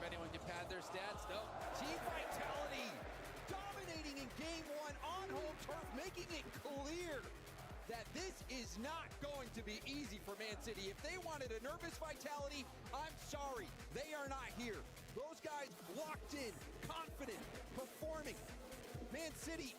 if anyone can pad their stats. No. Team Vitality dominating in game one on home turf, making it clear that this is not going to be easy for Man City. If they wanted a nervous Vitality, I'm sorry, they are not here. Those guys locked in, confident, performing. Man City,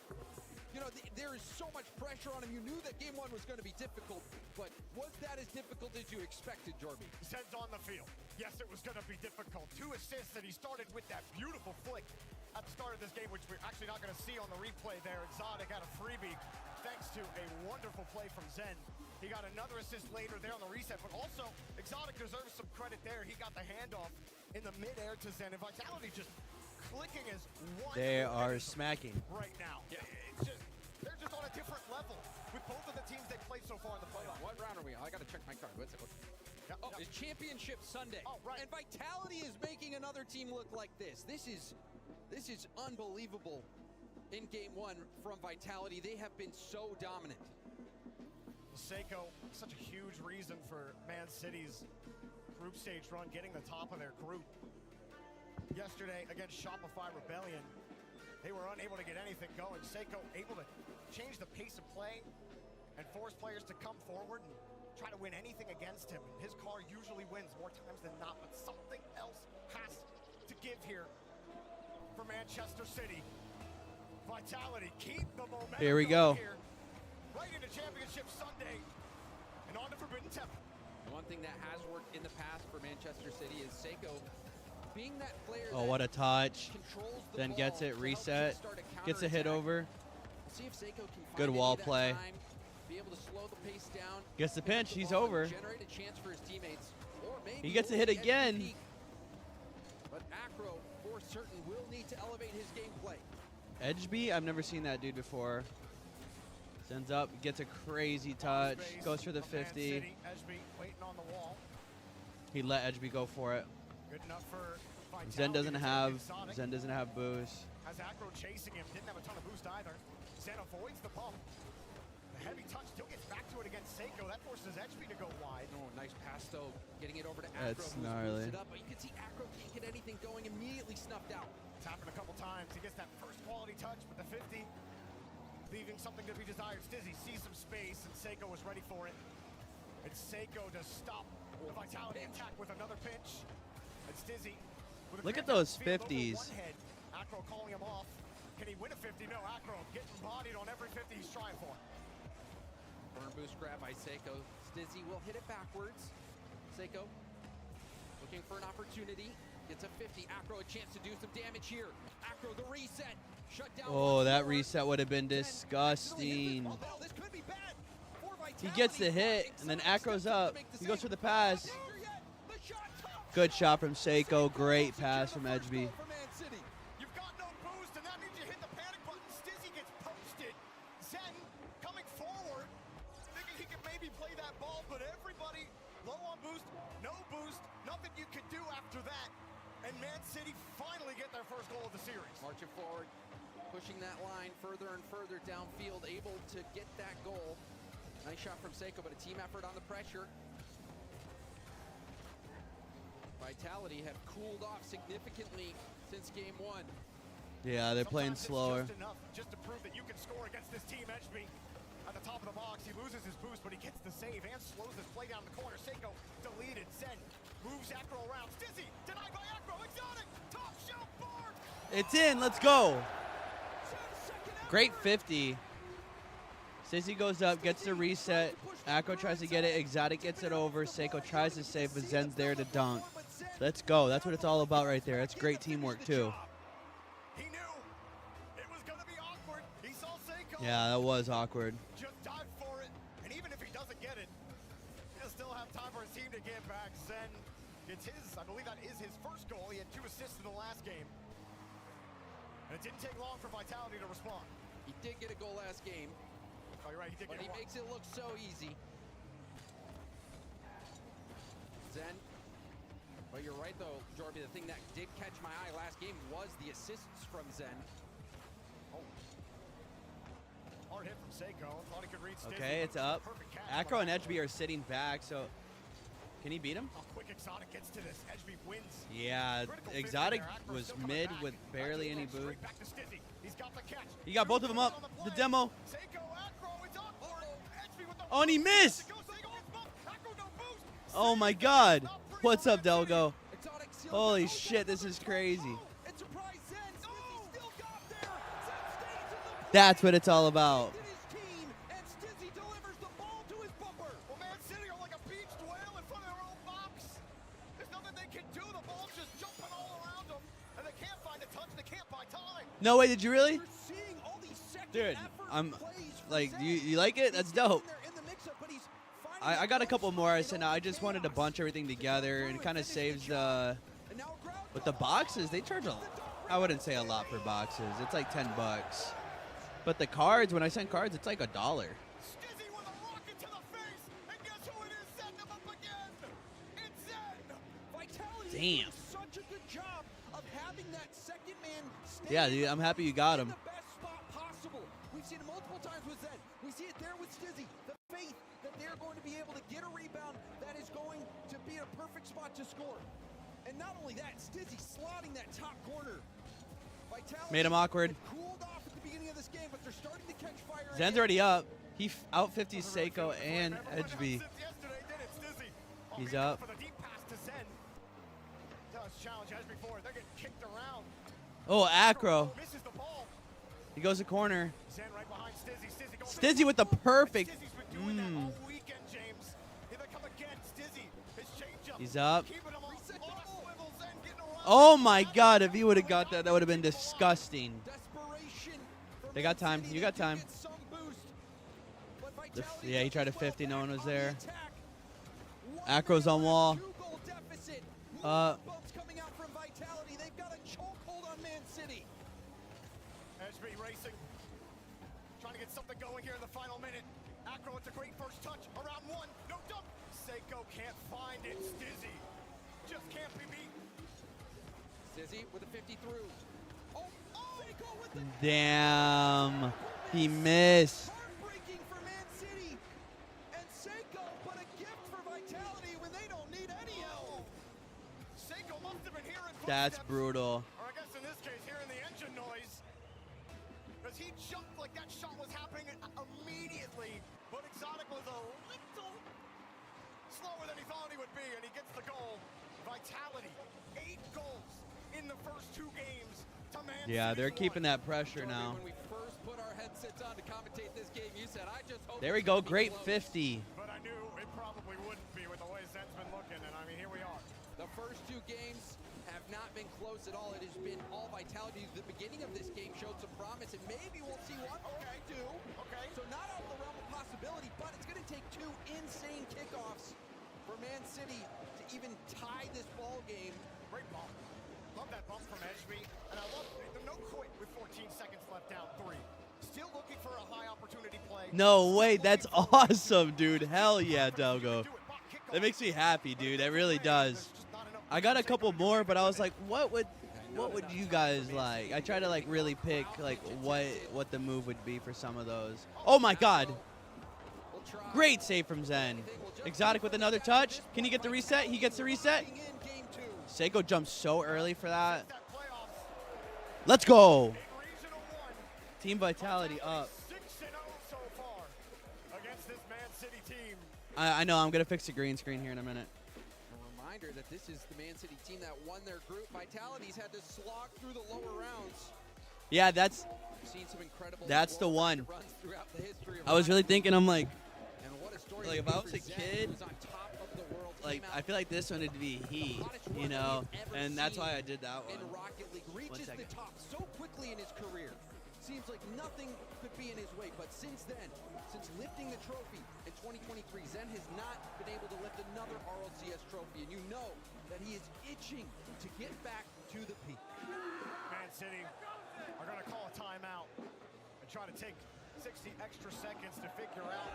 you know, there is so much pressure on them. You knew that game one was going to be difficult, but was that as difficult as you expected, Jorby? Zen's on the field. Yes, it was going to be difficult. 2 assists, and he started with that beautiful flick at the start of this game, which we're actually not going to see on the replay there. Exotic had a freebie thanks to a wonderful play from Zen. He got another assist later there on the reset, but also Exotic deserves some credit there. He got the handoff in the midair to Zen, and Vitality just clicking as one. They are smacking right now. Yeah, it's just, they're just on a different level with both of the teams they've played so far in the playoffs. What round are we on? I got to check my card. What's it? Yep, Oh, it's Championship Sunday. Oh, right. And Vitality is making another team look like this. This is unbelievable in game one from Vitality. They have been so dominant. Seiko, such a huge reason for Man City's group stage run, getting the top of their group. Yesterday against Shopify Rebellion, they were unable to get anything going. Seiko able to change the pace of play and force players to come forward and try to win anything against him. His car usually wins more times than not, but something else has to give here for Manchester City. Vitality, keep the momentum. Here we go. Here, right into Championship Sunday and on to Forbidden Temple. One thing that has worked in the past for Manchester City is Seiko being that player. Oh, what a touch. Controls the Then ball gets it, to reset, start a gets a hit counterattack. over. See if Seiko can find Good any wall of that play. time, be able to slow the pace down. Gets the pick up pinch, he's ball and over. Generate a chance for his teammates. Or maybe He gets a we'll hit get again. MVP. But Acro, for certain, will need to elevate his gameplay. Edgeby, I've never seen that dude before. Sends up, gets a crazy touch, goes for the 50. Edgeby waiting on the wall. He let Edgeby go for it. Good enough for Vitality. Zen doesn't have Exotic. boost. Has Acro chasing him, didn't have a ton of boost either. Zen avoids the bump. The heavy touch still gets back to it against Seiko. That forces Edgeby to go wide. Oh, nice pass though, getting it over to Acro. That's who's gnarly. boosted up, but you can see Acro can't get anything going, immediately snuffed out. It's happened a couple times. He gets that first quality touch with the 50, leaving something to be desired. Stizzy sees some space, and Seiko was ready for it. It's Seiko to stop the Vitality attack with another pinch. And Stizzy with a Look at great those field over 50s. one head. Acro calling him off. Can he win a 50? No, Acro getting bodied on every 50 he's trying for. Burn boost grab by Seiko. Stizzy will hit it backwards. Seiko looking for an opportunity. Gets a 50. Acro a chance to do some damage here. Acro the reset. Shut down. Oh, that reset would have been disgusting. Oh, this could be bad for Vitality. He gets the hit, and then Acro's up. He goes for the pass. The shot top. Good shot from Seiko. Great pass from Edgeby. For Man City. You've got no boost, and that means you hit the panic button. Stizzy gets posted. Zen coming forward, thinking he could maybe play that ball, but everybody low on boost, no boost, nothing you can do after that. And Man City finally get their first goal of the series. Marching forward, pushing that line further and further downfield, able to get that goal. Nice shot from Seiko, but a team effort on the pressure. Vitality have cooled off significantly since game one. Yeah, they're playing Sometimes slower. It's just enough just to prove that you can score against this team. Edgeby at the top of the box. He loses his boost, but he gets the save and slows this play down the corner. Seiko deleted. Zen moves Acro around. Stizzy denied by Acro. Exotic top shelf board. It's in. Let's go. Great 50. Stizzy goes up, gets the reset. Acro tries to get it. Exotic gets it over. Seiko tries to save, but Zen's there to dunk. Let's go. That's what it's all about right there. That's great teamwork, too. He knew it was going to be awkward. He saw Seiko. Yeah, that was awkward. Just dive for it. And even if he doesn't get it, he'll still have time for his team to get back. Zen, it's his, I believe that is his first goal. He had 2 assists in the last game. And it didn't take long for Vitality to respond. He did get a goal last game, Oh, you're right, he did but get he one. makes it look so easy. Zen. But you're right, though, Jorby. The thing that did catch my eye last game was the assists from Zen. Oh. Hard hit from Seiko. Thought he could read Stizzy, Okay, but it's up. perfect catch Acro by and Edgeby are sitting back, so Can he beat him? How quick Exotic gets to this. Edgeby wins. Yeah, Critical 50 Exotic there. Acro was still coming mid back. with barely any Straight boost. back to Stizzy. He's got the catch. He got both of them up. On The play. demo. Seiko, Acro, it's up for it. Edgeby with the Oh, and he missed. Seiko gets bumped. Acro, no boost. Oh my Seiko, God. not free What's for up, Man City. Delgo? Exotic seals Holy it. shit, this is crazy. And surprise Zen. Stizzy still got there. Zen stays in the That's what it's all about. His team, and Stizzy delivers the ball to his bumper. Well, Man City are like a beached whale in front of their own box. There's nothing they can do. The ball's just jumping all around them, and they can't find a touch. They can't buy time. No way, did you really? You're seeing all these second Dude, effort I'm plays for like, Zen. you like it? That's He's getting dope. there in the mix-up, but he's finding I got a the couple right more. I spot said, in no, all I the just wanted to chaos. bunch everything together and kind of saves the. And now a crowd But the boxes, they charge a. I wouldn't say a lot for boxes. It's like $10. But the cards, when I send cards, it's like $1. Stizzy with a rocket to the face, and guess who it is setting him up again? It's Zen. Vitality Damn. does such a good job of having that second man stay Yeah, dude, I'm happy you got in him. the best spot possible. We've seen it multiple times with Zen. We see it there with Stizzy. The faith that they're going to be able to get a rebound that is going to be a perfect spot to score. And not only that, Stizzy slotting that top corner. Vitality Made him awkward. had cooled off at the beginning of this game, but they're starting to catch fire. Zen's again. already up. He out 50s Seiko and Edgeby. He's up. For the deep pass to Zen. Does challenge Edgeby forward. They're getting kicked around. Oh, Acro. Misses the ball. He goes to corner. Zen right behind Stizzy. Stizzy going Stizzy with the perfect. Stizzy's been doing that all weekend, James. Here they come again. Stizzy. His change up. He's up. Keeping him on a swivel. Zen getting around. Oh my God, if he would have got that, that would have been disgusting. Desperation for They got Man time. City. You They got do time. get some boost, but The Vitality yeah, he tried to does well 50, no one back was on the there. attack. Acro's on wall. Two-goal deficit. Uh, Bumps coming out from Vitality. They've got a chokehold on Man City. Edgeby racing. Trying to get something going here in the final minute. Acro, it's a great first touch. Around one. No dump. Seiko can't find it. Stizzy just can't be beat. Stizzy with a 50 through. Oh, Seiko with the Damn. He missed. heartbreaking for Man City. And Seiko, but a gift for Vitality when they don't need any help. Seiko must have been hearing That's footsteps. brutal. Or I guess in this case, hearing the engine noise. Because he jumped like that shot was happening immediately. But Exotic was a little slower than he thought he would be, and he gets the goal. Vitality, 8 goals in the first 2 games to Man Yeah, City's they're keeping 1. that pressure now. When we first put our headsets on to commentate this game, you said, I just hope There we it's go. gonna be Great close." 50. But I knew it probably wouldn't be with the way Zen's been looking, and I mean, here we are. The first 2 games have not been close at all. It has been all Vitality. The beginning of this game showed some promise, and maybe we'll see one or 2. Okay. So not out of the realm of possibility, but it's going to take 2 insane kickoffs for Man City to even tie this ball game. Great ball. Love that bump from Edgeby, and I love the no quit with 14 seconds left down 3. Still looking for a high opportunity play. No way. That's awesome, dude. Hell yeah, Delgo. That makes me happy, dude. That really does. I got a couple more, but I was like, what would you guys like? I try to like really pick like what the move would be for some of those. Oh my God. We'll try. Great save from Zen. Exotic with another touch. Can he get the reset? He gets the reset. In game 2. Seiko jumps so early for that. That playoffs Let's go. in Regional 1. Team Vitality up. 6-0 so far against this Man City team. I know. I'm going to fix the green screen here in a minute. A reminder that this is the Man City team that won their group. Vitality's had to slog through the lower rounds. Yeah, that's. We've seen some incredible That's the world one. runs throughout the history of I was really thinking. I'm like, and what a story like, it if I would was be a for Zen, kid, who's on top of the world, like came out I feel like this one would be he, you know, and that's why I did that in one. Rocket League, reaches the second. top so quickly in his career. Seems like nothing could be in his way, but since then, since lifting the trophy in 2023, Zen has not been able to lift another RLCS trophy, and you know that he is itching to get back to the peak. Man City are going to call a timeout and try to take 60 extra seconds to figure out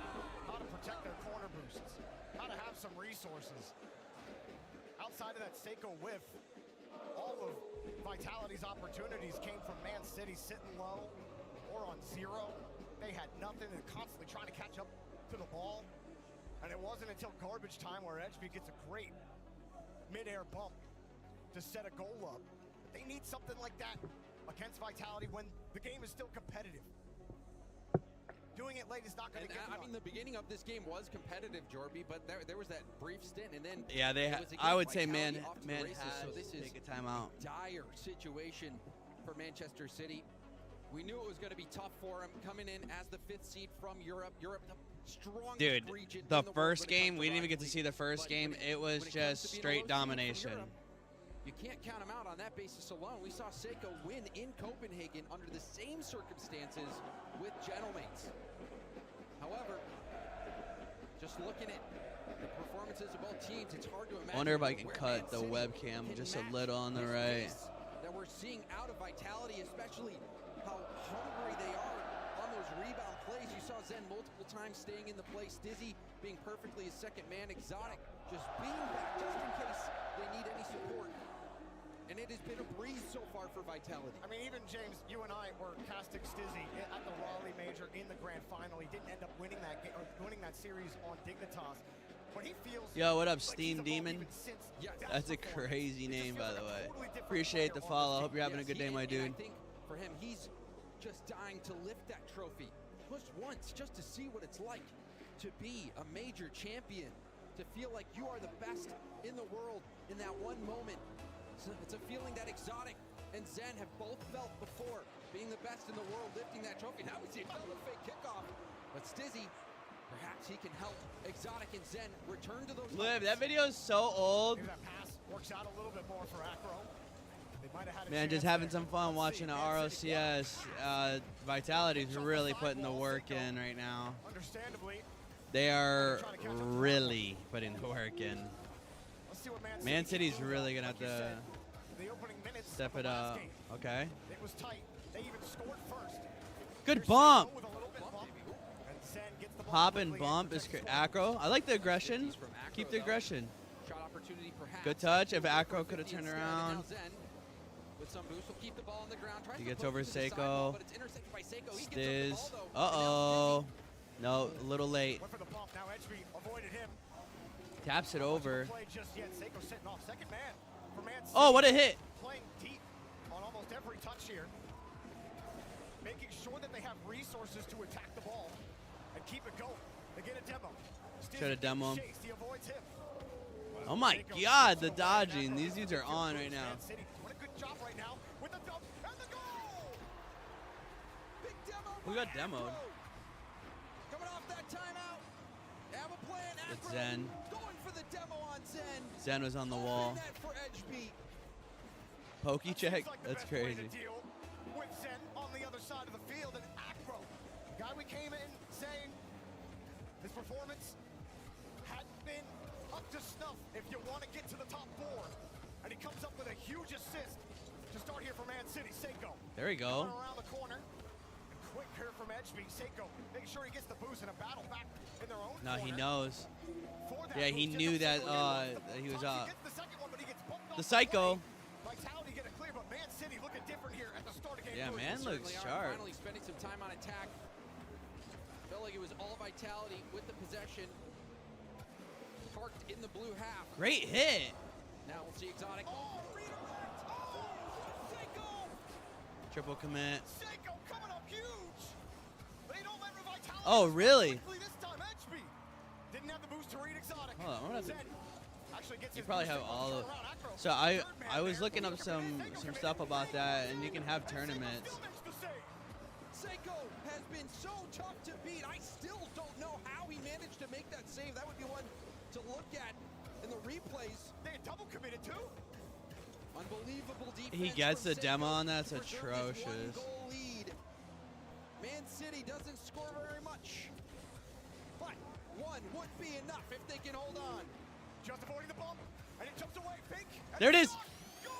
how to protect their corner boosts, how to have some resources. Outside of that Seiko whiff, all of Vitality's opportunities came from Man City sitting low or on 0. They had nothing and constantly trying to catch up to the ball. And it wasn't until garbage time where Edgeby gets a great mid-air bump to set a goal up. But they need something like that against Vitality when the game is still competitive. Doing it late is not going to get I mean, the beginning of this game was competitive, Jorby, but there was that brief stint, and then Yeah, they. I would say man has so this to is take a timeout. dire situation for Manchester City. We knew it was going to be tough for him coming in as the 5th seed from Europe. Europe, the strongest Dude, region the in the world first when it game, comes we to didn't even get to Rocket see the League. first But game. when It was comes just to being a straight low seed from domination. Europe, you can't count him out on that basis alone. We saw Seiko win in Copenhagen under the same circumstances with Gentlemates. However, just looking at the performances of both teams, it's hard to imagine. I wonder if I can where cut Man the City webcam can just a match little on the this right. pace that we're seeing out of Vitality, especially how hungry they are on those rebound plays. You saw Zen multiple times staying in the play, Stizzy being perfectly his second man, Exotic just being back just in case they need any support. And it has been a breeze so far for Vitality. I mean, even James, you and I were casting Stizzy at the Raleigh Major in the grand final. He didn't end up winning that game, or winning that series on Dignitas. But he feels Yo, what up, like Steam he's Demon? evolved even since that That's a performance. crazy He just name, feels by the like a way. totally different Appreciate the player on follow. this Hope you're having a Yes, good day, he- my and dude. I think for him, he's just dying to lift that trophy. Just once, just to see what it's like to be a major champion, to feel like you are the best in the world in that one moment. So it's a feeling that Exotic and Zen have both felt before, being the best in the world, lifting that trophy. Now we see another fake kickoff, but Stizzy, perhaps he can help Exotic and Zen return to those Liv, heights. that video is so old. Maybe that pass works out a little bit more for Acro. They might have had a Man, just chance having there. some fun Let's watching see, the Man City RLCS. Vitality's really putting the work in right now. Understandably, They are really putting the work in. let's see what Man can City's do, really though. gonna Like you have to said, the opening minutes step of it the last up. game, Okay. It was tight. They even scored first. Good Here's bump. Seiko with a little bit of bump, and Zen gets the ball Pop and quickly bump is protects Acro. I like the aggression. He's from Acro, Keep the though. aggression. Shot opportunity perhaps. Good touch. If Goes Acro for could have 50 turned instead, and around. now Zen with some boost will keep the ball on the ground. Tries He to gets push over to the Seiko. sidewall, but it's intercepted by Seiko. He gets up the Stiz. ball, though. Uh-oh. No, a little late. Went for the bump. Now Edgeby avoided him. Taps it over. Play just yet. Seiko sitting off. Second man for Man City. Oh, what a hit. Playing deep on almost every touch here. Making sure that they have resources to attack the ball and keep it going. They get a demo. Try to demo him. Chased. He avoids him. Oh my God, the dodging. These dudes are on right now. Man City doing a good job right now with the dump and the goal. Big demo Who by got demoed? Acro. Coming off that timeout. Have a plan. It's Acro Zen. going for the demo on Zen. Zen was on the wall. Open net for Edgeby. Pokey check. Seems like the That's best way to crazy. deal with Zen on the other side of the field, and Acro, guy we came in saying his performance hadn't been up to snuff if you want to get to the top four, and he comes up with a huge assist to start here for Man City. Seiko There we go. coming around the corner. And quick here from Edgeby. Seiko making sure he gets the boost in a battle back in their own No, he corner. knows. For that Yeah, he boost, knew ends up that, scoring. that he was He up. gets the second one, but he gets bumped The off Psycho. play. Vitality get it clear, but Man City looking different here at the start of game Yeah, three. man Certainly looks are. sharp. Finally spending some time on attack. Felt like it was all Vitality with the possession. Parked in the blue half. Great hit. Now we'll see Exotic. Oh, redirect! Oh, Seiko! Triple commit. Seiko coming up huge. They don't let Vitality. Oh, really? Quickly this time, Edgeby didn't have the boost to read Exotic. Hold on, I'm gonna have to- Zen actually gets You his probably boost have in, all turn of. around, Acro. So I Third man was there. looking up Seiko some committed. stuff about that, and you can have And Seiko tournaments. still makes the save. Seiko has been so tough to beat. I still don't know how he managed to make that save. That would be one to look at in the replays. They had double committed too. Unbelievable defense. He gets from the demo Seiko on that. to That's preserve his atrocious. one-goal lead. Man City doesn't score very much, but one would be enough if they can hold on. Just avoiding the bump, and it jumps away. Fake. and There it is. shot. Goal!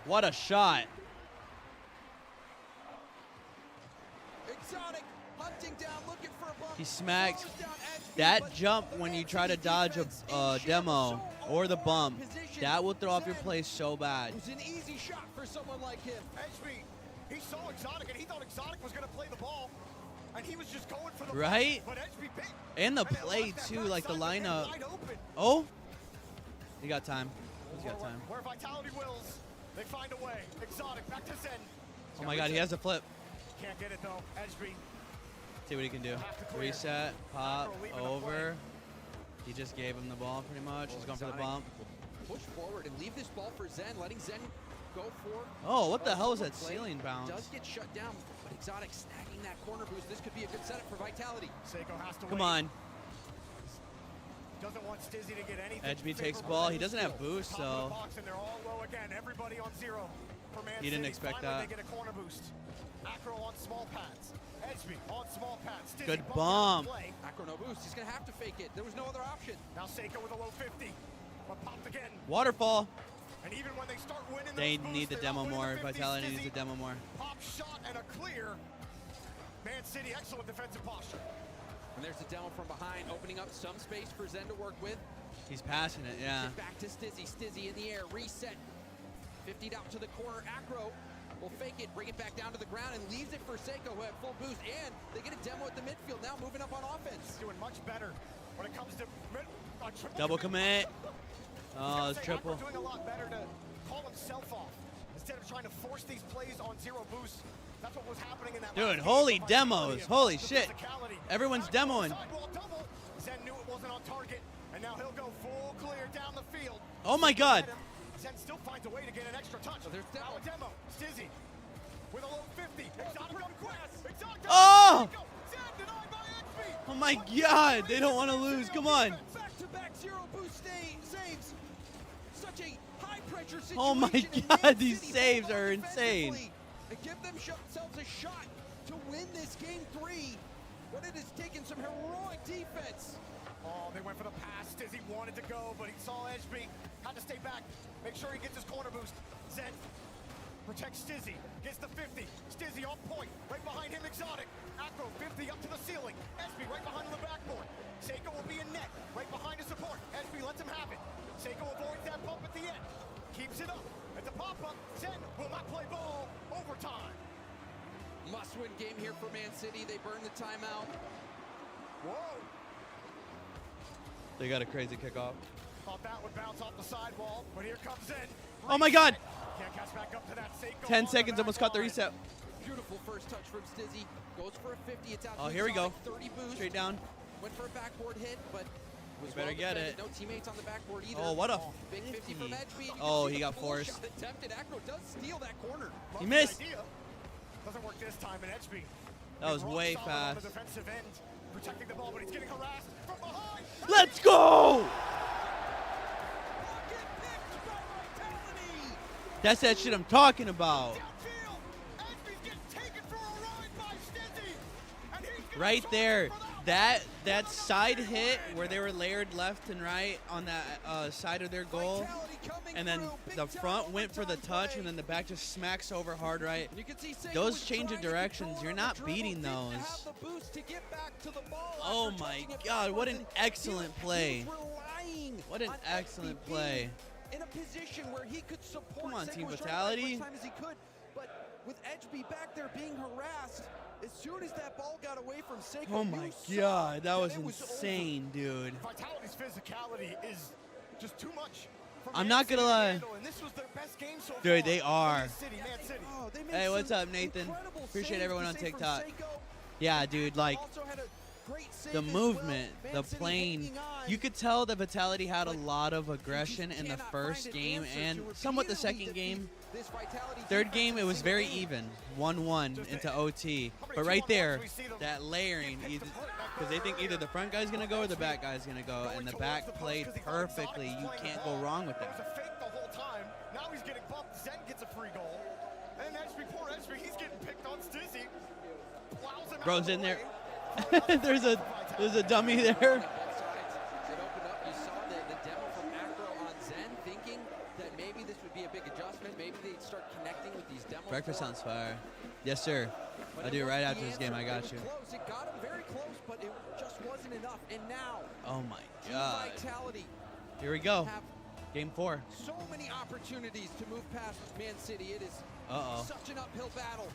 What a shot. Exotic hunting down, looking for a bump. He smacks. Slows down Edgeby, That but jump the when Man you try to City dodge defense a is demo so or the open bump, position. that will throw off your Zen, play so bad. it was an easy shot for someone like him. Edgeby, he saw Exotic, and he thought Exotic was going to play the ball. and he was just going for the Right? ball, but Edgeby bit. And the And it play, left that too, like the backside lineup. wide open. Oh. He got time. He's got time. Where Vitality wills, they find a way. Exotic back to Zen. Oh my God, he has a flip. Can't get it though. Edgeby. See what he can do. Have to clear. Reset, pop, Macro leaving the over. He just gave him the ball pretty much. He's going for the bump. Push forward and leave this ball for Zen, letting Zen go for. Oh, what the hell is that play. ceiling bounce? Does get shut down, but Exotic snagging that corner boost. This could be a good setup for Vitality. Seiko has to Come wait. on. Doesn't want Stizzy to get anything. Edgeby takes favorable. ball. He doesn't have boost, Top of the so box, and they're all low again. Everybody on zero for Man he didn't City. expect Finally, that. They get a corner boost. Acro on small pads. Edgeby on small pads. Stizzy Good bumped out bump. the play. Acro no boost. He's going to have to fake it. There was no other option. Now Seiko with a low 50. But popped again. Waterfall. And even when they start winning They those need the boosts, they're demo not winning more. the 50. Vitality needs Stizzy, the demo more. pop shot and a clear. Man City, excellent defensive posture. And there's a demo from behind, opening up some space for Zen to work with. He's passing it, yeah. Get back to Stizzy. Stizzy in the air. Reset. 50'd out to the corner. Acro will fake it, bring it back down to the ground, and leaves it for Seiko, who had full boost. And they get a demo at the midfield, now moving up on offense. Doing much better when it comes to triple Double commit. Oh, it's Acro triple. doing a lot better to call himself off instead of trying to force these plays on zero boost. That's what was happening in that Dude, last game. holy The demos. physicality Holy and shit. physicality. Everyone's Acro demoing. sidewall double. Zen knew it wasn't on target, and now he'll go full clear down the field. Oh my God. Zen still finds a way to get an extra touch. So there's demo. Now a demo. Stizzy with a low 50. Exotic on quest. Exotic. Oh! Zen denied by Edgeby. Oh my God. They don't want to lose. Come on. Back-to-back zero boost saves. Such a high-pressure situation. Oh my and God, Man these City saves pull up are insane. defensively and give themselves a shot to win this game 3. But it has taken some heroic defense. Oh, they went for the pass. Stizzy wanted to go, but he saw Edgeby. Had to stay back. Make sure he gets his corner boost. Zen protects Stizzy. Gets the 50. Stizzy on point. Right behind him, Exotic. Acro 50 up to the ceiling. Edgeby right behind on the backboard. Seiko will be in net. Right behind his support. Edgeby lets him have it. Seiko avoids that bump at the end. Keeps it up. At the pop-up, Zen will not play ball. Overtime. Must-win game here for Man City. They burn the timeout. Whoa. They got a crazy kickoff. Thought that would bounce off the sidewall, but here comes Zen. Oh my God. Can't catch back up to that. Seiko 10 on the seconds, back almost caught the line. reset. Beautiful first touch from Stizzy. Goes for a 50. It's out Oh, to here we go. Exotic, 30 boost. Straight down. Went for a backboard hit, but was better well get defended. it. No teammates on the backboard either. Oh, what a Big 50 from 50. Edgeby. You can Oh, see he the got full forced. shot attempted. Acro does steal that corner. He Love missed. the idea. Doesn't work this time, and Edgeby. That was rock way solid on the fast. defensive end, protecting the ball, but he's getting harassed from behind. Let's go. Pocket picked by Vitality. That's that shit I'm talking about. Downfield. Edgeby's getting taken for a ride by Stizzy, and he's gonna Right charge there. for that one. That side hit where they were layered left and right on that side of their goal. Vitality coming And then through. Big the time front went for the overtime touch, play. and then the back just smacks over hard right. You can see Seiko Those was change of trying to directions, control you're on the not dribble, beating didn't those. have the boost to get back to the ball Oh after my touching it God, what an backwards. excellent He play. was relying What an on excellent SBP play. in a position where he could support. Come on, Seiko Team was trying to fight Vitality. as much time as he could, but with Edgeby back there being harassed, as soon as that ball got away from Seiko, Oh you my saw God, that was it over. insane, dude. Vitality's physicality is just too much. for I'm Man not City gonna to lie. handle, and this was their best game so Dude, far they for are. Man City, Man City. Oh, they made Hey, what's some up, Nathan? incredible Appreciate saves everyone to on save from TikTok. Seiko. Yeah, dude, like Also had a great save the as well. movement, Man the City plane. hanging on. You could tell that Vitality had a lot of aggression in the cannot first find an game answer and to somewhat the repeatedly second defeat game. this Vitality Third defense game, in it was single very game. even, 1-1 into OT. But right there, that layering, because they think either the front guy's going to go or the back guy's going to go, and the back played perfectly. You can't go wrong with It was that. a fake the whole time. Now he's getting bumped. Zen gets a free goal. And Edgeby, poor Edgeby, he's getting picked on Stizzy. Plows him out Bro's of the in there. way. there's a dummy there. Both sides, it opened up. You saw the demo from Acro on Zen, thinking that maybe this would be a big adjustment. Maybe they'd start connecting with these demos. Breakfast more. sounds fire. Yes, sir. But I it do right wasn't after the this game. I answer. got It you. was close. It got him very close, but it just wasn't enough. And now, Oh my Team God. Vitality Here we go. have Game 4. so many opportunities to move past Man City. It is Uh-oh. such an uphill battle.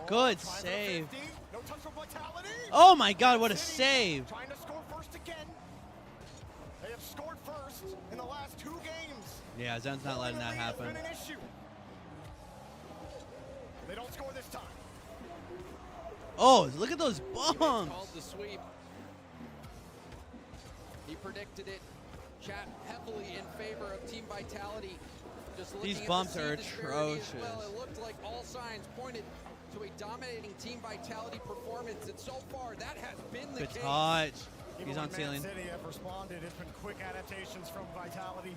Good trying for save. 50. No touch for Vitality. Oh my God, what a City save. Trying to score first again. They have scored first in the last 2 games. Yeah, Zen's not letting that Has happen. been an issue. They don't score this time. Oh, look at those Called bombs. the sweep. He predicted it. Chat heavily in favor of Team Vitality. Just looking These at the bumps seed are disparity as well, atrocious. it looked like all signs pointed to a dominating Team Vitality performance, and so far that has been the Good case. touch. Even He's when on ceiling. Man City have responded. It's been quick adaptations from Vitality.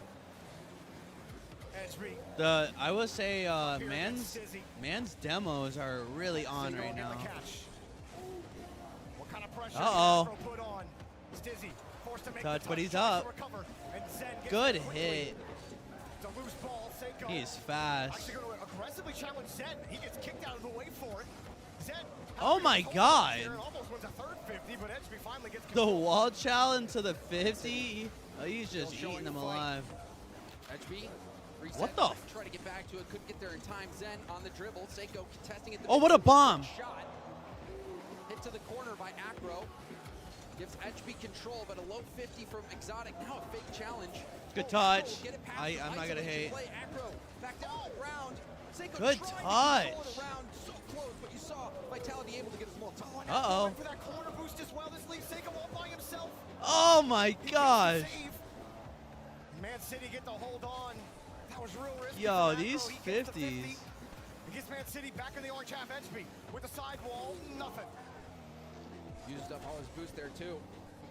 Edgeby. I will say, here man's against Stizzy. man's demos are really on Stizzy right getting now. the catch. What kind of pressure Uh-oh. did Afro put on? Stizzy forced to make Touch, the but touch, he's tries up. to recover, and Zen gets Good it quickly. hit. It's a loose ball. Seiko He's fast. actually going to aggressively challenge Zen. He gets kicked out of the way for it. Zen. Oh my God. Here, almost wins a third 50, but Edgeby finally gets The control. wall challenge to the 50. Oh, he's just Still showing eating them the fight. alive. HB, reset, What the? Try to get back to it, couldn't get there in time. Zen on the dribble. Seiko contesting it. Oh, what a bomb. Shot. Hit to the corner by Acro. Gives HB control, but a low 50 from Exotic. Now a fake challenge. Good Oh, touch. Acro, get it past I'm him. not gonna Isolation hate. Play. Acro back down the ground. Seiko Good trying to touch. control it around. So close, but you saw Vitality able to get a small touch. Uh-oh. Going for that corner boost as well. This leaves Seiko all by himself. Oh my He gets the gosh. save. Man City get the hold on. That was real risky. Yo, for Acro. these He gets the 50s. 50. He gets Man City back in the orange half. Edgeby with the sidewall. Nothing. Used up all his boost there too.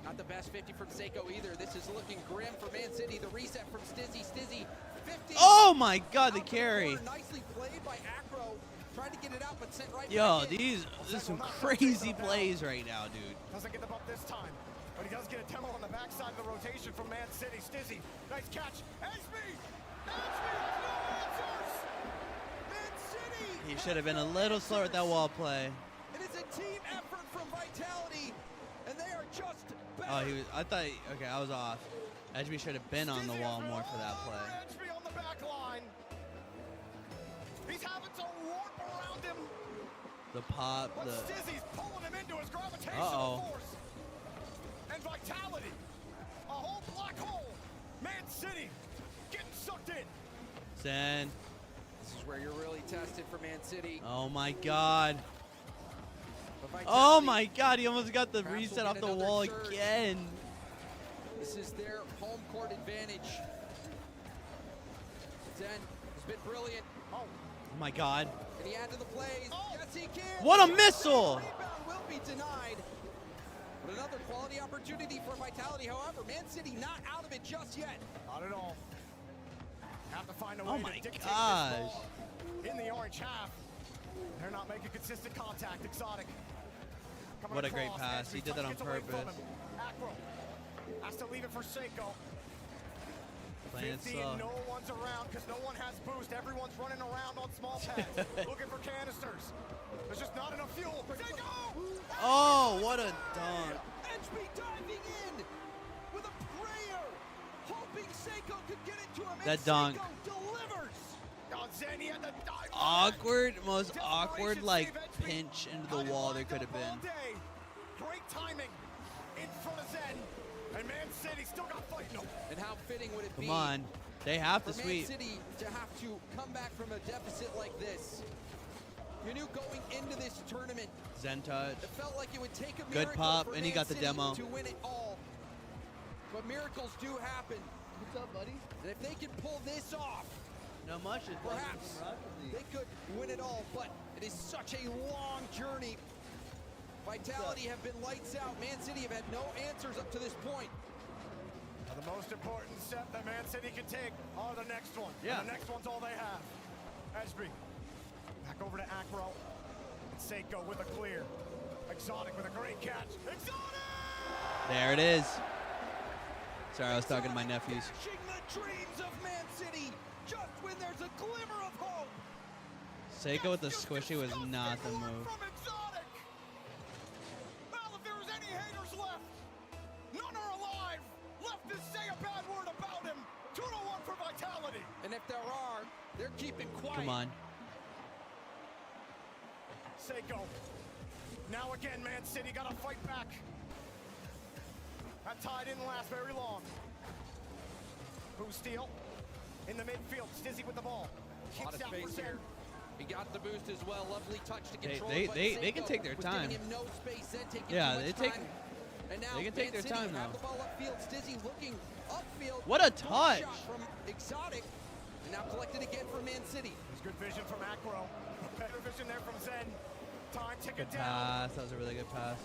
Not the best 50 from Seiko either. This is looking grim for Man City. The reset from Stizzy. Stizzy, 50. Oh my God, the Out carry. corner, nicely played by Acro. Tried to get it out, but sent right Yo, back in. these some crazy plays right now, dude. Doesn't get the bump this time, but he does get a demo on the backside of the rotation from Man City. Stizzy, nice catch. Edgeby! Edgeby has no answers! Man City! He should have been a little slower with that wall play. It is a team effort from Vitality, and they are just better. Oh, he was. I thought. Okay, I was off. Edgeby should have been on the Stizzy wall has more been for that all play. over Edgeby on the back line. He's having to warp around him, The pop, but the. Stizzy's pulling him into his gravitational Uh-oh. force. And Vitality, a whole black hole. Man City getting sucked in. Zen. This is where you're really tested for Man City. Oh my God. But Oh Vitality, my God, he almost got the Perhaps reset we'll off get the another wall surge. again. This is their home court advantage. Zen has been brilliant, Oh, Oh my God. and he added the plays. Oh. Yes, he can. What a The missile! Rebound will be denied. But another quality opportunity for Vitality. However, Man City not out of it just yet. not at all. Have to find a way Oh to my dictate this gosh. ball in the orange half. They're not making consistent contact. Exotic. Coming What a great across. pass. He Edgeby did that on gets away from purpose. him. Acro has to leave it for Seiko. Playing it 50 slow. and no one's around because no one has boost. Everyone's running around on small pads, looking for canisters. There's just not enough fuel. Seiko! Oh, what a dunk. HB diving in with a prayer, hoping Seiko could get it to him. That and dunk. Seiko delivers. Oh, Zen, he had to dive. Awkward, most Desperation awkward like save Edgeby. pinch into the Had it wall there lined could have up all been. day. Great timing in front of Zen. And Man City still got fighting him. And how fitting would it be Come on. They have for to Man sweep. City to have to come back from a deficit like this? You knew going into this tournament, Zen touch. it felt like it would take a Good miracle pop, for and he Man got the City demo. to win it all. But miracles do happen. What's up, buddy? And if they can pull this off, Not much. It's perhaps they could win it all. But it is such a long journey. Vitality have been lights out. Man City have had no answers up to this point. Now, the most important step that Man City can take are the next one. Yeah. And the next one's all they have. Edgeby. Back over to Acro. And Seiko with a clear. Exotic with a great catch. Exotic! There it is. Sorry, I was talking to my nephews. Crushing the dreams of Man City just when there's a glimmer of hope. Seiko with the Just squishy was disgusting not the work move. From Exotic. Well, if there was any haters left, none are alive. Left to say a bad word about him. 2-1 for Vitality. And if there are, they're keeping quiet. Come on. Seiko. Now again, Man City got to fight back. That tie didn't last very long. Who's steal? In the midfield, Stizzy with the ball. A lot of space here. He got the boost as well. Lovely touch to control. They can take their time. Him no space, then taking Yeah, too much they take. time. And now They can take their Man City time have now. the ball upfield. Stizzy looking upfield. What a Good touch. shot from Exotic. And now collected again for Man City. There's good vision from Acro. Better vision there from Zen. Time ticking Good down. pass. That was a really good pass.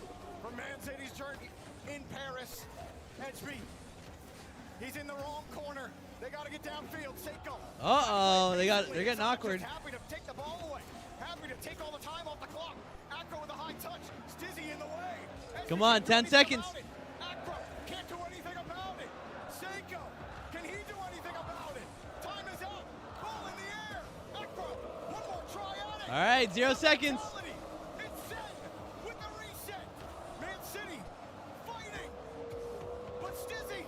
From Man City's journey in Paris. Edgeby. He's in the wrong corner. They got to get downfield. Seiko. Uh-oh, they're getting awkward. Happy to take the ball away. Happy to take all the time off the clock. Acro with a high touch. Stizzy in the way. Come on, 10 seconds. Acro can't do anything about it. Seiko, can he do anything about it? Time is up. Ball in the air. Acro, one more try at it. All right, 0 seconds. It's Zen with the reset. Man City fighting. But Stizzy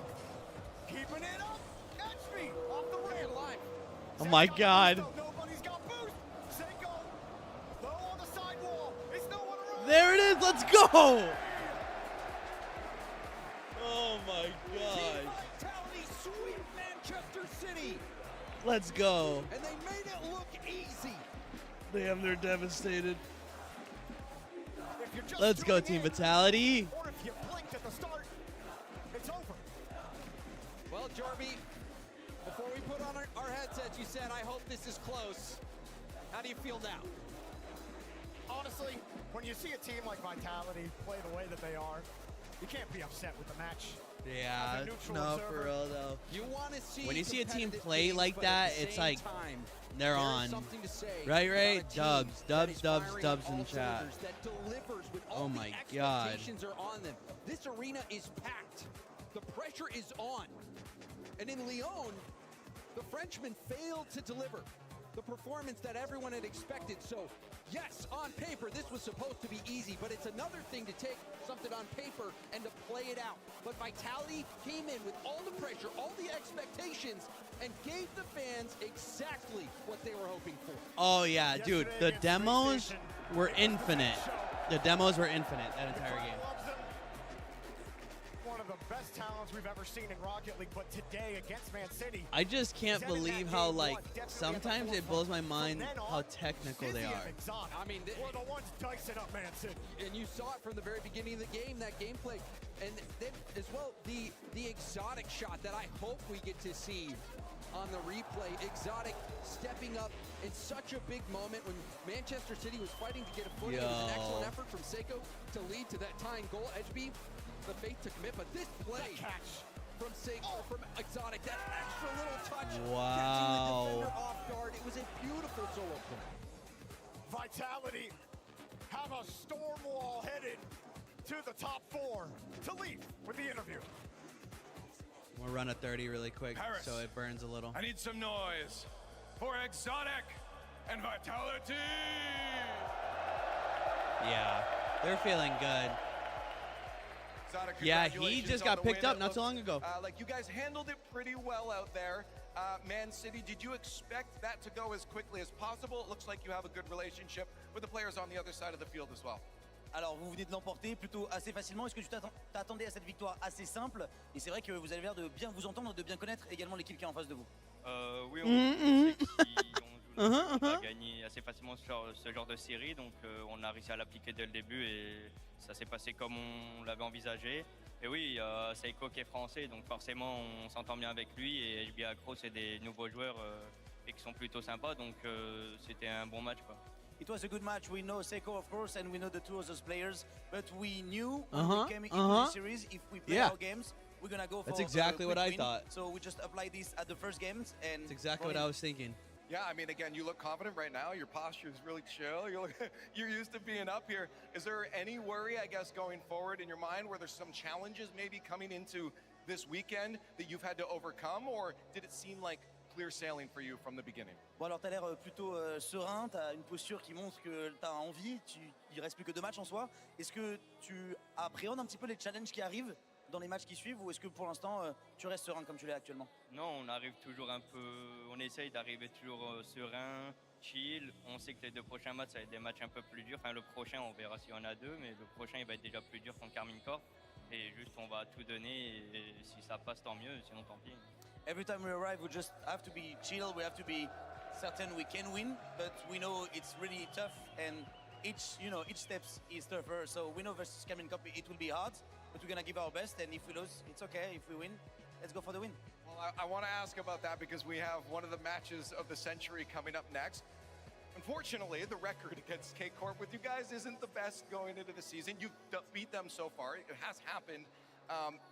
keeping it up. Edgeby off the rail. Oh my God. Nobody's got boost. Seiko low on the sidewall. It's no one around. There it is. Let's go. Oh my Team gosh. Vitality sweep Manchester City. Let's go. And they made it look easy. Damn, they're devastated. If you're just Let's go, tuning Team in, Vitality. or if you blinked at the start, it's over. Well, Jarby, before we put on our headsets, you said, I hope this is close. How do you feel now? Honestly, when you see a team like Vitality play the way that they are, you can't be upset with the match. Yeah, As a neutral no, observer, for real though. You want to see When you see a team competitive play games, like but at that, the it's same like time, they're there is on. something to say Right, about right? a team Dubs, that dubs, is dubs, firing dubs on in all chat. cylinders, that delivers with all Oh the my God. expectations are on them. This arena is packed. The pressure is on. And in Lyon, the Frenchmen failed to deliver the performance that everyone had expected. So, yes, on paper, this was supposed to be easy, but it's another thing to take something on paper and to play it out. But Vitality came in with all the pressure, all the expectations, and gave the fans exactly what they were hoping for. Oh yeah, dude, Yesterday the against demos Freestation, were it was the infinite. show. The demos were infinite that The entire crowd game. loves them. One of the best talents we've ever seen in Rocket League, but today against Man City, I just can't Zen in that believe how game like one, definitely at the sometimes it forefront. blows my From mind then on, how technical they Stizzy are. and Exotic I mean, were the ones dicing up Man City. And you saw it from the very beginning of the game, that gameplay. And then as well, the Exotic shot that I hope we get to see on the replay. Exotic stepping up in such a big moment when Manchester City was fighting to get a footing. It was an Yo. excellent effort from Seiko to lead to that tying goal. Edgeby, the faith to commit, but this play Catch. from Seiko, from Exotic, that extra little touch, Wow. catching the defender off guard. It was a beautiful solo play. Vitality have a storm wall headed to the top 4 to lead with the interview. We'll run a 30 really quick Paris. so it burns a little. I need some noise for Exotic and Vitality. Yeah, they're feeling good. Exotic, Yeah, he congratulations just on got the picked win. up It not so looks, long ago. Like you guys handled it pretty well out there. Man City, did you expect that to go as quickly as possible? It looks like you have a good relationship with the players on the other side of the field as well. Alors, vous venez de l'emporter plutôt assez facilement. Est-ce que tu t'attendais à cette victoire assez simple? Et c'est vrai que vous avez l'air de bien vous entendre, de bien connaître également l'équipe qui est en face de vous. Oui, on sait qu'on va gagner assez facilement ce genre de série, donc on a réussi à l'appliquer dès le début et ça s'est passé comme on l'avait envisagé. Et oui, Seiko qui est français, donc forcément on s'entend bien avec lui, et HB Acro c'est des nouveaux joueurs et qui sont plutôt sympas, donc c'était un bon match, quoi. It was a good match. We know Seiko, of course, and we know the two of those players, but we knew when Uh-huh, we came into uh-huh. the series, if we play Yeah. our games, we're gonna go for That's exactly a what quick I win. thought. So we just applied this at the first games, and That's exactly what I was thinking. Yeah, I mean, again, you look confident right now. Your posture is really chill. You're used to being up here. Is there any worry, I guess, going forward in your mind where there's some challenges maybe coming into this weekend that you've had to overcome, or did it seem like clear sailing for you from the beginning? Bon, alors, tu as l'air plutôt serein, tu as une posture qui montre que tu as envie, il reste plus que 2 matchs en soi. Est-ce que tu appréhendes un petit peu les challenges qui arrivent dans les matchs qui suivent, ou est-ce que pour l'instant tu restes serein comme tu l'es actuellement? Non, on arrive toujours un peu, on essaye d'arriver toujours serein, chill. On sait que les 2 prochains matchs, ça va être des matchs un peu plus durs. Enfin, le prochain, on verra s'il y en a 2, mais le prochain, il va être déjà plus dur contre Carmine Corp. Et juste, on va tout donner. Et si ça passe, tant mieux. Sinon, tant pis. Every time we arrive, we just have to be chill. We have to be certain we can win, but we know it's really tough, and each step is tougher. So we know versus Carmine Corp it will be hard, but we're gonna give our best. And if we lose, it's okay. If we win, let's go for the win. Well, I want to ask about that because we have one of the matches of the century coming up next. Unfortunately, the record against K-Corp with you guys isn't the best going into the season. You've beat them so far. It has happened.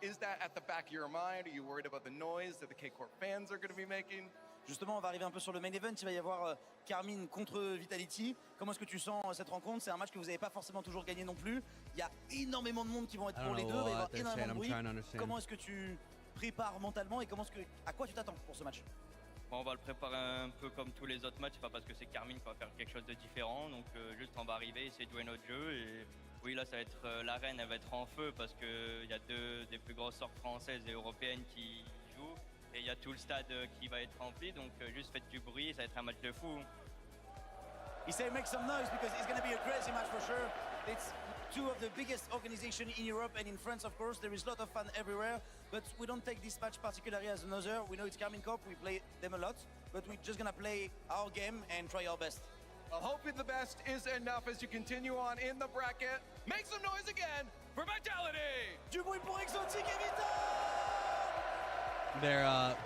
Is that at the back of your mind? Are you worried about the noise that the K-Corp fans are going to be making? Justement, on va arriver un peu sur le main event. Il va y avoir Carmine contre Vitality. Comment est-ce que tu sens cette rencontre? C'est un match que vous n'avez pas forcément toujours gagné non plus. Il y a énormément de monde qui vont être pour les deux. Il va y avoir énormément de bruit. Comment est-ce que tu prépares mentalement et à quoi tu t'attends pour ce match? Bon, on va le préparer un peu comme tous les autres matchs. Pas parce que c'est Carmine qu'on va faire quelque chose de différent. Donc juste on va arriver, essayer de jouer notre jeu. Et oui, là ça va être l'arène, elle va être en feu parce qu'il y a 2 des plus grosses sortes françaises et européennes qui jouent. Et il y a tout le stade qui va être rempli. Donc juste faites du bruit, ça va être un match de fou. He said make some noise because it's going to be a crazy match for sure. It's 2 of the biggest organizations in Europe and in France, of course. There is a lot of fun everywhere, but we don't take this match particularly as another. We know it's Carmine Corp, we play them a lot, but we're just going to play our game and try our best. Well, hoping the best is enough as you continue on in the bracket. Make some noise again for Vitality! Du bruit pour Exotic et Vital! They're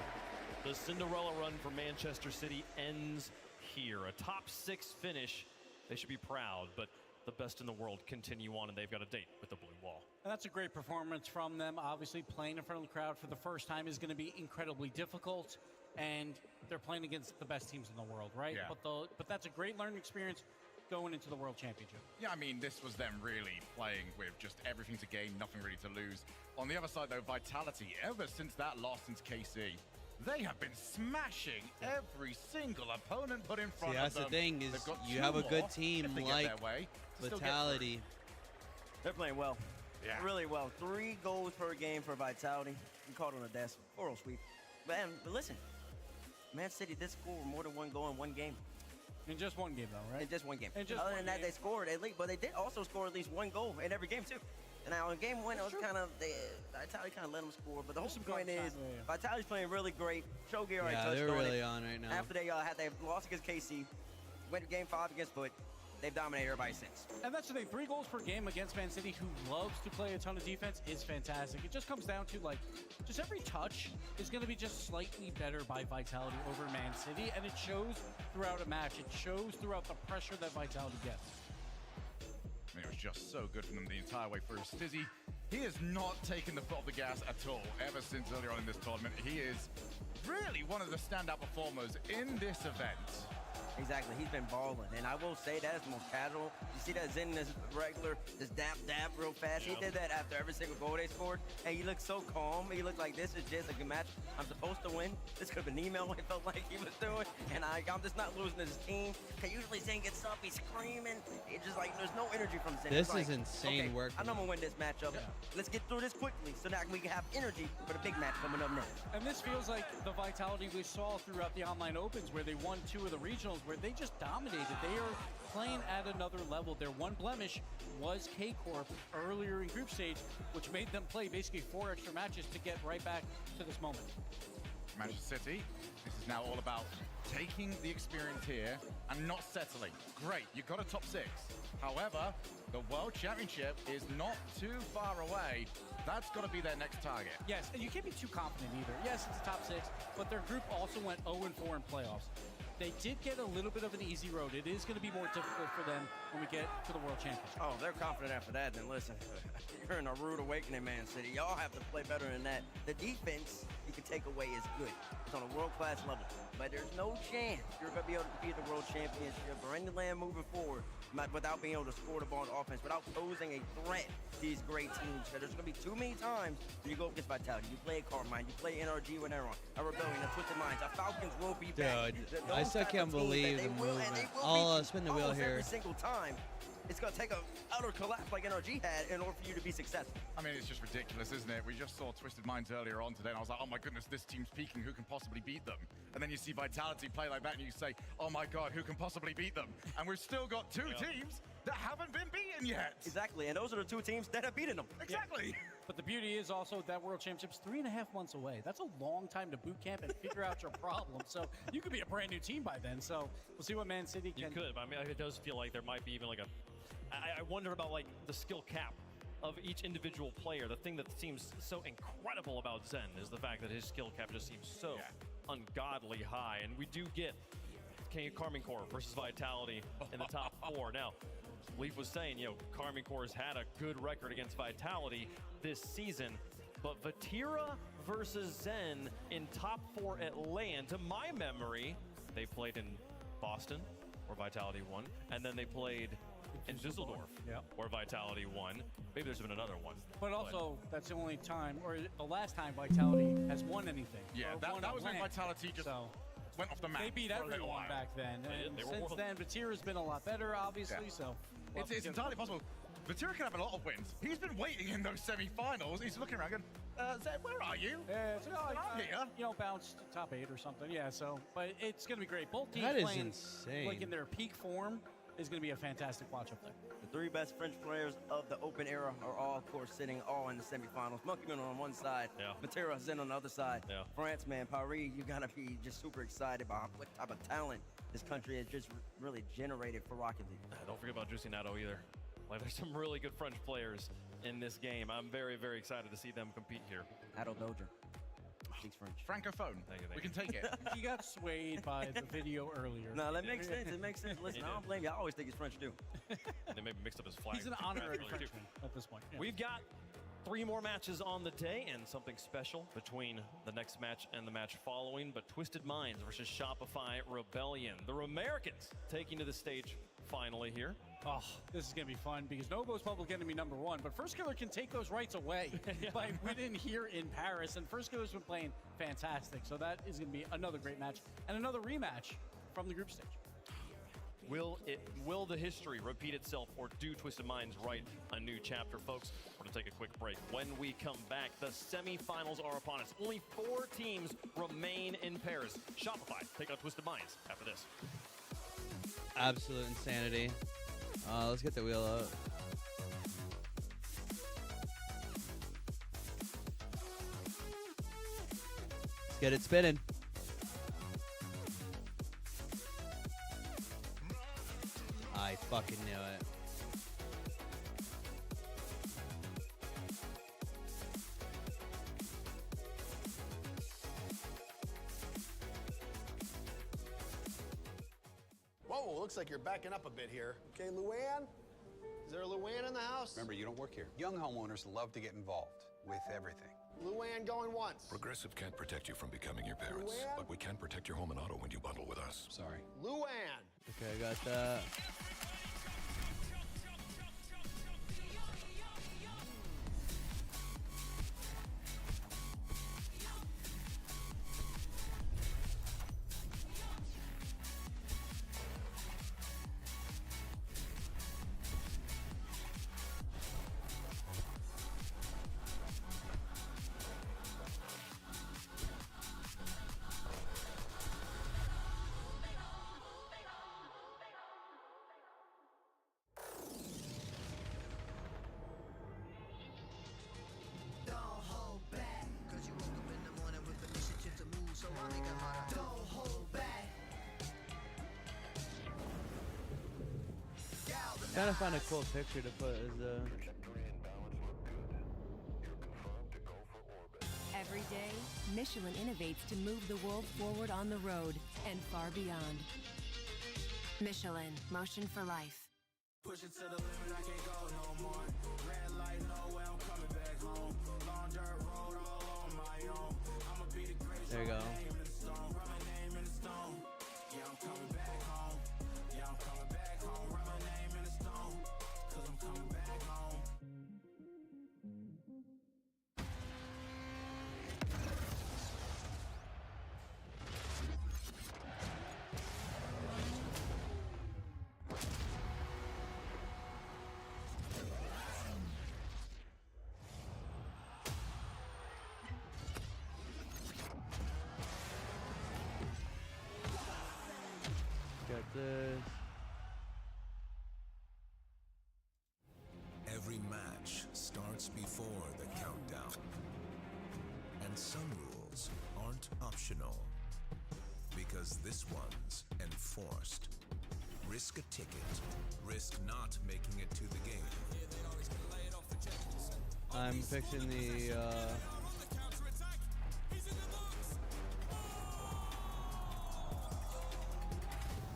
The Cinderella run for Manchester City ends here. A top 6 finish. They should be proud, but the best in the world continue on, and they've got a date with the blue wall. And that's a great performance from them. Obviously, playing in front of the crowd for the first time is going to be incredibly difficult, and they're playing against the best teams in the world, right? Yeah. But that's a great learning experience going into the World Championship. Yeah, I mean, this was them really playing with just everything to gain, nothing really to lose. On the other side, though, Vitality, ever since that loss since KC, they have been smashing every single opponent put in front of them. that's the thing is you have a good team like Vitality. They're playing well. Yeah. Really well. 3 goals per game for Vitality. You called on a desk. 4-0 sweep. But listen, Man City did score more than 1 goal in 1 game. In just 1 game, though, right? In just 1 game. In just Other one than that, game. they scored at least, but they did also score at least 1 goal in every game, too. And now in game 1, it was kind of, Vitality kind of let them score. But the whole point is, Vitality's playing really great. Shogi already touched on it. Yeah, they're really on right now. After they had their loss against KC, went to game 5 against Foot. They've dominated everybody since. And that's the thing, 3 goals per game against Man City, who loves to play a ton of defense, is fantastic. It just comes down to, like, just every touch is going to be just slightly better by Vitality over Man City, and it shows throughout a match. It shows throughout the pressure that Vitality gets. I mean, it was just so good from them the entire way through. Stizzy, he has not taken the foot off the gas at all ever since earlier on in this tournament. He is really one of the standout performers in this event. Exactly, he's been balling, and I will say that is the most casual. You see that Zen is regular, just dap real fast. He did that after every single goal they scored, and he looked so calm. He looked like this is just a good match. I'm supposed to win. This could have been email what it felt like he was doing, and I'm just not losing as a team. Cause usually Zen gets up, he's screaming. It's just like there's no energy from Zen. This is insane work. I know I'm gonna win this matchup. Yeah. Let's get through this quickly so that we can have energy for the big match coming up next. And this feels like the Vitality we saw throughout the online opens, where they won 2 of the regionals, where they just dominated. They are playing at another level. Their one blemish was K-Corp earlier in group stage, which made them play basically 4 extra matches to get right back to this moment. Manchester City, this is now all about taking the experience here and not settling. Great, you got a top 6. However, the World Championship is not too far away. That's got to be their next target. Yes, and you can't be too confident either. Yes, it's a top 6, but their group also went 0-4 in playoffs. They did get a little bit of an easy road. It is going to be more difficult for them when we get to the World Championship. Oh, they're confident after that. Then listen, you're in a rude awakening, Man City. Y'all have to play better than that. The defense you can take away is good. It's on a world-class level. But there's no chance you're going to be able to compete at the World Championship or any land moving forward without being able to score the ball on offense, without posing a threat to these great teams. So there's going to be too many times when you go against Vitality. You play a Carmine, you play NRG when they're on. A Rebellion, a Twisted Minds. Our Falcons will be back. Dude, I still can't believe the movement. I'll spin the wheel here. Every single time. it's going to take a utter collapse like NRG had in order for you to be successful. I mean, it's just ridiculous, isn't it? We just saw Twisted Minds earlier on today, and I was like, oh my goodness, this team's peaking. Who can possibly beat them? And then you see Vitality play like that, and you say, oh my God, who can possibly beat them? And we've still got two teams that haven't been beaten yet. Exactly, and those are the two teams that have beaten them. Exactly. Yeah. But the beauty is also that World Championship's 3.5 months away. That's a long time to boot camp and figure out your problem. So you could be a brand new team by then. So we'll see what Man City can. You could. I mean, it does feel like there might be even like a. I wonder about like the skill cap of each individual player. The thing that seems so incredible about Zen is the fact that his skill cap just seems so ungodly high. And we do get Karmine Corps versus Vitality in the top 4. Now, Leaf was saying, Karmine Corps has had a good record against Vitality this season, but Vatira versus Zen in top 4 at LAN, to my memory, they played in Boston, where Vitality won, and then they played in Düsseldorf, where Vitality won. Maybe there's been another one. But also, that's the only time, or the last time Vitality has won anything. Yeah, that was when Vitality just went off the map. They beat everyone back then. And since then, Vatira's been a lot better, obviously, so. It's entirely possible. Vatira can have a lot of wins. He's been waiting in those semi-finals. He's looking around going, Zed, where are you? Yeah, I'm here. Bounced top 8 or something. Yeah, so, but it's going to be great. Both teams That is playing insane. like in their peak form is going to be a fantastic watch up there. The 3 best French players of the Open era are all, of course, sitting all in the semifinals. Monkeyman on one side, Vatira Zen on the other side. France, man, Paris, you got to be just super excited about what type of talent this country has just really generated for Rocket League. Don't forget about Juicy Nato either. Like, there's some really good French players in this game. I'm very, very excited to see them compete here. Nato Doja. Speaks French. Francophone. We can take it. He got swayed by the video earlier. No, that makes sense. It makes sense. Listen, I don't blame you. I always think he's French, too. They maybe mixed up his flag. He's an honorary Frenchman at this point. Yeah. We've got 3 more matches on the day and something special between the next match and the match following. But Twisted Minds versus Shopify Rebellion. The Americans taking to the stage finally here. Oh, this is going to be fun because Novo's public enemy #1, but First Killer can take those rights away by winning here in Paris. And First Killer's been playing fantastic, so that is going to be another great match and another rematch from the group stage. Will the history repeat itself, or do Twisted Minds write a new chapter, folks? We're going to take a quick break. When we come back, the semifinals are upon us. Only 4 teams remain in Paris. Shopify take out Twisted Minds after this. Absolute insanity. Let's get the wheel out. Let's get it spinning. I fucking knew it. Whoa, looks like you're backing up a bit here. Okay, Luann? Is there a Luann in the house? Remember, you don't work here. Young homeowners love to get involved with everything. Luann going once. Progressive can't protect you from becoming your parents, Luann? but we can protect your home and auto when you bundle with us. Sorry. Luann! Okay, I got that. Trying to find a cool picture to put as Every day, Michelin innovates to move the world forward on the road and far beyond. Michelin, motion for life. Push it to the limit, I can't go no more. Red light, no way, I'm coming back home. Long dirt road, all on my own. I'ma be the greatest. There you go. Write my name in the stone. Yeah, I'm coming back home. Yeah, I'm coming back home. Write my name in the stone. Cause I'm coming back home. Check this. Every match starts before the countdown. And some rules aren't optional, because this one's enforced. Risk a ticket. Risk not making it to the game. I'm fixing the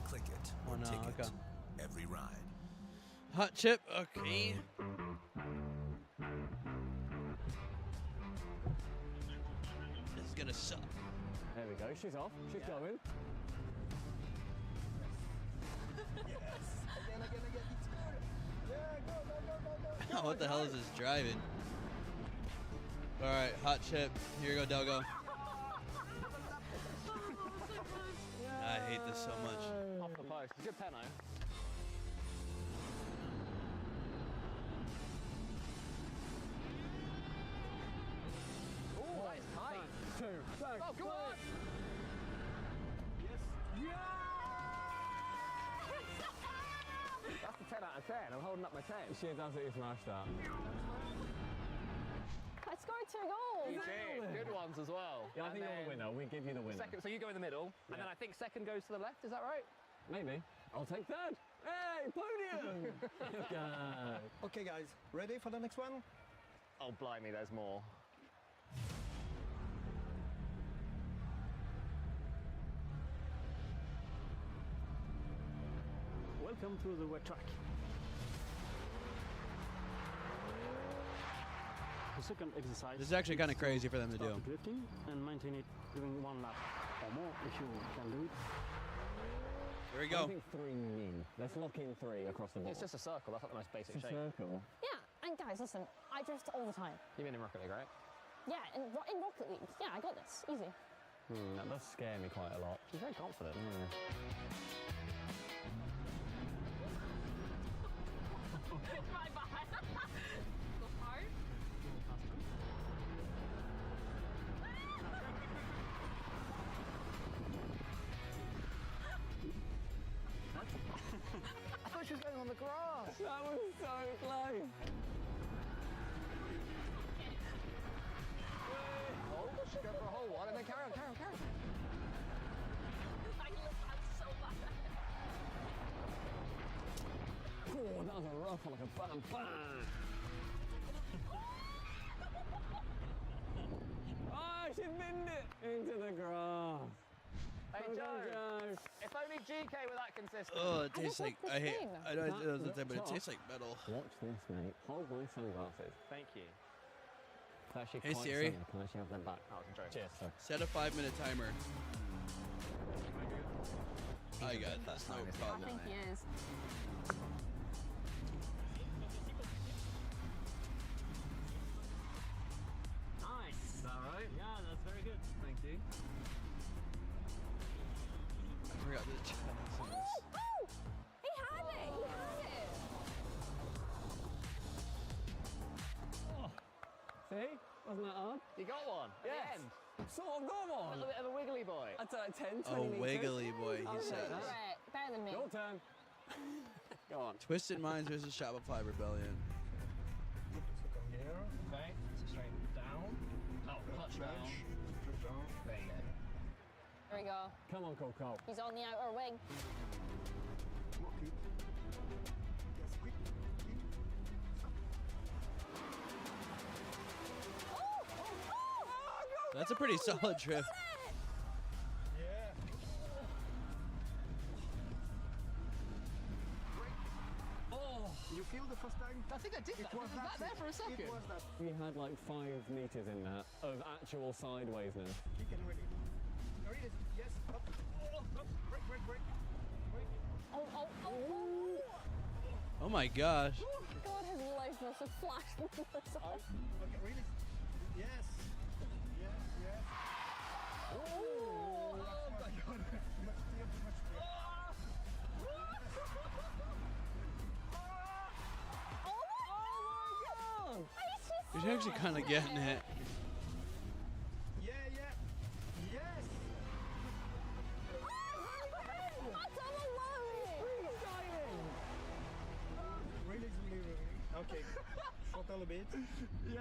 Click it or no, ticket. okay. Every ride. Hot chip. Okay. This is gonna suck. There we go. She's off. She's going. What the hell is this driving? All right, hot chip. Here you go, Doggo. I hate this so much. Off the post. Good penalty. Oh, that is tight. Oh, come on. That's a 10 out of 10. I'm holding up my 10. She has absolutely smashed that. I scored 2 goals. You did. Good ones as well. Yeah, I think you're the winner. We give you the winner. Second, so you go in the middle, and then I think second goes to the left. Is that right? Maybe. I'll take third. Hey, podium! Okay, guys, ready for the next one? Oh, blimey, there's more. Welcome to the wet track. The second exercise. This is actually kind of crazy for them to do. Start drifting and maintain it during 1 lap or more if you can do it. Here we go. I think 3 mean. Let's lock in 3 across the board. It's just a circle. That's like the most basic It's a shape. circle. Yeah, and guys, listen, I drift all the time. You mean in Rocket League, right? Yeah, in Rocket League. Yeah, I got this. Easy. That does scare me quite a lot. She's very confident. Right behind. Go hard. I thought she was going on the grass. That was so close. Oh, she go for a whole one and then carry on. Oh, that was a rough one, like a bam, bam. Oh, she binned it into the grass. Hey, Joe. If only GK were that consistent. Oh, it tastes like I hate. I know it doesn't say, but it tastes like metal. Watch this, mate. Hold my sunglasses. Thank you. It's actually Hey, quite Siri. sunny. Can I actually have them back? Oh, it's a joke. Cheers, sir. Set a 5-minute timer. I got this, no I problem. think he is. Nice. Is that right? Yeah, that's very good. Thank you. I forgot this. Oh! He had it! He had it! See? Wasn't that hard? You got one. At the end. Sort of got A one. little bit of a wiggly boy. I'd say like 10, 20 Oh, meters. wiggly boy, he I'll take says. that. Right, better than me. Your turn. Go on. Twisted Minds versus Shopify Rebellion. Here. Okay. Straight down. Oh, clutch down. There you go. There we go. Come on, Coco. He's on the outer wing. That's a pretty solid trip. You feel the first time? I think I did that. Was that there for a second? It was that. We had like 5 meters in that of actual sidewaysness. He can really. Read it. Yes. Up. Up. Break. Oh. Oh my gosh. God, his life must have flashed before this. Okay, read it. Yes. Yes. Oh my God. Much clear. He's actually kind of getting it. Yeah. Yes. A double battle a bit? Yeah.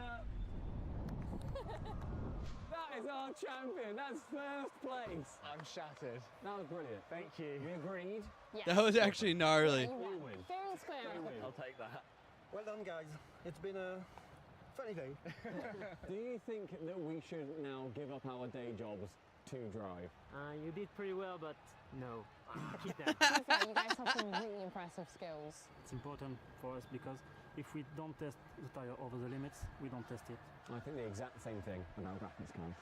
That is our champion. That's first place. I'm shattered. That was brilliant. Thank you. We agreed. That was actually gnarly. We win. Fair and square. We win. I'll take that. Well done, guys. It's been a funny day. Do you think that we should now give up our day jobs to drive? You did pretty well, but no. Keep that. To be fair, you guys have some really impressive skills. It's important for us because if we don't test the tire over the limits, we don't test it. I think the exact same thing about graphics cards.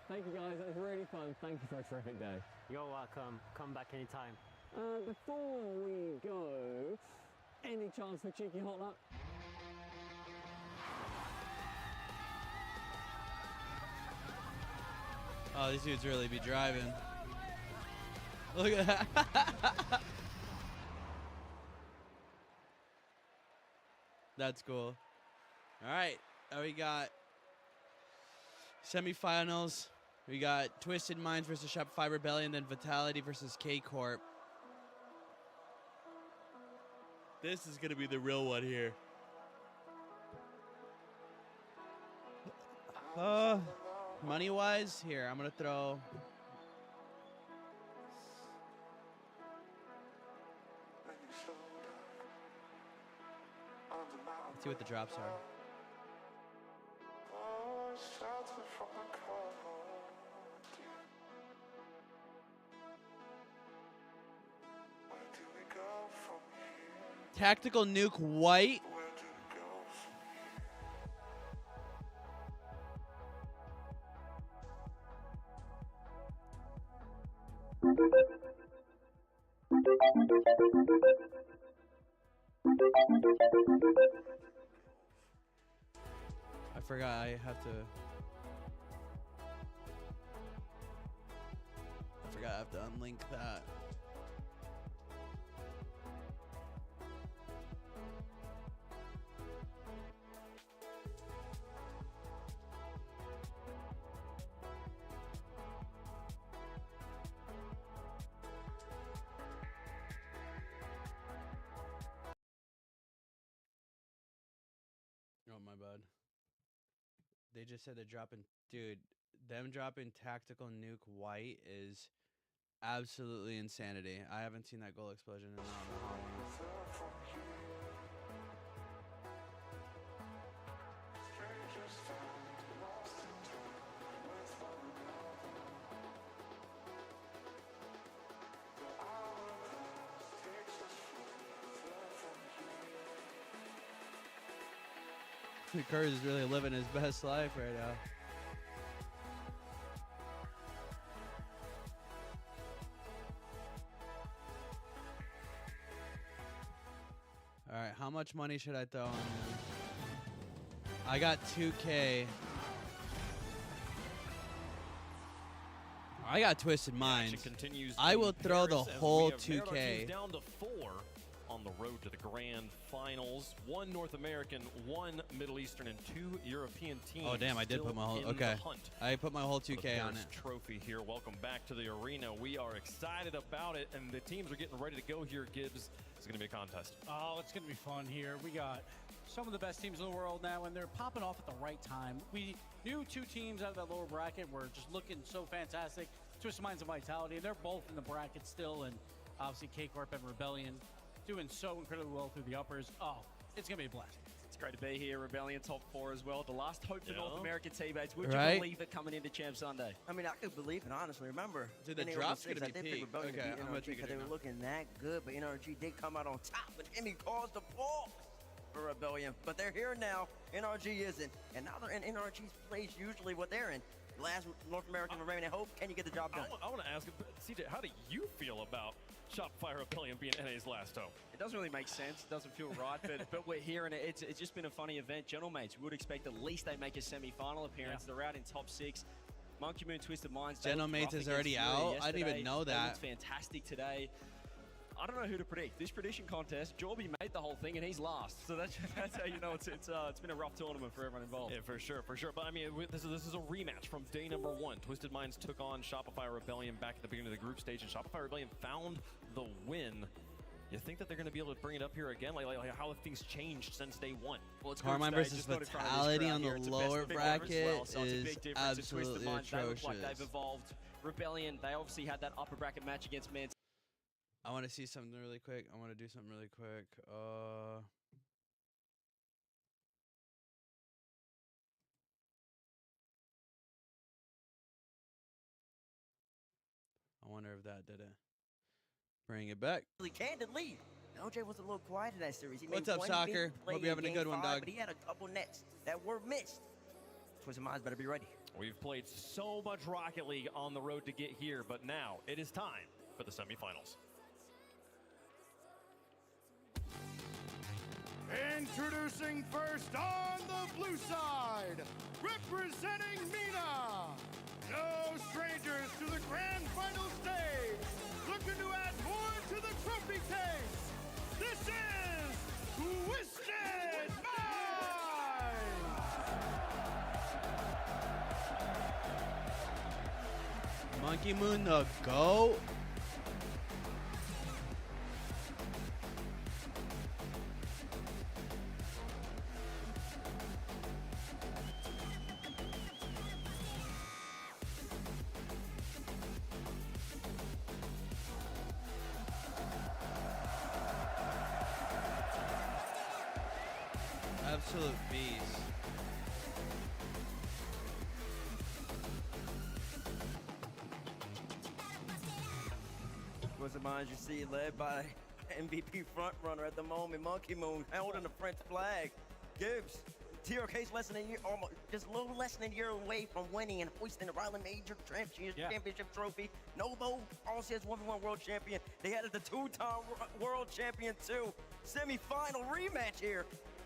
Thank you guys, that was really fun. Thank you for a terrific day. You're welcome. Come back anytime. Before we go, any chance for cheeky hot lap? Oh, these dudes really be driving. Look at that. That's cool. All right, we got semifinals. We got Twisted Minds versus Shopify Rebellion, then Vitality versus K-Corp. This is gonna be the real one here. Money-wise, here, I'm gonna throw. Let's see what the drops are. Tactical Nuke White. I forgot I have to. I forgot I have to unlink that. Oh, my bad. They just said they're dropping, dude, them dropping Tactical Nuke White is absolutely insanity. I haven't seen that goal explosion in a while. Curse is really living his best life right now. All right, how much money should I throw on him? I got 2K. I got Twisted Minds. I will throw the whole 2K. Down to 4 on the road to the grand finals. 1 North American, 1 Middle Eastern, and 2 European teams. Oh damn! I did put my whole I put my whole 2K on it. Trophy here. Welcome back to the arena. We are excited about it, and the teams are getting ready to go here. Gibbs, it's going to be a contest. Oh, it's going to be fun here. We got some of the best teams in the world now, and they're popping off at the right time. We knew 2 teams out of that lower bracket were just looking so fantastic. Twisted Minds and Vitality, and they're both in the bracket still, and obviously K-Corp and Rebellion doing so incredibly well through the uppers. Oh, it's going to be a blast. It's great to be here. Rebellion top 4 as well. The last hope for North American teammates. Would Right? you believe it coming into Champ Sunday? I mean, I could believe it, honestly. Remember, Dude, the in drop's 06, gonna be I did pick peak. Rebellion to Okay, beat I'm gonna NRG take because it they were now. looking that good, but NRG did come out on top, but Emmy caused the fall for Rebellion. But they're here now. NRG isn't, and now they're in NRG's place, usually what they're in. Last North American remaining hope. Can you get the job done? I want to ask, CJ, how do you feel about Shopify Rebellion being NA's last home? It doesn't really make sense. It doesn't feel right, but we're here, and it's just been a funny event. Gentlemates, we would expect at least they make a semi-final appearance. Yeah. They're out in top 6. Monkey Moon, Twisted Minds. Gentlemates is already out? I didn't even know They that. looked fantastic today. I don't know who to predict. This prediction contest, Jorby made the whole thing, and he's last. So that's how you know it's been a rough tournament for everyone involved. Yeah, for sure. But I mean, this is a rematch from day number 1. Twisted Minds took on Shopify Rebellion back at the beginning of the group stage, and Shopify Rebellion found the win You think that they're going to be able to bring it up here again? Like how have things changed since day one? Well, it's Carmine group stage, versus just not in front of this Vitality crowd on here. the It's a lower best of 5 as bracket well, so it's a is big difference. It's Twisted absolutely Minds, they look like atrocious. they've evolved. Rebellion, they obviously had that upper bracket match against Man. I want to see something really quick. I want to do something really quick. I wonder if that did it. Bring it back. Really candid lead. LJ was a little quiet in that series. He What's made up, one Soccer? big play Hope you're having a in good Game one, 5, dog. But he had a couple nets that were missed. Twisted Minds better be ready. We've played so much Rocket League on the road to get here, but now it is time for the semifinals. Introducing first on the blue side, representing MENA. No strangers to the grand final stage, looking to add more to the trophy case. This is Twisted Minds! Monkey Moon the GOAT. Absolute beast. Twisted Minds, you see, led by MVP frontrunner at the moment, Monkey Moon, holding the French flag. Gibbs, TRK's less than a year, almost just a little less than a year away from winning and hoisting the Ryland Major Championship trophy. Novo, RLCS 1v1 world champion. They added the 2-time world champion too. Semi-final rematch here.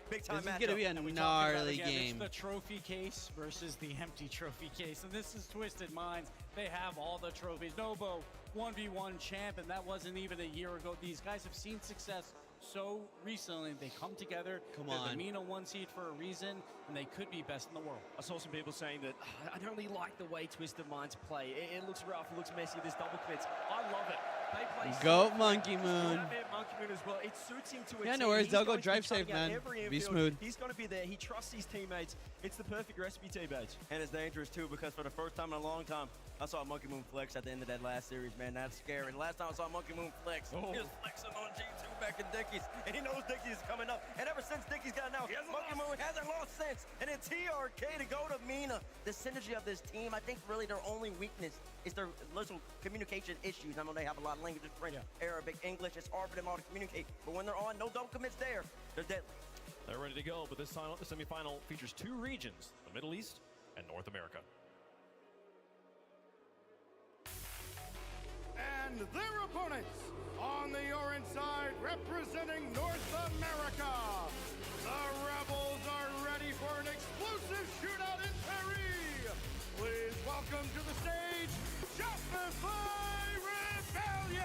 Big time This is matchup. gonna be a And we talk about gnarly again, game. It's the trophy case versus the empty trophy case. And this is Twisted Minds. They have all the trophies. Novo, 1v1 champ, and that wasn't even a year ago. These guys have seen success so recently. They come together. Come They're on. the MENA 1 seed for a reason, and they could be best in the world. I saw some people saying that I don't really like the way Twisted Minds play. It looks rough, it looks messy, there's double commits. I love it. They play Go safe. Monkey Moon. Monkey Moon as well. It suits him to a Yeah, T. no worries. He's They'll go going to be drive safe, cutting out man. every Be infield. smooth. He's going to be there. He trusts his teammates. It's the perfect recipe, teammates. And it's dangerous too, because for the first time in a long time, I saw Monkey Moon flex at the end of that last series, man. That's scary. The last time I saw Monkey Moon flex, he was flexing on G2 back in Dickies, and he knows Dickies is coming up. And ever since Dickies got announced, Monkey Moon hasn't lost since. And then TRK to go to MENA. The synergy of this team, I think really their only weakness is their little communication issues. I know they have a lot of languages, French, Arabic, English. It's hard for them all to communicate. But when they're on, no double commits there, they're deadly. They're ready to go, but this semifinal features 2 regions, the Middle East and North America. And their opponents on the orange side, representing North America. The Rebels are ready for an explosive shootout in Paris. Please welcome to the stage, Shopify Rebellion!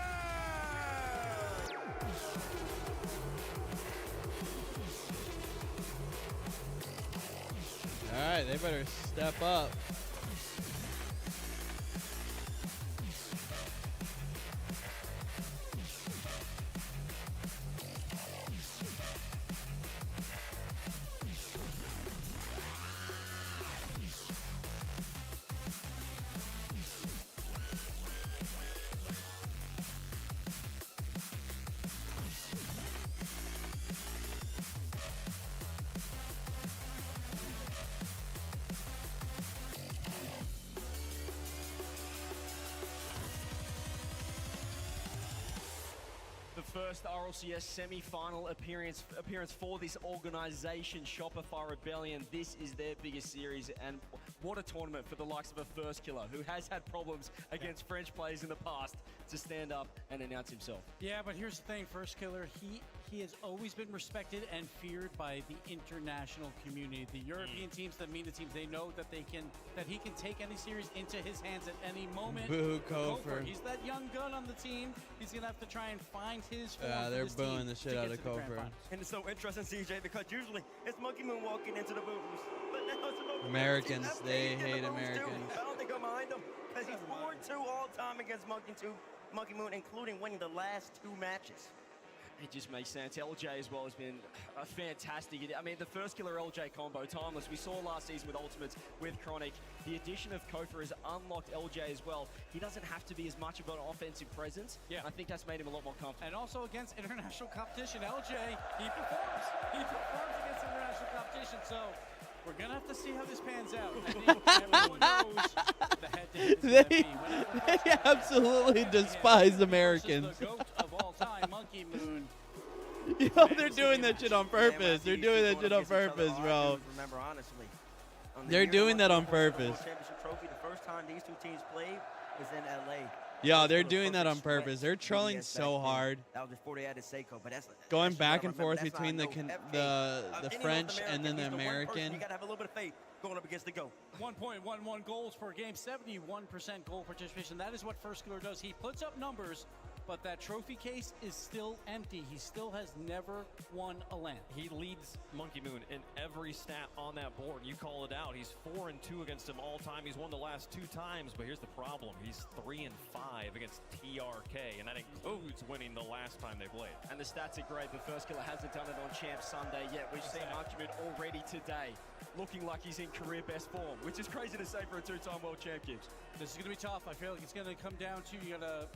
All right, they better step up. The first RLCS semi-final appearance for this organization, Shopify Rebellion. This is their biggest series, and what a tournament for the likes of a First Killer, who has had problems against French players in the past, to stand up and announce himself. Yeah, but here's the thing, First Killer, he has always been respected and feared by the international community. The European teams, the MENA teams, they know that he can take any series into his hands at any moment. Boo, Kofor. He's that young gun on the team. He's gonna have to try and find his form. Yeah, for they're this team booing the shit to out get of to the grand Kofor. finals. And it's so interesting, CJ, because usually it's Monkey Moon walking into the booths. But now it's Monkey Moon. Americans, That's they in the hate booths, too. Americans. I don't think I'm behind him, because he's 4-2 all time against Monkey Moon, including winning the last 2 matches. It just makes sense. LJ as well has been a fantastic. I mean, the first killer LJ combo, timeless. We saw last season with Ultimates, with Chronic. The addition of Kofa has unlocked LJ as well. He doesn't have to be as much of an offensive presence. Yeah. I think that's made him a lot more comfortable. And also against international competition, LJ, he performs. He performs against international competition. So we're going to have to see how this pans out. I think everyone knows the head-to-head is gonna be. They absolutely despise Americans. The GOAT of all time, Monkey Moon. Yo, they're doing that shit on purpose. They're doing that shit on purpose, bro. Remember, honestly, They're doing that on purpose. Championship trophy, the first time these two teams played was in LA. Yo, they're doing that on purpose. They're trolling so hard. That was before they added Seiko, but that's Going back and forth between the French and then the American. You gotta have a little bit of faith going up against the GOAT. 1.11 goals per game, 71% goal participation. That is what First Killer does. He puts up numbers, but that trophy case is still empty. He still has never won a LAN. He leads Monkey Moon in every stat on that board. You call it out. He's 4-2 against him all time. He's won the last 2 times, but here's the problem. He's 3-5 against TRK, and that includes winning the last time they played. And the stats are great. The First Killer hasn't done it on Champ Sunday yet. We've seen Monkey Moon already today looking like he's in career best form, which is crazy to say for a 2-time world champ, Gibbs. This is going to be tough. I feel like it's going to come down to, you got to,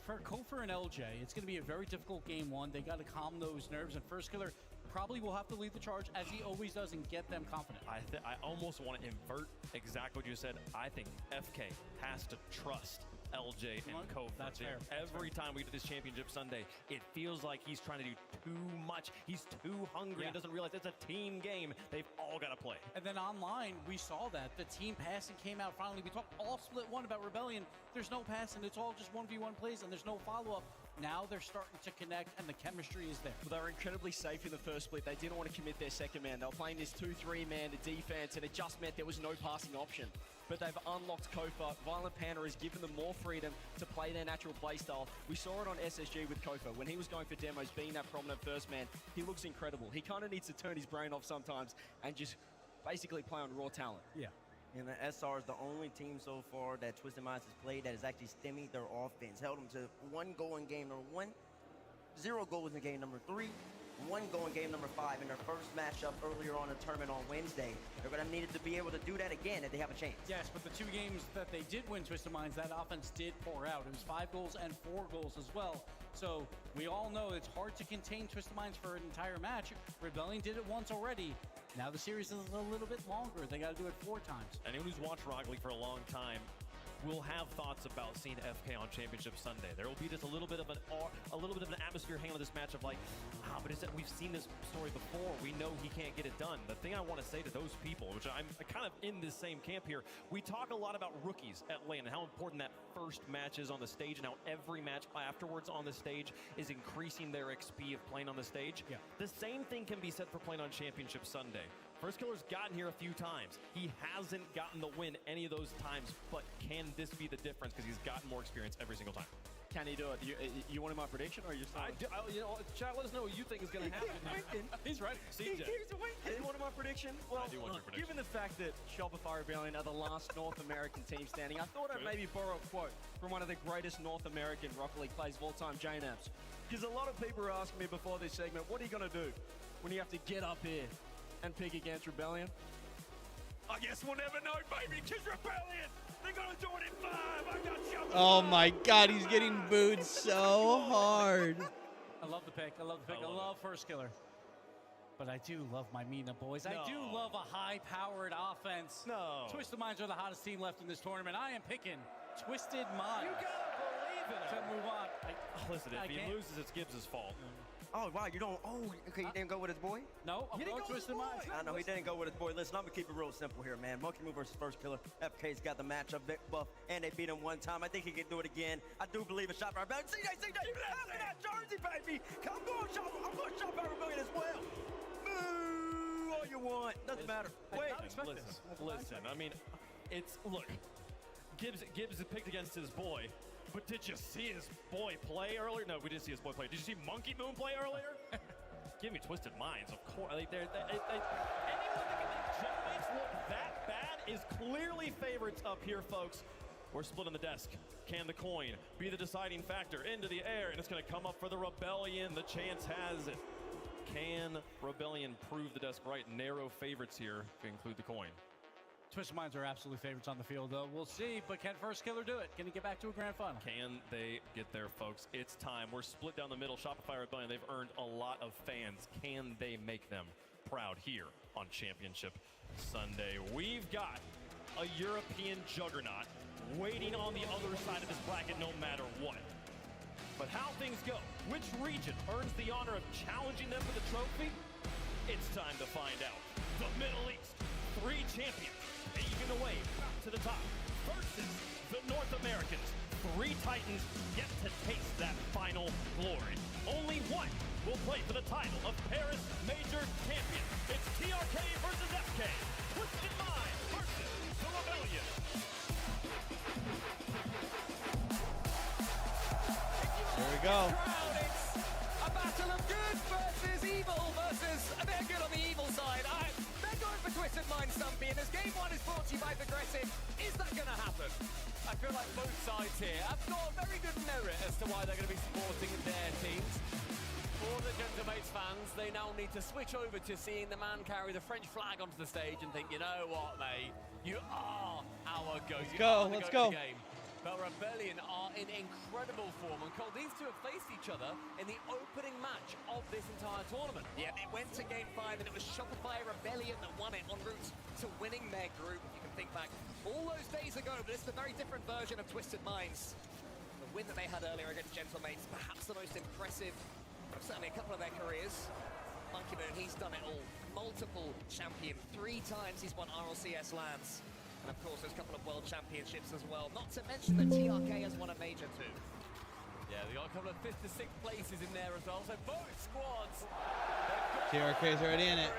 for Kofa and LJ, it's going to be a very difficult game one. They got to calm those nerves, and First Killer probably will have to lead the charge, as he always does, and get them confident. I almost want to invert exactly what you said. I think FK has to trust LJ and Kofa. That's fair. Every time we do this championship Sunday, it feels like he's trying to do too much. He's too hungry. He doesn't realize it's a team game. They've all got to play. And then online, we saw that. The team passing came out finally. We talked all split one about Rebellion. There's no passing. It's all just 1v1 plays, and there's no follow-up. Now they're starting to connect, and the chemistry is there. They were incredibly safe in the first split. They didn't want to commit their second man. They were playing this 2-3-man to defense, and it just meant there was no passing option. But they've unlocked Kofa. Violent Panda has given them more freedom to play their natural play style. We saw it on SSG with Kofa. When he was going for demos, being that prominent first man, he looks incredible. He kind of needs to turn his brain off sometimes and just basically play on raw talent. Yeah. And the SR is the only team so far that Twisted Minds has played that has actually stymied their offense. Held them to 1 goal in game number 1, 0 goals in game number 3, 1 goal in game number 5 in their first matchup earlier on in the tournament on Wednesday. They're going to need to be able to do that again if they have a chance. Yes, but the 2 games that they did win Twisted Minds, that offense did pour out. It was 5 goals and 4 goals as well. So we all know it's hard to contain Twisted Minds for an entire match. Rebellion did it once already. Now the series is a little bit longer. They got to do it 4 times. Anyone who's watched Rocket League for a long time will have thoughts about seeing FK on Championship Sunday. There will be just a little bit of an atmosphere hanging on this match of like, but we've seen this story before. We know he can't get it done. The thing I want to say to those people, which I'm kind of in this same camp here, we talk a lot about rookies at LAN and how important that first match is on the stage, and how every match afterwards on the stage is increasing their XP of playing on the stage. Yeah. The same thing can be said for playing on Championship Sunday. First Killer's gotten here a few times. He hasn't gotten the win any of those times, but can this be the difference because he's gotten more experience every single time? Can he do it? You wanted my prediction, or are you? Chat, let us know what you think is going to happen. He's right. CJ. You wanted my prediction? Well, I do want your prediction. Given the fact that Shopify Rebellion are the last North American team standing, I thought I'd maybe borrow a quote from one of the greatest North American Rocket League players of all time, J-Naps. Because a lot of people are asking me before this segment, what are you going to do when you have to get up here and pick against Rebellion? I guess we'll never know, baby, because Rebellion, they're going to do it in 5. I got Shopify. Oh my God, he's getting booed so hard. I love the pick. I love the pick. I love First Killer. But I do love my Mina boys. I do love a high-powered offense. No. Twisted Minds are the hottest team left in this tournament. I am picking Twisted Minds. You gotta believe in it. To move on. Listen, if he loses, it's Gibbs' fault. Oh, wow, you don't. Oh, okay, you didn't go with his boy? No, I'm going Twisted Minds. I know, he didn't go with his boy. Listen, I'm going to keep it real simple here, man. Monkey Moon versus First Killer. FK's got the matchup buff, and they beat him 1 time. I think he can do it again. I do believe in Shop Our Rebellion. CJ, after that jersey, baby. I'm going to Shop Our Rebellion as well. Boo, all you want. Doesn't matter. Wait, listen. I mean, look, Gibbs is picked against his boy. But did you see his boy play earlier? No, we didn't see his boy play. Did you see Monkey Moon play earlier? Give me Twisted Minds, of course. Anyone that can make Jet look that bad is clearly favorites up here, folks. We're split on the desk. Can the coin be the deciding factor? Into the air, and it's going to come up for the Rebellion. The chance has it. Can Rebellion prove the desk right? Narrow favorites here if you include the coin. Twisted Minds are absolute favorites on the field, though. We'll see, but can First Killer do it? Can he get back to a grand final? Can they get there, folks? It's time. We're split down the middle. Shopify Rebellion, they've earned a lot of fans. Can they make them proud here on Championship Sunday? We've got a European juggernaut waiting on the other side of this bracket no matter what. But how things go, which region earns the honor of challenging them for the trophy? It's time to find out. The Middle East, 3 champions, paving the way back to the top. Versus the North Americans, 3 titans yet to taste that final glory. Only one will play for the title of Paris Major Champion. It's TRK versus FK. Twisted Mind versus the Rebellion. Here we go. It's a battle of good versus evil versus a bit of good on the evil side. They're going for Twisted Mind Stumpy, and as game 1 is brought to you by Progressive, is that going to happen? I feel like both sides here have got a very good merit as to why they're going to be supporting their teams. For the Gentlemates fans, they now need to switch over to seeing the man carry the French flag onto the stage and think, you know what, mate, you are our goat. Let's go. But Rebellion are in incredible form, and Cole, these two have faced each other in the opening match of this entire tournament. Yeah, it went to game 5, and it was Shopify Rebellion that won it en route to winning their group. You can think back all those days ago, but it's a very different version of Twisted Minds. The win that they had earlier against Gentlemates, perhaps the most impressive of certainly a couple of their careers. Monkey Moon, he's done it all. Multiple champion, 3 times he's won RLCS lands. And of course, there's a couple of world championships as well. Not to mention that TRK has won a major too. Yeah, they got a couple of 5th to 6th places in there as well. So both squads. TRK's already in it.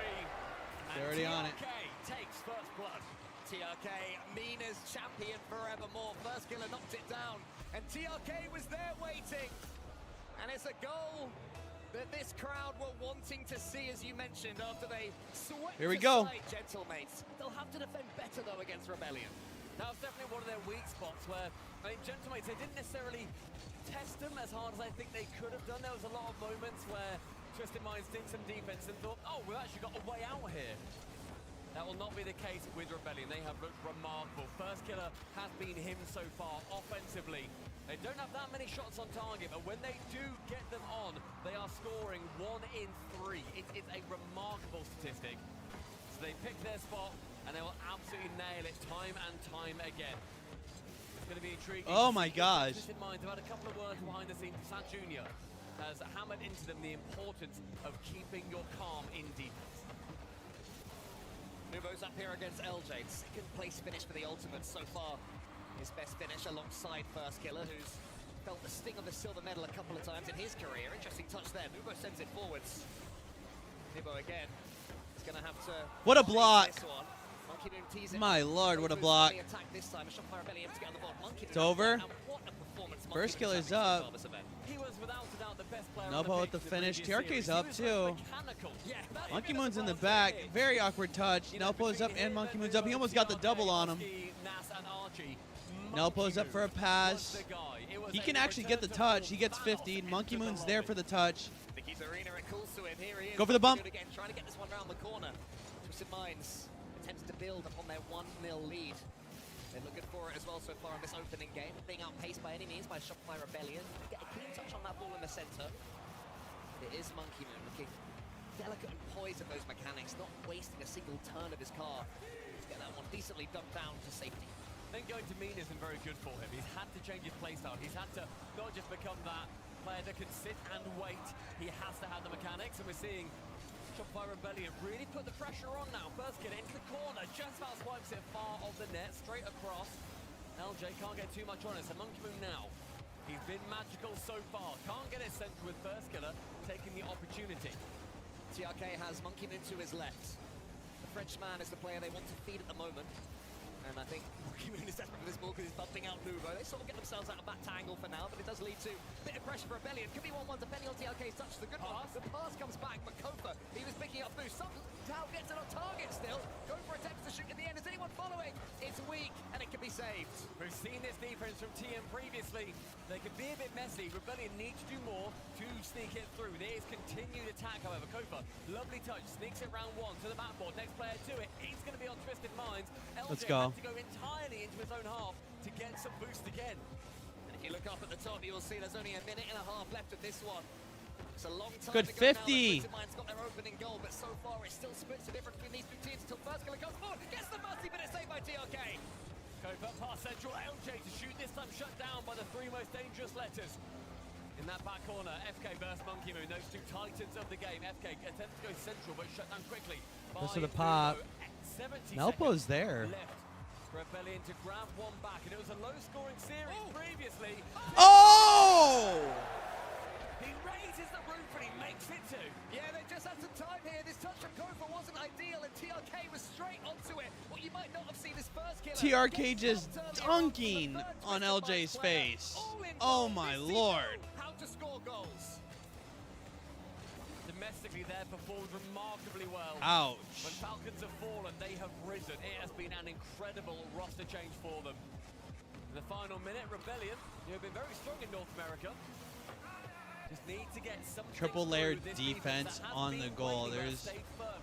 They're already on it. TRK takes first blood. TRK, Mina's champion forevermore. First Killer knocked it down. And TRK was there waiting. And it's a goal that this crowd were wanting to see, as you mentioned, after they swept Here we go. aside Gentlemates. They'll have to defend better, though, against Rebellion. That was definitely one of their weak spots where, I mean, Gentlemates, they didn't necessarily test them as hard as I think they could have done. There was a lot of moments where Twisted Minds did some defense and thought, oh, we've actually got a way out here. That will not be the case with Rebellion. They have looked remarkable. First Killer has been him so far offensively. They don't have that many shots on target, but when they do get them on, they are scoring 1 in 3. It's a remarkable statistic. So they pick their spot, and they will absolutely nail it time and time again. It's going to be intriguing. Oh my gosh. Twisted Minds have had a couple of words behind the scenes. Sant Jr. has hammered into them the importance of keeping your calm in defense. Nubo's up here against LJ. 2nd place finish for the Ultimate so far. His best finish alongside First Killer, who's felt the sting of the silver medal a couple of times in his career. Interesting touch there. Nubo sends it forwards. Nubo again. He's going to have to... What a block. This one. Monkey Moon tees it. My lord, what a block. Attack this time. Shopify Rebellion to get on the board. Monkey It's Moon over. and what a performance Monkey First Moon's Killer's having so far up. this event. He was without a doubt the best player Nopo with the finish. TRK's up too. Yeah, Monkey Moon's in the back. Very awkward touch. Nelpo's up and Monkey Moon's up. He almost got the double on him. Nelpo's up for a pass. He can actually get the touch. He gets 50. Monkey Moon's there for the touch. Vicky's Arena, it calls to him. Here he is. Go for the bump. Again, trying to get this one round the corner. Twisted Minds attempts to build upon their 1-0 lead. They're looking for it as well so far in this opening game. Being outpaced by any means by Shopify Rebellion. Get a clean touch on that ball in the center. It is Monkey Moon looking delicate and poised at those mechanics, not wasting a single turn of his car to get that one decently dumped down to safety. I think going to Mina isn't very good for him. He's had to change his playstyle. He's had to not just become that player that can sit and wait. He has to have the mechanics, and we're seeing Shopify Rebellion really put the pressure on now. First Killer into the corner, just about swipes it far off the net, straight across. LJ can't get too much on it, so Monkey Moon now. He's been magical so far. Can't get it central with First Killer, taking the opportunity. TRK has Monkey Moon to his left. The Frenchman is the player they want to feed at the moment. And I think Monkey Moon is desperate for this ball because he's bumping out Nubo. They sort of get themselves out of that tangle for now, but it does lead to a bit of pressure for Rebellion. Could be 1-1 depending on TRK's touch. The good pass. The pass comes back, but Kofa, he was picking up boost. Somehow gets it on target still. Kofa attempts to shoot in the end. Is anyone following? It's weak. and it can be saved. We've seen this defense from TM previously. They can be a bit messy. Rebellion need to do more to sneak it through. There is continued attack, however. Kofa, lovely touch, sneaks it round one to the backboard. Next player to it. It's going to be on Twisted Minds. Let's LJ go. has to go entirely into his own half to get some boost again. And if you look up at the top, you'll see there's only a minute and a half left of this one. It's a long time Good to go 50. now. Twisted Minds got their opening goal, but so far it still splits the difference between these two teams until first killer goes forward. Gets the mercy, but it's saved by TRK. Kofa past central, LJ to shoot, this time shut down by the three most dangerous letters. In that back corner, FK versus Monkey Moon, those two titans of the game. FK attempts to go central, but shut down quickly. This is the pop. 70 Melpo's there. left. Rebellion to grab one back, and it was a low-scoring series previously. Oh! He raises the roof and he makes it two. Yeah, they just had some time here. This touch from Kofa wasn't ideal, and TRK was straight onto it. What you might not have seen is first killer. TRK just dunking on LJ's face. Oh my lord. How to score goals. Domestically, they've performed remarkably well. Ouch. When Falcons have fallen, they have risen. It has been an incredible roster change for them. In the final minute, Rebellion, who have been very strong in North America, just need to get some Triple layered defense on the goal. There's.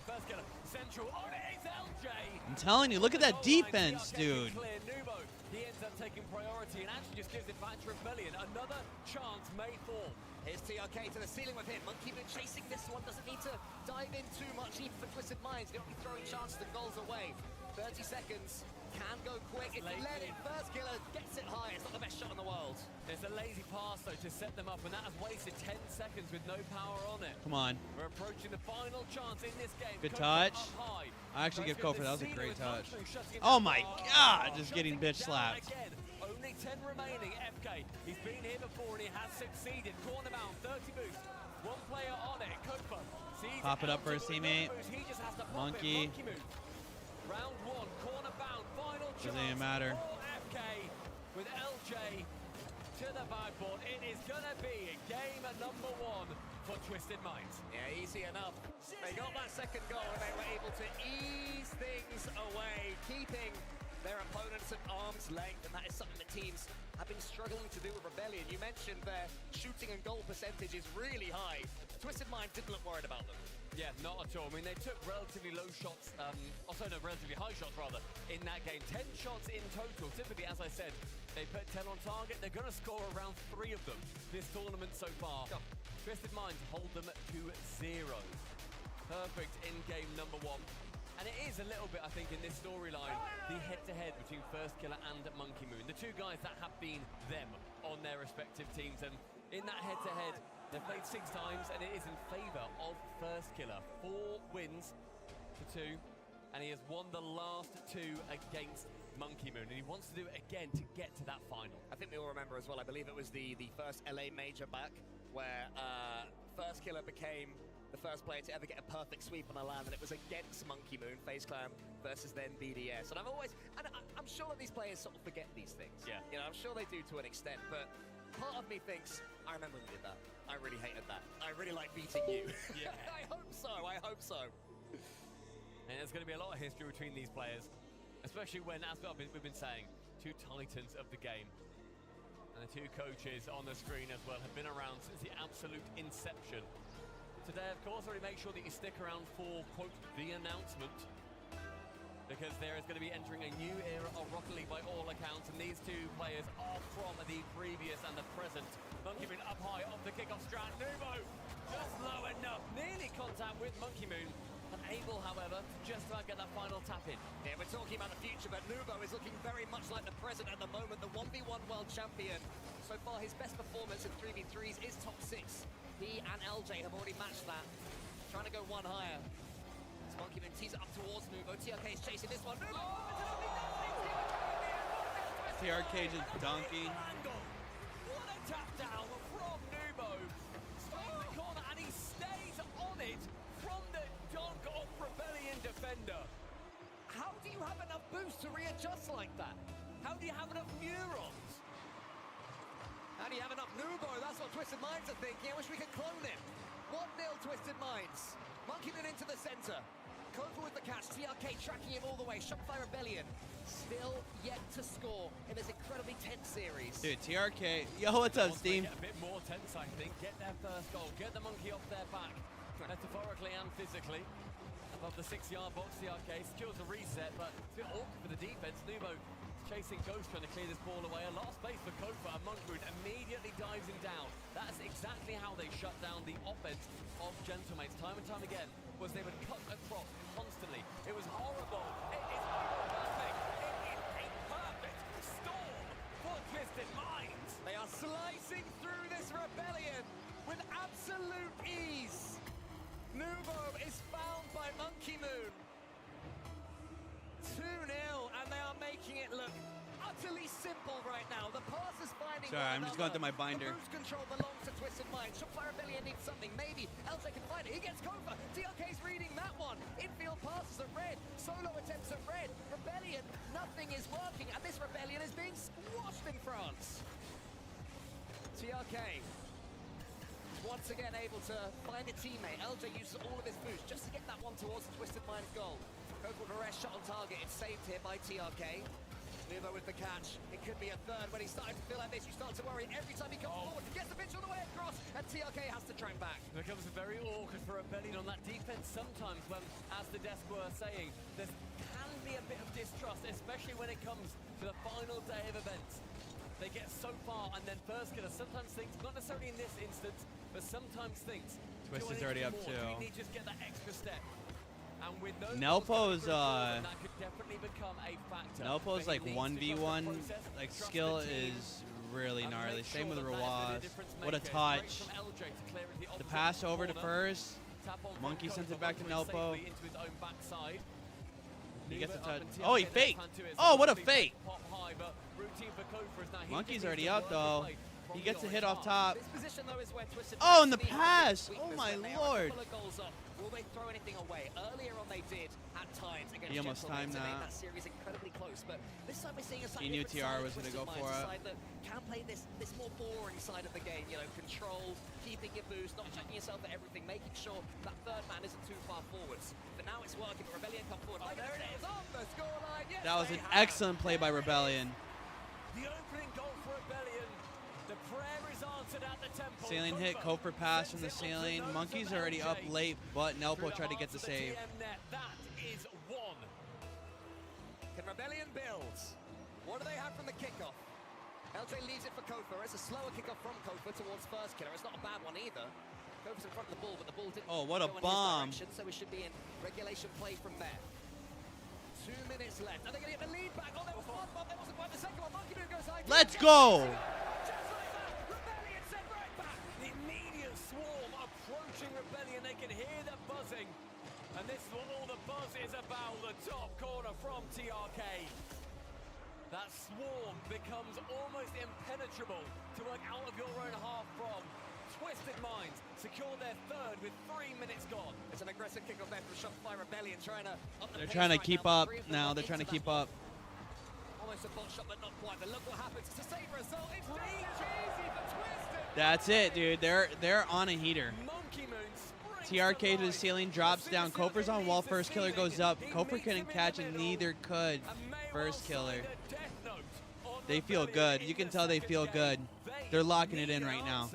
First killer, central. Oh, it is LJ. I'm telling you, look at that defense, dude. Nubo, he ends up taking priority and actually just gives it back to Rebellion. Another chance may fall. Here's TRK to the ceiling with him. Monkey Moon chasing this one, doesn't need to dive in too much, even for Twisted Minds. They don't be throwing chances and goals away. 30 seconds, can go quick. If you let it, first killer gets it high. It's not the best shot in the world. There's a lazy pass, though, to set them up, and that has wasted 10 seconds with no power on it. Come on. We're approaching the final chance in this game. Good Kofa touch. up high. I actually give Kofa, that was a Ceiling great with touch. Monkey Moon shutting it Oh down. my god, just getting bitch down slapped. again. Only 10 remaining. FK, he's been here before and he has succeeded. Corner bound, 30 boost. One player on it. Kofa sees Pop it up for his LJ with teammate. no boost. He just has to pop Monkey. it. Monkey Moon. Round one, corner bound, final chance. Doesn't even matter. For FK with LJ to the backboard. It is gonna be game number one for Twisted Minds. Yeah, easy enough. They got that second goal and they were able to ease things away, keeping their opponents at arm's length, and that is something that teams have been struggling to do with Rebellion. You mentioned their shooting and goal percentage is really high. Twisted Minds didn't look worried about them. Yeah, not at all. I mean, they took relatively low shots, relatively high shots rather, in that game. 10 shots in total. Typically, as I said, they put 10 on target. They're going to score around 3 of them this tournament so far. Twisted Minds hold them to 0. Perfect in game number one. And it is a little bit, I think, in this storyline, the head-to-head between First Killer and Monkey Moon. The two guys that have been them on their respective teams. And in that head-to-head, they've played 6 times, and it is in favor of First Killer. 4 wins to 2, and he has won the last 2 against Monkey Moon, and he wants to do it again to get to that final. I think we all remember as well, I believe it was the first LA major back, where First Killer became the first player to ever get a perfect sweep on a LAN, and it was against Monkey Moon, FaZe Clan versus then BDS. And I'm sure that these players sort of forget these things. Yeah. You know, I'm sure they do to an extent, but part of me thinks, I remember we did that. I really hated that. I really like beating you. Yeah. I hope so. And there's going to be a lot of history between these players, especially when, as we've been saying, 2 titans of the game. And the 2 coaches on the screen as well have been around since the absolute inception. Today, of course, already make sure that you stick around for, quote, the announcement, because there is going to be entering a new era of Rocket League by all accounts, and these 2 players are from the previous and the present. Monkey Moon up high off the kickoff strand. Nubo just low enough, nearly contact with Monkey Moon. Unable, however, to just about get that final tap in. Yeah, we're talking about the future, but Nubo is looking very much like the present at the moment, the 1v1 world champion. So far, his best performance in 3v3s is top 6. He and LJ have already matched that. Trying to go one higher. As Monkey Moon tees it up towards Nubo. TRK is chasing this one. Nubo! TRK just dunking. What a tap down from Nubo. Straight in the corner, and he stays on it from the dunk of Rebellion defender. How do you have enough boost to readjust like that? How do you have enough neurons? How do you have enough Nubo? That's what Twisted Minds are thinking. I wish we could clone him. 1-0 Twisted Minds. Monkey Moon into the center. Kofa with the catch. TRK tracking him all the way. Shopify Rebellion still yet to score in this incredibly tense series. Dude, TRK. Yo, what's up, Steam? Get a bit more tense, I think. Get their first goal. Get the monkey off their back, metaphorically and physically. Above the 6-yard box, TRK secures a reset, but it's a bit awkward for the defense. Nuvo chasing Ghost, trying to clear this ball away. A lot of space for Kofa, and Monkmoon immediately dives him down. That's exactly how they shut down the offense of Gentlemates time and time again, was they would cut across constantly. It was horrible. It is perfect. It is a perfect storm for Twisted Minds. They are slicing through this Rebellion with absolute ease. Nuvo is found by Monkey Moon. 2-0, and they are making it look utterly simple right now. The pass is finding Sorry, I'm just going through my binder. The boost control belongs to Twisted Minds. Shopify Rebellion needs something. Maybe LJ can find it. He gets Kofa. TRK's reading that one. Infield passes at red. Solo attempts at red. Rebellion, nothing is working, and this Rebellion is being squashed in France. TRK once again able to find a teammate. LJ uses all of his boost just to get that one towards the Twisted Minds goal. Kofa with a rest shot on target. It's saved here by TRK. Nuvo with the catch. It could be a third. When he's starting to feel like this, you start to worry every time he comes forward. He gets the pitch all the way across, and TRK has to track back. It becomes very awkward for Rebellion on that defense sometimes when, as the desk were saying, there can be a bit of distrust, especially when it comes to the final day of events. They get so far, and then first killer sometimes thinks, not necessarily in this instance, but sometimes thinks, Twist do I is need already to up do more? too. Do we need to just get that extra step? And with those Nelpo's that could definitely become a factor. Nelpo's But like he needs to trust the 1v1 process, like trust skill the team, is really and gnarly. make Same sure with that that is Rawaz. the difference What a maker. touch. Great from LJ to clear it the The opposite pass over to corner. first. Tap on from Monkey sends Kofa, it back to Monkey Nelpo. safely into his own backside. He gets a Nuva up touch. and Oh, he TRK faked. left hand to it, so Oh, what a lovely fake. pop high, but routine for Kofa is now he Monkey's just already needs to up work the though. play He from gets the a hit orange off half. top. This position, though, is where Twisted Oh, and the Minds pass. weakness Oh my when they are a lord. couple of goals up. Will they throw anything away? Earlier on they did at times against He almost Gentlemen timed to make that. that series incredibly close, but this time we're seeing a slightly He knew different TR side was of gonna Twisted go Minds, for a it. side that can play this more boring side of the game, you know, control, keeping your boost, not checking yourself at everything, making sure that third man isn't too far forwards. But now it's working, but Rebellion come forward. Oh, there it is, on the scoreline. Yes, That was they an have. excellent play by Rebellion. The opening goal for Rebellion. The prayer is answered at the temple. Sailing hit, Kofa pass from the ceiling. Monkey's already up late, but Nelpo tried to get the save. That is one. Can Rebellion build? What do they have from the kickoff? LJ leaves it for Kofa. It's a slower kickoff from Kofa towards first killer. It's not a bad one either. Kofa's in front of the ball, but the ball didn't Oh, what a go in his bomb. direction, so we should be in regulation play from there. 2 minutes left. Are they going to get the lead back? Oh, there was one bomb. There wasn't quite the second one. Monkey Moon goes high. Let's go. Rebellion sent right back. The immediate swarm approaching Rebellion. They can hear the buzzing. And this is what all the buzz is about. The top corner from TRK. That swarm becomes almost impenetrable to work out of your own half from. Twisted Minds secure their third with 3 minutes gone. It's an aggressive kickoff there from Shopify Rebellion trying to up the They're pace trying to right keep now. up Three of them now. are They're trying to into keep that up. Almost a bot shot, but not quite. But look what happens. It's a save result. It's easy for Twisted. That's it, dude. They're on a heater. Monkey Moon springs TRK to the ceiling, drops down. Koper's on wall. First killer goes up. Koper couldn't catch it. Neither could first killer. They feel good. You can tell they feel good. They're locking it in right now.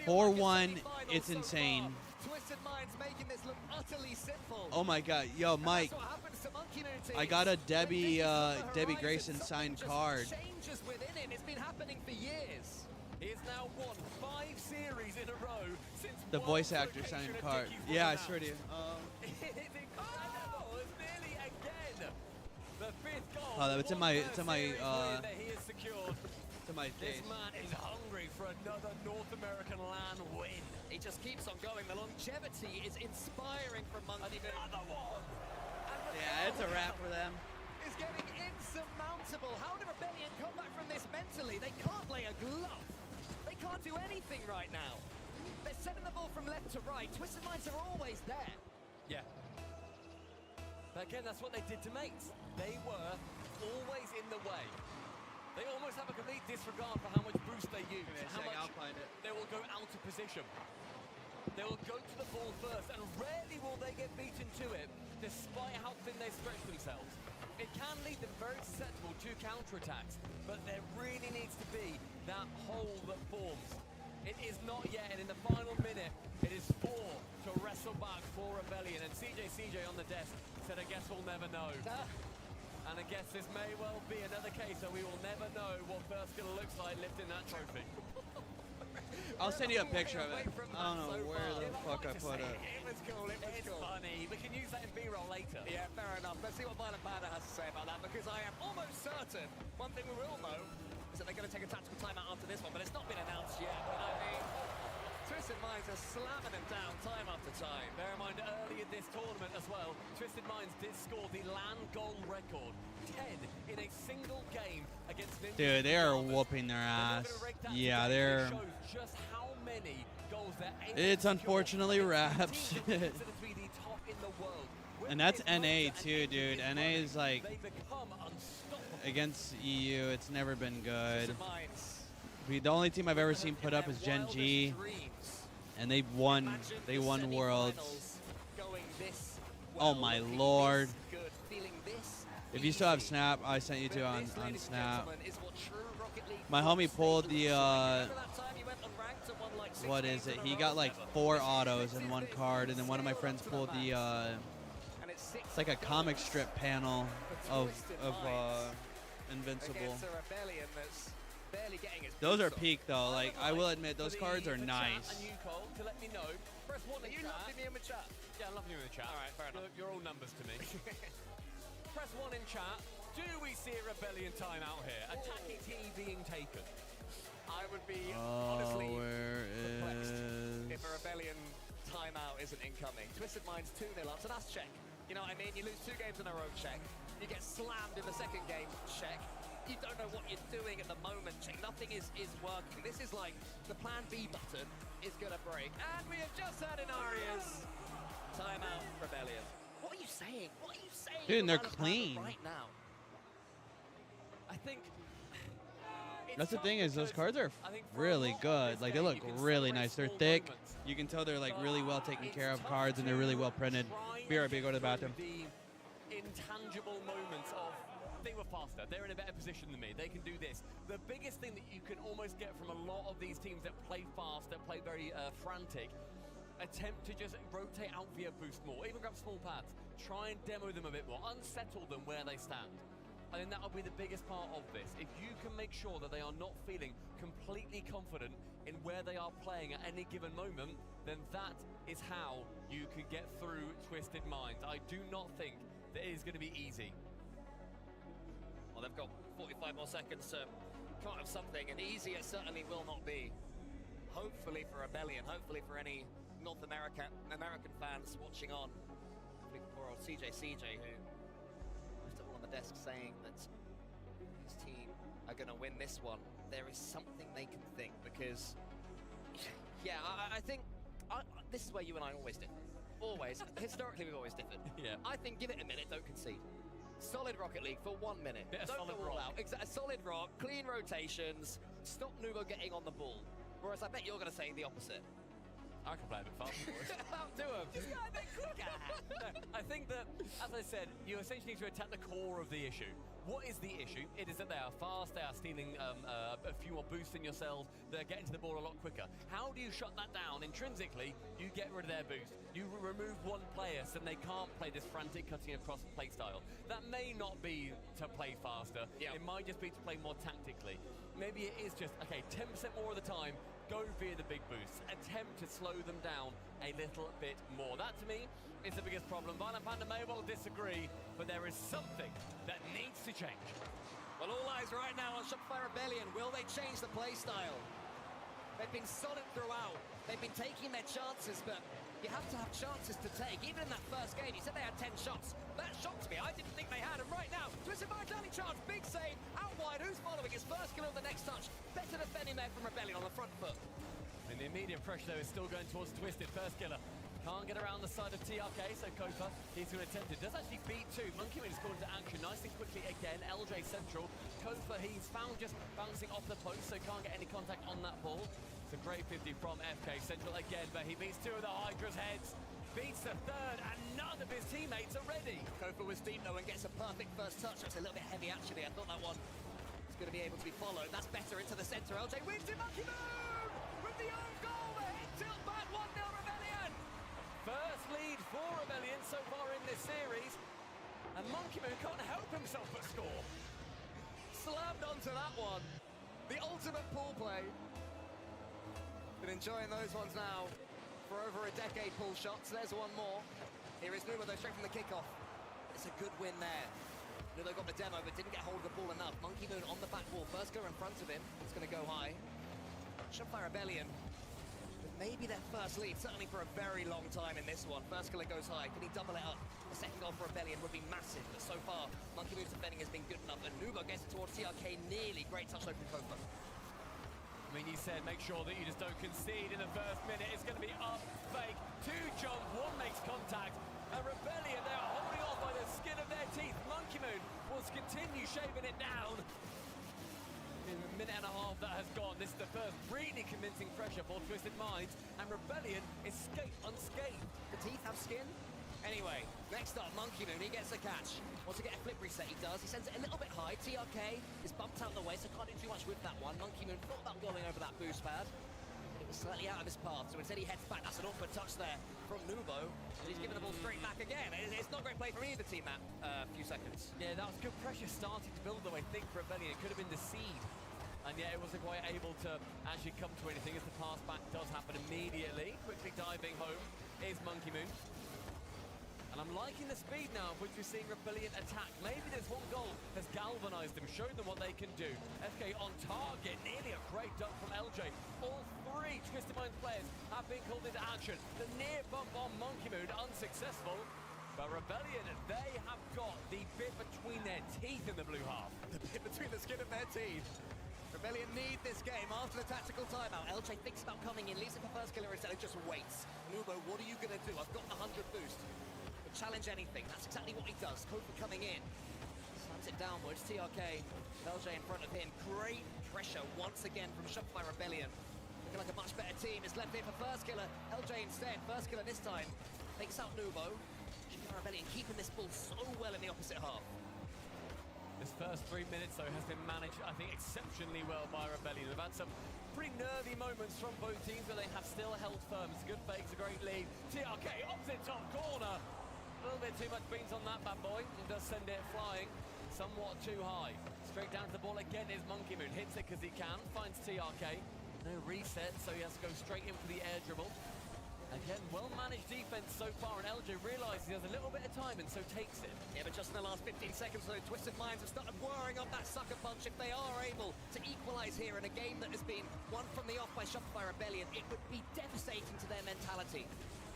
4-1. It's insane. Twisted Minds making this look utterly simple. Oh my God, yo, Mike. That's what happens to Monkey Moon teams. I got a When Debbie horizon, Grayson something signed just card. Changes within him. It's been happening for years. He has now won 5 series in a row since The one voice actor location signed of card. Dickie's Yeah, I was swear to you. It's incredible. It's nearly again. The 5th goal. Oh, it's in my One per series win that he has secured. to my This face. man is hungry for another North American LAN win. He just keeps on going. The longevity is inspiring from Monkey Moon. Another one. Yeah, it's a wrap for them. Is getting insurmountable. How did Rebellion come back from this mentally? They can't lay a glove. They can't do anything right now. They're sending the ball from left to right. Twisted Minds are always there. Yeah. But again, that's what they did to mates. They were always in the way. They almost have a complete disregard for how much boost they use, how much they will go out of position. They will go to the ball first, and rarely will they get beaten to it, despite how thin they stretch themselves. It can leave them very susceptible to counterattacks, but there really needs to be that hole that forms. It is not yet, and in the final minute, it is 4 to wrestle back for Rebellion, and CJ on the desk said, I guess we'll never know. And I guess this may well be another case where we will never know what First Killer looks like lifting that trophy. I'll send you a picture of it. I don't know where the fuck I put it. It was cool, it's funny. We can use that in B-roll later. Yeah, fair enough. Let's see what Violent Panda has to say about that, because I am almost certain one thing we will know is that they're going to take a tactical timeout after this one, but it's not been announced yet. But I mean, Twisted Minds are slamming them down time after time. Bear in mind, earlier this tournament as well, Twisted Minds did score the LAN goal record. 10 in a single game against Ninja. Dude, they are whooping their ass. Yeah, they're... Just how many goals they're able It's to unfortunately score. wraps. Considered to be the top in the world. And that's NA too, dude. NA is like... They become unstoppable. Against EU, it's never been good. The only team I've ever seen put up is Gen G. And they've won. They won Worlds. Oh my lord. If you still have Snap, I sent you to on Snap. My homie pulled the, what is it? He got like 4 autos in one card, and then one of my friends pulled the, it's like a comic strip panel of Invincible. Those are peak though. Like, I will admit, those cards are nice. You love me in the chat. Yeah, I love you in the chat. All right, fair enough. You're all numbers to me. Press 1 in chat. Do we see a Rebellion timeout here? Attacking team being taken. I would be honestly perplexed if a Rebellion timeout isn't incoming. Twisted Minds 2-0 up, so that's check. You know what I mean? You lose 2 games in a row, check. You get slammed in the second game, check. You don't know what you're doing at the moment, check. Nothing is working. This is like the plan B button is gonna break. And we have just had an Arias timeout Rebellion. What are you saying? What are you saying? Dude, and they're clean. Right now. I think that's the thing is those cards are really good. Like, they look really nice. They're thick. You can tell they're like really well taken care of cards, and they're really well printed. BRB, go to the bathroom. Intangible moments of they were faster, they're in a better position than me, they can do this. The biggest thing that you can almost get from a lot of these teams that play fast, that play very frantic, attempt to just rotate out via boost more, even grab small pads, try and demo them a bit more, unsettle them where they stand. I think that'll be the biggest part of this. If you can make sure that they are not feeling completely confident in where they are playing at any given moment, then that is how you can get through Twisted Minds. I do not think that it is going to be easy. Well, they've got 45 more seconds to come up with something, and easy it certainly will not be. Hopefully for Rebellion, hopefully for any North American fans watching on. Hopefully for poor old CJ, who most of all on the desk saying that his team are going to win this one. There is something they can think, because, yeah, I think this is where you and I always differ. Always. Historically, we've always differed. Yeah. I think give it a minute, don't concede. Solid Rocket League for 1 minute. Don't go all out. Solid rock, clean rotations, stop Nuvo getting on the ball. Whereas I bet you're going to say the opposite. I can play a bit faster, boys. Do them. Just go a bit quicker. I think that, as I said, you essentially need to attack the core of the issue. What is the issue? It is that they are fast, they are stealing a few more boosts in yourselves, they're getting to the ball a lot quicker. How do you shut that down? Intrinsically, you get rid of their boost. You remove one player so they can't play this frantic cutting across play style. That may not be to play faster. Yeah. It might just be to play more tactically. Maybe it is just, okay, 10% more of the time, go via the big boosts. Attempt to slow them down a little bit more. That, to me, is the biggest problem. Violent Panda may well disagree, but there is something that needs to change. Well, all eyes right now on Shopify Rebellion. Will they change the play style? They've been solid throughout. They've been taking their chances, but you have to have chances to take. Even in that first game, you said they had 10 shots. That shocked me. I didn't think they had. And right now, Twisted Minds landing charge. Big save. Out wide. Who's following? His first kill of the next touch. Better defending there from Rebellion on the front foot. And the immediate pressure, though, is still going towards Twisted. First killer. Can't get around the side of TRK, so Kofa, he's going to attempt it. Does actually beat 2. Monkeyman is called into action nice and quickly again. LJ central. Kofa, he's found just bouncing off the post, so can't get any contact on that ball. It's a great 50 from FK. Central again, but he beats two of the Hydra's heads. Beats the third, and none of his teammates are ready. Kofa was deep though and gets a perfect first touch. It's a little bit heavy actually. I thought that one was going to be able to be followed. That's better into the center. LJ wins it. Monkey Moon with the own goal. The head tilt back. 1-0 Rebellion. First lead for Rebellion so far in this series. And Monkey Moon can't help himself but score. Slammed onto that one. The ultimate pool play. Been enjoying those ones now for over a decade. Pool shots. There's one more. Here is Nubo though, straight from the kickoff. It's a good win there. Nubo got the demo but didn't get hold of the ball enough. Monkey Moon on the back wall. First killer in front of him. It's going to go high. Shopify Rebellion with maybe their first lead, certainly for a very long time in this one. First killer goes high. Can he double it up? The second goal for Rebellion would be massive, but so far Monkey Moon's defending has been good enough, and Nubo gets it towards TRK nearly. Great touch though from Kofa. I mean, he said make sure that you just don't concede in the first minute. It's going to be up, fake, two jump, one makes contact. And Rebellion, they are holding on by the skin of their teeth. Monkey Moon will continue shaving it down. In a minute and a half that has gone, this is the first really convincing pressure for Twisted Minds, and Rebellion escape unscathed. The teeth have skin. Anyway, next up, Monkey Moon, he gets a catch. Wants to get a flip reset, he does. He sends it a little bit high. TRK is bumped out of the way, so can't do too much with that one. Monkey Moon thought about going over that boost pad. It was slightly out of his path, so instead he heads back. That's an awkward touch there from Nubo. And he's giving the ball straight back again. It's not great play from either team that few seconds. Yeah, that was good pressure starting to build, though, I think, for Rebellion. It could have been the seed. And yet it wasn't quite able to actually come to anything as the pass back does happen immediately. Quickly diving home is Monkey Moon. And I'm liking the speed now, which we're seeing Rebellion attack. Maybe this one goal has galvanized them, showed them what they can do. FK on target, nearly a great dunk from LJ. All three Twisted Minds players have been called into action. The near bump on Monkey Moon, unsuccessful. But Rebellion, they have got the bit between their teeth in the blue half. The bit between the skin of their teeth. Rebellion need this game after the tactical timeout. LJ thinks about coming in, leaves it for first killer instead, and just waits. Nubo, what are you going to do? I've got the 100 boost. Challenge anything. That's exactly what he does. Kofa coming in. Slams it downwards. TRK. LJ in front of him. Great pressure once again from Shopify Rebellion. Looking like a much better team. It's left here for first killer. LJ instead. First killer this time. Takes out Nubo. Shopify Rebellion keeping this ball so well in the opposite half. This first 3 minutes, though, has been managed, I think, exceptionally well by Rebellion. They've had some pretty nervy moments from both teams, but they have still held firm. It's a good fake, it's a great lead. TRK opposite top corner. A little bit too much beans on that bad boy. It does send it flying somewhat too high. Straight down to the ball again is Monkey Moon. Hits it because he can. Finds TRK. No reset, so he has to go straight in for the air dribble. Again, well-managed defense so far, and LJ realizes he has a little bit of time and so takes it. Yeah, but just in the last 15 seconds, though, Twisted Minds have started whirring up that sucker punch. If they are able to equalize here in a game that has been won from the off by Shopify Rebellion, it would be devastating to their mentality.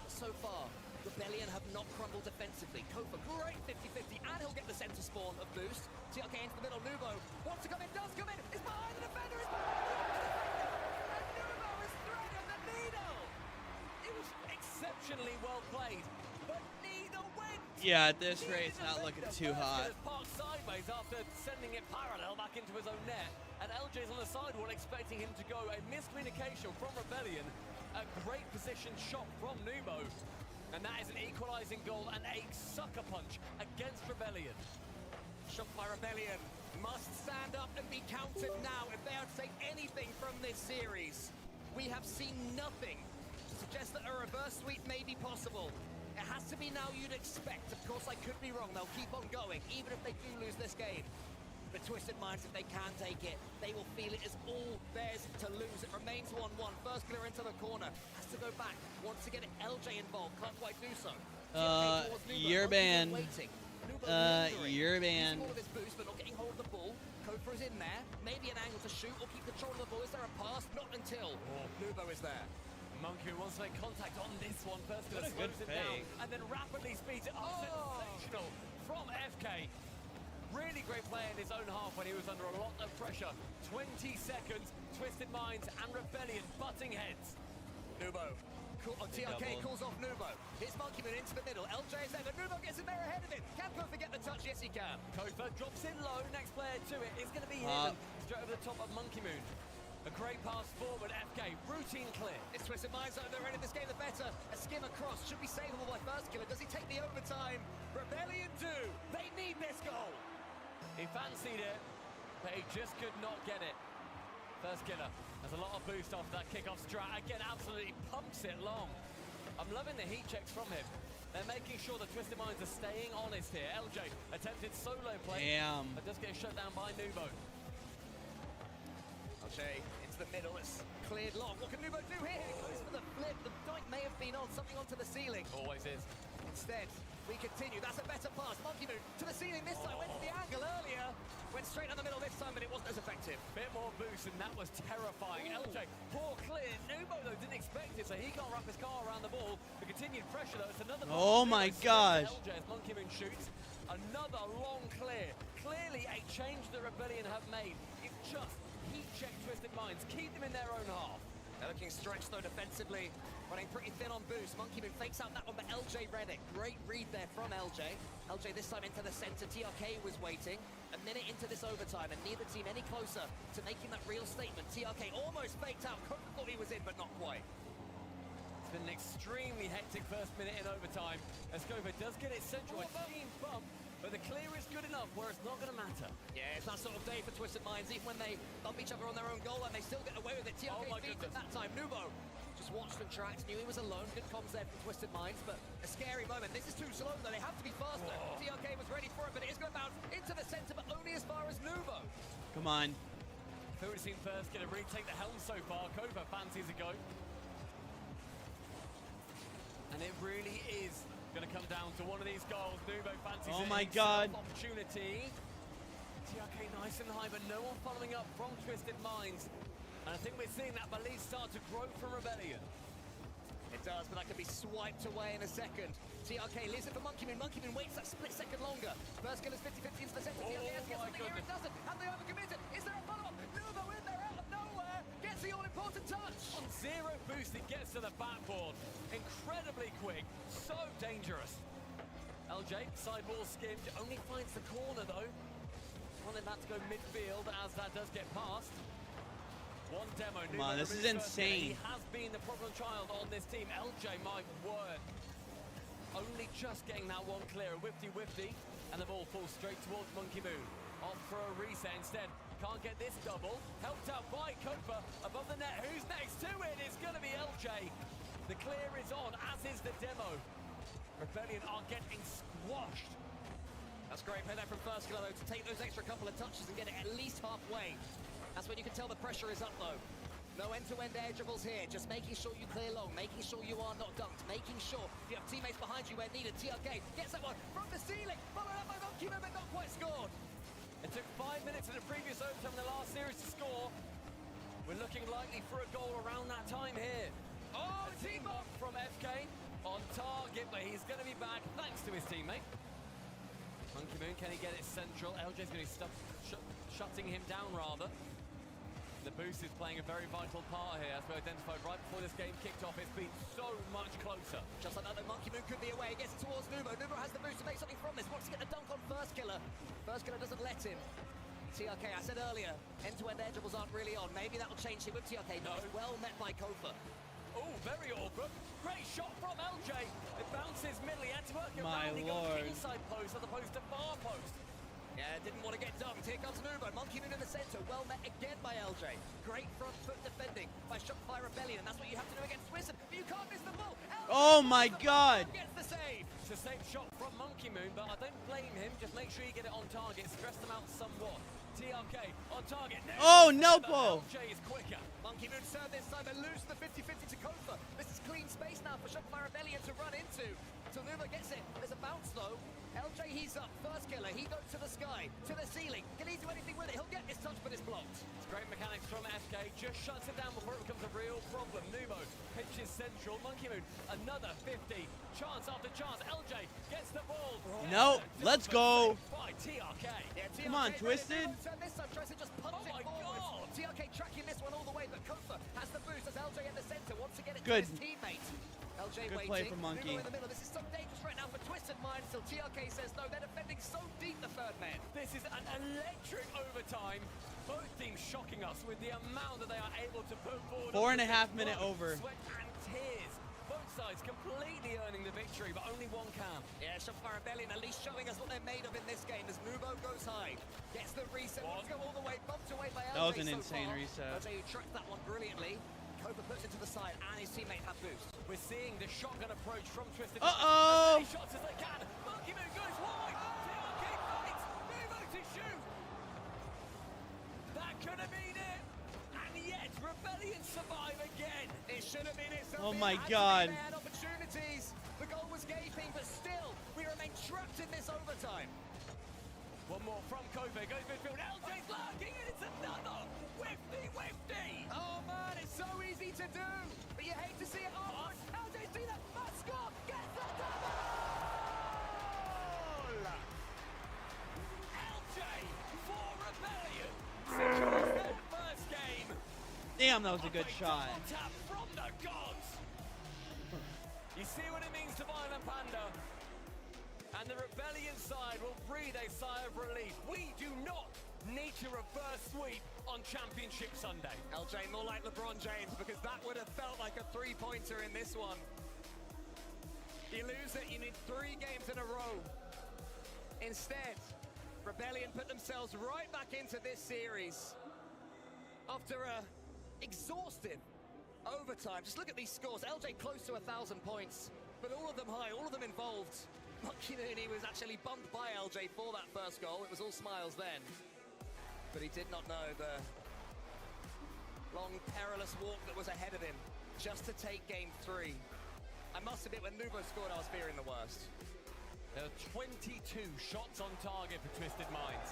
But so far, Rebellion have not crumbled defensively. Kofa, great 50-50, and he'll get the center spawn of boost. TRK into the middle, Nubo wants to come in, does come in, is behind the defender, is behind the defender, and Nubo is threading the needle. It was exceptionally well played, but neither went. Yeah, at this rate, it's not looking too hot. Parked sideways after sending it parallel back into his own net, and LJ's on the sidewall expecting him to go. A miscommunication from Rebellion, a great position shot from Nubo. And that is an equalizing goal and a sucker punch against Rebellion. Shopify Rebellion must stand up and be counted now if they are to take anything from this series. We have seen nothing to suggest that a reverse sweep may be possible. It has to be now, you'd expect. Of course, I could be wrong. They'll keep on going, even if they do lose this game. But Twisted Minds, if they can take it, they will feel it is all theirs to lose. It remains 1-1. First clear into the corner. Has to go back. Wants to get it. LJ involved. Can't quite do so. You're banned. You're banned. All of his boost, but not getting hold of the ball. Kofa is in there. Maybe an angle to shoot or keep control of the ball. Is there a pass? Not until Nubo is there. Monkey wants to make contact on this one. First clear Good slows it down fake. and then rapidly speeds it up. Sensational from FK. Really great play in his own half when he was under a lot of pressure. 20 seconds, Twisted Minds and Rebellion butting heads. Nubo. TRK calls off Nubo. Here's Monkey Moon into the middle. LJ is there, but Nubo gets in there ahead of him. Can Kofa get the touch? Yes, he can. Kofa drops in low. Next player to it is going to be him. Straight over the top of Monkey Moon. A great pass forward, FK, routine clear. It's Twisted Minds over, they're ready this game the better. A skim across, should be savable by first killer. Does he take the overtime? Rebellion do. They need this goal. He fancied it, but he just could not get it. First killer has a lot of boost off that kickoff strat. Again, absolutely pumps it long. I'm loving the heat checks from him. They're making sure the Twisted Minds are staying honest here. LJ attempted solo play. Damn. But does get shut down by Nubo. LJ into the middle, it's cleared long. What can Nubo do here? He goes for the flip. The dike may have been on something onto the ceiling. Always is. Instead, we continue. That's a better pass. Monkey Moon to the ceiling this time. Went to the angle earlier. Went straight down the middle this time, but it wasn't as effective. Bit more boost, and that was terrifying. LJ, poor clear. Nubo, though, didn't expect it, so he can't wrap his car around the ball. The continued pressure, though, it's another... Oh my gosh. LJ as Monkey Moon shoots. Another long clear. Clearly a change the Rebellion have made. It's just heat check Twisted Minds. Keep them in their own half. They're looking stretched, though, defensively. Running pretty thin on boost. Monkey Moon fakes out that one, but LJ read it. Great read there from LJ. LJ this time into the center. TRK was waiting. A minute into this overtime, and neither team any closer to making that real statement. TRK almost faked out. Cope thought he was in, but not quite. It's been an extremely hectic first minute in overtime. Escobar does get it central, a team bump, but the clear is good enough where it's not going to matter. Yeah, it's that sort of day for Twisted Minds, even when they bump each other on their own goal line, they still get away with it. TRK beat it that time. Nubo just watched and tracked, knew he was alone. Good comms there from Twisted Minds, but a scary moment. This is too slow, though. They have to be faster. Whoa. TRK was ready for it, but it is going to bounce into the center, but only as far as Nubo. Come on. Who would have seen first going to retake the helm so far? Koba fancies a go. And it really is going to come down to one of these goals. Nubo fancies Oh it. my God. Opportunity. TRK nice and high, but no one following up from Twisted Minds. And I think we're seeing that belief start to grow from Rebellion. It does, but that could be swiped away in a second. TRK leaves it for Monkey Moon. Monkey Moon waits that split second longer. First killer's 50-50 into the center. TRK has to get something here. It doesn't. Have they overcommitted? Is there a follow-up? Nubo in there out of nowhere. Gets the all-important touch. On zero boost, it gets to the backboard. Incredibly quick. So dangerous. LJ, side ball skimmed. Only finds the corner, though. Wanting that to go midfield as that does get passed. One demo. Come on, this is insane. He has been the problem child on this team. LJ, my word. Only just getting that one clear. Whifty, and the ball falls straight towards Monkey Moon. Off for a reset instead. Can't get this double. Helped out by Copa above the net. Who's next to it? It's going to be LJ. The clear is on, as is the demo. Rebellion are getting squashed. That's great play there from First Killer, though, to take those extra couple of touches and get it at least halfway. That's when you can tell the pressure is up, though. No end-to-end air dribbles here, just making sure you clear long, making sure you are not dunked, making sure you have teammates behind you where needed. TRK gets that one from the ceiling, followed up by Monkey Moon, but not quite scored. It took 5 minutes in the previous overtime in the last series to score. We're looking likely for a goal around that time here. Oh, a team up from FK on target, but he's going to be back thanks to his teammate. Monkey Moon, can he get it central? LJ's going to be shutting him down, rather. The boost is playing a very vital part here, as we identified right before this game kicked off. It's been so much closer. Just like that, the Monkey Moon could be away. He gets it towards Nubo. Nubo has the boost to make something from this. Wants to get the dunk on First Killer. First Killer doesn't let him. TRK, I said earlier, end-to-end air dribbles aren't really on. Maybe that'll change here with TRK. No, it's well met by Kofa. Oh, very awkward. Great shot from LJ. It bounces middle. He had to work My around. He lord. goes inside post as opposed to far post. Yeah, didn't want to get dunked. Here comes Nubo. Monkey Moon in the center. Well met again by LJ. Great front foot defending by Shopify Rebellion, and that's what you have to do against Twisted. But you can't miss the ball. LJ Oh my God. gets the save. It's a safe shot from Monkey Moon, but I don't blame him. Just make sure you get it on target. Stress them out somewhat. TRK on target. Oh, no ball. LJ is quicker. Monkey Moon served this time and lose the 50-50 to Kofa. This is clean space now for Shopify Rebellion to run into. So Nubo gets it. There's a bounce though. LJ, he's up. First Killer, he goes to the sky, to the ceiling. Can he do anything with it? He'll get this touch, but it's blocked. It's great mechanics from FK. Just shuts it down before it becomes a real problem. Nubo pitches central. Monkey Moon, another 50. Chance after chance. LJ gets the ball. No, let's go. By TRK. Yeah, TRK Come on, Twisted. This time tries to just punch it forward. TRK tracking this one all the way, but Kofa has the boost as LJ in the center wants to get it Good. to his teammate. LJ Good waiting. play from Monkey. Nubo in the middle. This is so dangerous right now for Twisted Minds. Till TRK says no. They're defending so deep, the third man. This is an electric overtime. Both teams shocking us with the amount that they are able to put forward. 4.5 minute over. Sweat and tears. Both sides completely earning the victory, but only one can. Yeah, Shopify Rebellion at least showing us what they're made of in this game as Nubo goes high. Gets the reset. Let's go all the way. Bumped away by LJ. That was an so insane far. reset. LJ tracked that one brilliantly. Cobra puts it to the side and his teammate have boost. We're seeing the shotgun approach from Twisted. Uh-oh! As many shots as they can. Monkey Moon goes wide. TRK fights. Nubo to shoot. That could have been it. And yet, Rebellion survive again. It should have been it. Oh my God. They had opportunities. The goal was gaping, but still, we remain trapped in this overtime. One more from Kobe. Goes midfield. LJ's lurking, and it's another. Wifty. Oh man, it's so easy to do. But you hate to see it afterwards. LJ's seen that. Must score. Gets the double. LJ for Rebellion. Secures their first game. Damn, that was a good shot. Tap from the gods. You see what it means to Violent Panda. And the Rebellion side will breathe a sigh of relief. We do not need to reverse sweep on Championship Sunday. LJ more like LeBron James because that would have felt like a three-pointer in this one. You lose it, you need 3 games in a row. Instead, Rebellion put themselves right back into this series after a exhaustive overtime. Just look at these scores. LJ close to 1,000 points, but all of them high, all of them involved. Monkey Moon, he was actually bumped by LJ for that first goal. It was all smiles then. But he did not know the long, perilous walk that was ahead of him just to take game 3. I must admit, when Nubo scored, I was fearing the worst. There are 22 shots on target for Twisted Minds.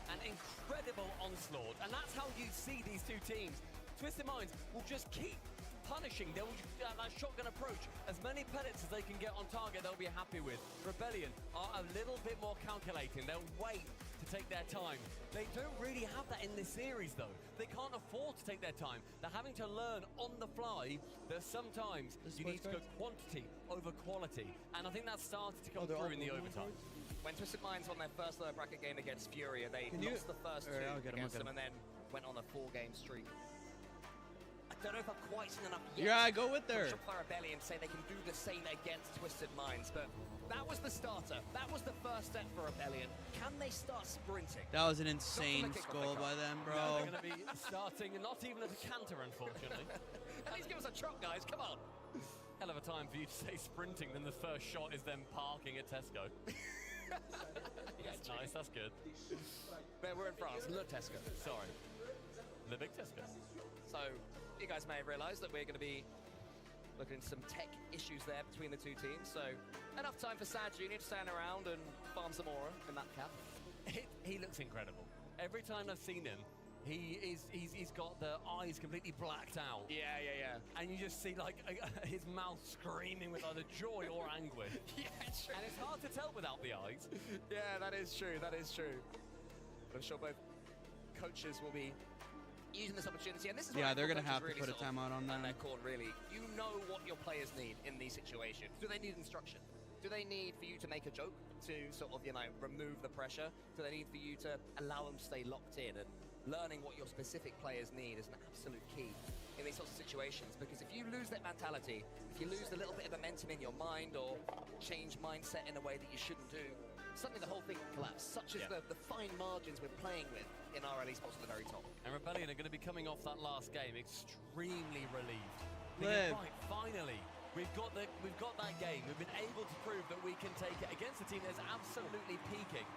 An incredible onslaught, and that's how you see these two teams. Twisted Minds will just keep punishing. They'll that shotgun approach. As many pellets as they can get on target, they'll be happy with. Rebellion are a little bit more calculating. They'll wait to take their time. They don't really have that in this series, though. They can't afford to take their time. They're having to learn on the fly that sometimes you need to go quantity over quality. And I think that started to come through in the overtime. When Twisted Minds won their first lower bracket game against Furia, they lost the first 2 against them and then went on a 4-game streak. I don't know if I've quite seen enough yet. Yeah, go with her. Shopify Rebellion say they can do the same against Twisted Minds, but that was the starter. That was the first step for Rebellion. Can they start sprinting? That was an insane goal by them, bro. No, they're going to be starting not even at a canter, unfortunately. At least give us a trot, guys. Come on. Hell of a time for you to say sprinting, then the first shot is them parking at Tesco. That's nice, that's good. But we're in France, Le Tesco. Sorry. The big Tesco. So, you guys may have realized that we're going to be looking at some tech issues there between the two teams. So, enough time for Sad Junior to stand around and farm some aura in that cap. He looks incredible. Every time I've seen him, he's got the eyes completely blacked out. Yeah. And you just see like his mouth screaming with either joy or anguish. Yeah, true. And it's hard to tell without the eyes. Yeah, that is true. But I'm sure both coaches will be using this opportunity, and this is yeah, they're going to have to put a timeout on them. Their corner, really. You know what your players need in these situations. Do they need instruction? Do they need for you to make a joke to sort of, remove the pressure? Do they need for you to allow them to stay locked in? And learning what your specific players need is an absolute key in these sorts of situations, because if you lose that mentality, if you lose a little bit of momentum in your mind or change mindset in a way that you shouldn't do, suddenly the whole thing can collapse, such as the fine margins we're playing with in RLCS at the very top. And Rebellion are going to be coming off that last game extremely relieved. Liv. Right, finally, we've got that game. We've been able to prove that we can take it against a team that's absolutely peaking.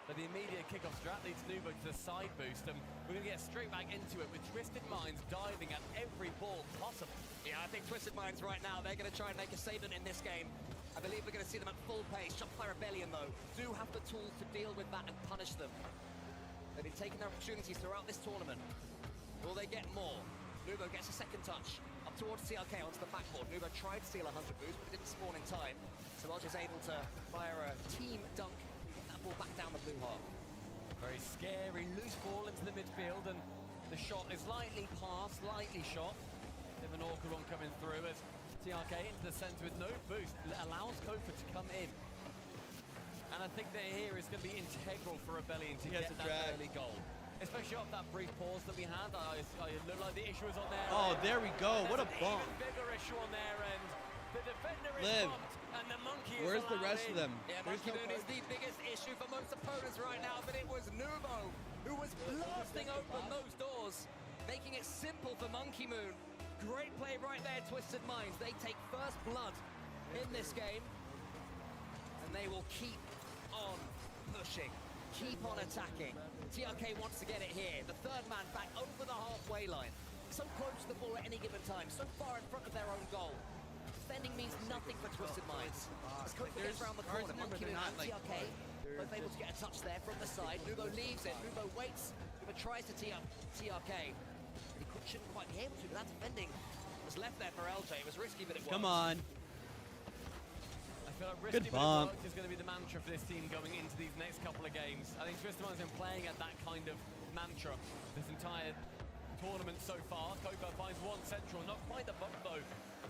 But the immediate kickoff strat leads Nubo to the side boost, and we're going to get straight back into it with Twisted Minds diving at every ball possible. Yeah, I think Twisted Minds right now, they're going to try and make a statement in this game. I believe we're going to see them at full pace. Shopify Rebellion, though, do have the tools to deal with that and punish them. They've been taking their opportunities throughout this tournament. Will they get more? Nubo gets a second touch. Up towards CLK onto the backboard. Nubo tried to steal a 100 boost, but it didn't spawn in time. So Lodge is able to fire a team dunk. Ball back down the blue half. Very scary, loose ball into the midfield, and the shot is lightly passed, lightly shot. Bit of an awkward one coming through as TRK into the centre with no boost, allows Kofa to come in. And I think that here is going to be integral for Rebellion to get that early goal. especially off that brief pause that we had. I looked like the issue was on their Oh, end. there we go. What a bump. Even bigger issue on their end. The defender is Liv. bumped, and the monkey is Where's the allowed rest in. of them? Yeah, There's Monkey no Moon is the biggest issue for most opponents right now, but it was Nubo who was blasting open those doors, making it simple for Monkey Moon. Great play right there, Twisted Minds. They take first blood in this game, and they will keep on pushing, keep on attacking. TRK wants to get it here. The third man back over the halfway line. So close to the ball at any given time, so far in front of their own goal. Defending means nothing for Twisted Minds. As Kofi gets around the corner, Monkey Moon and TRK both able to get a touch there from the side. Nubo leaves it, Nubo waits, Nubo tries to tee up TRK. He shouldn't quite be able to, but that defending was left there for LJ. It was risky, but it was. Come on. I feel like Good risky bump. is going to be the mantra for this team going into these next couple of games. I think Twisted Minds have been playing at that kind of mantra this entire tournament so far. Coco finds one central, not quite the bump though.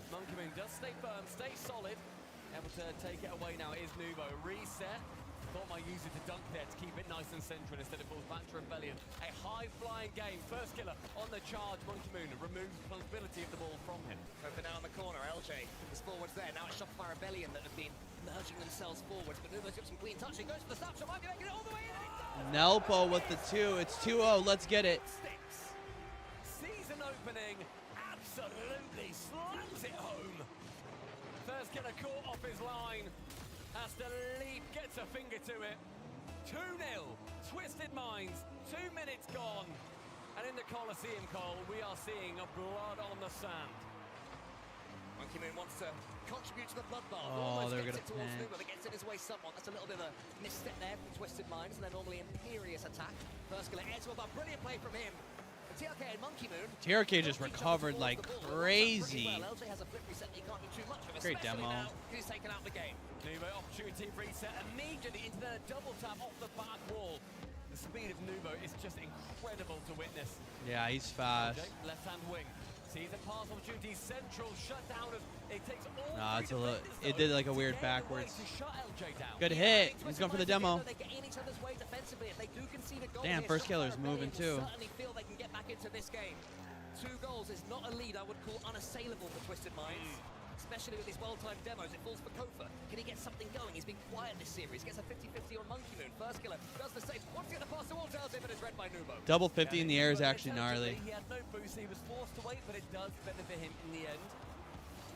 Monkey Moon does stay firm, stay solid. Able to take it away now is Nubo. Reset. Thought might use it to dunk there to keep it nice and central instead it falls back to Rebellion. A high-flying game. First killer on the charge. Monkey Moon removes responsibility of the ball from him. Coco now on the corner. LJ is forwards there. Now it's Shopify Rebellion that have been merging themselves forwards. But Nubo's got some clean touch. He goes for the snapshot. Might be making it all the way in. Nelpo with the 2. It's 2-0. Let's get it. Season opening. Absolutely slams it home. First killer caught off his line. Has to leap, gets a finger to it. 2-0, Twisted Minds, 2 minutes gone. And in the Coliseum, Cole, we are seeing a blood on the sand. Monkey Moon wants to contribute to the bloodbath. Oh, Almost they're gets gonna it towards panic. Nubo, but gets in his way somewhat. That's a little bit of a misstep there from Twisted Minds, and they're normally imperious attack. First killer airs to a brilliant play from him. And TRK and Monkey Moon. TRK just recovered like crazy. Well, LJ has a flip reset, he can't do too much of it. Great especially demo. Now, he's taken out the game. Nubo opportunity reset immediately into the double tap off the back wall. The speed of Nubo is just incredible to witness. Yeah, he's fast. Left hand wing. Sees a pass opportunity, central shut down as it takes all Nah, three it's a little. defenders, It though, did like a to weird get away backwards. to shut LJ down. Good hit. He's going for the demo. They get in each other's way defensively. If they do concede a goal Damn, here, first Shopify killer's moving Rebellion will too. certainly feel they can get back into this game. 2 goals is not a lead I would call unassailable for Twisted Minds. Especially with these well-timed demos, it falls for Kofa. Can he get something going? He's been quiet this series. Gets a 50-50 on Monkey Moon. First killer does the same. Wants to get the pass towards LJ, but it's read by Nubo. Double 50 in the air is actually gnarly. He had no boost, he was forced to wait, but it does benefit him in the end.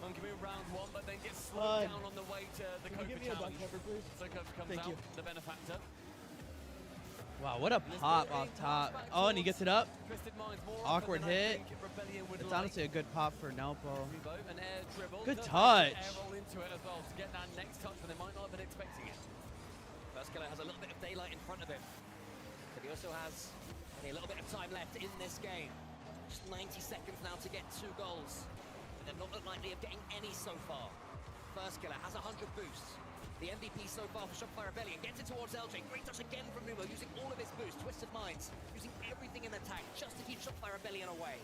Monkey Moon round 1, but then gets slowed down on the way to the Kofa challenge. So Kofa comes Thank out, you. the benefactor. Wow, what a pop off top. Oh, and he gets it up. Twisted Minds more Awkward often than I hit. think Rebellion would It's like. honestly a good pop for Nelpo. An air dribble. Good Does touch. Air roll into it as well to get that next touch when they might not have been expecting it. First killer has a little bit of daylight in front of him. But he also has only a little bit of time left in this game. Just 90 seconds now to get 2 goals. But they're not likely of getting any so far. First killer has 100 boosts. The MVP so far for Shopify Rebellion gets it towards LJ. Great touch again from Nubo, using all of his boost. Twisted Minds using everything in attack just to keep Shopify Rebellion away.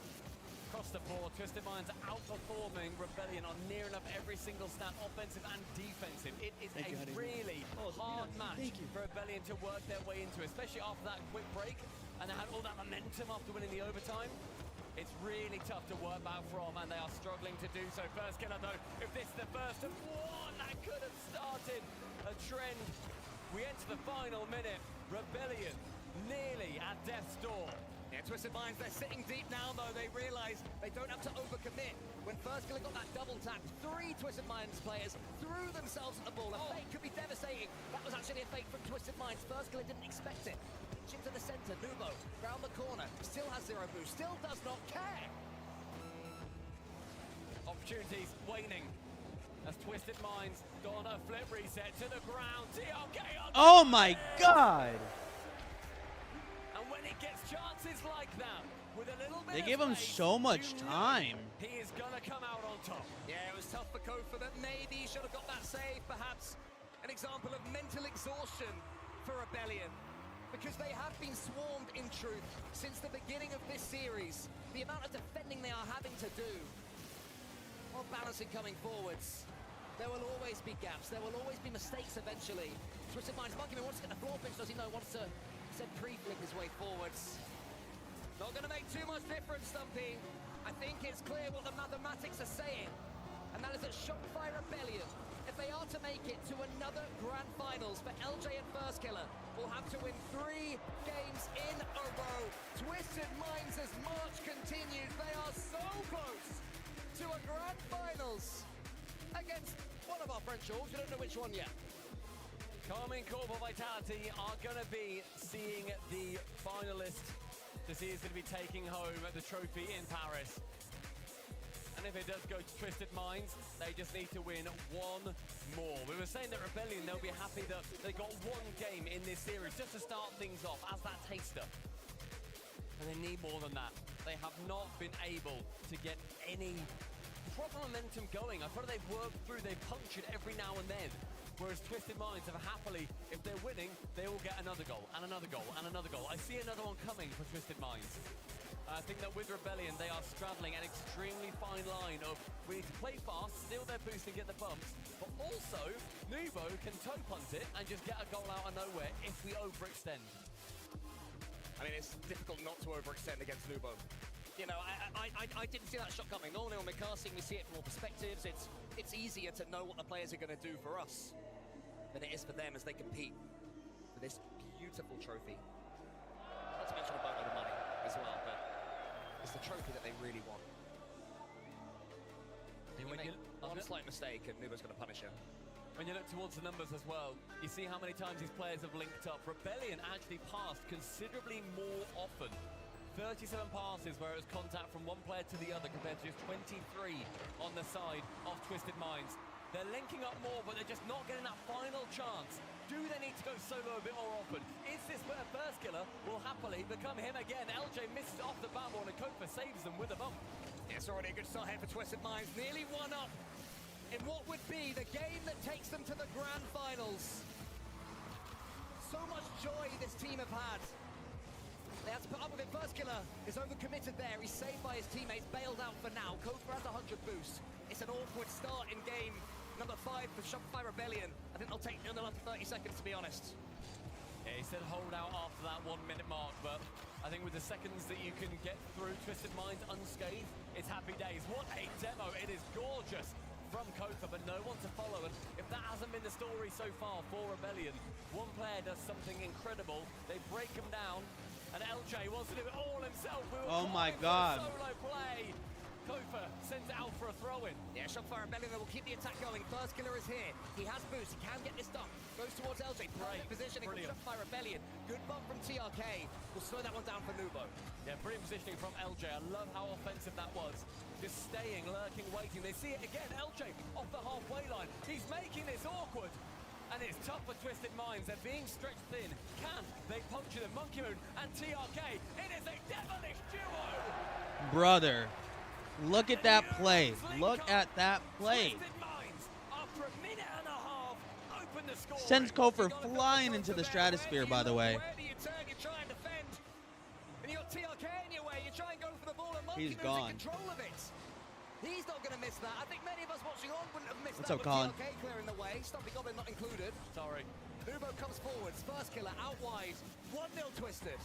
Across the board, Twisted Minds are outperforming Rebellion on near enough every single stat, offensive and defensive. It is Thank you, a honey. really hard match for Rebellion to work their way into, especially after that quick break, and they had all that momentum after winning the overtime. It's really tough to work back from, and they are struggling to do so. First killer, though, if this is the first of one, that could have started a trend. We enter the final minute. Rebellion nearly at death's door. Yeah, Twisted Minds, they're sitting deep now, though. They realize they don't have to overcommit. When First killer got that double tap, 3 Twisted Minds players threw themselves at the ball. A fake could be devastating. That was actually a fake from Twisted Minds. First killer didn't expect it. Pitch into the center. Nubo round the corner. Still has 0 boost. Still does not care. Opportunities waning as Twisted Minds don a flip reset to the ground. TRK on Oh my god! And when it gets chances like that, with a little bit They of gave him space, so much you know time. He is gonna come out on top. Yeah, it was tough for Kofa, but maybe he should have got that save. Perhaps an example of mental exhaustion for Rebellion. Because they have been swarmed, in truth, since the beginning of this series. The amount of defending they are having to do, while balancing coming forwards. There will always be gaps. There will always be mistakes eventually. Twisted Minds, Monkey Moon wants to get the floor pitch, does he know? Wants to send pre-flip his way forwards. Not going to make too much difference, Stumpy. I think it's clear what the mathematics are saying, and that is that Shopify Rebellion, if they are to make it to another Grand Finals for LJ and First Killer, will have to win 3 games in a row. Twisted Minds' march continues. They are so close to a Grand Finals against one of our French orgs. We don't know which one yet. Carmine Corporate Vitality are going to be seeing the finalist to see who's going to be taking home the trophy in Paris. And if it does go to Twisted Minds, they just need to win 1 more. We were saying that Rebellion, they'll be happy that they got 1 game in this series just to start things off as that taster. And they need more than that. They have not been able to get any proper momentum going. I thought they've worked through, they've punctured every now and then. Whereas Twisted Minds have happily, if they're winning, they will get another goal, and another goal, and another goal. I see another one coming for Twisted Minds. I think that with Rebellion, they are straddling an extremely fine line of we need to play fast, steal their boost and get the bumps, but also Nubo can toe punt it and just get a goal out of nowhere if we overextend. I mean, it's difficult not to overextend against Nubo. You know, I didn't see that shot coming. Normally when we're casting, we see it from all perspectives. It's easier to know what the players are going to do for us than it is for them as they compete for this beautiful trophy. Not to mention a boatload of money as well, but it's the trophy that they really want. You make one slight mistake and Nubo's going to punish you. When you look towards the numbers as well, you see how many times these players have linked up. Rebellion actually passed considerably more often. 37 passes where it was contact from one player to the other compared to just 23 on the side of Twisted Minds. They're linking up more, but they're just not getting that final chance. Do they need to go solo a bit more often? Is this where First Killer will happily become him again? LJ misses off the backboard and Kofa saves them with a bump. It's already a good start here for Twisted Minds. Nearly 1 up in what would be the game that takes them to the Grand Finals. So much joy this team have had. They had to put up with it. First Killer is overcommitted there. He's saved by his teammates, bailed out for now. Kofa has 100 boost. It's an awkward start in game number 5 for Shopify Rebellion. I think they'll take another 30 seconds, to be honest. Yeah, he said hold out after that 1 minute mark, but I think with the seconds that you can get through Twisted Minds unscathed, it's happy days. What a demo. It is gorgeous from Kofa, but no one to follow. And if that hasn't been the story so far for Rebellion, one player does something incredible. They break him down. And LJ wants to do it all himself. Oh my God. Solo play. Kofa sends it out for a throw-in. Yeah, Shopify Rebellion will keep the attack going. First Killer is here. He has boost. He can get this done. Goes towards LJ. Great positioning from Shopify Rebellion. Good bump from TRK. We'll slow that one down for Nubo. Yeah, brilliant positioning from LJ. I love how offensive that was. Just staying, lurking, waiting. They see it again. LJ off the halfway line. He's making this awkward. And it's tough for Twisted Minds. They're being stretched thin. Can they puncture them? Monkey Moon and TRK. It is a devilish duo. Brother, look at that play. Look at that play. Twisted Minds, after a minute and a half, open the score. Sends Kofa flying into the stratosphere, by the way. Where do you turn? You try and defend. And you got TRK in your way. You try and go for the ball, and Monkey He's Moon's gone. in control of it. He's not going to miss that. I think many of us watching on wouldn't have missed What's that up, with Colin? TRK clearing the way. Stumpy Goblin not included. Sorry. Nubo comes forwards. First Killer out wide. 1-0 Twisted.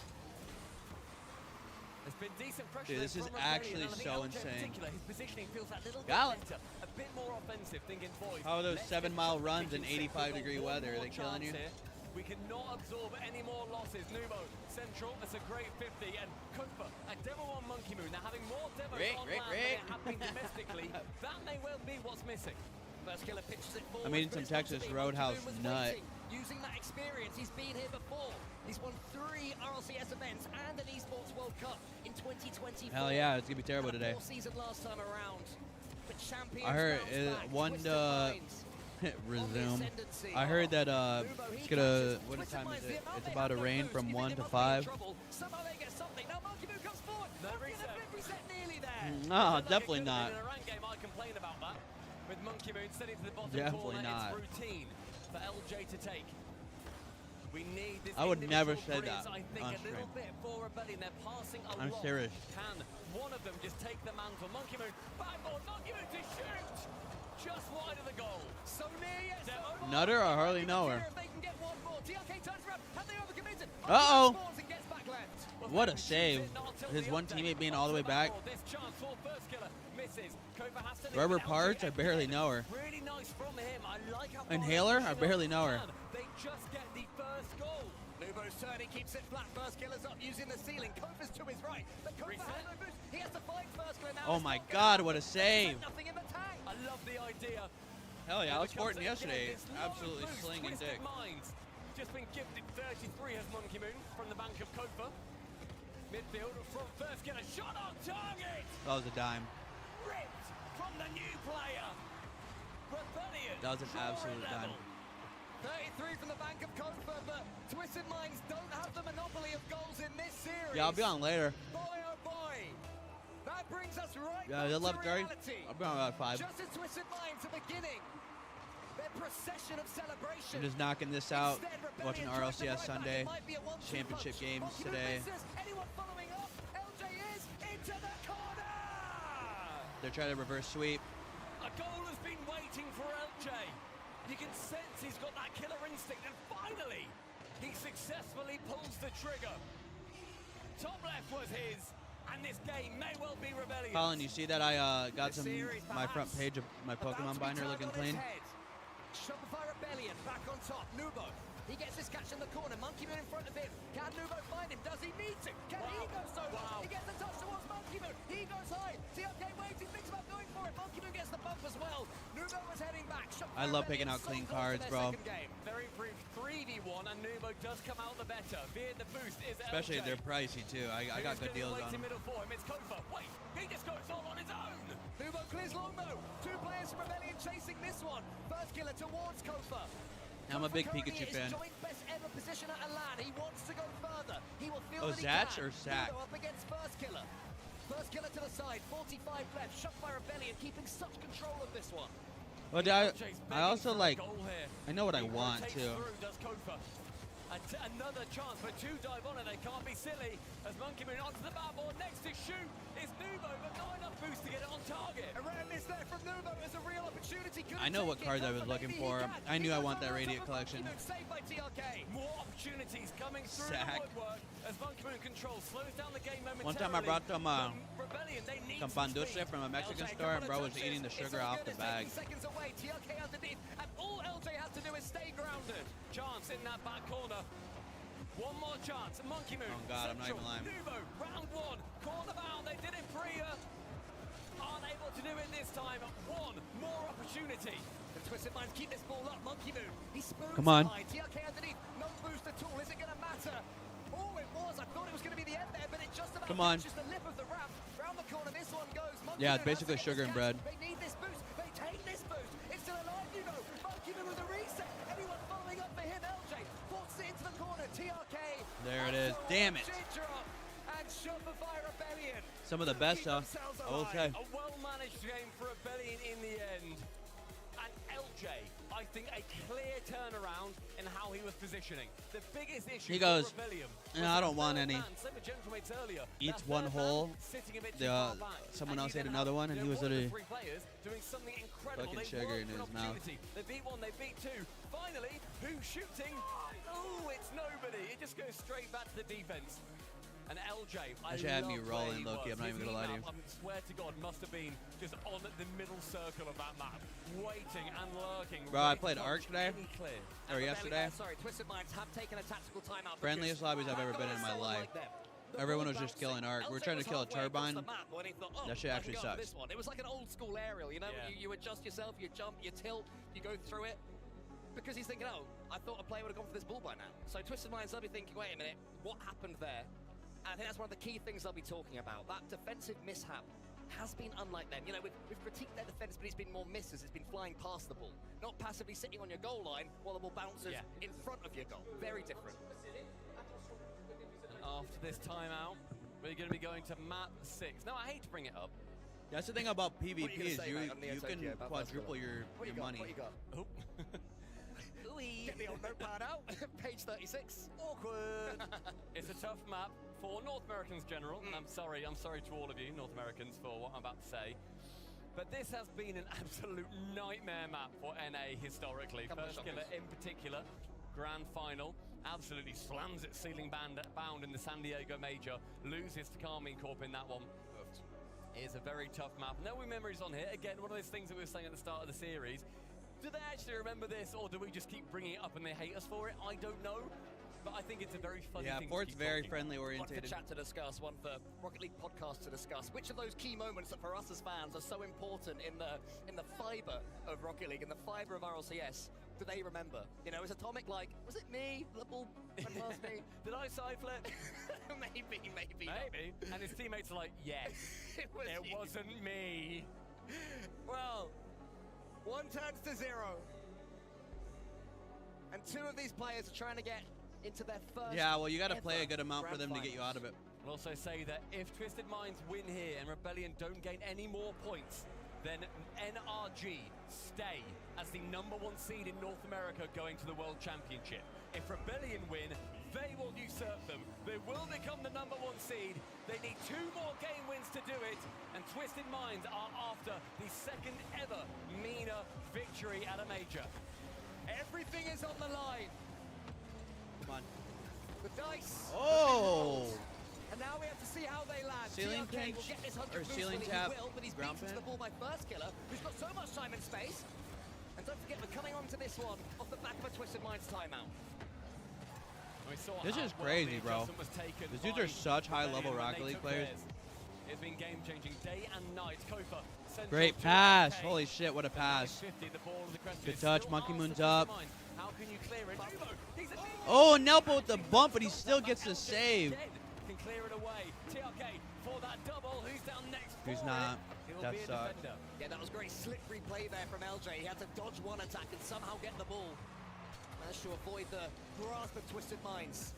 There's been decent pressure. Dude, this is from actually Rebellion, and I think so LJ in insane. particular, his positioning feels that little bit Gallant. better, a bit more offensive, thinking, boys. How are those let's 7-mile get runs in something set. 85-degree We've got weather? Are one they more killing you? chance here. We cannot absorb any more losses. Nubo, Central, that's a great 50. And Kofa, a Demo on Monkey Moon. They're having more demos on land than they have been domestically. That may well be what's missing. First Killer pitches it forward. I'm eating some Texas Roadhouse nut. Using that experience, he's been here before. He's won 3 RLCS events and an Esports World Cup in 2024. Hell yeah, it's gonna be terrible today. Season last time around. But champions I heard bounce back. resume. I heard that it's gonna. What time is it? It's about to rain from 1 to 5. Somehow they get something. Now Monkey Moon comes forward. No reset. Nearly there. No, definitely not. In a rank game, I complain about that. With Monkey Moon sending to the bottom Definitely corner, not. it's routine for LJ to take. We need this I would never individual say that brilliance, I think on a little stream. bit for Rebellion. They're passing a I'm lot. serious. Can one of them just take the mantle? Monkey Moon, backboard, Monkey Moon to shoot! Just wide of the goal. So near, yes. Nutter, I hardly know her. If they can get one more. TRK turns around. Have they overcommitted? Uh-oh. Scores and gets back left. Well, What a save. His one teammate being all the way back. This chance for first killer misses. Kofa has to Rubber Parts, I barely know her. Really nice from him. I like how Inhaler, I barely know her. They just get the first goal. Nubo's turn, he keeps it flat. First killer's up using the ceiling. Kofa's to his right. But Kofa has no boost. He has to find first killer now. Oh my God, what a save. Nothing in the tank. I love the idea. Hell yeah, I was sporting yesterday. Absolutely slinging dick. Minds. Just been gifted 33 as Monkey Moon from the bank of Kofa. Midfield from first killer. Shot on target. That was a dime. Ripped from the new player. Rebellion. That was an absolute dime. 33 from the bank of Kofa, but Twisted Minds don't have the monopoly of goals in this series. Yeah, I'll be on later. Boy, oh boy. That brings us right Yeah, back love to 30. reality. I'll be on about 5. Just as Twisted Minds are beginning their procession of celebration. I'm just knocking this out. Watching RLCS Sunday. Championship games today. Anyone following up? LJ is into the corner. They're trying to reverse sweep. A goal has been waiting for LJ. You can sense he's got that killer instinct, and finally, he successfully pulls the trigger. Top left was his, and this game may well be Rebellion. Colin, you see that I got my front page of my Pokemon binder looking clean? Shopify Rebellion back on top. Nubo. He gets his catch in the corner. Monkey Moon in front of him. Can Nubo find him? Does he need to? Can he go solo? He gets the touch towards Monkey Moon. He goes high. TRK waits. He thinks about going for it. Monkey Moon gets the bump as well. Nubo was heading back. I love picking out clean cards, bro. Very brief 3v1, and Nubo does come out the better. Being the boost is Especially LJ. they're pricey too. I got good deals on them. Middle for him. It's Kofa. Wait, he just goes all on his own. Nubo clears long though. 2 players from Rebellion chasing this one. First killer towards Kofa. I'm a big Pikachu fan. Joint best ever position at a LAN. He wants to go further. He will feel Oh, that he Zatch can. or Sack? Nubo up against first killer. First killer to the side. 45 left. Shot by Rebellion, keeping such control of this one. But I also like. I know what I want too. Another chance, but 2 dive on it. They can't be silly. As Monkey Moon onto the backboard, next to shoot is Nubo, but not enough boost to get it on target. A rare miss there from Nubo is a real opportunity. I know what cards I was looking for. I knew I want that Radiant collection. Saved by TRK. More opportunities coming through the woodwork as Monkey Moon controls, slows down the game momentarily. One time I brought them Rebellion, they need some pan dulce from a Mexican store, and bro was eating the sugar off the bag. Seconds away, TRK underneath, and all LJ has to do is stay grounded. Chance in that back corner. One more chance. Monkey Moon. Oh God, I'm not even lying. Nubo, round 1. Corner bound. They did it prior. Aren't able to do it this time. One more opportunity. The Twisted Minds keep this ball up. Monkey Moon. He spoons Come on. high. TRK underneath. No boost at all. Is it going to matter? Oh, it was. I thought it was going to be the end there, but it just about Come on. just the lip of the ramp. Round the corner, this one goes. Monkey Yeah, Moon it's basically has to get sugar this and bread. catch. They need this boost. They take this boost. It's still alive, you know. Monkey Moon with a reset. Anyone following up for him? LJ forces it into the corner. TRK. There it is. Damn it. And Shopify Rebellion. Some of the best, I will say. A well-managed game for Rebellion in the end. And LJ, I think a clear turnaround in how he was positioning. The biggest issue He goes, for Rebellion no, I don't want any. earlier. Eats one hole. Someone else ate another one, and he was literally doing something incredible. fucking sugar in his mouth. They beat 1, they beat 2. Finally, who's shooting? Oh, it's nobody. It just goes straight back to the defense. And LJ, I should have me love rolling, where Loki. he I'm not was. even gonna lie to you. I swear to God, must have been just on the middle circle of that map, waiting and lurking. Bro, I played Arc today, or And yesterday. Sorry, Twisted Minds have taken a tactical timeout. Friendliest lobbies I've ever been in my life. Everyone was just killing Arc. We're trying to kill a turbine. That shit actually sucks. It was like an old school aerial, you know, you adjust yourself, you jump, you tilt, you go through it. Because he's thinking, oh, I thought a player would have gone for this ball by now. So Twisted Minds, they'll be thinking, wait a minute, what happened there? And I think that's one of the key things they'll be talking about. That defensive mishap has been unlike them. You know, we've critiqued their defense, but it's been more misses. It's been flying past the ball, not passively sitting on your goal line while the ball bounces in front of your goal. Very different. After this timeout, we're going to be going to map 6. Now, I hate to bring it up. That's the thing about PvP is say, you mate, on Neo can Tokyo about quadruple basketball? your money. What you got? Oh. Get the old notepad out. Page 36. Awkward. It's a tough map for North Americans general. I'm sorry to all of you North Americans for what I'm about to say. But this has been an absolute nightmare map for NA historically. First killer in particular. Grand final. absolutely slams its ceiling bound in the San Diego Major, loses to Carmine Corp in that one. It's a very tough map. No memories on here. Again, one of those things that we were saying at the start of the series. Do they actually remember this, or do we just keep bringing it up and they hate us for it? I don't know. But I think it's a very funny thing. Yeah, Fort's very friendly One oriented. for chat to discuss, one for Rocket League podcast to discuss. Which of those key moments that for us as fans are so important in the fibre of Rocket League, in the fibre of RLCS, do they remember? You know, is Atomic like, was it me? The ball went past me? Did I side flip? Maybe. Maybe. And his teammates are like, yes, it wasn't me. Well, 1 turns to 0. And 2 of these players are trying to get into their first. Yeah, well, you got to play a good amount for them to get you out of it. I'll also say that if Twisted Minds win here and Rebellion don't gain any more points, then NRG stay as the #1 seed in North America going to the World Championship. If Rebellion win, they will usurp them. They will become the #1 seed. They need 2 more game wins to do it, and Twisted Minds are after the second ever MENA victory at a major. Everything is on the line. Come on. The dice. Oh! And now we have to see how they land. Ceiling TRK pinch will get this 100 or boost ceiling when tap, he will, but he's ground beaten to pin. the ball by First Killer, who's got so much time and space. And don't forget, we're coming on to this one off the back of a Twisted Minds timeout. This is crazy, bro. These dudes are such high-level Rocket League players. It's been game-changing day and night. Kofa, central Great to pass. TRK. Holy shit, what a pass. 50, the ball is aggressive. Good It's touch. still Monkey ours Moon's for up. Twisted Minds. How can you clear it? Nubo, he's a Oh, Nelpo with the bump, but he still gets the save. can clear it away. TRK for that double. Who's down next? Who's for not? it? He'll That be a sucked. defender. Yeah, that was great slippery play there from LJ. He had to dodge one attack and somehow get the ball. Managed to avoid the grasp of Twisted Minds.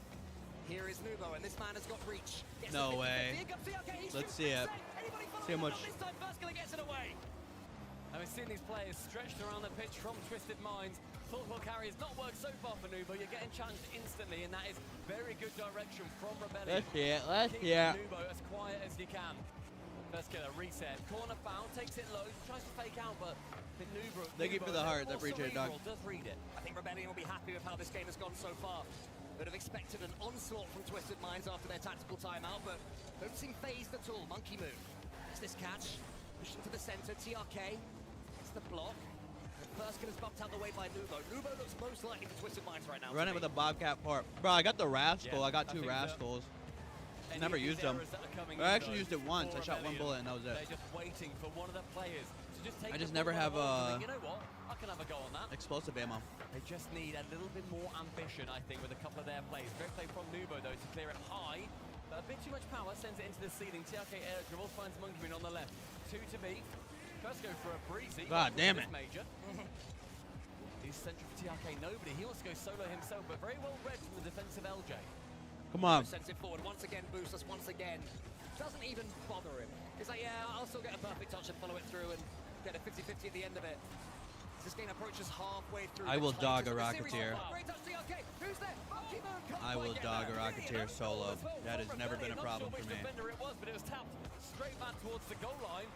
Here is Nubo, and this man has got reach. Gets No the 50-50. way. Here comes TRK. He's Let's shooting see it. for the save. Anybody See how following much. up? This time First Killer gets it away. And we've seen these players stretched around the pitch from Twisted Minds. Football carry has not worked so far for Nubo. You're getting challenged instantly, and that is very good direction from Rebellion. Let's see it. Let's Keep see it. Nubo as quiet as you can. First Killer reset. Corner foul, takes it low, tries to fake out, but Nubo. Thank you for the heart. I more appreciate it, dog. cerebral, does read it. I think Rebellion will be happy with how this game has gone so far. Would have expected an onslaught from Twisted Minds after their tactical timeout, but don't seem phased at all. Monkey move. It's this catch. Pushing to the center. TRK. It's the block. The First Killer's bumped out the way by Nubo. Nubo looks most likely for Twisted Minds right now. Running with a Bobcat port. Bro, I got the Rascal. Yeah, I got I 2 think Rascals. Any Never of these used them. errors that are coming I in, actually though, used it once. for I shot 1 Rebellion, bullet and that was it. They're just waiting for one of the players to just take I the just ball never by have, the horns and think, you know what? I can have a go on that. Explosive ammo. They just need a little bit more ambition, I think, with a couple of their plays. Great play from Nubo, though, to clear it high. But a bit too much power, sends it into the ceiling. TRK air dribble finds Monkey Moon on the left. 2 to beat. First go for a breezy. God damn it. Major. He's central for TRK, nobody. He wants to go solo himself, but very well read from the defensive LJ. Come on. Sends it forward once again. Boosts us once again. Doesn't even bother him. He's like, yeah, I'll still get a perfect touch and follow it through and get a 50-50 at the end of it. This game approaches halfway through. I will the dog a tightest of the series. Rocketeer. Great touch, TRK. Who's there? Monkey Moon can't I will quite get dog a there. Rocketeer solo. That has never been a problem for me. Defender it was, but it was tapped straight back towards the goal line.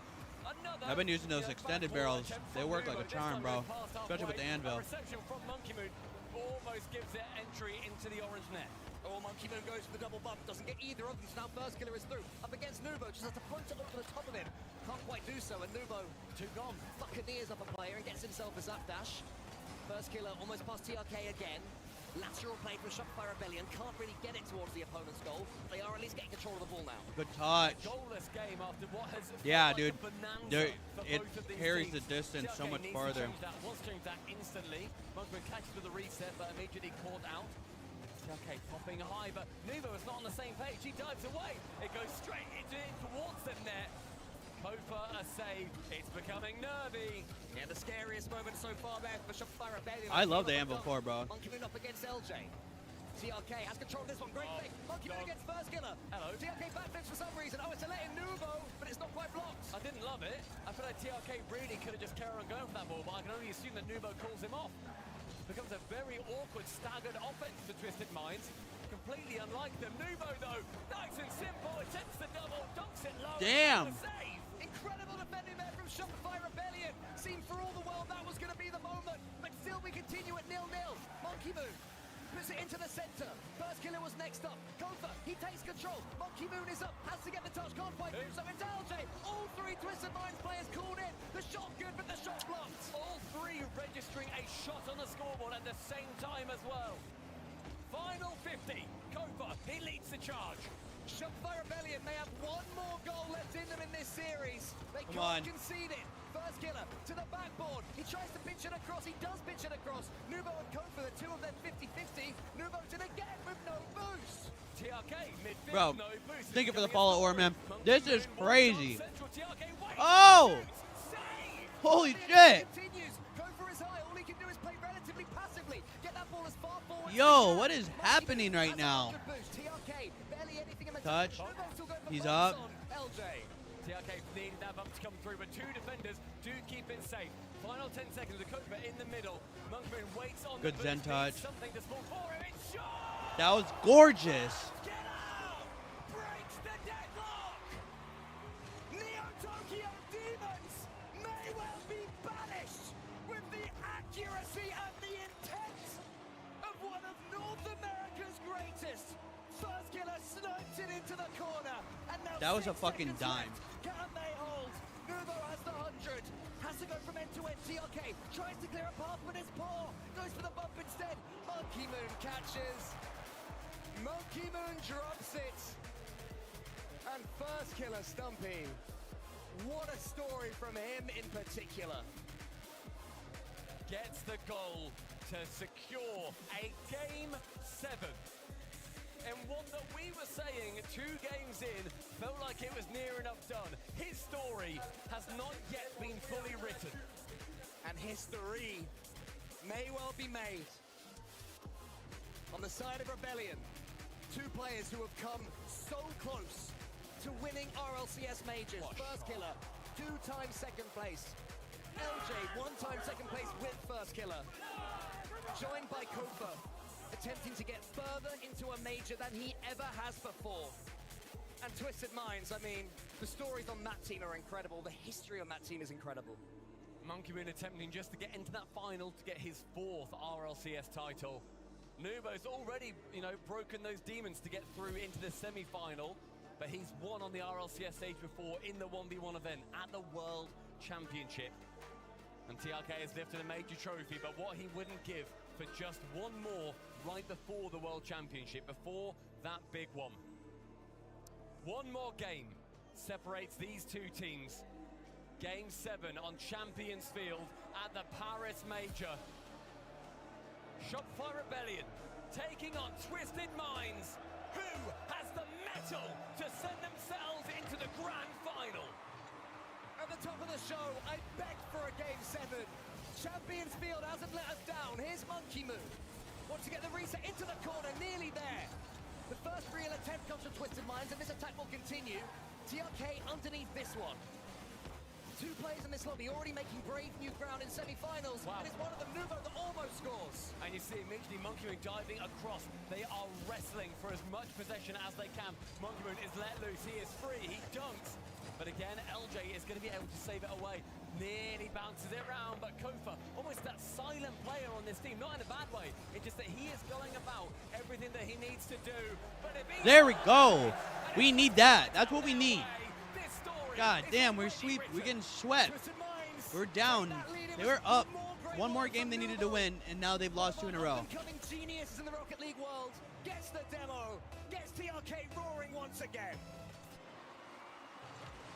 Another I've been using those extended barrels. They work like a charm, bro. Especially Especially with the anvil. Reception from Monkey Moon almost gives it entry into the orange net. Oh, Monkey Moon goes for the double bump. Doesn't get either of them. So now First Killer is through. Up against Nubo. Just has to float it over the top of him. Can't quite do so. And Nubo, 2 gone. Buccaneers up a player and gets himself a zap dash. First Killer almost past TRK again. Lateral play from Shopify Rebellion. Can't really get it towards the opponent's goal. They are at least getting control of the ball now. Good touch. Goalless game after what has Yeah, felt dude. like a bonanza There, for it both of these carries the teams. distance so TRK much needs to farther. change that, wants to change that instantly. Monkman catches with the reset, but immediately caught out. TRK popping high, but Nubo is not on the same page. He dives away. It goes straight towards the net. Kofa a save. It's becoming nervy. Yeah, the scariest moment so far there for Shopify Rebellion. I love the Anvil 4, bro. Monkey Moon up against LJ. TRK has control of this one. Great thing. Monkey Moon against First Killer. Hello. TRK backflips for some reason. Oh, it's a let in Nubo, but it's not quite blocked. I didn't love it. I feel like TRK really could have just carried on going for that ball, but I can only assume that Nubo calls him off. Becomes a very awkward, staggered offense for Twisted Minds. Completely unlike them. Nubo, though, nice and simple. Attempts the double, dunks it low. Damn. Save. Incredible defending there from Shopify Rebellion. Seemed for all the world that was going to be the moment, but still we continue at 0-0. Monkey Moon puts it into the center. First killer was next up. Kofa, he takes control. Monkey Moon is up, has to get the touch, can't quite do so. It's LJ. All three Twisted Minds players called in. The shot good, but the shot blocked. All three registering a shot on the scoreboard at the same time as well. Final 50. Kofa, he leads the charge. Shopify Rebellion may have one more goal left in them in this series. They Come can't on. concede it. First killer to the backboard. He tries to pitch it across. He does pitch it across. Nubo and Kofa, the two of them 50-50. Nubo to the again with no boost. TRK, midfield, Bro, no boost. thank you for the follow, Orman. This is crazy. Oh! Holy shit! Continues. Kofa is high. All he can do is play relatively passively. Get that ball as far forward. Yo, what is happening right now? TRK, barely anything in the Touch. Nubo still going for He's bonus up. on LJ. TRK needed that bump to come through, but two defenders do keep it safe. Final 10 seconds, the Kofa in the middle. Monkman waits on Good the Zen boost, touch. needs something to spawn for him. It's shot! That was gorgeous. Breaks the deadlock. Neo Tokyo Demons may well be banished with the accuracy and the intent of one of North America's greatest. First killer sniped it into the corner, and now That was a 6 fucking seconds dime. left. Can they hold? Nubo has the 100. Has to go from end to end. TRK tries to clear a path, but it's poor. Goes for the bump instead. Monkey Moon catches. Monkey Moon drops it. And first killer Stumpy. What a story from him in particular. Gets the goal to secure a Game 7. And one that we were saying 2 games in felt like it was near enough done. His story has not yet been fully written. And history may well be made. On the side of Rebellion, 2 players who have come so close to winning RLCS majors. First killer, 2-time second place. LJ, 1-time second place with first killer. Joined by Kofa, attempting to get further into a major than he ever has before. And Twisted Minds, I mean, the stories on that team are incredible. The history on that team is incredible. Monkey Moon attempting just to get into that final to get his 4th RLCS title. Nubo's already, broken those demons to get through into the semi-final, but he's won on the RLCS stage before in the 1v1 event at the World Championship. And TRK has lifted a major trophy, but what he wouldn't give for just one more right before the World Championship, before that big one. One more game separates these 2 teams. Game 7 on Champions Field at the Paris Major. Shopify Rebellion taking on Twisted Minds. Who has the mettle to send themselves into the grand final? At the top of the show, I begged for a Game 7. Champions Field hasn't let us down. Here's Monkey Moon. Wants to get the reset into the corner, nearly there. The first real attempt comes from Twisted Minds, and this attack will continue. TRK underneath this one. 2 players in this lobby already making brave new ground in semi-finals. Wow. And it's one of them, Nubo, that almost scores. And you see immediately Monkey Moon diving across. They are wrestling for as much possession as they can. Monkey Moon is let loose. He is free. He dunks. But again, LJ is going to be able to save it away. Nearly bounces it around, but Kofa, almost that silent player on this team, not in a bad way. It's just that he is going about everything that he needs to do. But if There we go. We need that. That's what we need. God damn, we're getting swept. We're down. They were up. One more game they needed to win, and now they've lost 2 in a row. Up-and-coming geniuses in the Rocket League world. Gets the demo. Gets TRK roaring once again.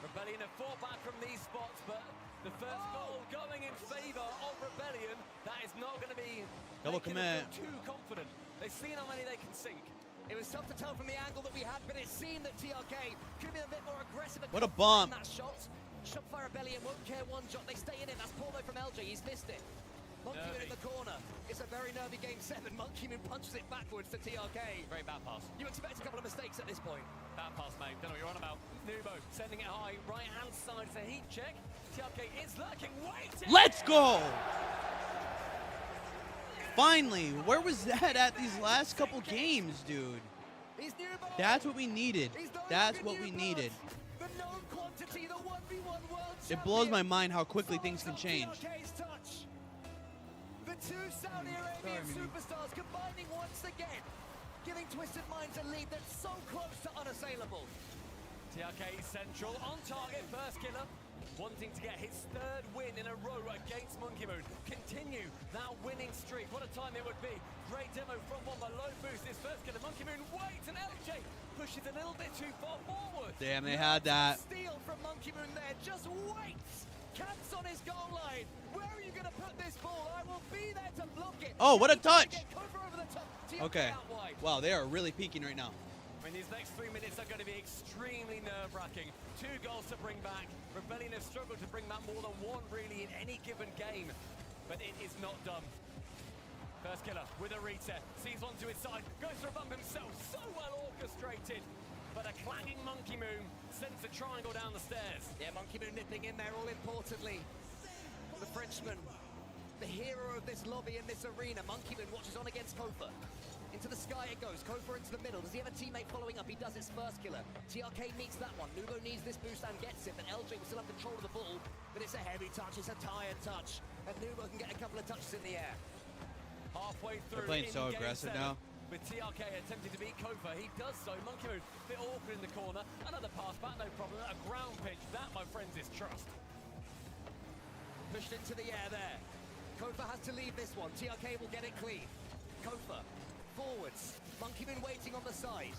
Rebellion have fought back from these spots, but the first goal going in favor of Rebellion. That is not going to be Double commit. too confident. They've seen how many they can sink. It was tough to tell from the angle that we had, but it seemed that TRK could be a bit more aggressive. What a bump. That shot. Shopify Rebellion won't care one shot. They stay in it. That's Paulo from LJ. He's missed it. Monkey Moon in the corner. It's a very nervy Game 7. Monkey Moon punches it backwards to TRK. Very bad pass. You expect a couple of mistakes at this point. Bad pass, mate. Don't know what you're on about. Nubo sending it high. Right-hand side is a heat check. TRK is lurking. Waiting. Let's go! Finally, where was that at these last couple games, dude? That's what we needed. That's what we needed. The It blows my mind how quickly things can change. The two Saudi Arabian superstars combining once again, giving Twisted Minds a lead that's so close to unassailable. TRK Central on target, first killer, wanting to get his third win in a row against Monkey Moon. Continue that winning streak. What a time it would be. Great demo from one, the low boost. His first killer, Monkey Moon waits, and LJ pushes a little bit too far forward. Damn, they had that. Steal from Monkey Moon there, just waits. Camps on his goal line. Where are you going to put this ball? I will be there to block it. Oh, what a touch. Okay. Wow, they are really peaking right now. I mean, these next 3 minutes are going to be extremely nerve-wracking. 2 goals to bring back. Rebellion have struggled to bring back more than one, really, in any given game. But it is not done. First killer with a reset. Sees one to his side. Goes for a bump himself. So well orchestrated. But a clanging Monkey Moon sends the triangle down the stairs. Yeah, Monkey Moon nipping in there, all importantly. The Frenchman, the hero of this lobby and this arena. Monkey Moon watches on against Kofa. Into the sky it goes. Kofa into the middle. Does he have a teammate following up? He does his first killer. TRK meets that one. Nubo needs this boost and gets it, but LJ will still have control of the ball. But it's a heavy touch. It's a tired touch. And Nubo can get a couple of touches in the air. Halfway through. They're playing so aggressive now. With TRK attempting to beat Kofa, he does so. Monkey Moon, a bit awkward in the corner. Another pass back, no problem. A ground pitch, that, my friends, is trust. Pushed into the air there. Kofa has to leave this one. TRK will get it clean. Kofa, forwards. Monkey Moon waiting on the side.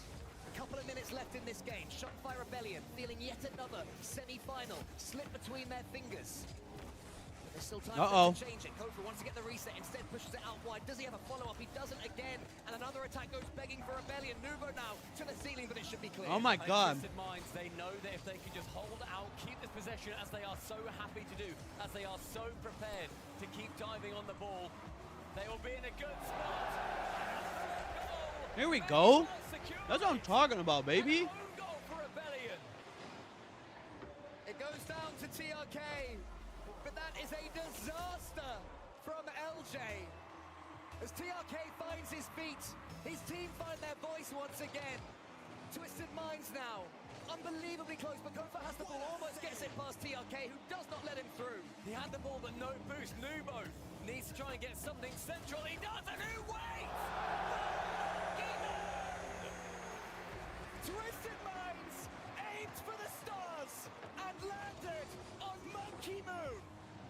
A couple of minutes left in this game. Shopify Rebellion feeling yet another semi-final slip between their fingers. There's still time for them to change it. Kofa wants to get the reset, instead pushes it out wide. Does he have a follow-up? He doesn't again. And another attack goes begging for Rebellion. Nubo now to the ceiling, but it should be clear. Oh my God. Twisted Minds, they know that if they can just hold out, keep this possession as they are so happy to do, as they are so prepared to keep diving on the ball, they will be in a good spot. Here we go. That's what I'm talking about, baby. Goal for Rebellion. It goes down to TRK. But that is a disaster from LJ. As TRK finds his feet, his team find their voice once again. Twisted Minds now, unbelievably close, but Kofa has the ball, almost gets it past TRK, who does not let him through. He had the ball, but no boost. Nubo needs to try and get something central. He does, and who waits? Twisted Minds aimed for the stars and landed on Monkey Moon.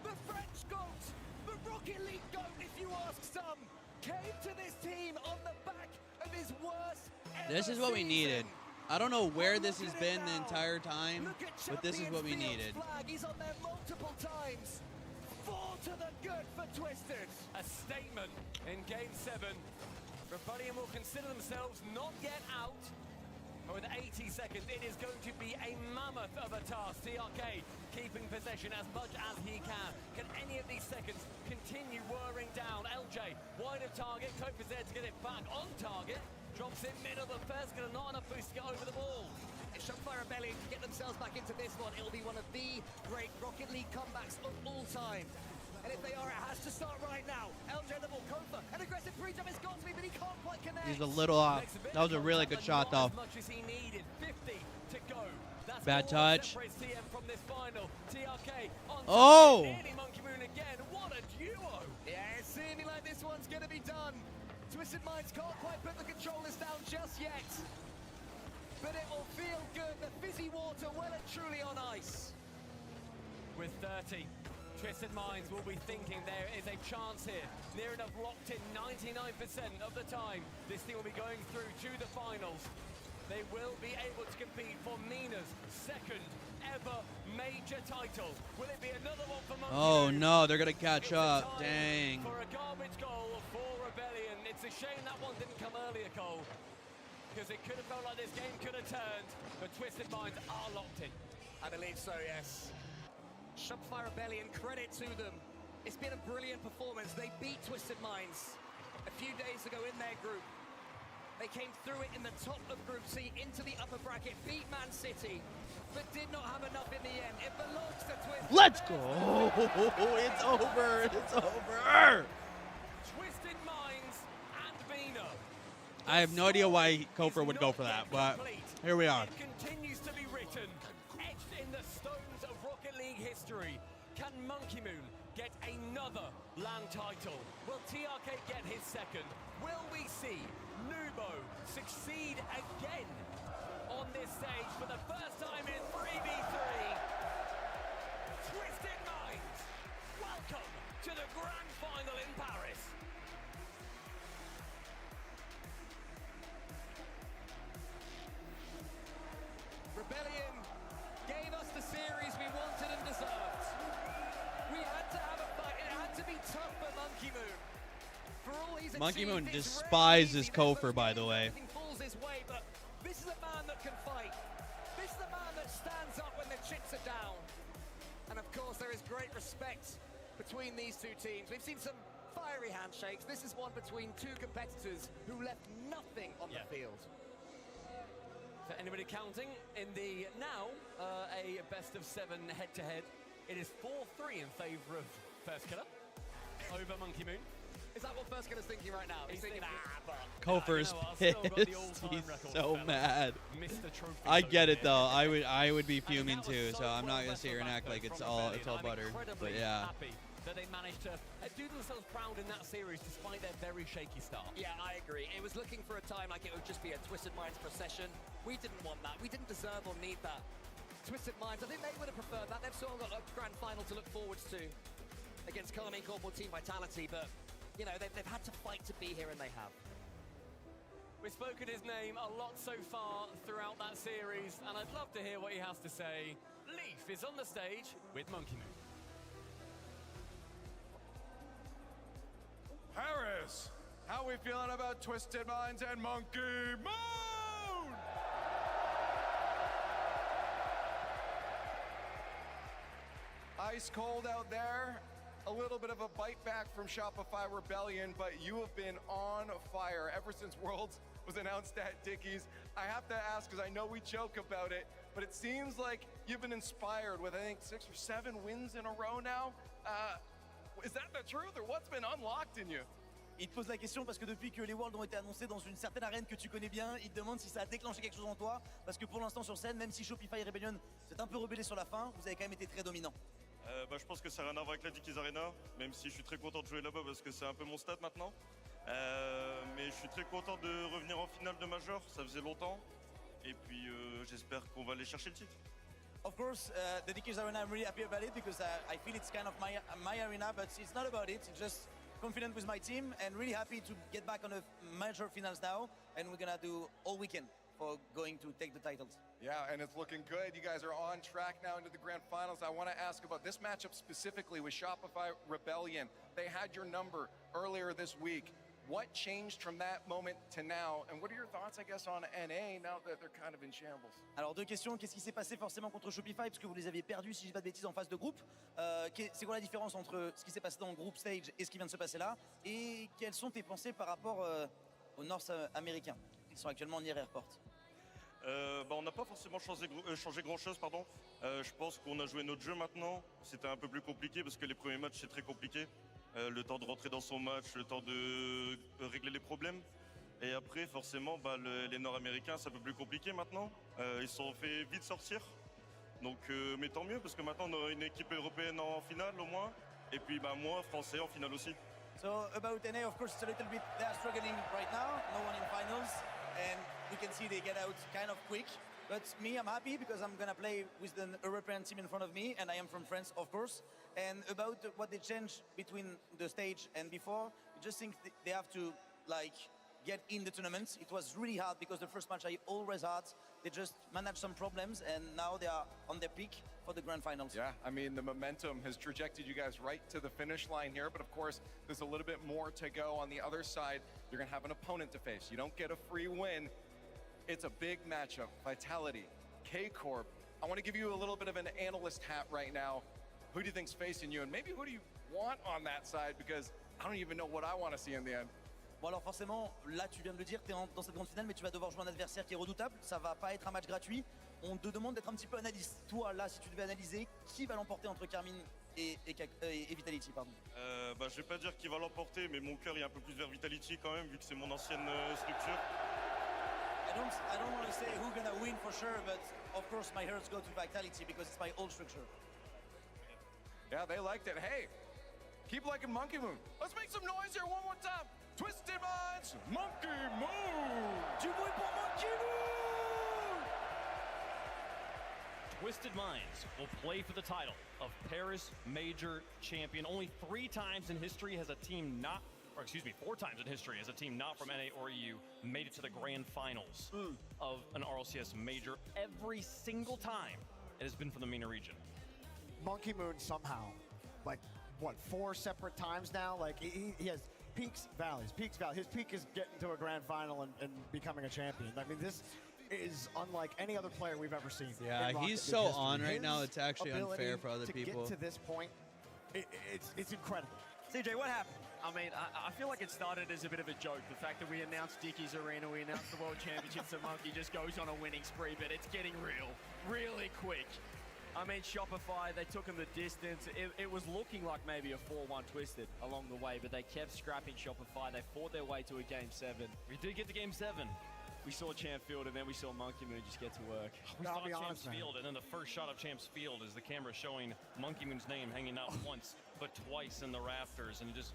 The French GOAT, the Rocket League GOAT, if you ask some, came to this team on the back of his worst ever This is what we needed. I don't know where this has been the now. entire time, but this is what we needed. Flag. He's on there multiple times. 4 to the good for Twisted. A statement in Game 7. Rebellion will consider themselves not yet out. With 80 seconds, it is going to be a mammoth of a task. TRK keeping possession as much as he can. Can any of these seconds continue whirring down? LJ, wide of target. Kofa's there to get it back on target. Drops it middle, but first gonna not enough boost to get over the ball. If Shopify Rebellion can get themselves back into this one, it'll be one of the great Rocket League comebacks of all time. And if they are, it has to start right now. LJ the ball, Kofa, an aggressive pre-jump has got to be, but he can't quite connect. He's a little off. That was a really good shot, though. As much as he needed. 50 to go. That's bad all touch. Separates TM from this final. TRK on Oh! nearly Monkey Moon again. What a duo! Yeah, it's seeming like this one's going to be done. Twisted Minds can't quite put the controllers down just yet. But it will feel good. The fizzy water well and truly on ice. With 30. Twisted Minds will be thinking there is a chance here. Near enough locked in 99% of the time. This team will be going through to the finals. They will be able to compete for Mina's second ever major title. Will it be another one for Monkey Oh Moon? no, they're gonna catch up. Dang. For a garbage goal for Rebellion. It's a shame that one didn't come earlier, Cole. Because it could have felt like this game could have turned. But Twisted Minds are locked in. I believe so, yes. Shopify Rebellion, credit to them. It's been a brilliant performance. They beat Twisted Minds a few days ago in their group. They came through it in the top of Group C into the upper bracket, beat Man City, but did not have enough in the end. It belongs to Twisted. Let's go! It's over! It's over! Twisted Minds and Mina. I have no idea why Kofa would go for that, but here we are. It continues to be written, etched in the stones of Rocket League history. Can Monkey Moon get another land title? Will TRK get his second? Will we see Nubo succeed again on this stage for the first time in 3v3? Twisted Minds, welcome to the grand final in Paris. Rebellion gave us the series we wanted and deserved. We had to have a fight. It had to be tough for Monkey Moon. For all he's Monkey achieved, Moon it's despises rarely easy. Kofor, by the way. Everything falls his way, but this is a man that can fight. This is a man that stands up when the chips are down. And of course, there is great respect between these two teams. We've seen some fiery handshakes. This is one between two competitors who left nothing on the field. For anybody counting, in the now a best of 7 head-to-head, it is 4-3 in favor of First Killer over Monkey Moon. Is that what First Killer's thinking right now? He's thinking, but... Kofor's I've still got the pissed. all-time He's record, so fella. mad. Mr. Trophy I get it Soviet. though. I would be fuming And that too. was So I'm not well gonna sit here and act like from it's all Rebellion. I'm butter. incredibly But yeah. happy that they managed to do themselves proud in that series despite their very shaky start. Yeah, I agree. It was looking for a time like it would just be a Twisted Minds procession. We didn't want that. We didn't deserve or need that. Twisted Minds, I think they would have preferred that. They've sort of got a grand final to look forwards to against Karmine Corporal Team Vitality, but, you know, they've had to fight to be here, and they have. We've spoken his name a lot so far throughout that series, and I'd love to hear what he has to say. Leaf is on the stage with Monkey Moon. Paris, how we feeling about Twisted Minds and Monkey Moon? Ice cold out there. A little bit of a bite back from Shopify Rebellion, but you have been on fire ever since Worlds was announced at Dickies. I have to ask, because I know we joke about it, but it seems like you've been inspired with, I think, 6 or 7 wins in a row now. Is that the truth, or what's been unlocked in you? Il te pose la question parce que depuis que les Worlds ont été annoncés dans une certaine arène que tu connais bien, il te demande si ça a déclenché quelque chose en toi. Parce que pour l'instant sur scène, même si Shopify Rebellion s'est un peu rebellé sur la fin, vous avez quand même été très dominant. Je pense que ça n'a rien à voir avec la Dickies Arena, même si je suis très content de jouer là-bas parce que c'est un peu mon stade maintenant. Mais je suis très content de revenir en finale de Major, ça faisait longtemps. Et puis j'espère qu'on va aller chercher le titre. Of course, the Dickies Arena, I'm really happy about it because I feel it's kind of my arena, but it's not about it. It's just confident with my team and really happy to get back on the major finals now. And we're gonna do all weekend for going to take the titles. Yeah, and it's looking good. You guys are on track now into the grand finals. I want to ask about this matchup specifically with Shopify Rebellion. They had your number earlier this week. What changed from that moment to now? And what are your thoughts, I guess, on NA now that they're kind of in shambles? Alors deux questions, qu'est-ce qui s'est passé forcément contre Shopify parce que vous les aviez perdus si je dis pas de bêtises en phase de groupe. C'est quoi la différence entre ce qui s'est passé dans le groupe stage et ce qui vient de se passer là? Et quelles sont tes pensées par rapport aux North américains qui sont actuellement en IR Airport? On n'a pas forcément changé grand-chose, pardon. Je pense qu'on a joué notre jeu maintenant. C'était un peu plus compliqué parce que les premiers matchs, c'est très compliqué. Le temps de rentrer dans son match, le temps de régler les problèmes. Et après, forcément, les Nord-Américains, c'est un peu plus compliqué maintenant. Ils se sont fait vite sortir. Donc, mais tant mieux, parce que maintenant, on a une équipe européenne en finale au moins. Et puis, moi, français en finale aussi. So, about NA, of course, it's a little bit, they're struggling right now. No one in finals. And we can see they get out kind of quick. But me, I'm happy because I'm going to play with the European team in front of me, and I am from France, of course. And about what they changed between the stage and before, I just think they have to, get in the tournament. It was really hard because the first match I always had, they just managed some problems, and now they are on their peak for the grand finals. Yeah, I mean, the momentum has trajected you guys right to the finish line here, but of course, there's a little bit more to go on the other side. You're going to have an opponent to face. You don't get a free win. It's a big matchup. Vitality, K-Corp. I want to give you a little bit of an analyst hat right now. Who do you think's facing you? And maybe who do you want on that side? Because I don't even know what I want to see in the end. Bon alors forcément, là tu viens de le dire, tu es dans cette grande finale, mais tu vas devoir jouer un adversaire qui est redoutable. Ça va pas être un match gratuit. On te demande d'être un petit peu analyste. Toi, là, si tu devais analyser, qui va l'emporter entre Karmine et Vitality, pardon. Je vais pas dire qui va l'emporter, mais mon cœur est un peu plus vers Vitality quand même, vu que c'est mon ancienne structure. I don't want to say who's gonna win for sure, but of course my hearts go to Vitality because it's my old structure. Yeah, they liked it. Hey, keep liking Monkey Moon. Let's make some noise here one more time. Twisted Minds, Monkey Moon. Du bruit pour Monkey Moon! Twisted Minds will play for the title of Paris Major Champion. Only 3 times in history has a team not, or excuse me, 4 times in history has a team not from NA or EU made it to the grand finals of an RLCS Major. Every single time it has been from the MENA region. Monkey Moon somehow, like, what, 4 separate times now? Like, he has peaks, valleys, peaks, valleys. His peak is getting to a grand final and becoming a champion. I mean, this is unlike any other player we've ever seen. Yeah, he's so on right now, it's actually unfair for other people. To get to this point, it's incredible. CJ, what happened? I mean, I feel like it started as a bit of a joke. The fact that we announced Dickies Arena, we announced the World Championships, and Monkey just goes on a winning spree, but it's getting real, really quick. I mean, Shopify, they took him the distance. It was looking like maybe a 4-1 Twisted along the way, but they kept scrapping Shopify. They fought their way to a Game 7. We did get to Game 7. We saw Champ Field, and then we saw Monkey Moon just get to work. We saw Champs Field, and then the first shot of Champs Field is the camera showing Monkey Moon's name hanging not once, but twice in the rafters, and just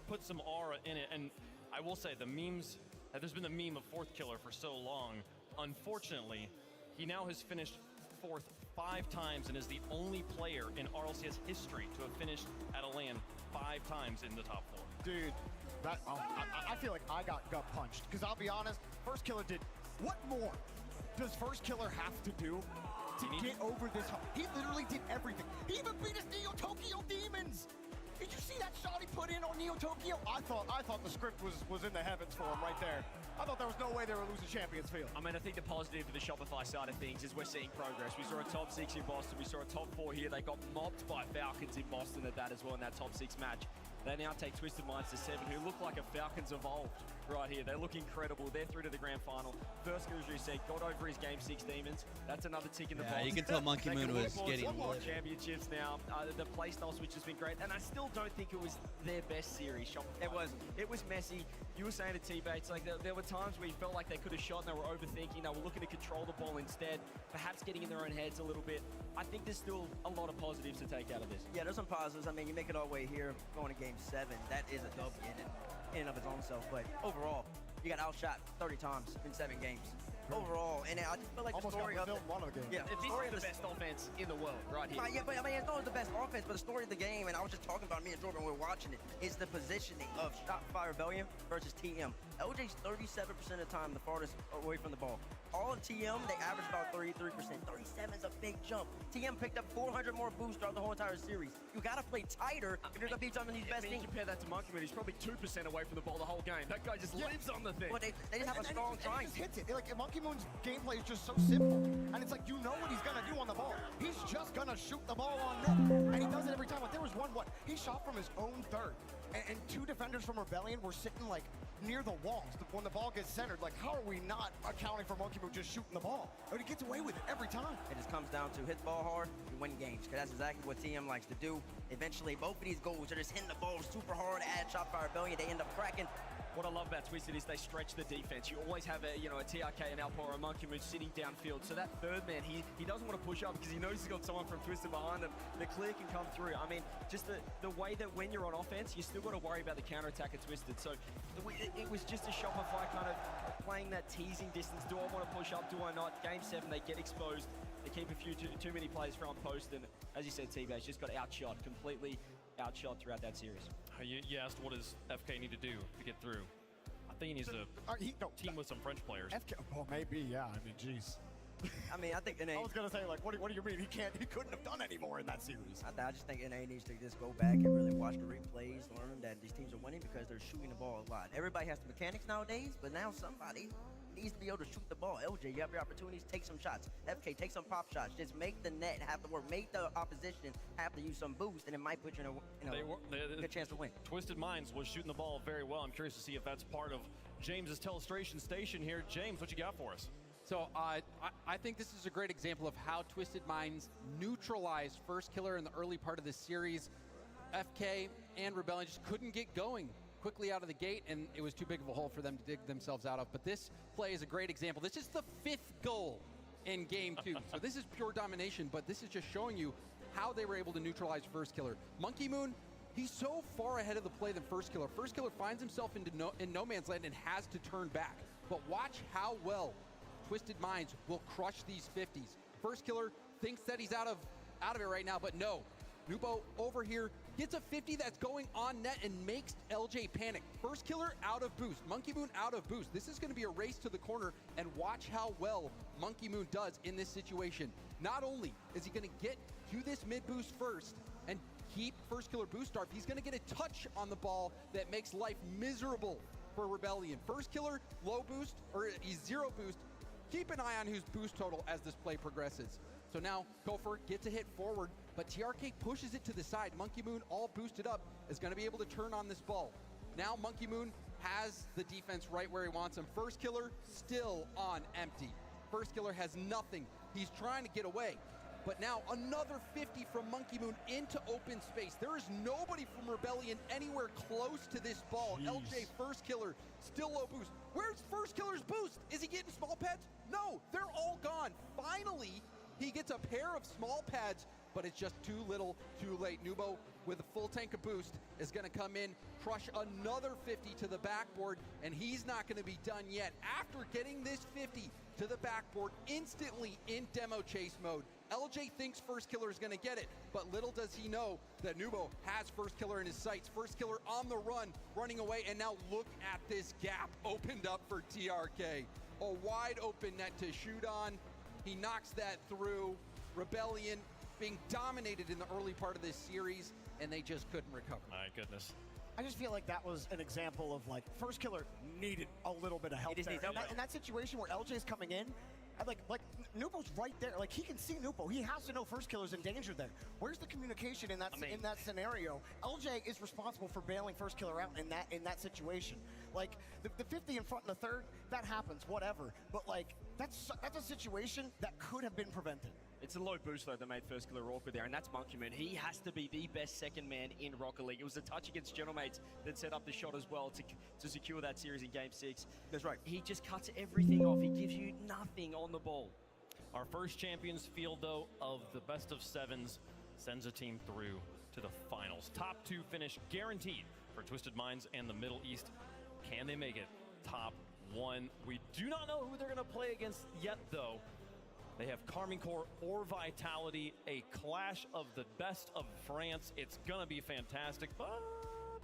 put some aura in it. And I will say, the memes, there's been the meme of Fourth Killer for so long. Unfortunately, he now has finished 4th 5 times and is the only player in RLCS history to have finished at a LAN 5 times in the top 4. Dude, that I feel like I got gut punched. Because I'll be honest, First Killer did, what more does First Killer have to do to get over this? He literally did everything. He even beat his Neo Tokyo Demons. Did you see that shot he put in on Neo Tokyo? I thought the script was in the heavens for him right there. I thought there was no way they were losing Champions Field. I mean, I think the positive for the Shopify side of things is we're seeing progress. We saw a top 6 in Boston. We saw a top 4 here. They got mopped by Falcons in Boston at that as well in that top 6 match. They now take Twisted Minds to 7, who look like a Falcons evolved right here. They look incredible. They're through to the grand final. First, as you said, got over his Game 6 Demons. That's another tick in the box. Yeah, you can tell Monkey Moon was getting more championships now. The playstyle switch has been great, and I still don't think it was their best series. Shopify. It was messy. You were saying to T-Bates, like there were times where you felt like they could have shot and they were overthinking. They were looking to control the ball instead, perhaps getting in their own heads a little bit. I think there's still a lot of positives to take out of this. Yeah, there's some positives. I mean, you make it all the way here, going to Game 7. That is a W in and of its own self. But overall, you got outshot 30 times in 7 games. Overall, and I just feel like almost the story got of one of the games. Yeah, the story of the best offense in the world, right here. Yeah, but I mean, it's not the best offense, but the story of the game, and I was just talking about me and Jordan when we were watching it, is the positioning of Shopify Rebellion versus TM. LJ's 37% of the time the farthest away from the ball. All of TM, they average about 33%. 37 is a big jump. TM picked up 400 more boosts throughout the whole entire series. You gotta play tighter if you're gonna beat some of these best teams. Compare that to Monkey Moon, he's probably 2% away from the ball the whole game. That guy just lives on the thing. Well, they just have a strong triangle. He just hits it. Like, Monkey Moon's gameplay is just so simple. And it's like, you know what he's gonna do on the ball. He's just gonna shoot the ball on net. And he does it every time. Like, there was one, he shot from his own third. And 2 defenders from Rebellion were sitting, like, near the walls. When the ball gets centered, like, how are we not accounting for Monkey Moon just shooting the ball? But he gets away with it every time. It just comes down to hit the ball hard, you win games. Because that's exactly what TM likes to do. Eventually, both of these goals are just hitting the ball super hard at Shopify Rebellion. They end up cracking. What I love about Twisted is they stretch the defense. You always have a TRK, an Alpha, or a Monkey Moon sitting downfield. So that third man, he doesn't want to push up because he knows he's got someone from Twisted behind him. The clear can come through. I mean, just the way that when you're on offense, you still got to worry about the counterattack at Twisted. So it was just a Shopify kind of playing that teasing distance. Do I want to push up? Do I not? Game 7, they get exposed. They keep too many players front post, and as you said, T-Bass just got outshot, completely outshot throughout that series. You asked what does FK need to do to get through. I think he needs to team with some French players. FK, well, maybe, yeah. I mean, jeez. I mean, I think NA. I was gonna say, like, what do you mean? He couldn't have done any more in that series. I just think NA needs to just go back and really watch the replays, learn that these teams are winning because they're shooting the ball a lot. Everybody has the mechanics nowadays, but now somebody needs to be able to shoot the ball. LJ, you have your opportunities, take some shots. FK, take some pop shots. Just make the net have to work. Make the opposition have to use some boost, and it might put you in a good chance to win. Twisted Minds was shooting the ball very well. I'm curious to see if that's part of James's telestration station here. James, what you got for us? So I think this is a great example of how Twisted Minds neutralized First Killer in the early part of this series. FK and Rebellion just couldn't get going quickly out of the gate, and it was too big of a hole for them to dig themselves out of. But this play is a great example. This is the 5th goal in Game 2. So this is pure domination, but this is just showing you how they were able to neutralize First Killer. Monkey Moon, he's so far ahead of the play than First Killer. First Killer finds himself in no man's land and has to turn back. But watch how well Twisted Minds will crush these 50s. First Killer thinks that he's out of it right now, but no. Nubo over here gets a 50 that's going on net and makes LJ panic. First Killer out of boost. Monkey Moon out of boost. This is going to be a race to the corner, and watch how well Monkey Moon does in this situation. Not only is he going to get to this mid boost first and keep First Killer boost starved, he's going to get a touch on the ball that makes life miserable for Rebellion. First Killer low boost, or he's zero boost. Keep an eye on whose boost total as this play progresses. So now Gopher gets a hit forward, but TRK pushes it to the side. Monkey Moon, all boosted up, is going to be able to turn on this ball. Now Monkey Moon has the defense right where he wants him. First Killer still on empty. First Killer has nothing. He's trying to get away. But now another 50 from Monkey Moon into open space. There is nobody from Rebellion anywhere close to this ball. Jeez. LJ First Killer still low boost. Where's First Killer's boost? Is he getting small pads? No, they're all gone. Finally, he gets a pair of small pads, but it's just too little, too late. Nubo, with a full tank of boost, is going to come in, crush another 50 to the backboard, and he's not going to be done yet. After getting this 50 to the backboard instantly in demo chase mode, LJ thinks First Killer is going to get it, but little does he know that Nubo has First Killer in his sights. First Killer on the run, running away, and now look at this gap opened up for TRK. A wide open net to shoot on. He knocks that through. Rebellion being dominated in the early part of this series, and they just couldn't recover. My goodness. I just feel like that was an example of like First Killer needed a little bit of help there. In that situation where LJ's coming in, like Nubo's right there. Like he can see Nubo. He has to know First Killer's in danger there. Where's the communication in that in that scenario? LJ is responsible for bailing First Killer out in that situation. Like the 50 in front in the third, that happens, whatever. But like that's a situation that could have been prevented. It's a low boost, though, that made First Killer awkward there, and that's Monkey Moon. He has to be the best second man in Rocket League. It was the touch against Genomates that set up the shot as well to secure that series in Game 6. That's right. He just cuts everything off. He gives you nothing on the ball. Our first champions field, though, of the best of sevens sends a team through to the finals. Top 2 finish guaranteed for Twisted Minds and the Middle East. Can they make it top 1? We do not know who they're going to play against yet, though. They have Carmine Corps or Vitality, a clash of the best of France. It's going to be fantastic. But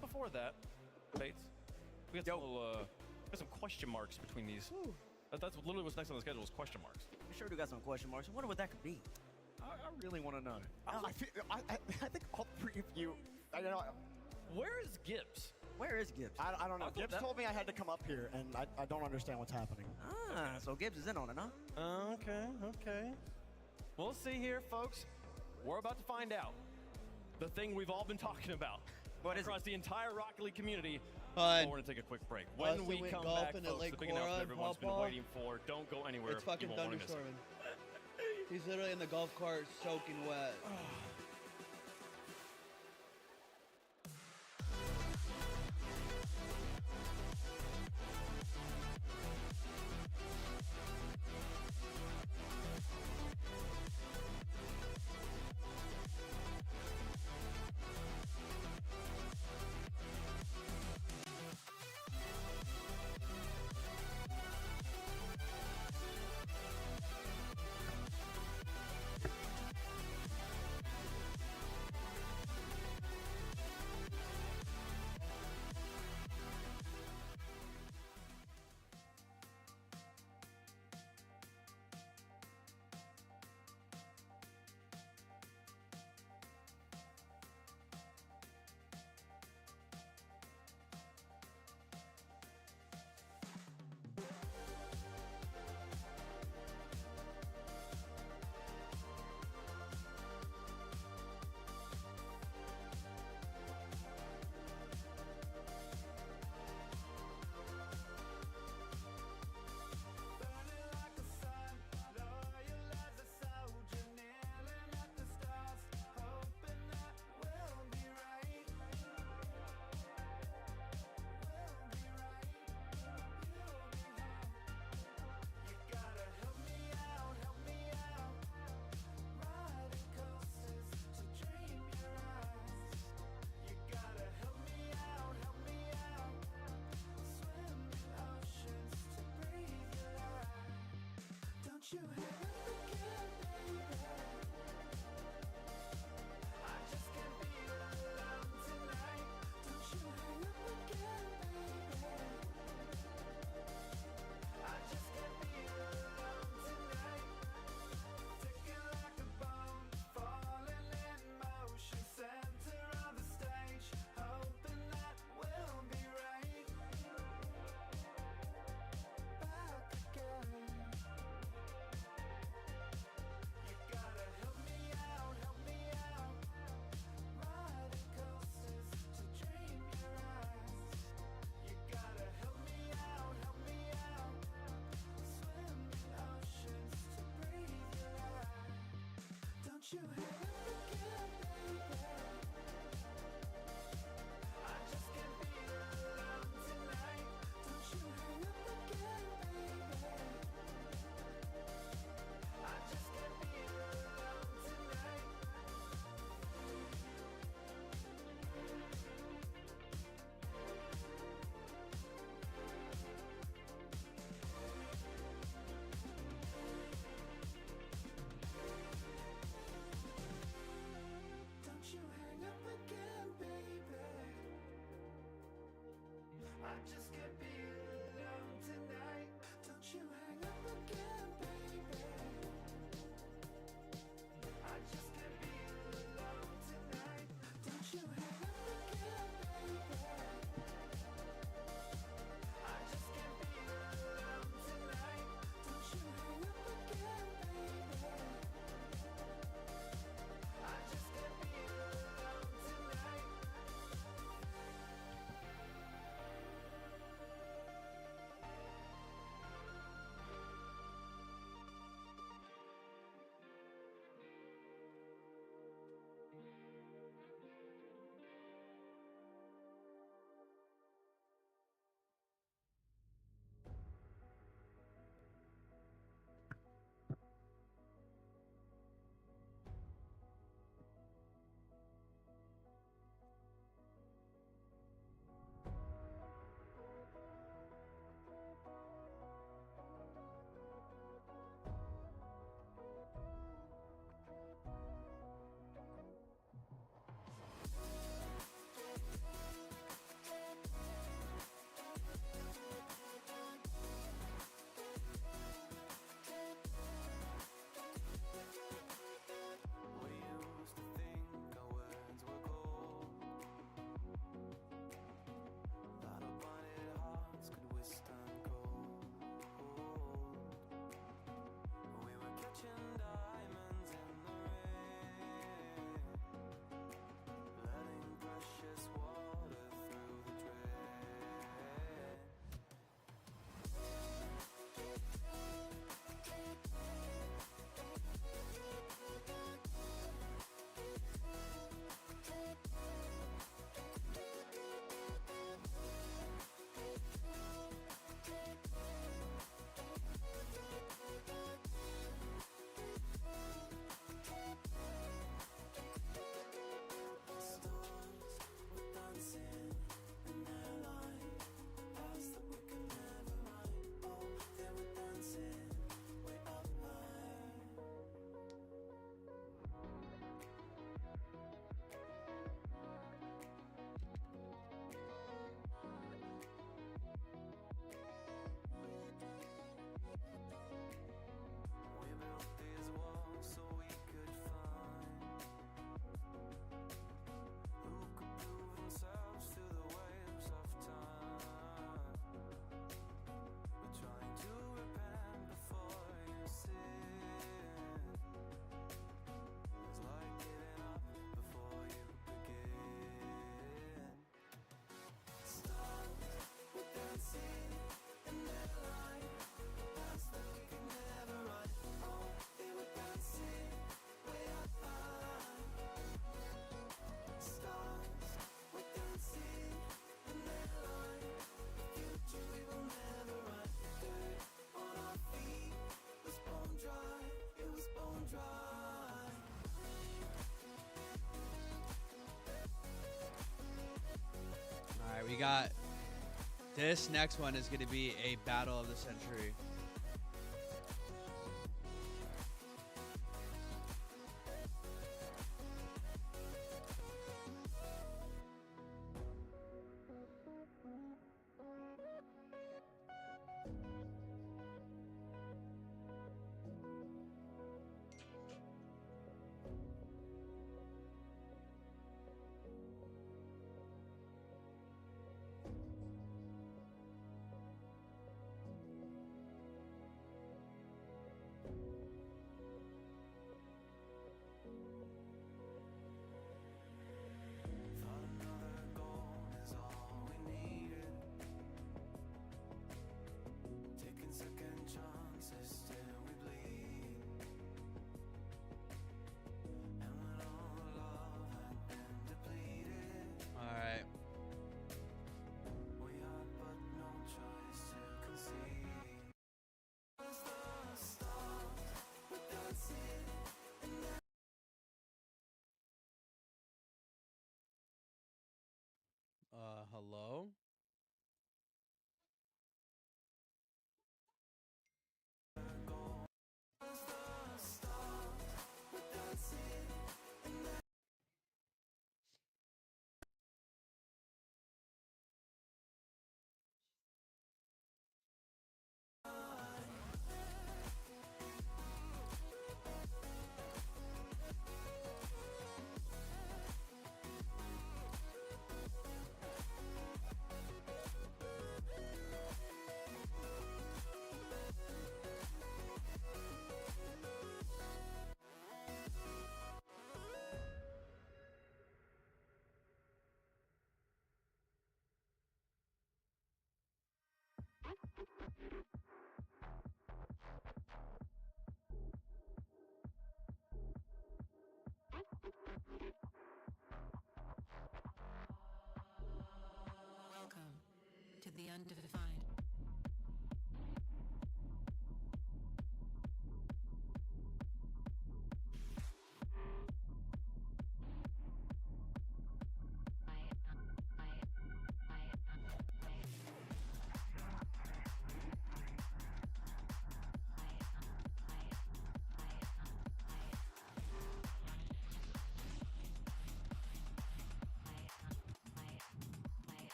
before that, Bates, we got some question marks between these. That's literally what's next on the schedule is question marks. We sure do got some question marks. I wonder what that could be. I really want to know. I think all three of you, I don't know. Where is Gibbs? Where is Gibbs? I don't know. Gibbs told me I had to come up here, and I don't understand what's happening. Ah, so Gibbs is in on it, huh? Okay. We'll see here, folks. We're about to find out the thing we've all been talking about across the entire Rocket League community. We're going to take a quick break. When we come back, folks, the big announcement everyone's been waiting for. Don't go anywhere. It's fucking You won't wanna miss it. thunderstorming. He's literally in the golf cart soaking wet. We got this next one is going to be a battle of the century. Hello? Welcome to the undefined.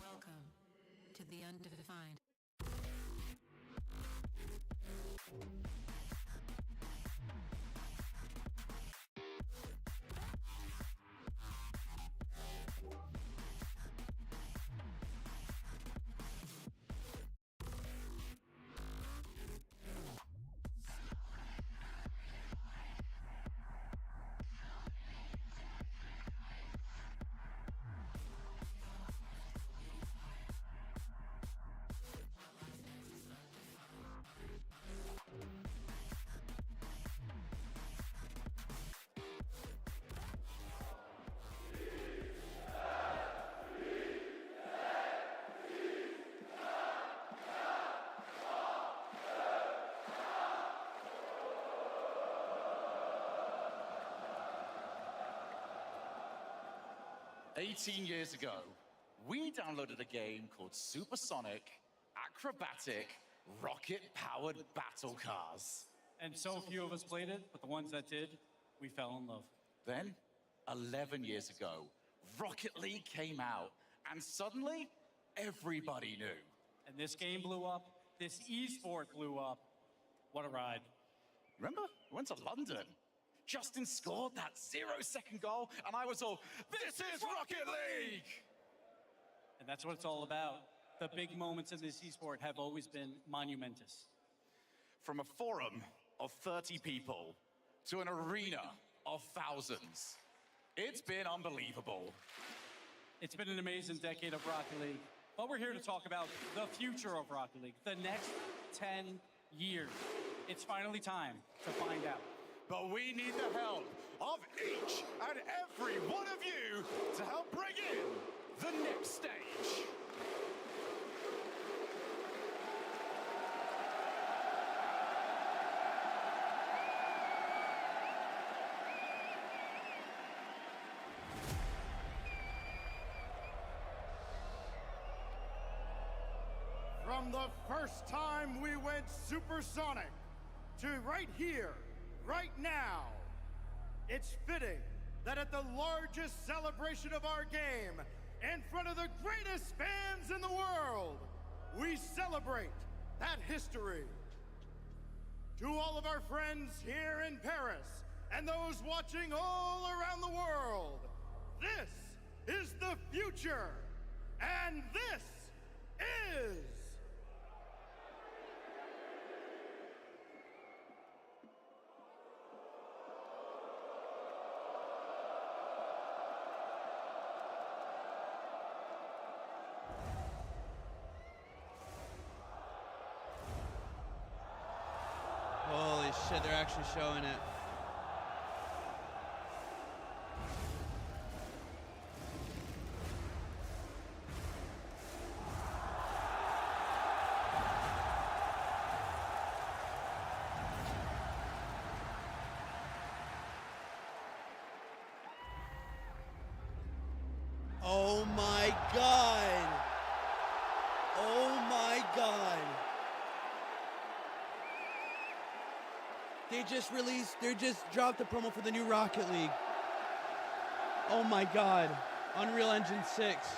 Welcome to the undefined. Years ago, we downloaded a game called Supersonic Acrobatic Rocket-Powered Battle Cars. And so few of us played it, but the ones that did, we fell in love. Then, 11 years ago, Rocket League came out, and suddenly, everybody knew. And this game blew up, this esport blew up. What a ride. Remember? We went to London. Justin scored that 0-second goal, and I was all, this is Rocket League! And that's what it's all about. The big moments in this esport have always been monumentous. From a forum of 30 people to an arena of thousands, it's been unbelievable. It's been an amazing decade of Rocket League. But we're here to talk about the future of Rocket League, the next 10 years. It's finally time to find out. But we need the help of each and every one of you to help bring in the next stage. From the first time we went supersonic to right here, right now, it's fitting that at the largest celebration of our game, in front of the greatest fans in the world, we celebrate that history. To all of our friends here in Paris and those watching all around the world, this is the future, and this is... Holy shit, they're actually showing it. Oh my God. Oh my God. They just dropped the promo for the new Rocket League. Oh my God. Unreal Engine 6.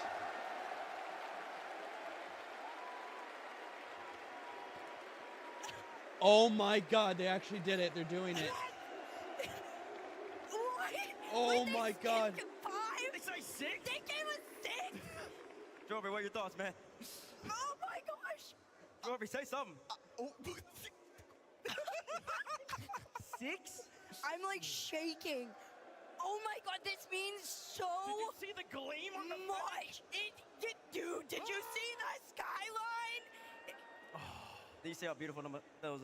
Oh my God, they actually did it. They're doing it. Oh my God. They say 6? They gave us 6? Dubby, what are your thoughts, man? Oh my gosh! Dubby, say something. 6? I'm like shaking. Oh my God, this means so Did you see the gleam on the much. Dude, did you see the skyline? Did you see how beautiful those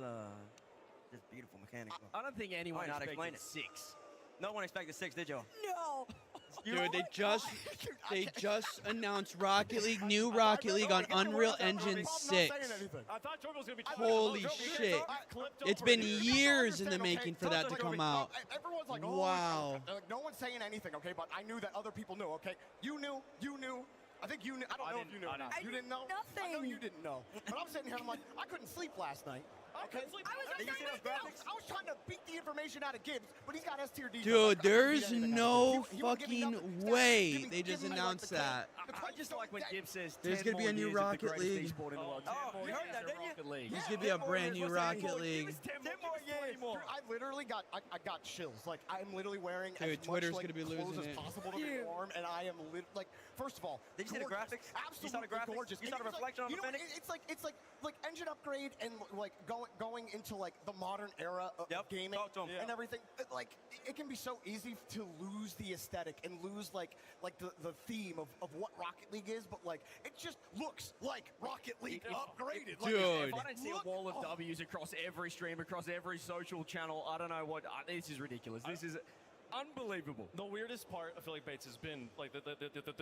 just beautiful mechanics were? I don't think anyone Why not expected explain it? 6. No one expected 6, did you? No. Dude, they just announced Rocket League, new Rocket League on Unreal Engine 6. I thought Jordan was going to be Holy shit. It's been years in the making for that to come out. Everyone's like, oh, wow. no one's saying anything, okay? But I knew that other people knew, okay? You knew. I think you knew. I don't know if you knew or not. You didn't know? Nothing. I know you didn't know. But I'm sitting here, I'm like, I couldn't sleep last night. Okay? I was trying to beat the information out of Gibbs, but he's got S-tier defense. Dude, there's no fucking way they just announced that. I just like when Gibbs says There's going to be a new Rocket League. Oh, you heard that, didn't you? There's going to be a brand new Rocket League. 10 more years. I literally got chills. Like, I'm literally wearing Dude, as much Twitter's like, gonna be clothes losing as it. possible to be warm, and I am like, first of all, Did you see the gorgeous. graphics? Absolutely You saw the graphics? gorgeous. You saw the It's reflection on you the know, Phoenix? It's like engine upgrade and like going into like the modern era of gaming and everything. Like it can be so easy to lose the aesthetic and lose like the theme of what Rocket League is, but like it just looks like Rocket League upgraded. Dude. If I don't see a wall of W's across every stream, across every social channel, I don't know what. This is ridiculous. This is unbelievable. The weirdest part, I feel like, Bates, has been like the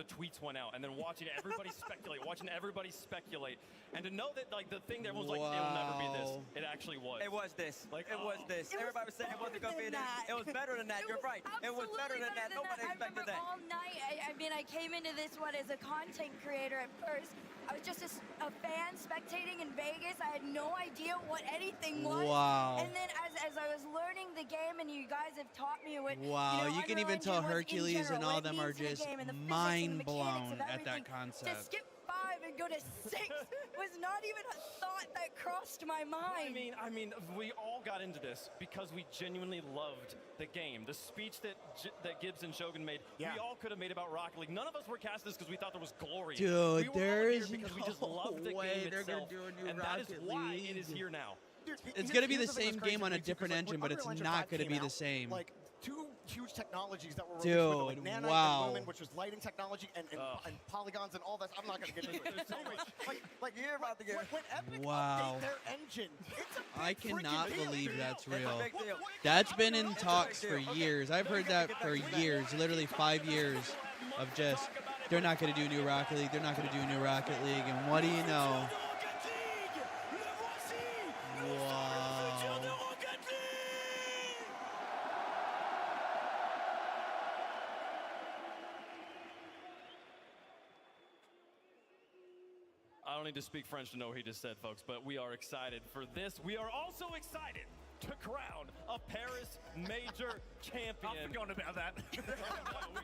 tweets went out, and then watching everybody speculate, and to know that like the thing that everyone's like, it'll never be this. It actually was. It was this. Like, it was this. Everybody was saying it wasn't going to be this. It was better than that. You're right. It was better than that. Nobody expected that. All night, I mean, I came into this one as a content creator at first. I was just a fan spectating in Vegas. I had no idea what anything was. Wow. And then as I was learning the game, and you guys have taught me what. Wow, you can even tell Hercules and all them are just just mind blown at that To concept. skip 5 and go to 6 was not even a thought that crossed my mind. I mean, we all got into this because we genuinely loved the game. The speech that Gibbs and Shogun made, we all could have made about Rocket League. None of us were cast this because we thought there was glory. Dude, we there is because we just no loved the way game they're gonna itself, do a new and that is Rocket why League. it is here now. It's going to be the same game on a different engine, but it's not going to be the same. Like two huge technologies that were released with it, like Nanite wow. and Lumen, which was lighting technology, and polygons and all that. I'm not going to get into it. Anyways, like you're about to get when Epic Wow. update their engine, it's a big I cannot freaking deal. believe that's real. big deal. That's been in talks for years. I've heard that for years, literally 5 years of just, they're not going to do new Rocket League, they're not going to do new Rocket League, and what do you know? Wow. I don't need to speak French to know what he just said, folks, but we are excited for this. We are also excited to crown a Paris major champion. I forgot about that. We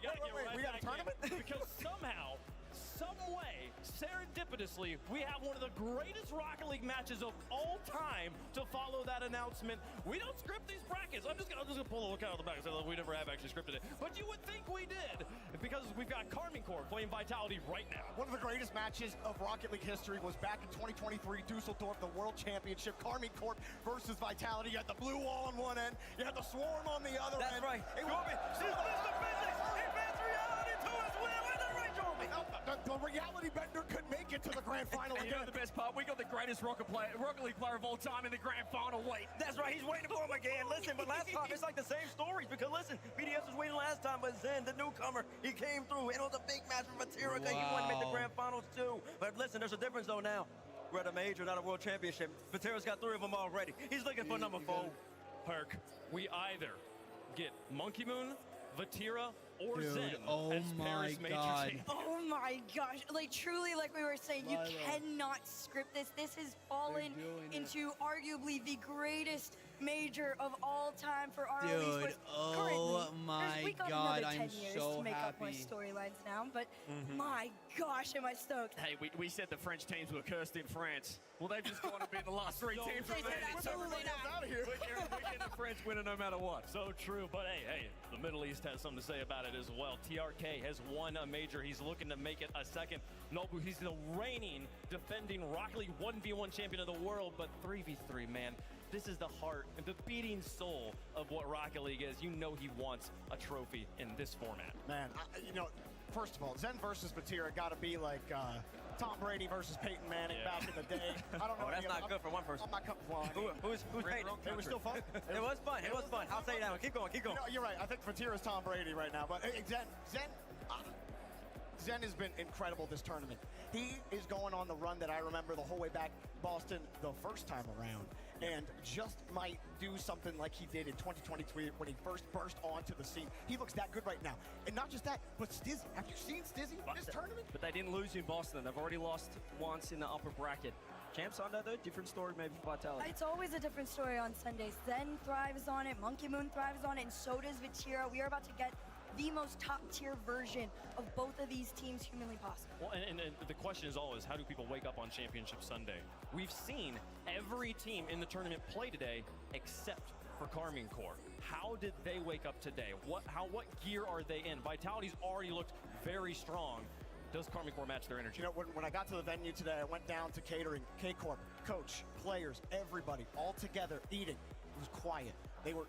gotta get right we got a back in, tournament? because somehow, some way, serendipitously, we have one of the greatest Rocket League matches of all time to follow that announcement. We don't script these brackets. I'm just gonna pull a look out of the back and say, look, we never have actually scripted it. But you would think we did, because we've got Carmine Corp playing Vitality right now. One of the greatest matches of Rocket League history was back in 2023, Dusseldorf, the World Championship. Carmine Corp versus Vitality. You had the blue wall on one end, you had the swarm on the other end. That's right. It was Mr. Physics, advanced reality to his will. Is that right, Jordan? the reality bender could make it to the grand final And you again. know the best part? We got the greatest Rocket League player of all time in the grand final. Wait. That's right, he's waiting for him again. Listen, but last time it's like the same stories because listen, BDS was waiting last time, but Zen, the newcomer, he came through. And it was a big match for Vatira because he wanted to make the grand finals too. But listen, there's a difference though now. We're at a major, not a world championship. Vatira's got 3 of them already. He's looking for number 4. Perk, we either get Monkey Moon, Vatira, or Dude, Zen oh as my Paris major God. champion. Oh my gosh, like truly, like we were saying, you cannot script this. This has fallen into arguably the greatest major of all time for RLCS. Dude, oh my we got God, another 10 I'm years so to make up more happy. storylines now, but my gosh, am I stoked. Hey, we said the French teams were cursed in France. Well, they've just gone to be the last 3 teams. They said absolutely not. Out of here. We're getting the French winner no matter what. So true, but hey, the Middle East has something to say about it as well. TRK has won a major. He's looking to make it a second. Nobu, he's the reigning, defending Rocket League 1v1 champion of the world, but 3v3, man. This is the heart and the beating soul of what Rocket League is. You know he wants a trophy in this format. Man, first of all, Zen versus Vatira got to be like Tom Brady versus Peyton Manning back in the day. I don't know. That's not good for one person. I'm not coming. Who's Peyton? It was still fun. It was fun. It was fun. I'll say that one. Keep going. Keep going. You're right. I think Vatira's Tom Brady right now. But hey, Zen has been incredible this tournament. He is going on the run that I remember the whole way back Boston the first time around, and just might do something like he did in 2023 when he first burst onto the scene. He looks that good right now. And not just that, but Stizzy. Have you seen Stizzy in this tournament? But they didn't lose in Boston. They've already lost once in the upper bracket. Champs under though, different story maybe for Vitality. It's always a different story on Sundays. Zen thrives on it, Monkey Moon thrives on it, and so does Vatira. We are about to get the most top-tier version of both of these teams humanly possible. Well, and the question is always, how do people wake up on Championship Sunday? We've seen every team in the tournament play today except for Carmine Corp. How did they wake up today? What gear are they in? Vitality's already looked very strong. Does Carmine Corp match their energy? You know, when I got to the venue today, I went down to catering, K-Corp, coach, players, everybody, all together, eating. It was quiet. They were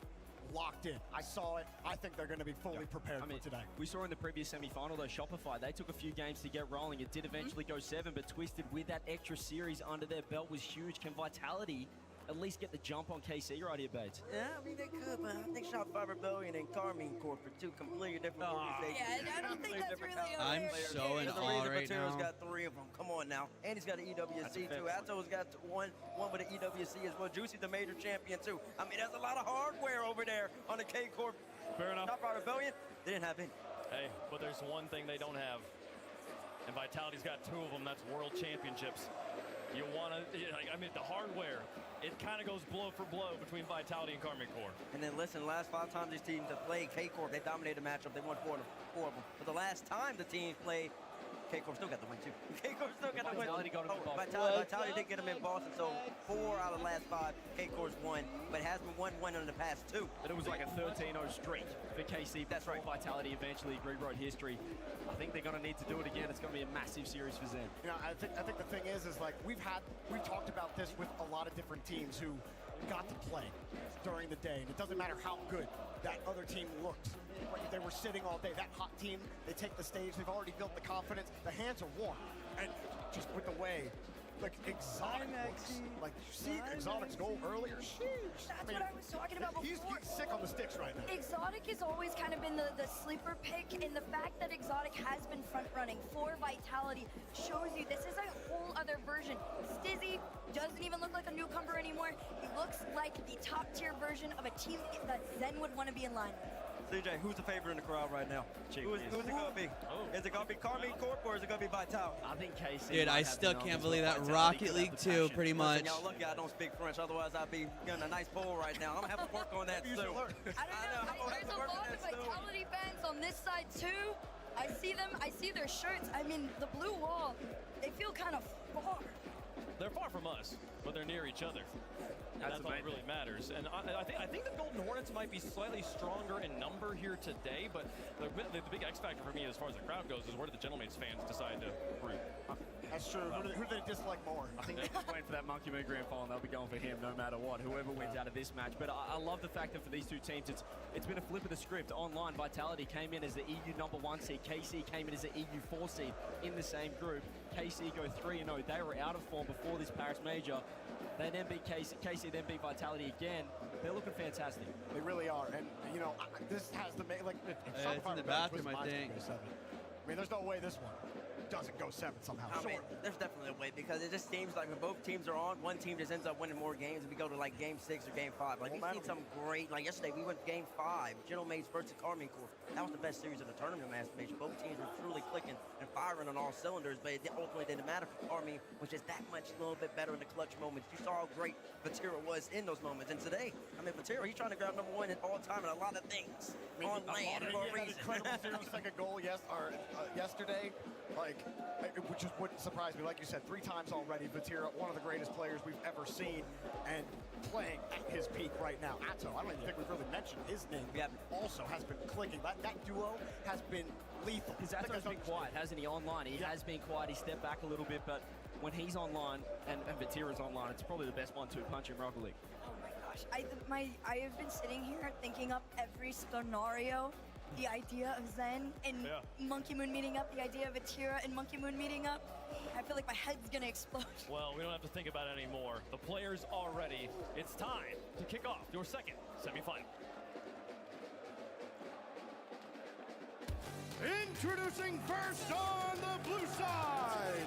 locked in. I saw it. I think they're going to be fully prepared for today. We saw in the previous semi-final, though, Shopify, they took a few games to get rolling. It did eventually go 7, but Twisted with that extra series under their belt was huge. Can Vitality at least get the jump on KC right here, Bates? Yeah, I mean, they could, but I think Shopify Rebellion and Carmine Corp are 2 completely different organizations. Yeah, I don't think that's really I'm so in awe right Vatira's now. got 3 of them. Come on now. And he's got an EWC too. Ato's got one with an EWC as well. Juicy's the major champion too. I mean, there's a lot of hardware over there on the K-Corp. Fair enough. Shopify Rebellion, they didn't have any. Hey, but there's one thing they don't have. And Vitality's got 2 of them. That's World Championships. You want to, I mean, the hardware, it kind of goes blow for blow between Vitality and Carmine Corp. And then listen, the last 5 times these teams have played K-Corp, they dominated the matchup. They won 4 of them. But the last time the teams played, K-Corp still got the win too. K-Corp still got the win. Vitality got them in Boston. Vitality did get them in Boston, so 4 out of the last 5, K-Corp's won. But has been 1-1 in the past 2. But it was like a 13-0 streak for KC. That's right. Vitality eventually rewrote history. I think they're going to need to do it again. It's going to be a massive series for Zen. You know, I think the thing is like we've talked about this with a lot of different teams who got to play during the day, and it doesn't matter how good that other team looks. Like they were sitting all day. That hot team, they take the stage. They've already built the confidence. The hands are warm. And just with the way, like, Exotic looks. Like, you see Exotic's goal earlier? Sheesh. That's what I was talking about before. He's sick on the sticks right now. Exotic has always kind of been the sleeper pick, and the fact that Exotic has been front running for Vitality shows you this is a whole other version. Stizzy doesn't even look like a newcomer anymore. He looks like the top tier version of a team that Zen would want to be in line with. CJ, who's the favorite in the crowd right now? Who's it gonna be? Is it gonna be Carmine Corp or is it gonna be Vitality? I think KC. Dude, I still can't believe that Rocket League 2, pretty much. Y'all lucky I don't speak French, otherwise I'd be getting a nice poll right now. I'm gonna have to work on that soon. I don't know. There's a lot of Vitality fans on this side too. I see them. I see their shirts. I mean, the blue wall. They feel kind of far. They're far from us, but they're near each other. And that's all that really matters. And I think the Golden Hornets might be slightly stronger in number here today, but the big X factor for me as far as the crowd goes is where do the Gentleman's fans decide to root? That's true. Who do they dislike more? I think they're just waiting for that Monkey Moon Grand Final. They'll be going for him no matter what, whoever wins out of this match. But I love the fact that for these two teams, it's been a flip of the script. Online, Vitality came in as the EU #1 seed. KC came in as the EU 4 seed in the same group. KC go 3-0. They were out of form before this Paris Major. They then beat KC then beat Vitality again. They're looking fantastic. They really are. And, you know, this has to make, like, it's in the bathroom, I think. I mean, there's no way this one doesn't go 7 somehow. I mean, there's definitely a way because it just seems like when both teams are on, one team just ends up winning more games. And we go to like Game 6 or Game 5. Like we've seen some great. Like yesterday, we went Game 5, Gentleman's versus Carmine Corp. That was the best series of the tournament, in my estimation. Both teams were truly clicking and firing on all cylinders, but it ultimately didn't matter for Carmine, which is that much a little bit better in the clutch moments. You saw how great Vatira was in those moments, and today, I mean, Vatira, he's trying to grab #1 in all time and a lot of things on land for a reason. Incredible 0-second goal yesterday. Like, it just wouldn't surprise me. Like you said, 3 times already. Vatira, one of the greatest players we've ever seen, and playing at his peak right now. Atto, I don't even think we've really mentioned his name. Yeah. Also has been clicking. That duo has been lethal. Because Atto's been quiet, hasn't he, online? He has been quiet. He stepped back a little bit, but when he's online and Vatira's online, it's probably the best 1-2 punch in Rocket League. Oh my gosh. I have been sitting here thinking up every scenario. The idea of Zen and Monkey Moon meeting up, the idea of Vatira and Monkey Moon meeting up. I feel like my head's gonna explode. Well, we don't have to think about it anymore. The players are ready. It's time to kick off your second semifinal. Introducing first on the blue side,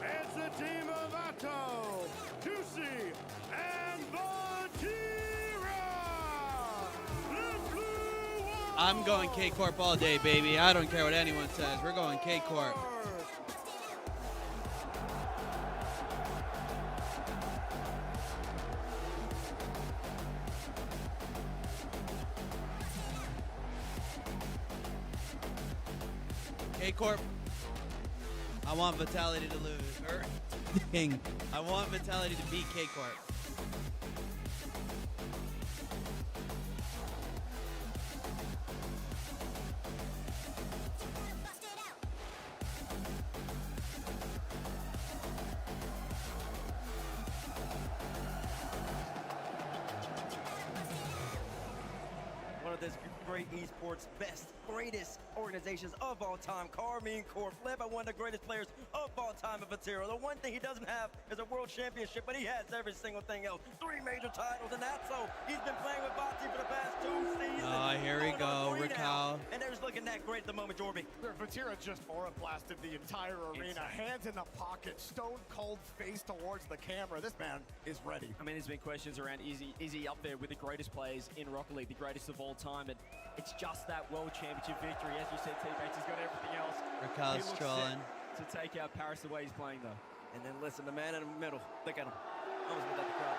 it's the team of Atto, Juicy, and Vatira. The blue one. I'm going K-Corp all day, baby. I don't care what anyone says. We're going K-Corp. K-Corp, I want Vitality to lose. Dang. I want Vitality to beat K-Corp. One of this great esports greatest organizations of all time, Carmine Corp, led by one of the greatest players of all time in Vatira. The one thing he doesn't have is a world championship, but he has every single thing else. 3 major titles, and that's so he's been playing with Bati for the past 2 seasons. Oh, here we go, Raquel. And they're just looking that great at the moment, Jorby. Vatira just aura blasted the entire arena. Hands in the pocket, stone cold face towards the camera. This man is ready. I mean, there's been questions around is he up there with the greatest players in Rocket League, the greatest of all time, and it's just that world championship victory. As you said, teammates, he's got everything else. Raquel's trolling. To take out Paris the way he's playing, though. And then listen, the man in the middle. Look at him. Almost without the crowd.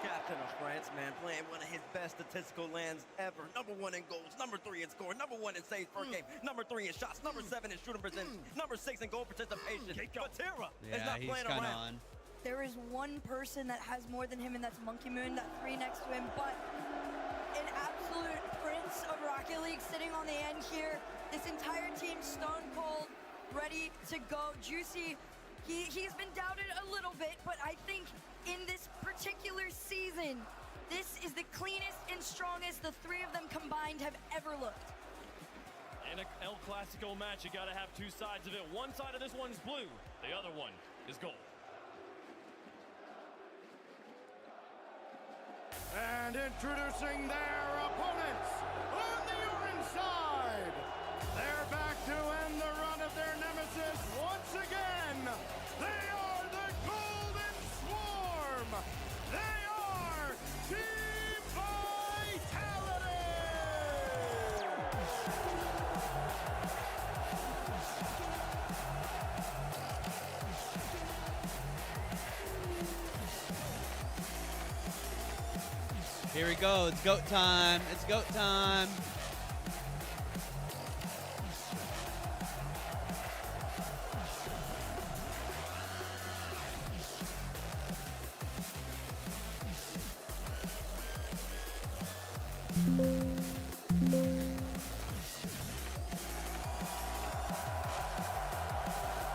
Captain of France, man, playing one of his best statistical lands ever. #1 in goals, #3 in score, #1 in saves per game, #3 in shots, #7 in shooting percentage, #6 in goal participation. Vatira is not playing around. There is one person that has more than him, and that's Monkey Moon, that 3 next to him, but an absolute prince of Rocket League sitting on the end here. This entire team stone cold, ready to go. Juicy, he's been doubted a little bit, but I think in this particular season, This is the cleanest and strongest the three of them combined have ever looked. In a El Clasico match, you gotta have two sides of it. One side of this one's blue, the other one is gold. And introducing their opponents on the orange side. They're back to end the run of their nemesis once again. They are the Golden Swarm. They are Team Vitality. Here we go. It's GOAT time. It's GOAT time.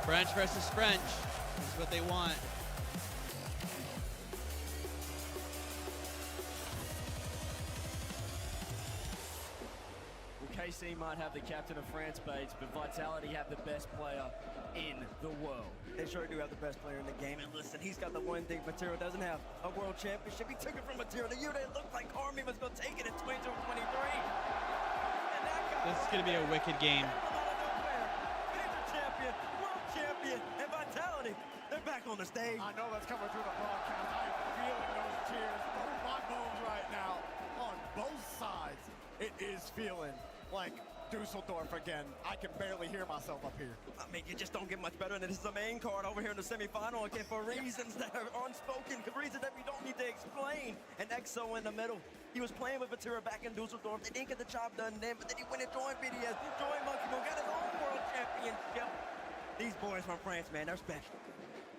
French versus French. This is what they want. KC might have the captain of France Bates, but Vitality have the best player in the world. They sure do have the best player in the game. And listen, he's got the one thing Material doesn't have, a world championship. He took it from Material. The year that it looked like Army was going to take it in 22-23. This is going to be a wicked game. Champion, world champion, and Vitality, they're back on the stage. I know that's coming through the broadcast. I'm feeling those cheers through my bones right now on both sides. It is feeling like Dusseldorf again. I can barely hear myself up here. I mean, you just don't get much better than this is the main card over here in the semifinal again for reasons that are unspoken, reasons that we don't need to explain. And EXO in the middle. He was playing with Vatira back in Dusseldorf. They didn't get the job done then, but then he went and joined BDS, joined Monkey Moon, got his own world championship. These boys from France, man, they're special.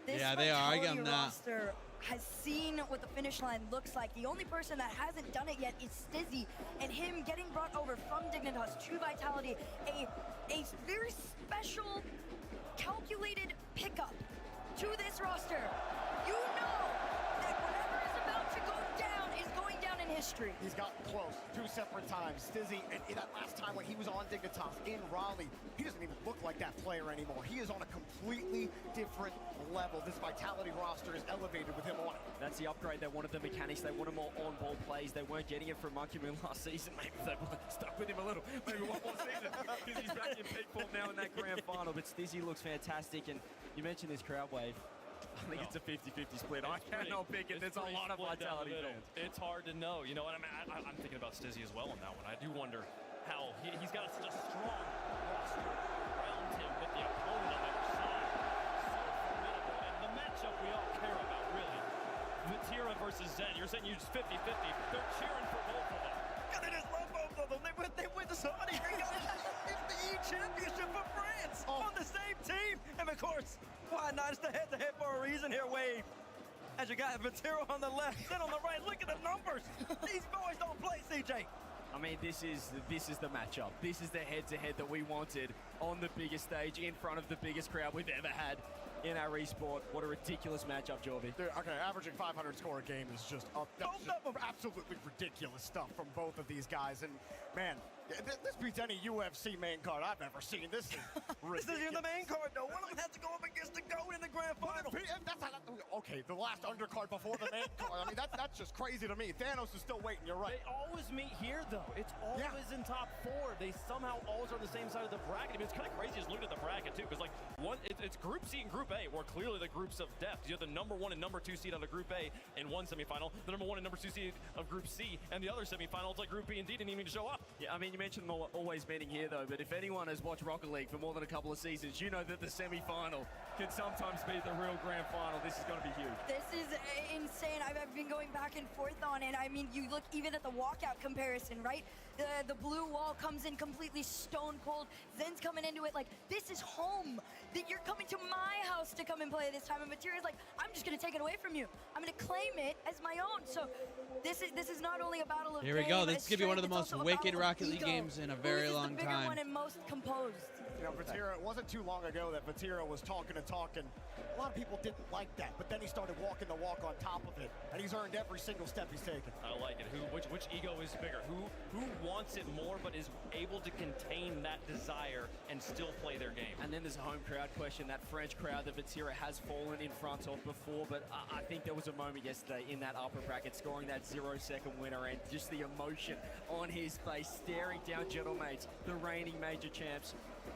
This Yeah, they are. I give them that. roster has seen what the finish line looks like. The only person that hasn't done it yet is Stizzy, and him getting brought over from Dignitas to Vitality, a very special, calculated pickup to this roster. You know that whatever is about to go down is going down in history. He's gotten close 2 separate times. Stizzy, and that last time when he was on Dignitas in Raleigh, he doesn't even look like that player anymore. He is on a completely different level. This Vitality roster is elevated with him on it. That's the upgrade. They wanted the mechanics. They wanted more on-ball plays. They weren't getting it from Monkey Moon last season. Maybe they stuck with him a little. Maybe one more season because he's back in peak form now in that grand final. But Stizzy looks fantastic. And you mentioned this crowd wave. I think it's a 50-50 split. I cannot pick it. There's a lot of Vitality fans. It's hard to know. You know what I mean? I'm thinking about Stizzy as well on that one. I do wonder how he's got such a strong roster around him with the opponent on the other side. So formidable. And the matchup we all care about, really. Vatira versus Zen. You're saying you're just 50-50. They're cheering for both of them. God, they just love both of them. They went to somebody. They got the E championship for France on the same team. And of course, why not? It's the head-to-head for a reason here, Wave. As you got Vatira on the left, then on the right. Look at the numbers. These boys don't play, CJ. I mean, this is the matchup. This is the head-to-head that we wanted on the biggest stage in front of the biggest crowd we've ever had in our esport. What a ridiculous matchup, Jorby. Dude, okay, averaging 500 score a game is just absolutely ridiculous stuff from both of these guys. And man, this beats any UFC main card I've ever seen. This is ridiculous. This isn't the main card, though. One of them has to go up against the GOAT in the grand final. Okay, the last undercard before the main card. I mean, that's just crazy to me. Thanos is still waiting. You're right. They always meet here, though. It's always in top 4. They somehow always are on the same side of the bracket. I mean, it's kind of crazy just looking at the bracket, too, because, like, it's Group C and Group A, where clearly the groups of depth. You have the number 1 and number 2 seed out of Group A in one semifinal, the number 1 and number 2 seed of Group C, and the other semifinal, it's like Group B and D didn't even show up. Yeah, I mean, you mentioned them always meeting here, though, but if anyone has watched Rocket League for more than a couple of seasons, you know that the semifinal can sometimes be the real grand final. This is going to be huge. This is insane. I've been going back and forth on it. I mean, you look even at the walkout comparison, right? The blue wall comes in completely stone cold. Zen's coming into it like, this is home. That you're coming to my house to come and play this time. And Material's like, I'm just going to take it away from you. I'm going to claim it as my own. So this is not only a battle of Here we go. game, This is going to be one of the most wicked Rocket League games in a very long time. Who is the bigger one and most composed? You know, Vatira, it wasn't too long ago that Vatira was talking and talking. A lot of people didn't like that, but then he started walking the walk on top of it, and he's earned every single step he's taken. I like it. Which ego is bigger? Who wants it more but is able to contain that desire and still play their game? And then there's a home crowd question, that French crowd that Vatira has fallen in front of before, but I think there was a moment yesterday in that upper bracket scoring that 0-second winner and just the emotion on his face, staring down Gentlemates, the reigning major champs.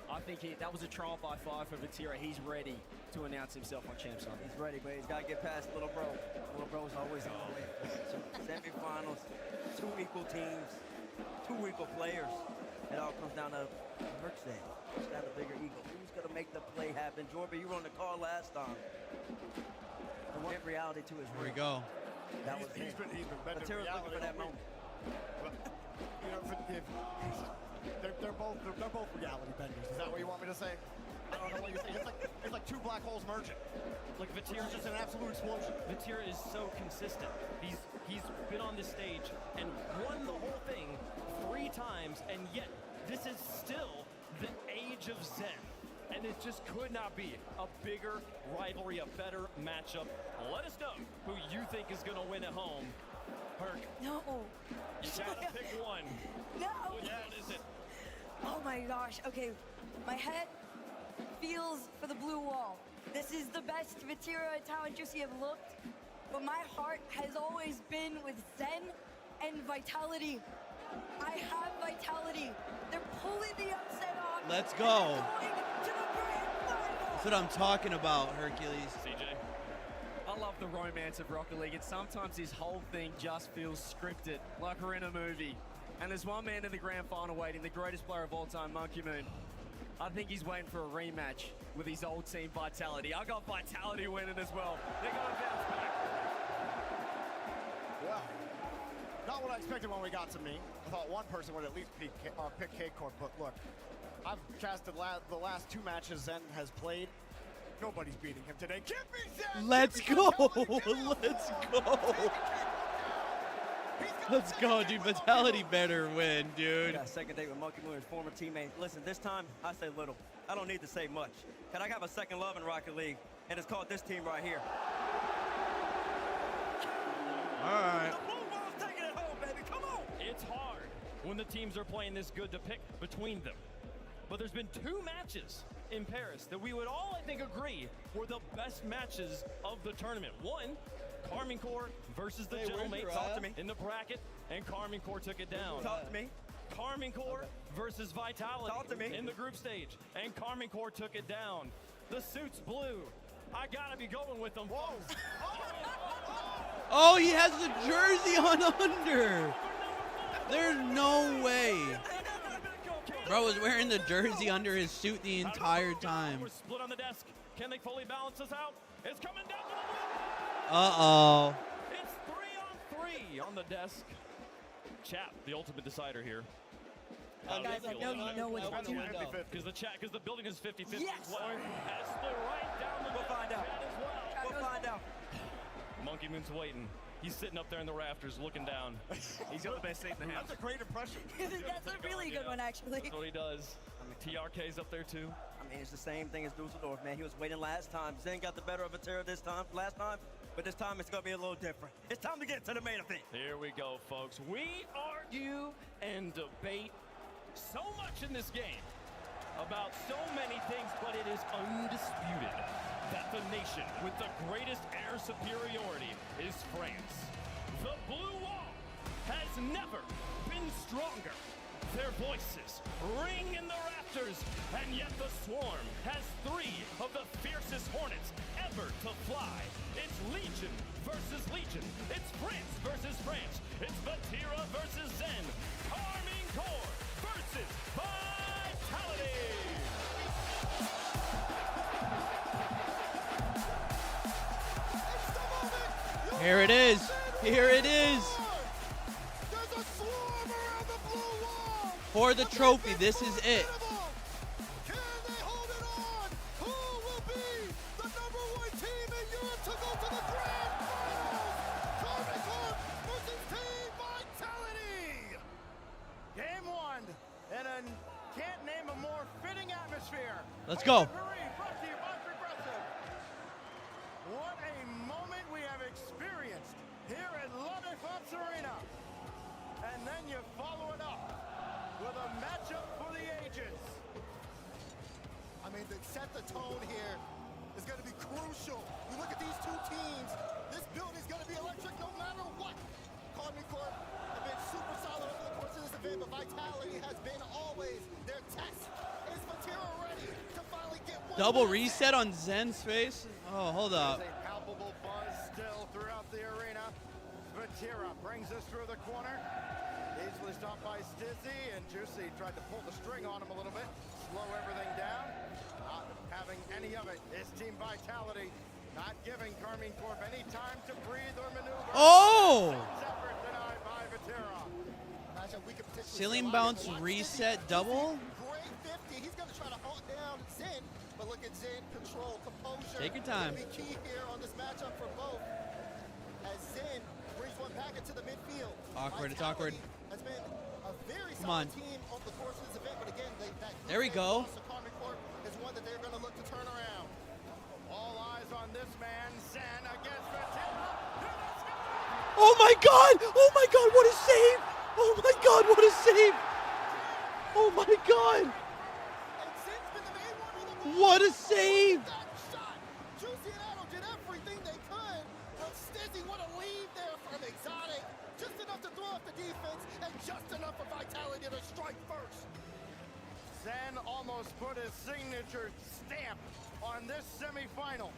I think that was a trial by fire for Vatira. He's ready to announce himself on Champs Night. He's ready, but he's got to get past little bro. Little bro's always in the way. So, semifinals, 2 equal teams, 2 equal players. It all comes down to Herc said. Who's got a bigger ego? Who's going to make the play happen? Jorby, you were on the call last time. Get reality to his Here we go. That was he's been bending Vatira's reality looking for that all moment. week. You know, they're both reality benders. Is that what you want me to say? I don't know what you say. It's like 2 black holes merging. Like Vatira's just an absolute explosion. Vatira is so consistent. He's been on this stage and won the whole thing 3 times, and yet this is still the age of Zen. And it just could not be a bigger rivalry, a better matchup. Let us know who you think is going to win at home. Herc. No. You gotta pick one. No. Which one is it? Oh my gosh. Okay, my head feels for the blue wall. This is the best Vatira talent Juicy have looked, but my heart has always been with Zen and Vitality. I have Vitality. They're pulling the upset off. Let's go. That's what I'm talking about, Hercules. CJ. I love the romance of Rocket League, and sometimes this whole thing just feels scripted, like we're in a movie. And there's one man in the grand final waiting, the greatest player of all time, Monkey Moon. I think he's waiting for a rematch with his old team Vitality. I got Vitality winning as well. They're going to bounce back. Well, not what I expected when we got to me. I thought one person would at least pick K-Corp, but look, I've casted the last 2 matches Zen has played. Nobody's beating him today. Give me Zen! Let's go! Let's go! Let's go, dude. Vitality better win, dude. Got a second date with Monkey Moon, his former teammate. Listen, this time, I say little. I don't need to say much. Can I have a second love in Rocket League? And it's called this team right here. All right. The blue ball's taking it home, baby. Come on. It's hard when the teams are playing this good to pick between them. But there's been 2 matches in Paris that we would all, I think, agree were the best matches of the tournament. One, Carmine Corps versus the Gentlemates in the bracket, and Carmine Corps took it down. Talk to me. Carmine Corps versus Vitality Talk to me. in the group stage, and Carmine Corps took it down. The suit's blue. I gotta be going with them. Whoa! Oh, he has the jersey on under. There's no way. Bro was wearing the jersey under his suit the entire time. We're split on the desk. Can they fully balance us out? It's coming down to the Uh-oh. It's 3-on-3 on the desk. Chap, the ultimate decider here. Guys, I know you know what's going on. Because the building is 50-50 Yes. as well. Has split right down the We'll find out. as well. We'll find out. Monkey Moon's waiting. He's sitting up there in the rafters looking down. He's got the best seat in the house. That's a great impression. That's a really good one, actually. That's what he does. TRK's up there too. I mean, it's the same thing as Dusseldorf, man. He was waiting last time. Zen got the better of Vatira last time, but this time it's going to be a little different. It's time to get to the main event. Here we go, folks. We argue and debate so much in this game about so many things, but it is undisputed that the nation with the greatest air superiority is France. The blue wall has never been stronger. Their voices ring in the rafters, and yet the Swarm has 3 of the fiercest Hornets ever to fly. It's Legion versus Legion. It's France versus France. It's Vatira versus Zen. Carmine Corps versus Vitality. Here it is. Here it is. There's a swarm around the blue wall. For the trophy, this is it. Can they hold it on? Who will be the #1 team in Europe to go to the grand finals? Carmine Corps versus Team Vitality. Game 1, and can't name a more fitting atmosphere Let's go. What a moment we have experienced here at La Défense Arena. And then you follow it up with a matchup for the ages. I mean, to set the tone here is going to be crucial. You look at these two teams, this build is going to be electric no matter what. Army Corps have been super solid over the course of this event, but Vitality has been always their test. Is Vatira ready to finally get one? Double reset on Zen's face. Oh, hold up. There's a palpable buzz still throughout the arena. Vatira brings us through the corner. Easily stopped by Stizzy, and Juicy tried to pull the string on him a little bit, slow everything down. Not having any of it is Team Vitality, not giving Carmine Corp any time to breathe or maneuver. Oh! Effort denied by Vatira. Imagine we could potentially Ceiling see bounce Lion reset double. Great 50. He's going to try to hold down Zen, but look at Zen, control, composure. Take your time. Gonna be key here on this matchup for both. As Zen brings one back into the midfield. Awkward, it's awkward. Has been a very Come on. solid team over the course of this event, but again, There we go. Carmine Corp is one that they're going to look to turn around. All eyes on this man, Zen against Vatira. Oh my god! Oh my god, what a save! Oh my god, what a save! Oh my god! What a save! Juicy and Addo did everything they could, but Stizzy would have leave there from Exotic. Just enough to throw off the defense, and just enough for Vitality to strike first. Zen almost put his signature stamp on this semifinal.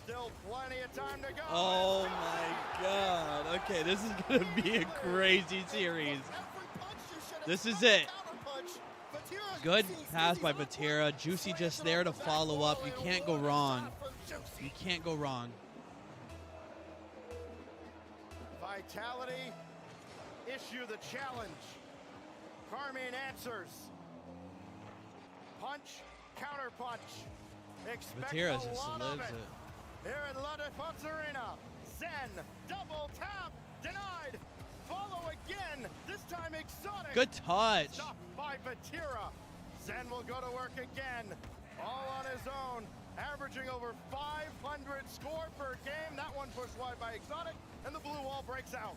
Still plenty of time to go. Oh my god. Okay, this is gonna be a crazy series. This is it. Good pass by Vatira. Juicy just there to follow up. You can't go wrong. You can't go wrong. Vitality issue the challenge. Carmine answers. Punch, counter punch. Expect Vatira a just lot lives of it. Here at La Défense Arena, Zen, double tap, denied. Follow again, this time Exotic. Good touch. Stopped by Vatira. Zen will go to work again, all on his own, averaging over 500 score per game. That one pushed wide by Exotic, and the blue wall breaks out.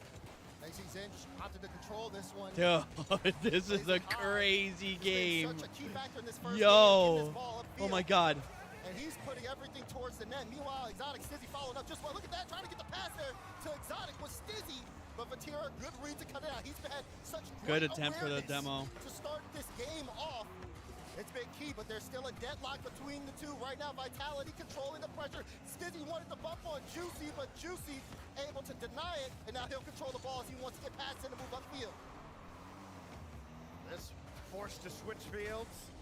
They see Zen opted to control this one. Dude, this is a crazy game. Such a key factor in this first game, Yo. getting this ball upfield. Oh my god. And he's putting everything towards the net. Meanwhile, Exotic, Stizzy following up just well. Look at that, trying to get the pass there to Exotic with Stizzy. But Vatira, good read to cut it out. He's had such Good great attempt for the awareness demo. to start this game off. It's been key, but there's still a deadlock between the two. Right now, Vitality controlling the pressure. Stizzy wanted to bump on Juicy, but Juicy able to deny it, and now he'll control the ball as he wants to get past it and move upfield. This forced to switch fields.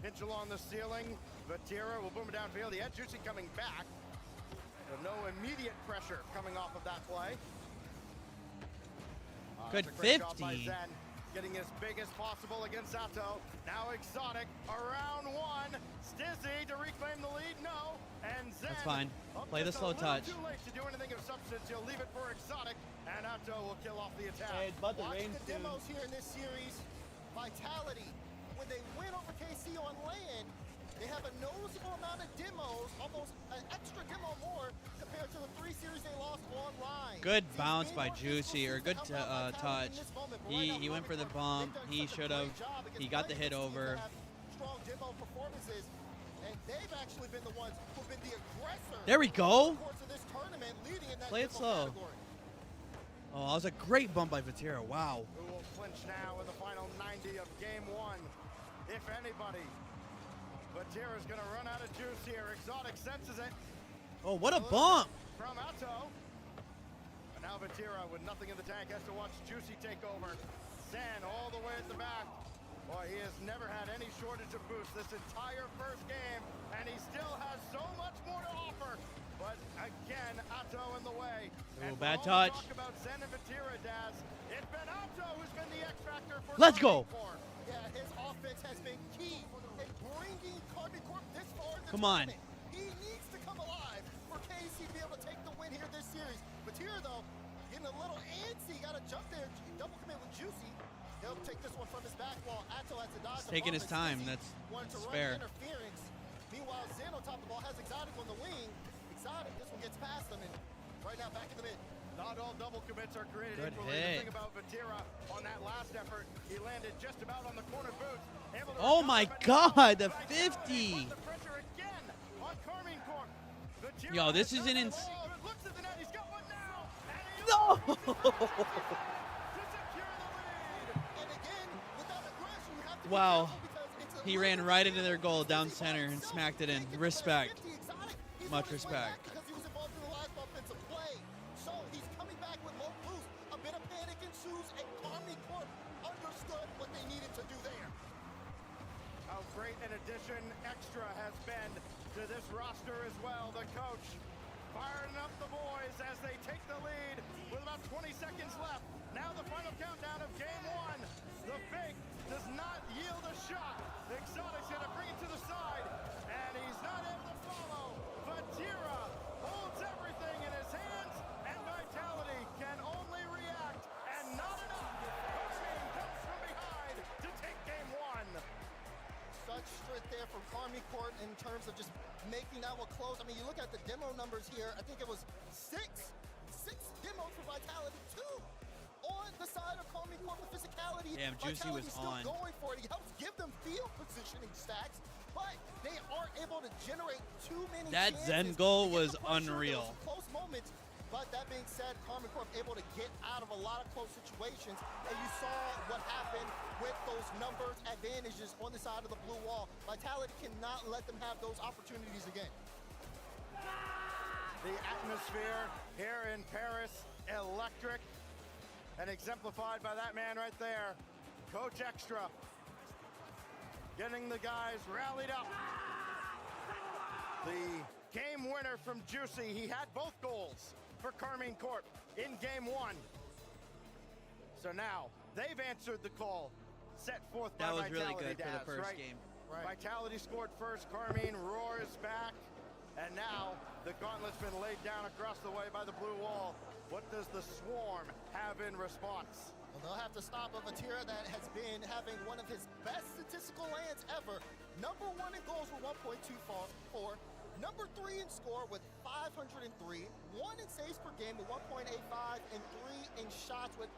Pinch along the ceiling. Vatira will boom it downfield. He had Juicy coming back. But no immediate pressure coming off of that play. Good That's a great job by 50. Zen, getting as big as possible against Atto. Now Exotic around one. Stizzy to reclaim the lead. No. And Zen. That's fine. up Play the just slow a little touch. Too late to do anything of substance. He'll leave it for Exotic. And Atto will kill off the attack. Hey, it's about to Watch rain the soon. demos here in this series. Vitality, when they win over KC on land, they have a noticeable amount of demos, almost an extra demo more compared to the 3 series they lost online. Good bounce by Juicy, or good touch. He went for the bump. He should have. He got the hit over. Strong demo performances, and they've actually been the ones who've been the aggressor. There we go. over the course of this tournament, leading in that Play it demo slow. category. Oh, that was a great bump by Vatira. Wow. Who will clinch now in the final 90 of game 1, if anybody. Vatira's gonna run out of juice here. Exotic senses it. Oh, what a bump. From Atto. And now Vatira, with nothing in the tank, has to watch Juicy take over. Zen all the way at the back. Boy, he has never had any shortage of boost this entire first game, and he still has so much more to offer. But again, Atto in the way. Ooh, bad touch. Talk about Zen and Vatira, Daz. It's been Atto who's been the X factor for Let's go. Yeah, his offense has been key in bringing Carmine Corp this far in the Come on. tournament. He needs to come alive for KC to be able to take the win here this series. Vatira, though, getting a little antsy. Got to jump there. Double commit with Juicy. He'll take this one from his back wall. Atto has to dodge. He's taking his time. That's fair. Interference. Meanwhile, Zen on top of the ball has Exotic on the wing. Exotic, this one gets past him, and right now back in the mid. Not all double commits are created Good equally. hit. The thing about Vatira on that last effort, he landed just about on the corner boots. Oh my God, the 50. Yo, this is an No! Wow. He ran right into their goal down center and smacked it in. Respect. Much respect. Because he was involved in the last offensive play. So he's coming back with low boost. A bit of panic ensues, and Army Corp understood what they needed to do there. How great an addition Extra has been to this roster as well. The coach firing up the boys as they take the lead with about 20 seconds left. Now the final countdown of game one. The fake does not yield a shot. Exotic's gonna bring it to the side, and he's not able to follow. Vatira holds everything in his hands, and Vitality can only react, and not enough. Coaching comes from behind to take game one. Such strength there from Army Court in terms of just making that one close. I mean, you look at the demo numbers here. I think it was six demos for Vitality, 2 on the side of Army Court with physicality. Damn, Juicy was still on. Going for it. He helps give them field positioning stacks, but they aren't able to generate too many. That chances Zen goal to get was the pressure in those unreal. Close moments. But that being said, Army Corp able to get out of a lot of close situations, and you saw what happened with those numbers advantages on the side of the blue wall. Vitality cannot let them have those opportunities again. The atmosphere here in Paris, electric, and exemplified by that man right there, Coach Extra, getting the guys rallied up. The game winner from Juicy, he had both goals for Carmine Corp in game one. So now they've answered the call set forth by That was Vitality. really good for the Daz, first right? game. Vitality scored first, Carmine roars back, and now the gauntlet's been laid down across the way by the blue wall. What does the Swarm have in response? Well, they'll have to stop a Vatira that has been having one of his best statistical lands ever. Number 1 in goals with 1.24. Number 3 in score with 503. 1 in saves per game with 1.85, and 3 in shots with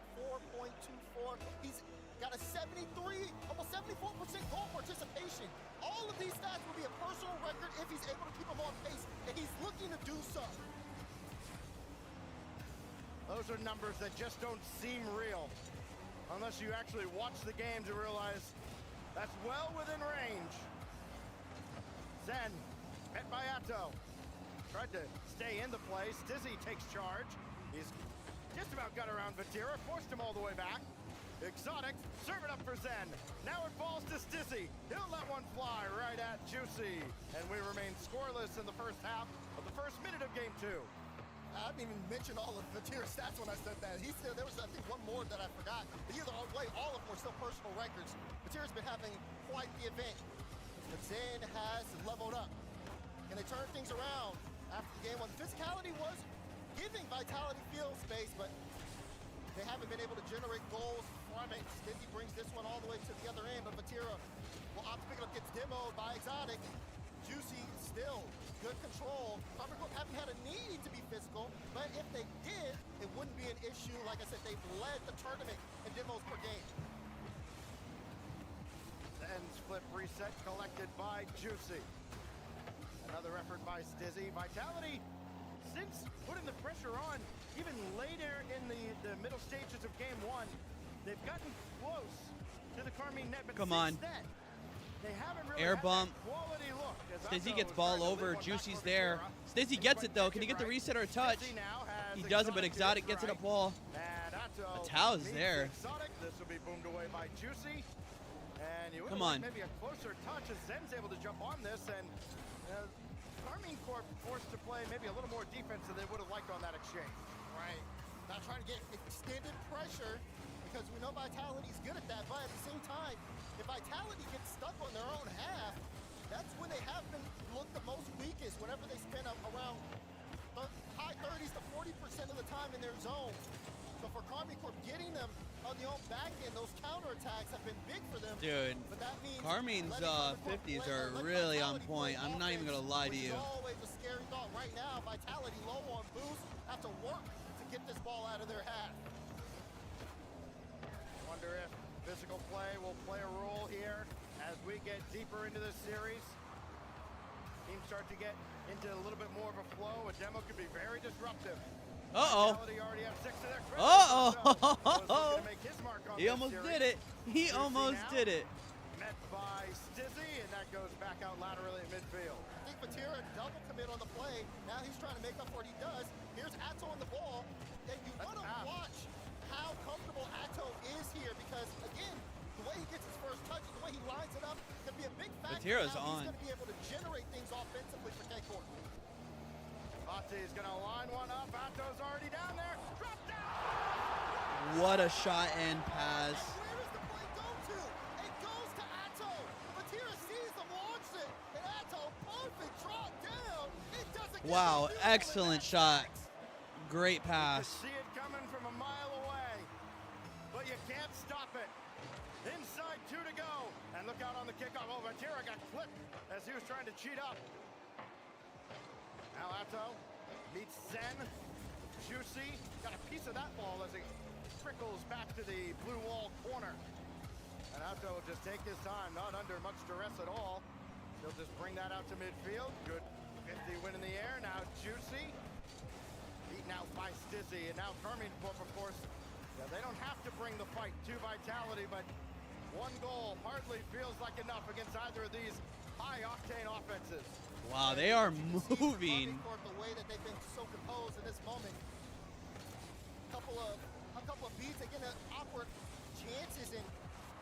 4.24. He's got a 73, almost 74% goal participation. All of these stats will be a personal record if he's able to keep them on pace, and he's looking to do so. Those are numbers that just don't seem real unless you actually watch the game to realize that's well within range. Zen, met by Atto. Tried to stay in the play. Stizzy takes charge. He's just about got around Vatira, forced him all the way back. Exotic, serve it up for Zen. Now it falls to Stizzy. He'll let one fly right at Juicy. And we remain scoreless in the first half of the first minute of game 2. I didn't even mention all of Vatira's stats when I said that. He said there was, I think, one more that I forgot. But either way, all of them were still personal records. Vatira's been having quite the event. But Zen has leveled up. Can they turn things around after the game one? Physicality was giving Vitality field space, but they haven't been able to generate goals from it. Stizzy brings this one all the way to the other end, but Vatira will opt to pick it up, gets demoed by Exotic. Juicy still good control. Army Corp haven't had a need to be physical, but if they did, it wouldn't be an issue. Like I said, they've led the tournament in demos per game. Zen's flip reset collected by Juicy. Another effort by Stizzy. Vitality, since putting the pressure on, even later in the middle stages of game 1, they've gotten close to the Carmine net, but Come since on. then, they haven't really Air had bump. that quality look. As Stizzy Atto gets is ball trying to over. lead one back Juicy's for there. Vatira. Stizzy gets it though. Can he get the reset or a touch? Stizzy now has He doesn't, but Exotic to gets it his up wall. right. And Atto Atto's meets there. Exotic. This will be boomed away by Juicy. And you would Come have on. liked maybe a closer touch as Zen's able to jump on this, and Carmine Corp forced to play maybe a little more defense than they would have liked on that exchange. Right. Not trying to get extended pressure because we know Vitality's good at that, but at the same time, if Vitality gets stuck on their own half, that's when they have been looked the most weakest, whenever they spend around high 30s to 40% of the time in their zone. So for Carmine Corp, getting them on the own back end. Those counterattacks have been big for them. Dude, but that means Carmine's 50s are really on point. I'm not even going to lie to you. Always a scary thought. Right now, Vitality low on boost, have to work to get this ball out of their half. Wonder if physical play will play a role here as we get deeper into this series. Teams start to get into a little bit more of a flow. A demo could be very disruptive. Uh-oh. Vitality already have 6 of their credits. Uh-oh. Make his mark on He this almost series. did it. He almost did it. Met by Stizzy, and that goes back out laterally at midfield. I think Batira double commit on the play. Now he's trying to make up for what he does. Here's Atto on the ball. And you want to watch how comfortable Atto is here because, again, the way he gets his first touch, the way he lines it up, going to be a big factor. Batira's Now on. He's going to be able to generate things offensively for K-Corp. Vati's going to line one up. Atto's already down there. Drop down! What a shot and pass. Where does the play go to? It goes to Atto. Batira sees him, launches it, and Atto, perfect drop down. It doesn't get Wow, the excellent shot. Great pass. See it coming from a mile away, but you can't stop it. Inside 2 to go, and look out on the kickoff. Oh, Batira got clipped as he was trying to cheat up. Now Atto meets Zen. Juicy got a piece of that ball as he trickles back to the blue wall corner. And Atto will just take his time, not under much duress at all. He'll just bring that out to midfield. Good 50 win in the air. Now Juicy. Beaten out by Stizzy, and now Carmine Corp, of course. Yeah, they don't have to bring the fight to Vitality, but one goal hardly feels like enough against either of these high-octane offenses. Wow, they are moving. The way that they've been so composed in this moment. A couple of beats, they get awkward chances, and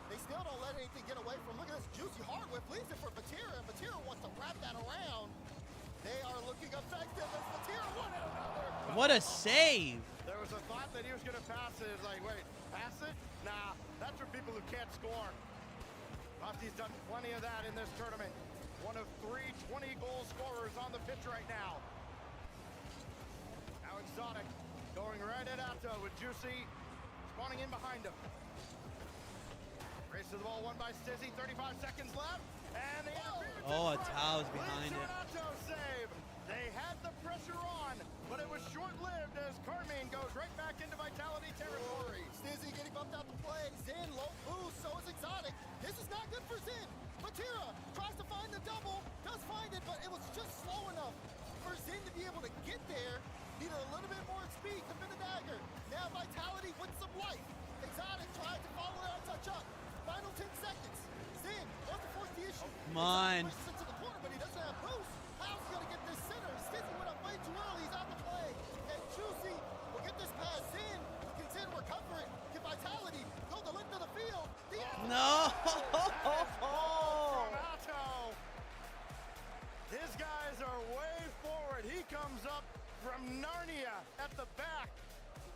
they still don't let anything get away from. Look at this juicy hard whip, leaves it for Batira, and Batira wants to wrap that around. They are looking effective as Batira won another. What a save. There was a thought that he was going to pass it. It's like, wait, pass it? Nah, that's for people who can't score. Vati's done plenty of that in this tournament. One of 3 20-goal scorers on the pitch right now. Now Exotic going right at Atto with Juicy spawning in behind him. Race to the ball won by Stizzy, 35 seconds left. And the interference. Oh, Atao's behind it. Atto save. They had the pressure on, but it was short-lived as Carmine goes right back into Vitality territory. Stizzy getting bumped out the play. Zen low boost, so is Exotic. This is not good for Zen. Batira tries to find the double, does find it, but it was just slow enough for Zen to be able to get there. Needed a little bit more speed to fit the dagger. Now Vitality with some life. Exotic tried to follow that touch up. Final 10 seconds. Zen wants to force the issue. Come on. Pushes it to the corner, but he doesn't have boost. How's he gonna get this center? Stizzy went up way too early. He's out the play. And Juicy will get this pass in. Can Zen recover it? Can Vitality go the length of the field? No. His guys are way forward. He comes up from Narnia at the back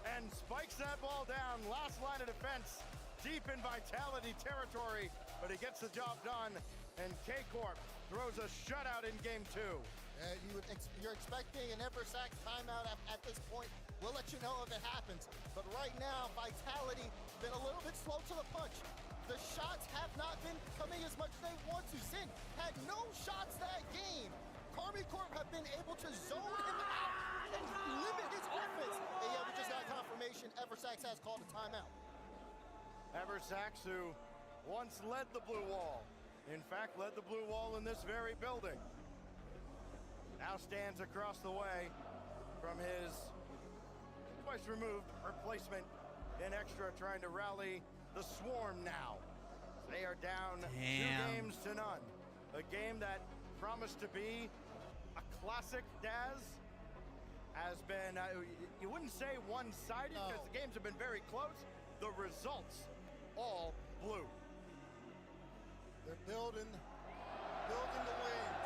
and spikes that ball down. Last line of defense, deep in Vitality territory, but he gets the job done. And K-Corp throws a shutout in game 2. You're expecting an Eversax timeout at this point. We'll let you know if it happens. But right now, Vitality been a little bit slow to the punch. The shots have not been coming as much as they want to. Zen had no shots that game. Carmine Corp have been able to zone him out and limit his offense. And yeah, we just got confirmation Eversax has called a timeout. Eversax, who once led the blue wall, in fact, led the blue wall in this very building, now stands across the way from his twice removed replacement in extra, trying to rally the Swarm now. They are down 2 games to none. A game that promised to be a classic, Daz, has been, you wouldn't say one-sided because the games have been very close. The results, all blue. They're building the wings.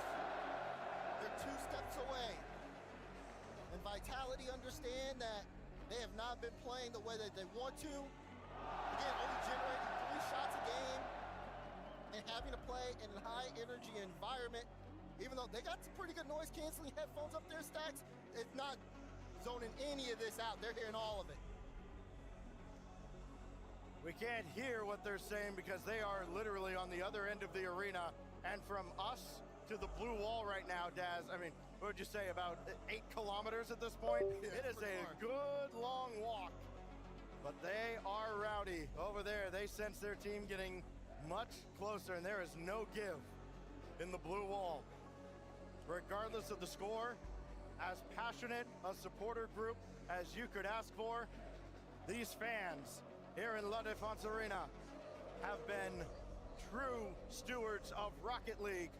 They're 2 steps away. And Vitality understand that they have not been playing the way that they want to. Again, only generating 3 shots a game and having to play in a high-energy environment. Even though they got some pretty good noise-canceling headphones up there, Stacks, it's not zoning any of this out. They're hearing all of it. We can't hear what they're saying because they are literally on the other end of the arena. And from us to the blue wall right now, Daz, I mean, what would you say, about 8 kilometers at this point? It is a good long walk. But they are rowdy. Over there, they sense their team getting much closer, and there is no give in the blue wall. Regardless of the score, as passionate a supporter group as you could ask for, these fans here in La Défense Arena have been true stewards of Rocket League.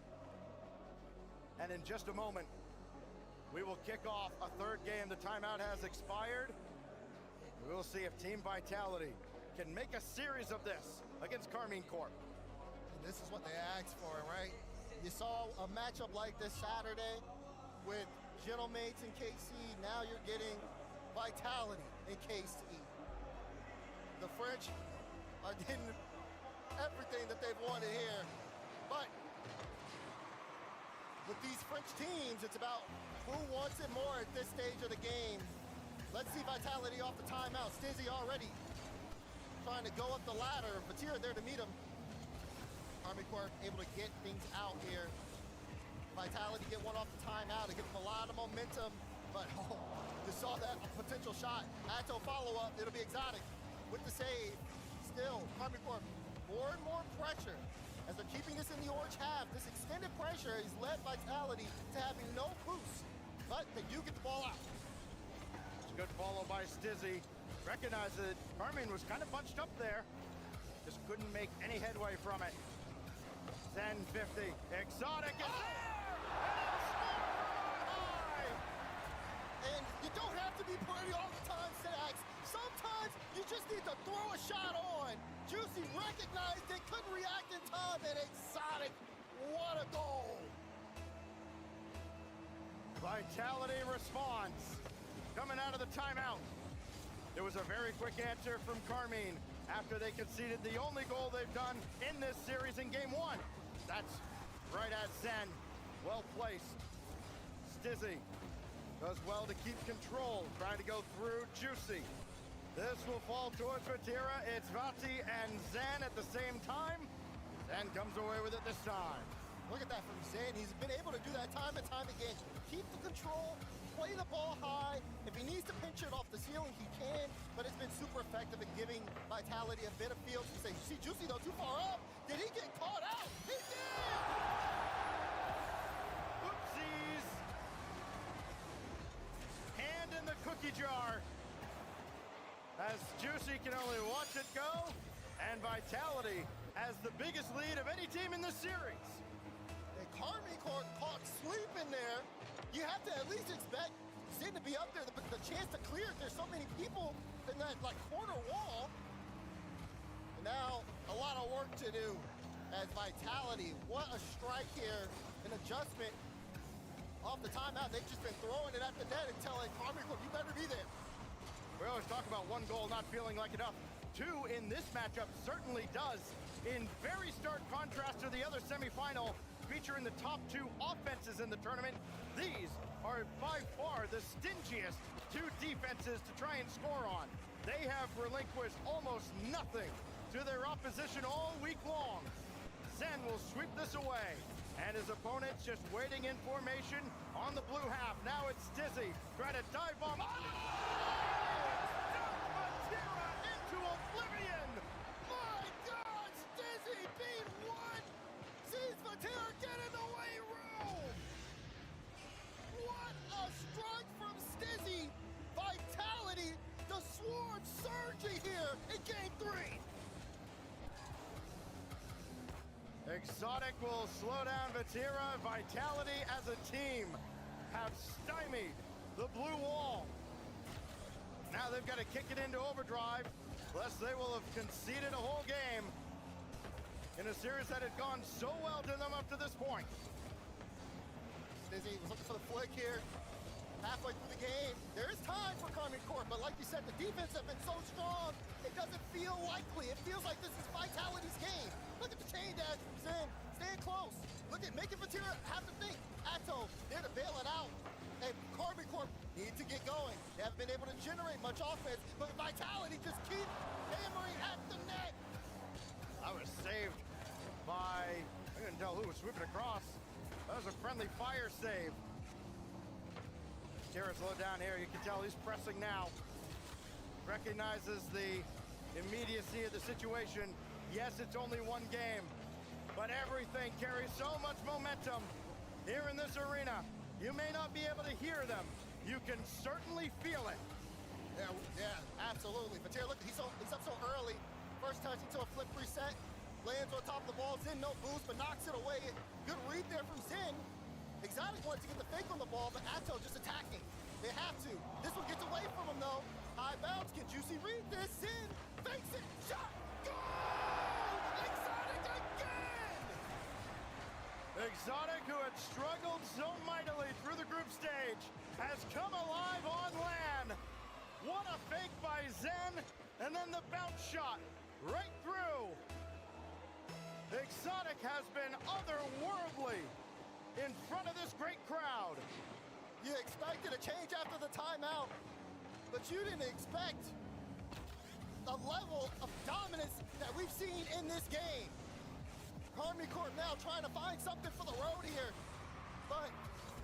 And in just a moment, we will kick off a third game. The timeout has expired. We will see if Team Vitality can make a series of this against Karmine Corp. And this is what they asked for, right? You saw a matchup like this Saturday with Gentlemates and KC. Now you're getting Vitality in KC. The French are getting everything that they've wanted here. But with these French teams, it's about who wants it more at this stage of the game. Let's see Vitality off the timeout. Stizzy already trying to go up the ladder. Vatira there to meet him. Karmine Corp able to get things out here. Vitality get one off the timeout to give them a lot of momentum. But oh, you saw that potential shot. Atto follow-up. It'll be Exotic with the save. Still, Karmine Corp more and more pressure as they're keeping this in the orange half. This extended pressure has led Vitality to having no boost, but they do get the ball out. Good follow by Stizzy. Recognize that Karmine was kind of bunched up there. Just couldn't make any headway from it. Zen 50. Exotic is there! And you don't have to be pretty all the time, Sax. Sometimes you just need to throw a shot on. Juicy recognized it, couldn't react in time, and Exotic, what a goal! Vitality response. Coming out of the timeout. It was a very quick answer from Karmine after they conceded the only goal they've done in this series in game 1. That's right at Zen. Well placed. Stizzy does well to keep control, trying to go through Juicy. This will fall towards Vatira. It's Vati and Zen at the same time. Zen comes away with it this time. Look at that from Zen. He's been able to do that time and time again. Keep the control, play the ball high. If he needs to pinch it off the ceiling, he can, but it's been super effective at giving Vitality a bit of field. You say, you see Juicy though, too far up. Did he get caught out? He did! Oopsies! Hand in the cookie jar. As Juicy can only watch it go, and Vitality has the biggest lead of any team in this series. And Karmine Corp caught sleeping there. You have to at least expect Zen to be up there, the chance to clear it. There's so many people in that corner wall. And now a lot of work to do as Vitality. What a strike here, an adjustment off the timeout. They've just been throwing it at the net and telling Karmine Corp, you better be there. We always talk about one goal not feeling like enough. 2 in this matchup certainly does. In very stark contrast to the other semifinal, featuring the top 2 offenses in the tournament, these are by far the stingiest 2 defenses to try and score on. They have relinquished almost nothing to their opposition all week long. Zen will sweep this away, and his opponent's just waiting in formation on the blue half. Now it's Stizzy trying to dive bomb. Into oblivion! My God, Stizzy beat 1! Sees Vatira get in the way room! What a strike from Stizzy! Vitality, the Swarm surging here in game 3! Exotic will slow down Vatira. Vitality as a team have stymied the blue wall. Now they've got to kick it into overdrive, lest they will have conceded a whole game in a series that had gone so well to them up to this point. Stizzy was looking for the flick here. Halfway through the game, there is time for Karmine Corp, but like you said, the defense has been so strong, it doesn't feel likely. It feels like this is Vitality's game. Look at the chain dash from Zen. Stand close. Look at making Vatira have to think. Atto there to bail it out. And Karmine Corp need to get going. going. They haven't been able to generate much offense, but Vitality just keep hammering at the net. I was saved by, I couldn't tell who was sweeping across. That was a friendly fire save. Tira's low down here. You can tell he's pressing now. Recognizes the immediacy of the situation. Yes, it's only one game, but everything carries so much momentum here in this arena. You may not be able to hear them. You can certainly feel it. Yeah, absolutely. But Tira, look, he's up so early. First touch into a flip reset. Lands on top of the ball. Zen no boost, but knocks it away. Good read there from Zen. Exotic wants to get the fake on the ball, but Atto just attacking. They have to. This one gets away from him, though. High bounce. Can Juicy read this? Zen fakes it. Shot. Goal! Exotic again! Exotic, who had struggled so mightily through the group stage, has come alive on land. What a fake by Zen, and then the bounce shot right through. Exotic has been otherworldly in front of this great crowd. You expected a change after the timeout, but you didn't expect the level of dominance that we've seen in this game. Army Corp now trying to find something for the road here, but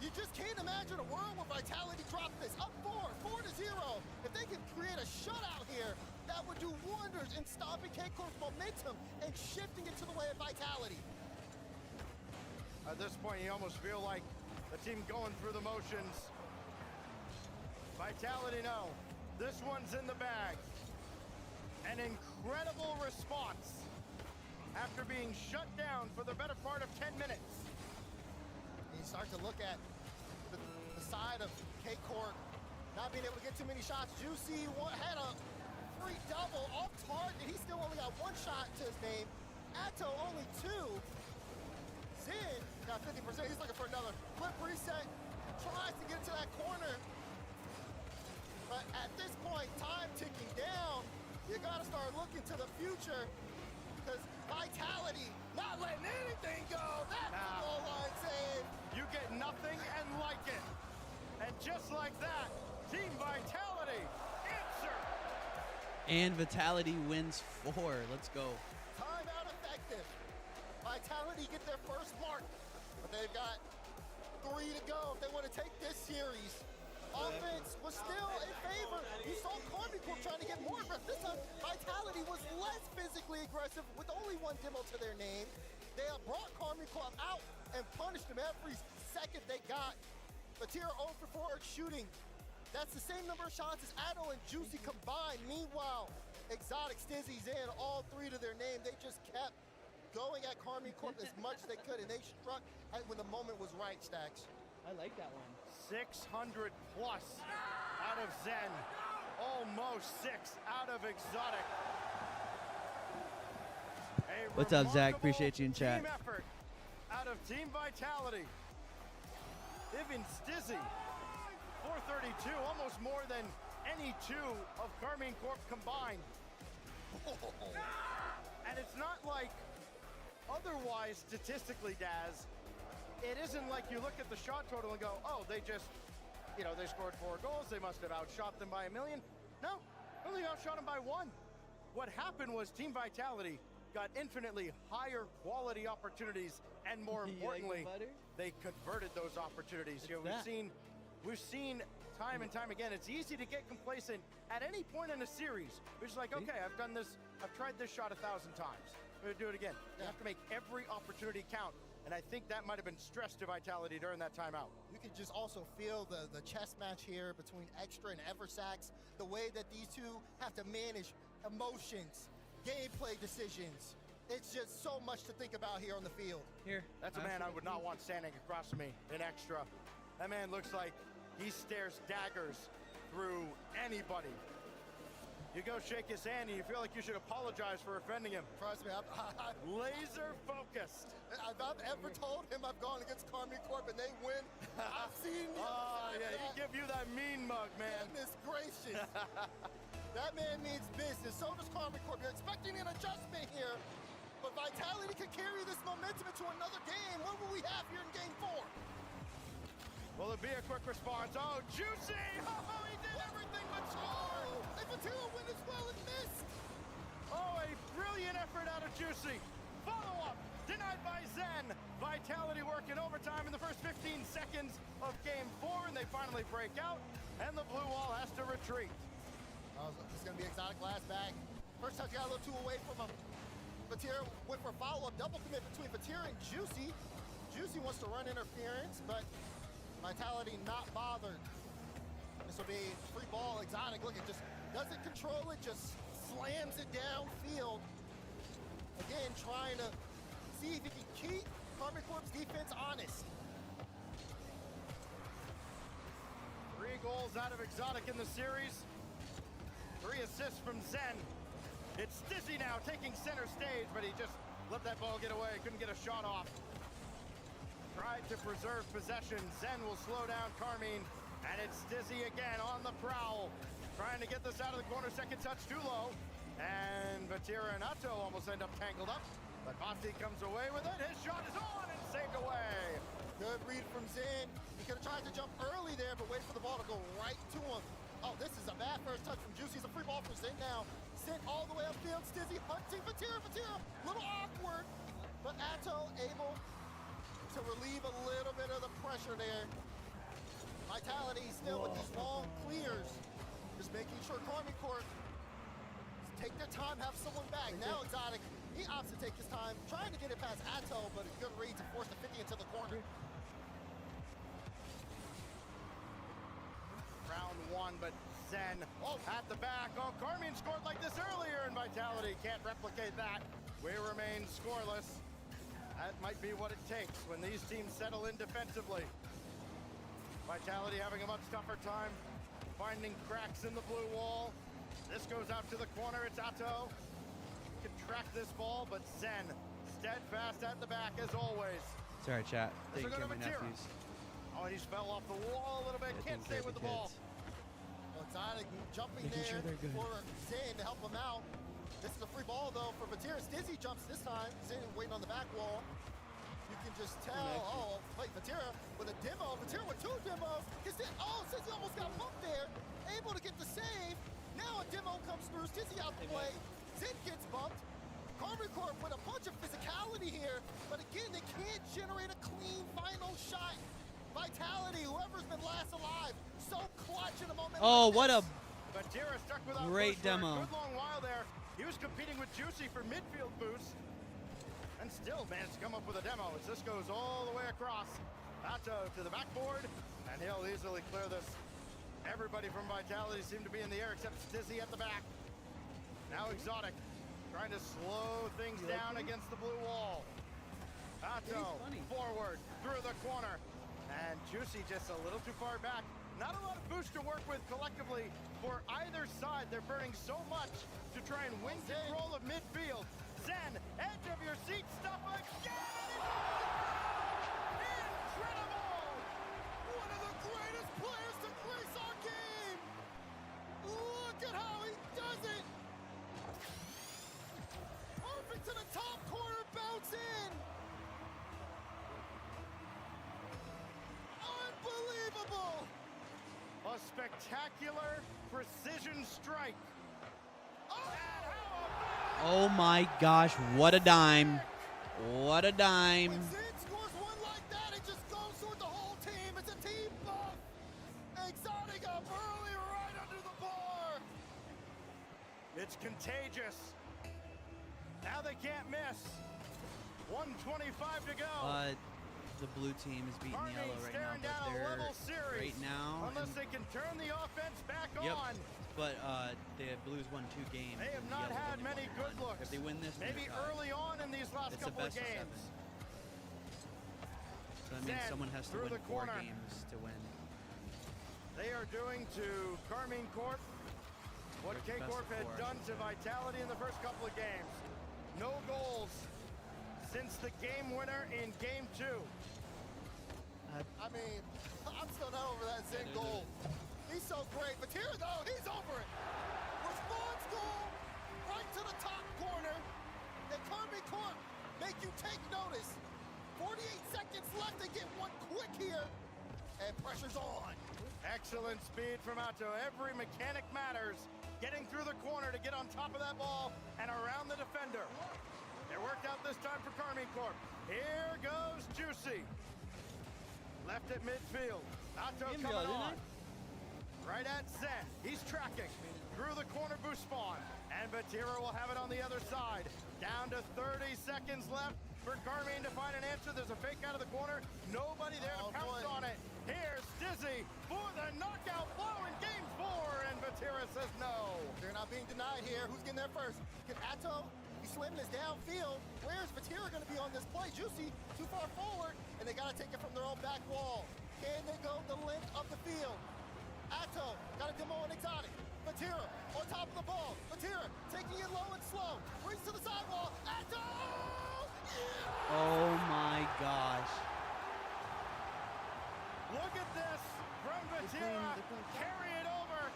you just can't imagine a world where Vitality dropped this up 4-0. If they could create a shutout here, that would do wonders in stopping K-Corp's momentum and shifting it to the way of Vitality. At this point, you almost feel like the team going through the motions. Vitality, no. This one's in the bag. An incredible response after being shut down for the better part of 10 minutes. You start to look at the side of K-Corp not being able to get too many shots. Juicy had a free double off target. He still only got one shot to his name. Atto only 2. Zen got 50%. He's looking for another flip reset. Tries to get to that corner. But at this point, time ticking down. You gotta start looking to the future because Vitality not letting anything go. That's the goal line save. You get nothing and like it. And just like that, Team Vitality answer. And Vitality wins 4. Let's go. Timeout effective. Vitality get their first mark, but they've got 3 to go if they want to take this series. Offense was still in favor. You saw Army Corp trying to get more aggressive. This time, Vitality was less physically aggressive with only 1 demo to their name. They brought Army Corp out and punished them every second they got. But Tira 0 for 4 shooting. That's the same number of shots as Addo and Juicy combined. Meanwhile, Exotic, Stizzy, Zen, all 3 to their name. They just kept going at Army Corp as much as they could, and they struck when the moment was right, Stacks. I like that one. 600 plus out of Zen. Almost 6 out of Exotic. What's up, Zach? Appreciate you in chat. Team effort out of Team Vitality. Even Stizzy, 432, almost more than any 2 of Carmine Corp combined. And it's not like otherwise statistically, Daz, it isn't like you look at the shot total and go, oh, they just, they scored 4 goals. They must have outshot them by 1 million. No, only outshot them by 1. What happened was Team Vitality got infinitely higher quality opportunities, and more importantly, they converted those opportunities. We've seen time and time again, it's easy to get complacent at any point in a series. We're just like, okay, I've done this, I've tried this shot 1,000 times. We're gonna do it again. You have to make every opportunity count. And I think that might have been stressed to Vitality during that timeout. You could just also feel the chess match here between Extra and Eversax, the way that these two have to manage emotions, gameplay decisions. It's just so much to think about here on the field. That's a man I would not want standing across from me in Extra. That man looks like he stares daggers through anybody. You go shake his hand and you feel like you should apologize for offending him. Trust me, I'm laser focused. If I've ever told him I've gone against Carmine Corp and they win, I've seen you. Oh, yeah, he give you that mean mug, man. Goodness gracious. That man means business. So does Carmine Corp. You're expecting an adjustment here, but Vitality could carry this momentum into another game. What will we have here in game 4? Will it be a quick response? Oh, Juicy! Oh, he did everything but score! And Vatira win as well and missed. Oh, a brilliant effort out of Juicy. Follow-up denied by Zen. Vitality working overtime in the first 15 seconds of game 4, and they finally break out, and the blue wall has to retreat. Oh, this is going to be Exotic last back. First touch got a little too away from him. Vatira went for a follow-up double commit between Vatira and Juicy. Juicy wants to run interference, but Vitality not bothered. This will be free ball. Exotic, look, it just doesn't control it, just slams it downfield. Again, trying to see if he can keep Karmic Corp's defense honest. 3 goals out of Exotic in the series. 3 assists from Zen. It's Dizzy now taking center stage, but he just let that ball get away. Couldn't get a shot off. Tried to preserve possession. Zen will slow down Carmine, and it's Dizzy again on the prowl. Trying to get this out of the corner, second touch too low. And Vatira and Atto almost end up tangled up, but Basti comes away with it. His shot is on and saved away. Good read from Zen. He could have tried to jump early there, but wait for the ball to go right to him. Oh, this is a bad first touch from Juicy. It's a free ball for Zen now. Sent all the way upfield. Stizzy hunting Vatira. Little awkward, but Atto able to relieve a little bit of the pressure there. Vitality still with these long clears. Just making sure Karmic Corp take their time, have someone back. Now Exotic, he opts to take his time, trying to get it past Atto, but a good read to force the 50 into the corner. Round 1, but Zen at the back. Oh, Carmine scored like this earlier, and Vitality can't replicate that. We remain scoreless. That might be what it takes when these teams settle in defensively. Vitality having a much tougher time finding cracks in the blue wall. This goes out to the corner. It's Atto. Can track this ball, but Zen steadfast at the back as always. Sorry, chat. This Taking will go care of to my Vatira. nephews. Oh, and he's fell off the wall a little bit. Yeah, Can't stay with the ball. Well, Exotic jumping Making there sure they're good. for Zen to help him out. This is a free ball though for Vatira. Stizzy jumps this time. Zen waiting on the back wall. You can just tell. Oh, wait, Vatira with a demo. Vatira with 2 demos. Oh, Stizzy almost got bumped there. Able to get the save. Now a demo comes through. Stizzy out the way. Zen gets bumped. Karmic Corp with a bunch of physicality here, but again, they can't generate a clean final shot. Vitality, whoever's been last alive, so clutch in a moment. Oh, like what a Vatira stuck without great push for a demo. good long while there. He was competing with Juicy for midfield boost, and still managed to come up with a demo as this goes all the way across. Atto to the backboard, and he'll easily clear this. Everybody from Vitality seemed to be in the air except Stizzy at the back. Now Exotic trying to slow things down against the blue wall. Atto forward through the corner, and Juicy just a little too far back. Not a lot of boost to work with collectively for either side. They're burning so much to try and win control of midfield. Zen, edge of your seat, stop again! Incredible! One of the greatest players to grace our game! Look at how he does it! Perfect to the top corner, bounce in! Unbelievable! A spectacular precision strike. Oh my gosh, what a dime. What a dime. When Zen scores one like that, it just goes toward the whole team. It's a team buff. Exotic up early right under the bar. It's contagious. Now they can't miss. 1:25 to go. The blue team is beating the yellow right now, staring down but a they're level series. right now. Unless they can turn the offense back Yep. on. But the Blues won 2 games. They have and the not Yellow had only many won good 1. looks. If they win this, maybe they're tied. early on in these last It's a couple of best of 7. games. So that means Zen someone has to through win the 4 corner. games to win. They are doing to Carmine Corp what Best of K-Corp had 4. done to Vitality in the first couple of games. No goals since the game winner in game 2. I mean, I'm still not over that Zen goal. He's so great. But here, though, he's over it. Response goal right to the top corner. And Karmic Corp make you take notice. 48 seconds left. They get one quick here. And pressure's on. Excellent speed from Atto. Every mechanic matters. Getting through the corner to get on top of that ball and around the defender. It worked out this time for Karmine Corp. Here goes Juicy. Left at midfield. Atto coming on. Right at Zen. He's tracking. Through the corner boost spawn. And Vatira will have it on the other side. Down to 30 seconds left for Karmine to find an answer. There's a fake out of the corner. Nobody there to pounce on it. Here's Dizzy for the knockout blow in game 4. And Vatira says no. They're not being denied here. Who's getting there first? Can Atto? He's slamming his downfield. Where's Vatira going to be on this play? Juicy too far forward. And they got to take it from their own back wall. Can they go the length of the field? Atto got a demo on Exotic. Vatira on top of the ball. Vatira taking it low and slow. Brings to the sidewall. Atto! Yeah! Oh my gosh. Look at this from Vatira. Carry it over.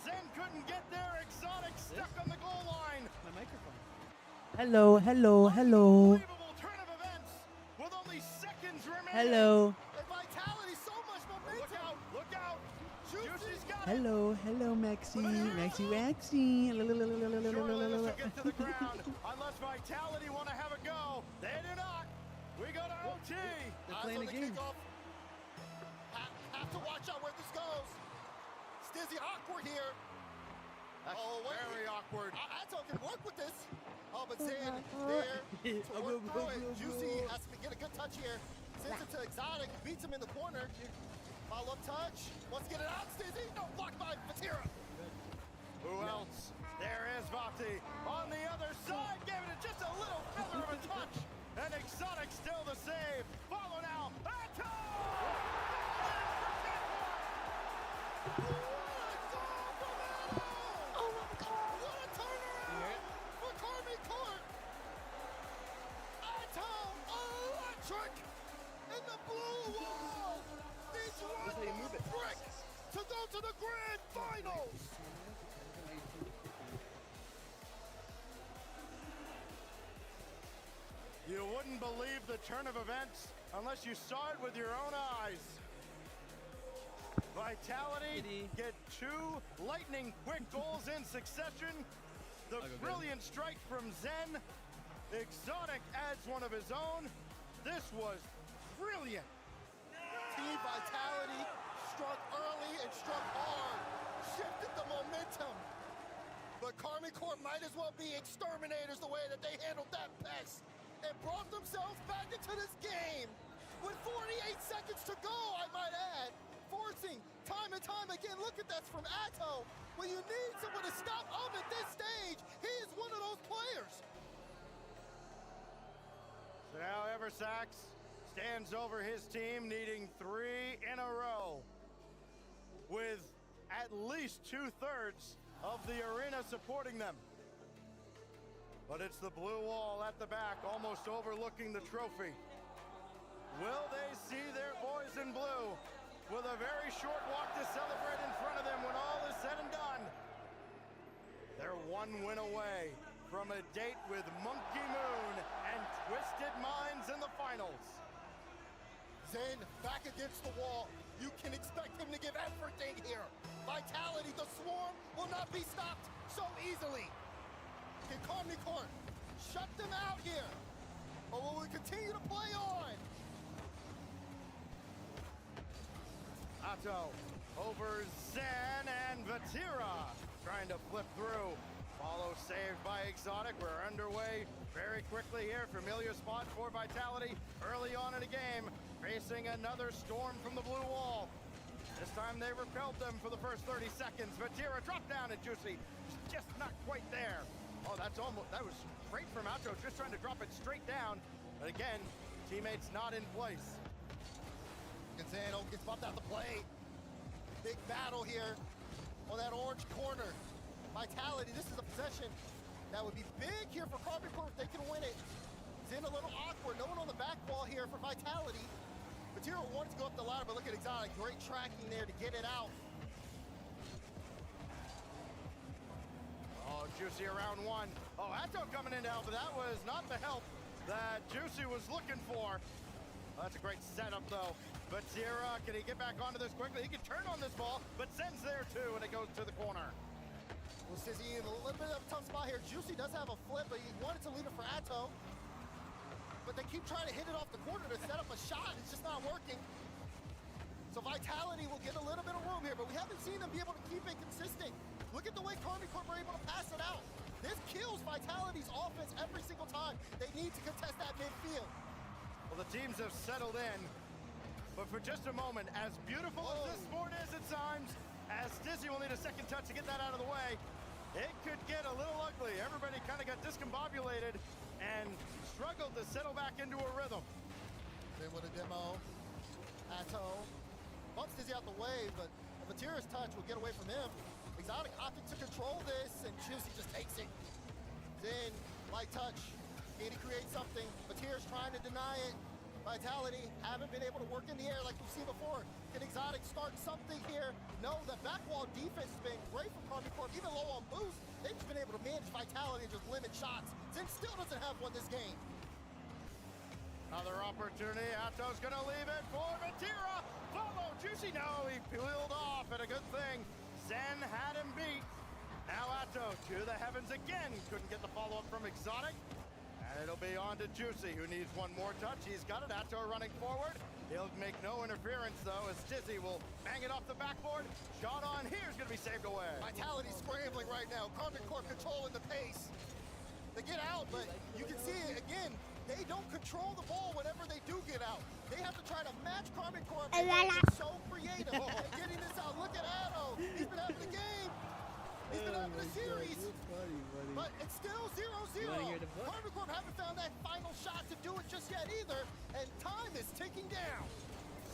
Zen couldn't get there. Exotic stuck on the goal line. My microphone. Hello, hello, hello. Turn of events with only seconds remaining. Hello. And Vitality, so much momentum. Look out, look out. Juicy's got it. Hello, hello, Maxi. Maxi, Waxy. Surely this will get to the ground unless Vitality want to have a go. They do not. We go to OT. They're playing a game. Have to watch out where this goes. Stizzy awkward here. That's very awkward. Atto can work with this. Oh, but Zen there to work through it. Juicy has to get a good touch here. Sends it to Exotic, beats him in the corner. Follow-up touch. Wants to get it out, Stizzy. No, blocked by Vatira. Who else? There is Vati on the other side. Gave it just a little feather of a touch. And Exotic still the save. Follow now. Atto! Oh my God! What a turnaround for Karmine Corp! Atto electric in the blue wall. Needs one more brick to go to the grand finals. You wouldn't believe the turn of events unless you saw it with your own eyes. Vitality get 2 lightning quick goals in succession. The brilliant strike from Zen. Exotic adds one of his own. This was brilliant. Team Vitality struck early and struck hard. Shifted the momentum. But Karmine Corp might as well be exterminators the way that they handled that pest and brought themselves back into this game with 48 seconds to go, I might add. Forcing time and time again. Look at that from Atto. When you need someone to stop up at this stage, he is one of those players. So now Eversax stands over his team, needing 3 in a row, with at least 2/3 of the arena supporting them. But it's the blue wall at the back, almost overlooking the trophy. Will they see their boys in blue with a very short walk to celebrate in front of them when all is said and done? They're 1 win away from a date with Monkey Moon and Twisted Minds in the finals. Zen back against the wall. You can expect him to give everything here. Vitality, the swarm will not be stopped so easily. Can Karmine Corp shut them out here? Or will we continue to play on? Atto over Zen and Vatira trying to flip through. Follow saved by Exotic. We're underway very quickly here. Familiar spot for Vitality early on in the game. Facing another storm from the blue wall. This time they repelled them for the first 30 seconds. Vatira dropped down at Juicy. Just not quite there. Oh, that was great from Atto, just trying to drop it straight down. But again, teammates not in place. Gonzalo gets bumped out the play. Big battle here on that orange corner. Vitality, this is a possession that would be big here for Karmine Corp if they can win it. Zen a little awkward, no one on the back wall here for Vitality. Vatira wanted to go up the ladder, but look at Exotic, great tracking there to get it out. Oh, Juicy around 1. Oh, Atto coming in to help, but that was not the help that Juicy was looking for. Well, that's a great setup, though. Batira, can he get back onto this quickly? He can turn on this ball, but Zen's there too, and it goes to the corner. Well, Stizzy in a little bit of a tough spot here. Juicy does have a flip, but he wanted to leave it for Atto. But they keep trying to hit it off the corner to set up a shot. It's just not working. So Vitality will get a little bit of room here, but we haven't seen them be able to keep it consistent. Look at the way Karmine Corp are able to pass it out. This kills Vitality's offense every single time. They need to contest that midfield. Well, the teams have settled in, but for just a moment, as beautiful as this sport is at times, as Stizzy will need a second touch to get that out of the way, it could get a little ugly. Everybody kind of got discombobulated and struggled to settle back into a rhythm. Then with a demo, Atto bumps Stizzy out the way, but a Batira's touch will get away from him. Exotic opted to control this, and Juicy just takes it. Then, light touch. Can he create something? Batira's trying to deny it. Vitality haven't been able to work in the air like we've seen before. Can Exotic start something here? No, the back wall defense has been great from Karmine Corp. Even low on boost, they've just been able to manage Vitality and just limit shots. Zen still doesn't have one this game. Another opportunity. Atto's gonna leave it for Batira. Follow Juicy. No, he peeled off, and a good thing. Zen had him beat. Now Atto to the heavens again. Couldn't get the follow-up from Exotic. And it'll be on to Juicy, who needs one more touch. He's got it. Atto running forward. He'll make no interference, though, as Stizzy will bang it off the backboard. Shot on here is going to be saved away. Vitality scrambling right now. Karmine Corp controlling the pace. They get out, but you can see it again. They don't control the ball whenever they do get out. They have to try to match Karmine Corp. It's so creative at getting this out. Look at Atto. He's been having a game. He's been having a series. But it's still 0-0. Karmine Corp haven't found that final shot to do it just yet either. And time is ticking down.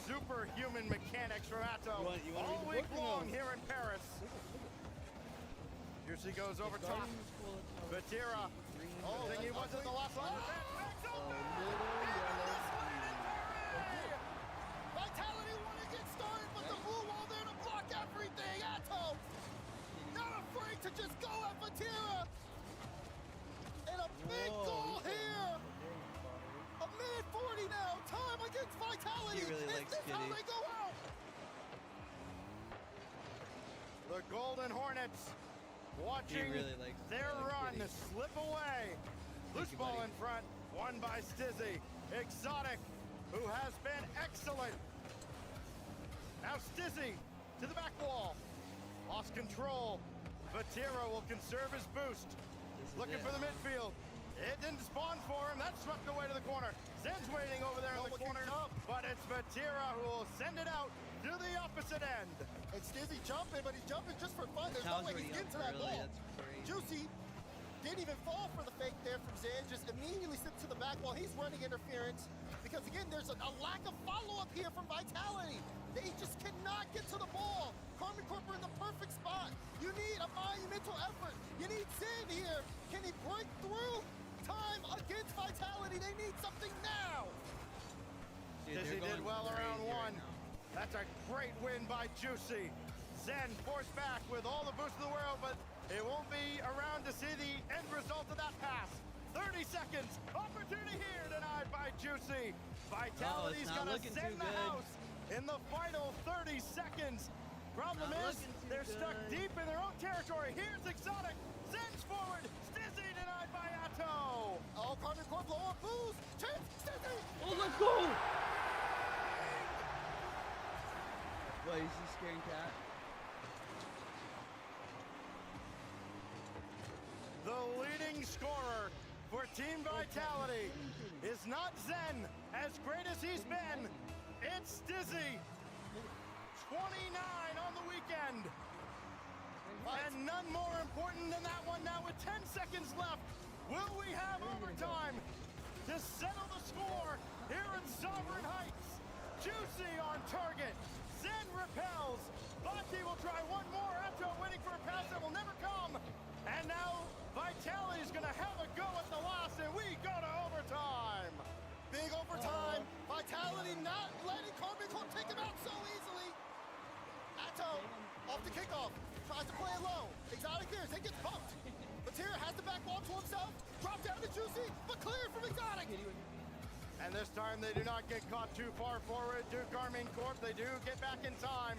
Superhuman mechanics from Atto all week long here in Paris. Juicy goes over top. Batira. Oh, I think he was at the last line. Vitality want to get started, but the blue wall there to block everything. Atto not afraid to just go at Batira. And a big goal here. A minute 40 now. Time against Vitality. He really Is likes this how Kitty. they go out? The Golden Hornets watching really likes their run Kitty. slip away. Loose you, ball buddy. in front, won by Stizzy. Exotic, who has been excellent. Now Stizzy to the back wall. Lost control. Batira will conserve his boost. Looking for the midfield. It didn't spawn for him. That swept away to the corner. Zen's waiting over there in the corner. But it's Batira who will send it out to the opposite end. And Stizzy jumping, but he's jumping just for fun. There's no way he's getting to that ball. Juicy didn't even fall for the fake there from Zen. Just immediately slipped to the back wall. He's running interference because, again, there's a lack of follow-up here from Vitality. They just cannot get to the ball. Karmine Corp are in the perfect spot. You need a monumental effort. You need Zen here. Can he break through? Time against Vitality. They need something now. Stizzy did well around one. That's a great win by Juicy. Zen forced back with all the boost in the world, but it won't be around to see the end result of that pass. 30 seconds. Opportunity here denied by Juicy. Vitality's gonna send the house in the final 30 seconds. Problem is, they're stuck deep in their own territory. Here's Exotic. Zen's forward. Stizzy denied by Atto. Oh, Karmine Corp low on boost. Chance, Stizzy. Oh, let's go. What, is he scaring cat? The leading scorer for Team Vitality is not Zen, as great as he's been. It's Stizzy. 29 on the weekend. And none more important than that one now with 10 seconds left. Will we have overtime to settle the score here in Sovereign Heights? Juicy on target. Zen repels. Bati will try one more. Atto waiting for a pass that will never come. And now Vitality's gonna have a go at the last, and we go to overtime. Big overtime. Vitality not letting Karmine Corp take him out so easily. Atto off the kickoff. Tries to play it low. Exotic here. Then gets bumped. Batira has the back wall to himself. Drop down to Juicy, but cleared from Exotic. And this time they do not get caught too far forward to Karmine Corp. They do get back in time.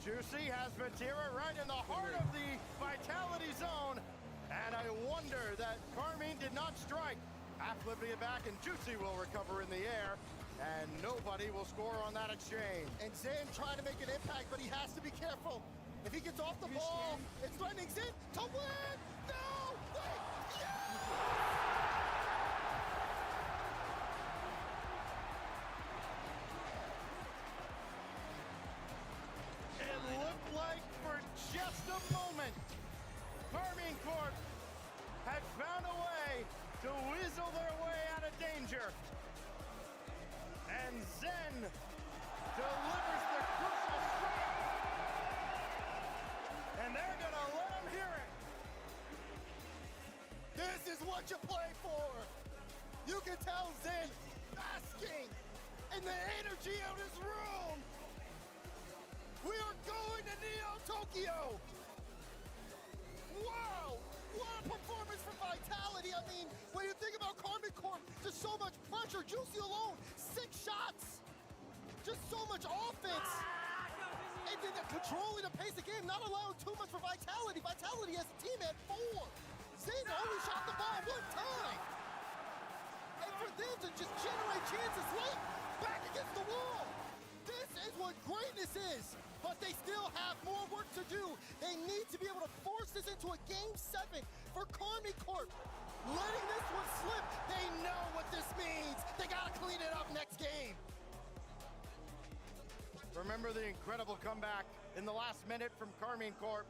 Juicy has Vatira right in the heart of the Vitality zone. And I wonder that Karmine did not strike. Half flipping it back, and Juicy will recover in the air. And nobody will score on that exchange. And Zen trying to make an impact, but he has to be careful. If he gets off the ball, it's threatening Zen to win. No! Wait! Yeah! It looked like for just a moment, Karmine Corp had found a way to weasel their way out of danger. And Zen delivers the crucial strike. And they're gonna let him hear it. This is what you play for. You can tell Zen basking in the energy of his room. We are going to Neo Tokyo. Wow, what a performance from Vitality. I mean, when you think about Karmine Corp, just so much pressure. Juicy alone, 6 shots. Just so much offense. And then controlling the pace of the game, not allowing too much for Vitality. Vitality as a team had 4. Zen only shot the ball 1 time. And for them to just generate chances late, back against the wall. This is what greatness is. But they still have more work to do. They need to be able to force this into a Game 7 for Karmine Corp. Letting this one slip, they know what this means. They gotta clean it up next game. Remember the incredible comeback in the last minute from Karmine Corp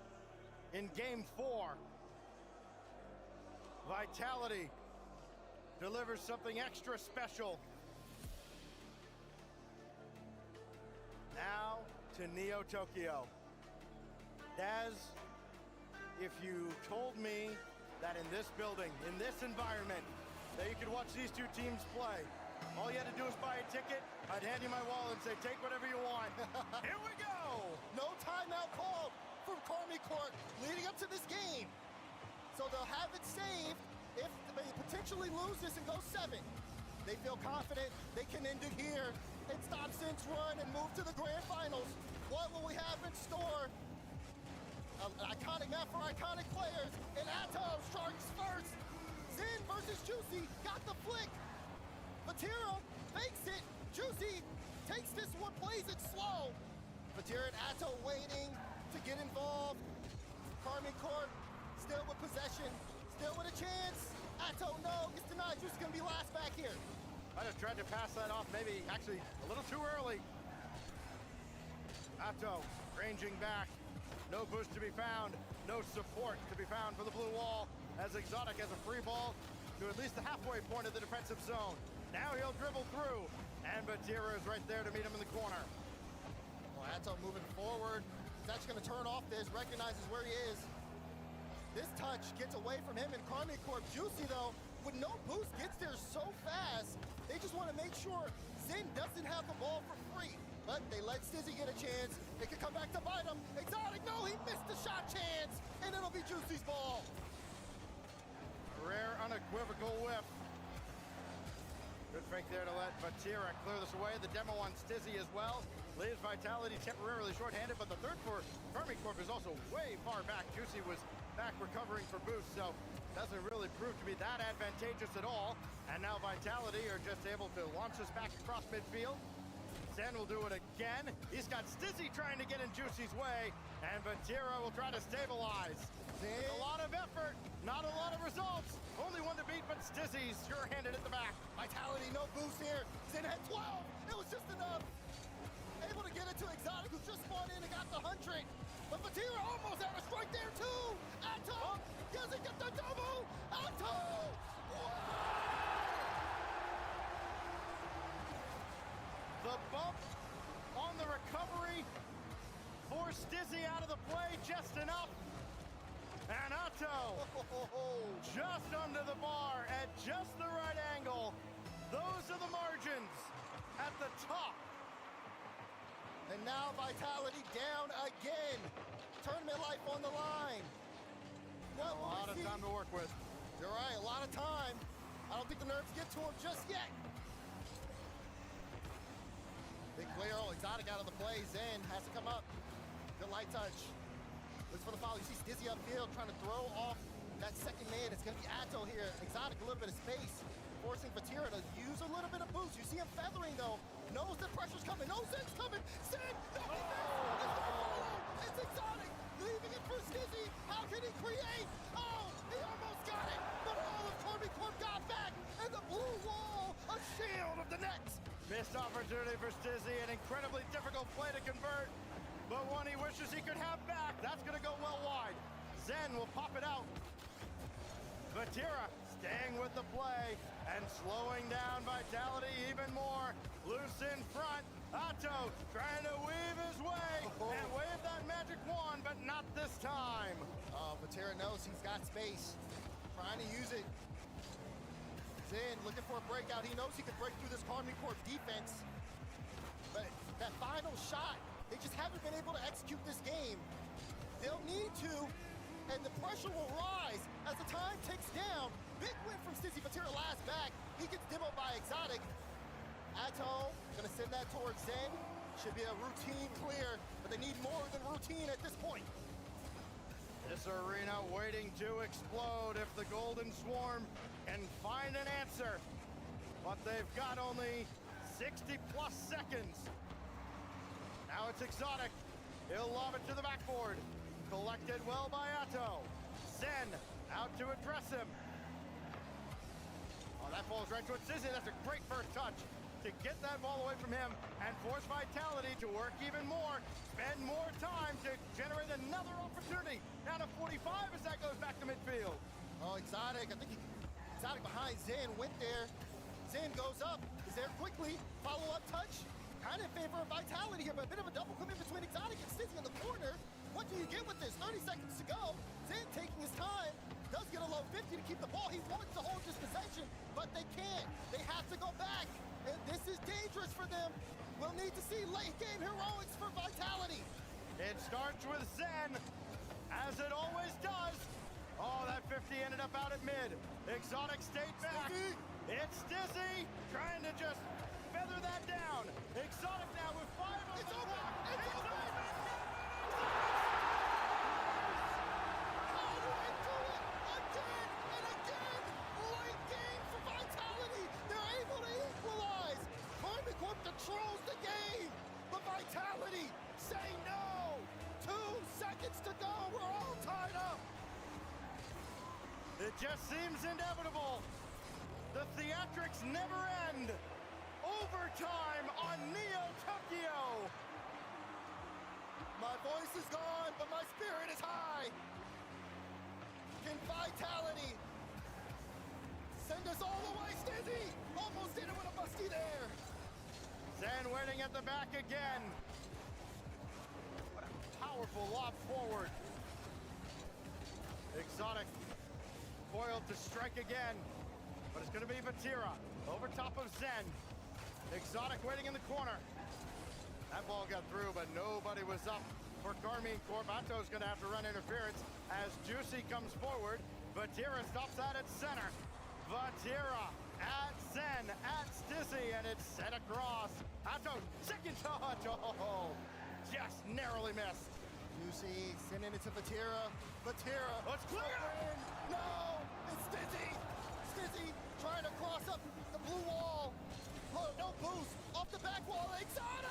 in Game 4. Vitality delivers something extra special. Now to Neo Tokyo. Daz, if you told me that in this building, in this environment, that you could watch these two teams play, all you had to do was buy a ticket, I'd hand you my wallet and say, take whatever you want. Here we go! No timeout called from Karmine Corp leading up to this game. So they'll have it saved if they potentially lose this and go 7. They feel confident they can end it here and stop Zen's run and move to the grand finals. What will we have in store? An iconic map for iconic players. And Atto strikes first. Zen versus Juicy got the flick. Vatira fakes it. Juicy takes this one, plays it slow. Vatira and Atto waiting to get involved. Karmine Corp still with possession, still with a chance. Atto, no, gets denied. Juicy's gonna be last back here. I just tried to pass that off, maybe actually a little too early. Atto ranging back. No boost to be found. No support to be found for the blue wall as Exotic has a free ball to at least the halfway point of the defensive zone. Now he'll dribble through, and Vatira is right there to meet him in the corner. Well, Atto moving forward. He's actually gonna turn off this, recognizes where he is. This touch gets away from him and Karmine Corp. Juicy though, with no boost, gets there so fast. They just want to make sure Zen doesn't have the ball for free. But they let Stizzy get a chance. They could come back to bite him. Exotic, no, he missed the shot chance. And it'll be Juicy's ball. A rare, unequivocal whiff. Good fake there to let Vatira clear this away. The demo on Stizzy as well. Leaves Vitality temporarily shorthanded, but the third for Karmine Corp is also way far back. Juicy was back recovering for boost, so doesn't really prove to be that advantageous at all. And now Vitality are just able to launch us back across midfield. Zen will do it again. He's got Stizzy trying to get in Juicy's way, and Vatira will try to stabilize. A lot of effort, not a lot of results. Only one to beat, but Stizzy's sure-handed at the back. Vitality, no boost here. Zen had 12. It was just enough. Able to get it to Exotic, who just spawned in and got the 100. But Vatira almost had a strike there, too. Atto doesn't get the double. Atto! The bump on the recovery forced Stizzy out of the play just enough. And Atto just under the bar at just the right angle. Those are the margins at the top. And now Vitality down again. Tournament life on the line. What a lot of time to work with. You're right, a lot of time. I don't think the nerves get to him just yet. Big clear, Exotic out of the play. Zen has to come up. Good light touch. Looks for the foul. You see Stizzy upfield trying to throw off that second man. It's going to be Atto here. Exotic, a little bit of space. Forcing Vatira to use a little bit of boost. You see him feathering, though. Knows the pressure's coming. Knows Zen's coming. Zen! No, he missed! It's Exotic! Leaving it for Stizzy. How can he create? Oh, he almost got it. But all of Corby Corp got back. And the blue wall, a shield of the net. Missed opportunity for Stizzy, an incredibly difficult play to convert, but one he wishes he could have back. That's going to go well wide. Zen will pop it out. Vatira staying with the play and slowing down Vitality even more. Loose in front. Atto trying to weave his way and wave that magic wand, but not this time. Vatira knows he's got space. Trying to use it. Zen looking for a breakout. He knows he can break through this Army Corps defense. But that final shot, they just haven't been able to execute this game. They'll need to, and the pressure will rise as the time ticks down. Big win from Stizzy Vatira last back. He gets demoed by Exotic. Atto gonna send that towards Zen. Should be a routine clear, but they need more than routine at this point. This arena waiting to explode if the Golden Swarm can find an answer. But they've got only 60 plus seconds. Now it's Exotic. He'll lob it to the backboard. Collected well by Atto. Zen out to address him. Oh, that falls right to Stizzy. That's a great first touch to get that ball away from him and force Vitality to work even more, spend more time to generate another opportunity. Down to 45 as that goes back to midfield. Oh, Exotic, I think Exotic behind Zen went there. Zen goes up, is there quickly, follow-up touch. Kind of in favor of Vitality here, but a bit of a double commit between Exotic and Stizzy in the corner. What do you get with this? 30 seconds to go. Zen taking his time, does get a low 50 to keep the ball. He wants to hold this possession, but they can't. They have to go back, and this is dangerous for them. We'll need to see late game heroics for Vitality. It starts with Zen, as it always does. Oh, that 50 ended up out at mid. Exotic stayed back. Stizzy. It's Stizzy trying to just feather that down. Exotic now with 5 on It's the over. clock. It's over. Controls the game, but Vitality say no. 2 seconds to go, we're all tied up. It just seems inevitable. The theatrics never end. Overtime on Neo Tokyo. My voice is gone, but my spirit is high. Can Vitality send us all the way, Stizzy? Almost did it with a musty there. Zen waiting at the back again. What a powerful lob forward. Exotic foiled to strike again, but it's going to be Vatira over top of Zen. Exotic waiting in the corner. That ball got through, but nobody was up for Carmine Corp. Atto's going to have to run interference as Juicy comes forward. Vatira stops that at center. Vatira at Zen, at Stizzy, and it's set across. Atto, second touch. Oh, just narrowly missed. Juicy sending it to Vatira. Vatira. Let's clear. No, it's Stizzy. Stizzy trying to cross up the blue wall. Oh, no boost. Off the back wall. Exotic!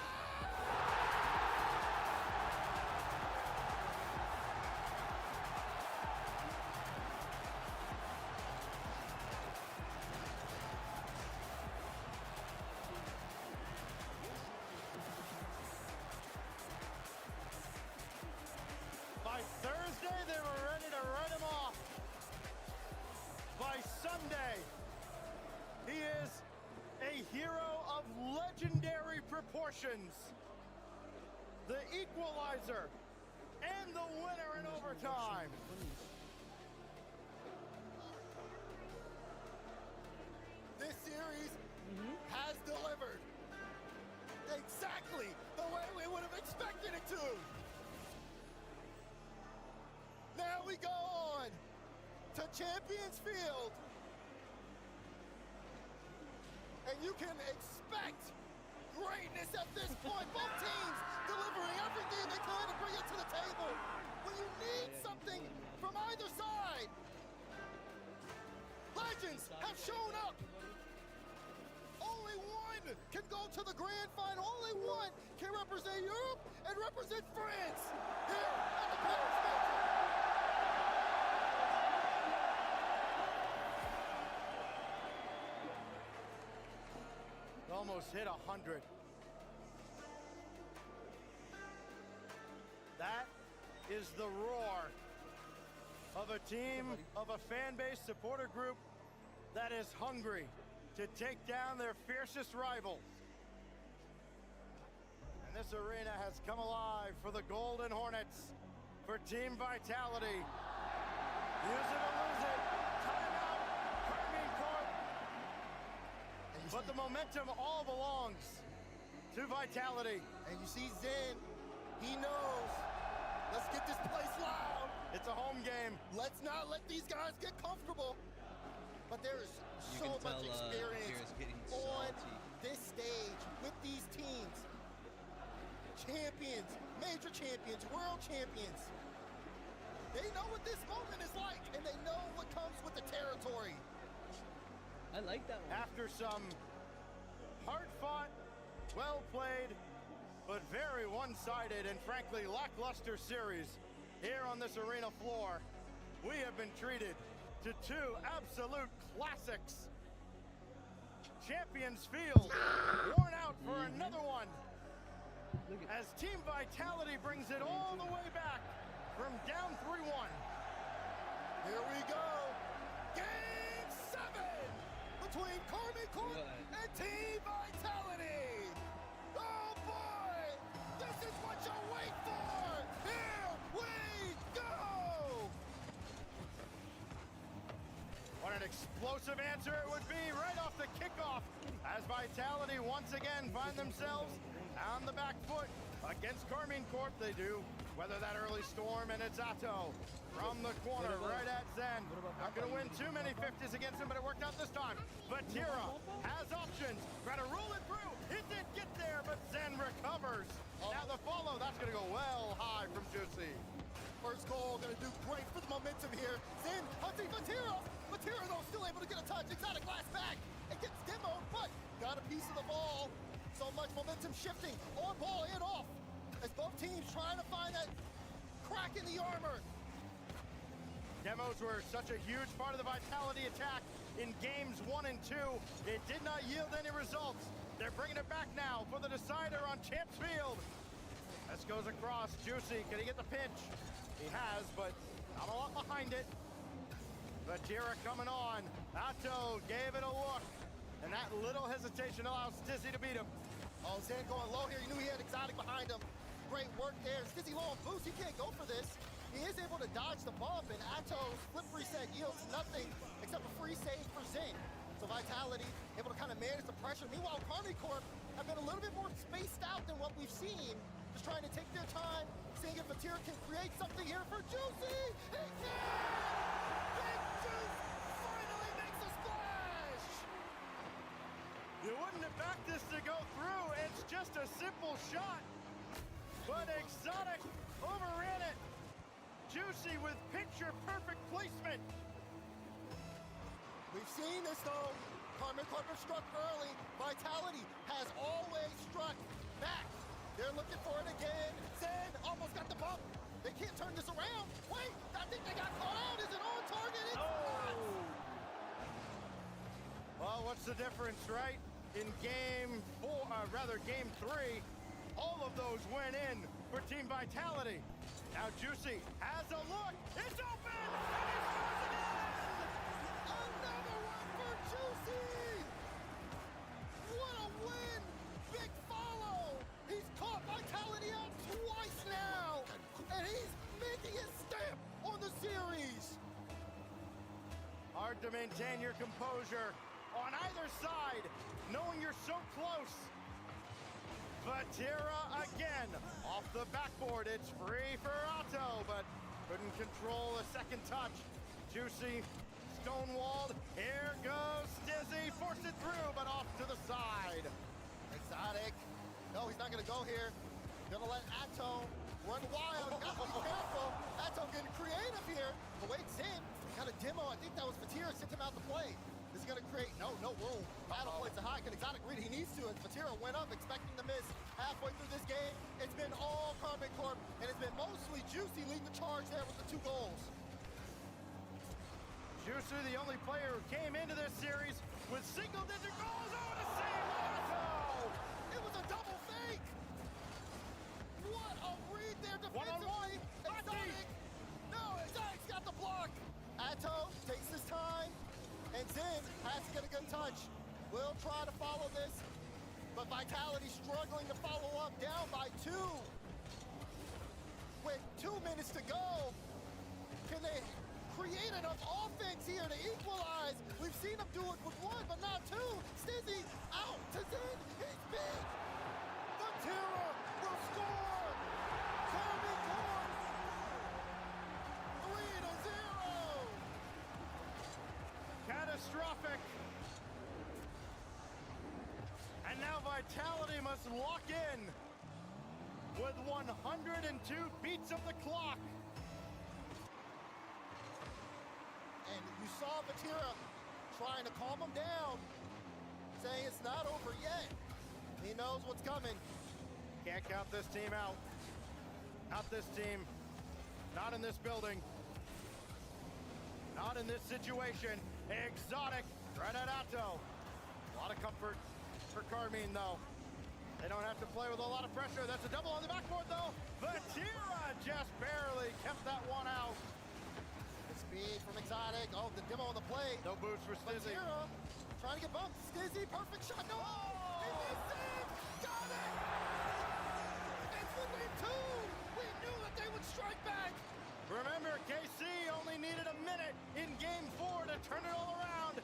By Thursday, they were ready to write him off. By Sunday, he is a hero of legendary proportions. The equalizer and the winner in overtime. This series has delivered exactly the way we would have expected it to. Now we go on to Champions Field. And you can expect greatness at this point. Both teams delivering everything they could to bring it to the table. When you need something from either side, legends have shown up. Only one can go to the grand final. Only one can represent Europe and represent France here at the Paris Major. Almost hit 100. That is the roar of a team, of a fan base supporter group that is hungry to take down their fiercest rivals. And this arena has come alive for the Golden Hornets, for Team Vitality. Use it or lose it. Timeout, Carmine Corp. But the momentum all belongs to Vitality. And you see Zen, he knows. Let's get this place loud. It's a home game. Let's not let these guys get comfortable. But there is so much experience on this stage with these teams. Champions, major champions, world champions. They know what this moment is like, and they know what comes with the territory. I like that one. After some hard-fought, well-played, but very one-sided and frankly lackluster series here on this arena floor, we have been treated to two absolute classics. Champions Field worn out for another one as Team Vitality brings it all the way back from down 3-1. Here we go. Game 7 between Carmine Corp and Team Vitality. Oh boy, this is what you wait for. Here we go. What an explosive answer it would be right off the kickoff as Vitality once again find themselves on the back foot against Carmine Corp. They do weather that early storm, and it's Atto from the corner right at Zen. Not going to win too many 50s against him, but it worked out this time. Vatira has options. Try to roll it through. It did get there, but Zen recovers. Now the follow, that's going to go well high from Juicy. First goal, going to do great for the momentum here. Zen hunting Vatira. Vatira, though, still able to get a touch. Exotic glass back. It gets demoed, but got a piece of the ball. So much momentum shifting on ball and off as both teams trying to find that crack in the armor. Demos were such a huge part of the Vitality attack in games 1 and 2. It did not yield any results. They're bringing it back now for the decider on Champs Field. This goes across. Juicy, can he get the pinch? He has, but not a lot behind it. Vatira coming on. Atto gave it a look. And that little hesitation allows Stizzy to beat him. Oh, Zen going low here. He knew he had Exotic behind him. Great work there. Stizzy low on boost. He can't go for this. He is able to dodge the bump, and Atto's flip reset yields nothing except a free save for Zen. So Vitality able to kind of manage the pressure. Meanwhile, Carmine Corp have been a little bit more spaced out than what we've seen. Just trying to take their time, seeing if Vatira can create something here for Juicy. He can! Big Juice finally makes a splash! You wouldn't have backed this to go through. It's just a simple shot. But Exotic overran it. Juicy with picture-perfect placement. We've seen this though. Carmine Corp have struck early. Vitality has always struck back. They're looking for it again. Zen almost got the bump. They can't turn this around. Wait, I think they got caught out. Is it on target? It's not. Well, what's the difference, right? In game 3, all of those went in for Team Vitality. Now Juicy has a look. It's open! And it scores again! Another one for Juicy! What a win! Big follow! He's caught Vitality out twice now! And he's making his stamp on the series! Hard to maintain your composure on either side, knowing you're so close. Vatira again, off the backboard. It's free for Atto, but couldn't control a second touch. Juicy, stonewalled. Here goes Stizzy, forced it through, but off to the side. Exotic No, he's not gonna go here. Gonna let Atto run wild. Gotta be careful. Atto getting creative here. But wait, Zin got a demo. I think that was Fatira sent him out to play. Is he gonna create? No room. Battle plays a high. Can Exotic read? He needs to. And Fatira went up expecting to miss halfway through this game. It's been all Karmine Corp, and it's been mostly Juicy leading the charge there with the 2 goals. Juicy, the only player who came into this series with single-digit goals. Oh, to save Otto! It was a double fake. What a read there defensively. One-on-one. Exotic. No, Exotic's got the block. Atto takes his time, and Zin has to get a good touch. Will try to follow this, but Vitality struggling to follow up, down by 2. With 2 minutes to go, can they create enough offense here to equalize? We've seen them do it with 1, but not 2. Stizzy out to Zin. He's big. Fatira will score. Karmine Corp 3-0. Catastrophic. And now Vitality must lock in with 102 beats of the clock. And you saw Fatira trying to calm him down, saying it's not over yet. He knows what's coming. Can't count this team out. Not this team. Not in this building. Not in this situation. Exotic right at Atto. A lot of comfort for Karmine, though. They don't have to play with a lot of pressure. That's a double on the backboard, though. Fatira just barely kept that one out. The speed from Exotic. Oh, the demo on the play. No boost for Stizzy. Fatira trying to get bumped. Stizzy, perfect shot. No! He missed it! Got it! It's within 2! We knew that they would strike back! Remember, KC only needed a minute in Game 4 to turn it all around.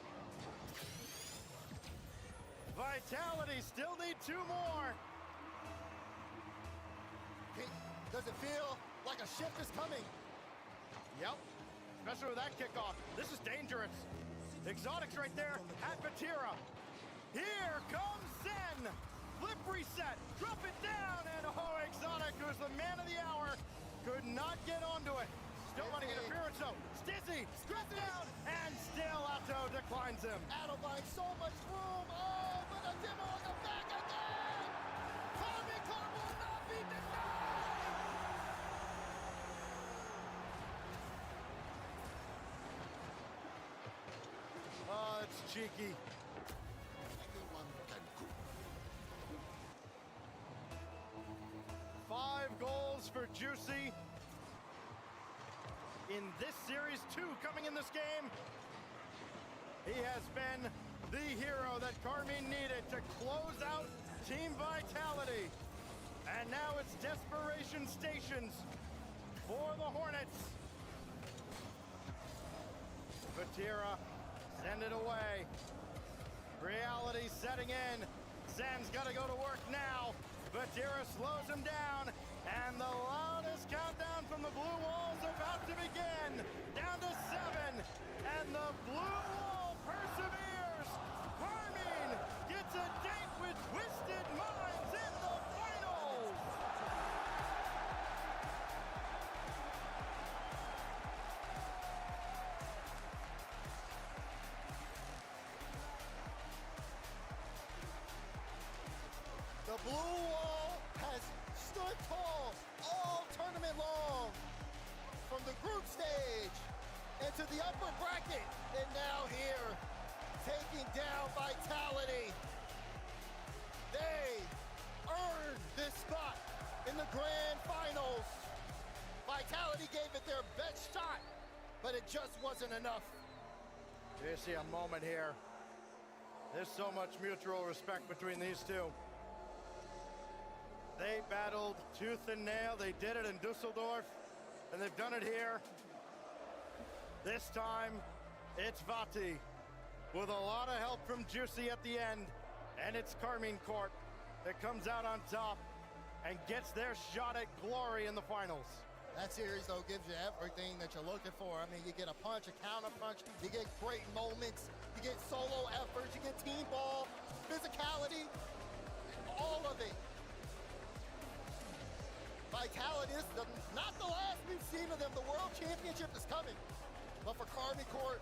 Vitality still need 2 more. Does it feel like a shift is coming? Yep, especially with that kickoff. This is dangerous. Exotic's right there at Fatira. Here comes Zen. Flip reset, drop it down, and oh, Exotic, who's the man of the hour, could not get onto it. Still running interference though. Stizzy, script down, and still Atto declines him. Atto finds so much room. Oh, but a demo on the back again. Karmine Corp will not be denied. Oh, it's cheeky. 5 goals for Juicy. In this series, 2 coming in this game. He has been the hero that Karmine needed to close out Team Vitality. And now it's desperation stations for the Hornets. Fatira, send it away. Reality setting in. Zen's got to go to work now. Fatira slows him down, and the loudest countdown from the blue wall is about to begin. Down to 7, and the blue wall perseveres. Karmine gets a date with Twisted Minds in the finals. The blue wall has stood tall all tournament long. From the group stage into the upper bracket, and now here, taking down Vitality. They earned this spot in the grand finals. Vitality gave it their best shot, but it just wasn't enough. You see a moment here. There's so much mutual respect between these two. They battled tooth and nail. They did it in Dusseldorf, and they've done it here. This time, it's Vati, with a lot of help from Juicy at the end, and it's Karmine Corp that comes out on top and gets their shot at glory in the finals. That series, though, gives you everything that you're looking for. I mean, you get a punch, a counter punch, you get great moments, you get solo efforts, you get team ball, physicality, all of it Vitality is not the last we've seen of them. The World Championship is coming. But for Carmi Court,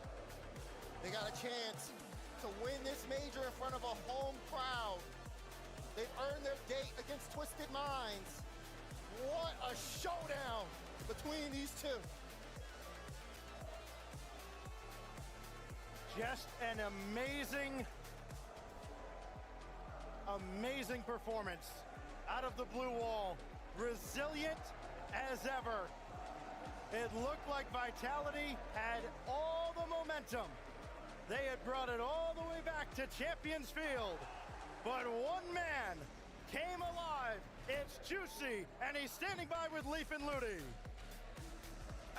they got a chance to win this major in front of a home crowd. They've earned their date against Twisted Minds. What a showdown between these two. Just an amazing performance out of the blue wall. Resilient as ever. It looked like Vitality had all the momentum. They had brought it all the way back to Champions Field. But one man came alive. It's Juicy, and he's standing by with Leaf and Ludi.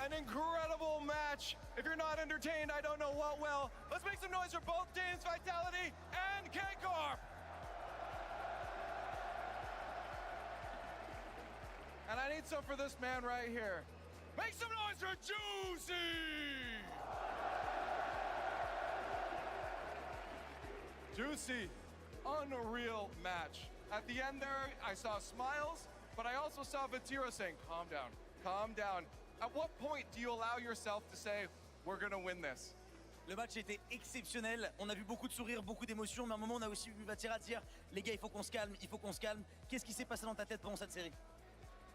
An incredible match. If you're not entertained, I don't know what will. Let's make some noise for both teams, Vitality and K-Corp. And I need some for this man right here. Make some noise for Juicy! Juicy, unreal match. At the end there, I saw smiles, but I also saw Vatira saying, calm down, calm down. At what point do you allow yourself to say, we're gonna win this? Le match était exceptionnel. On a vu beaucoup de sourires, beaucoup d'émotions, mais à un moment, on a aussi vu Vatira dire les gars, il faut qu'on se calme, il faut qu'on se calme. Qu'est-ce qui s'est passé dans ta tête pendant cette série?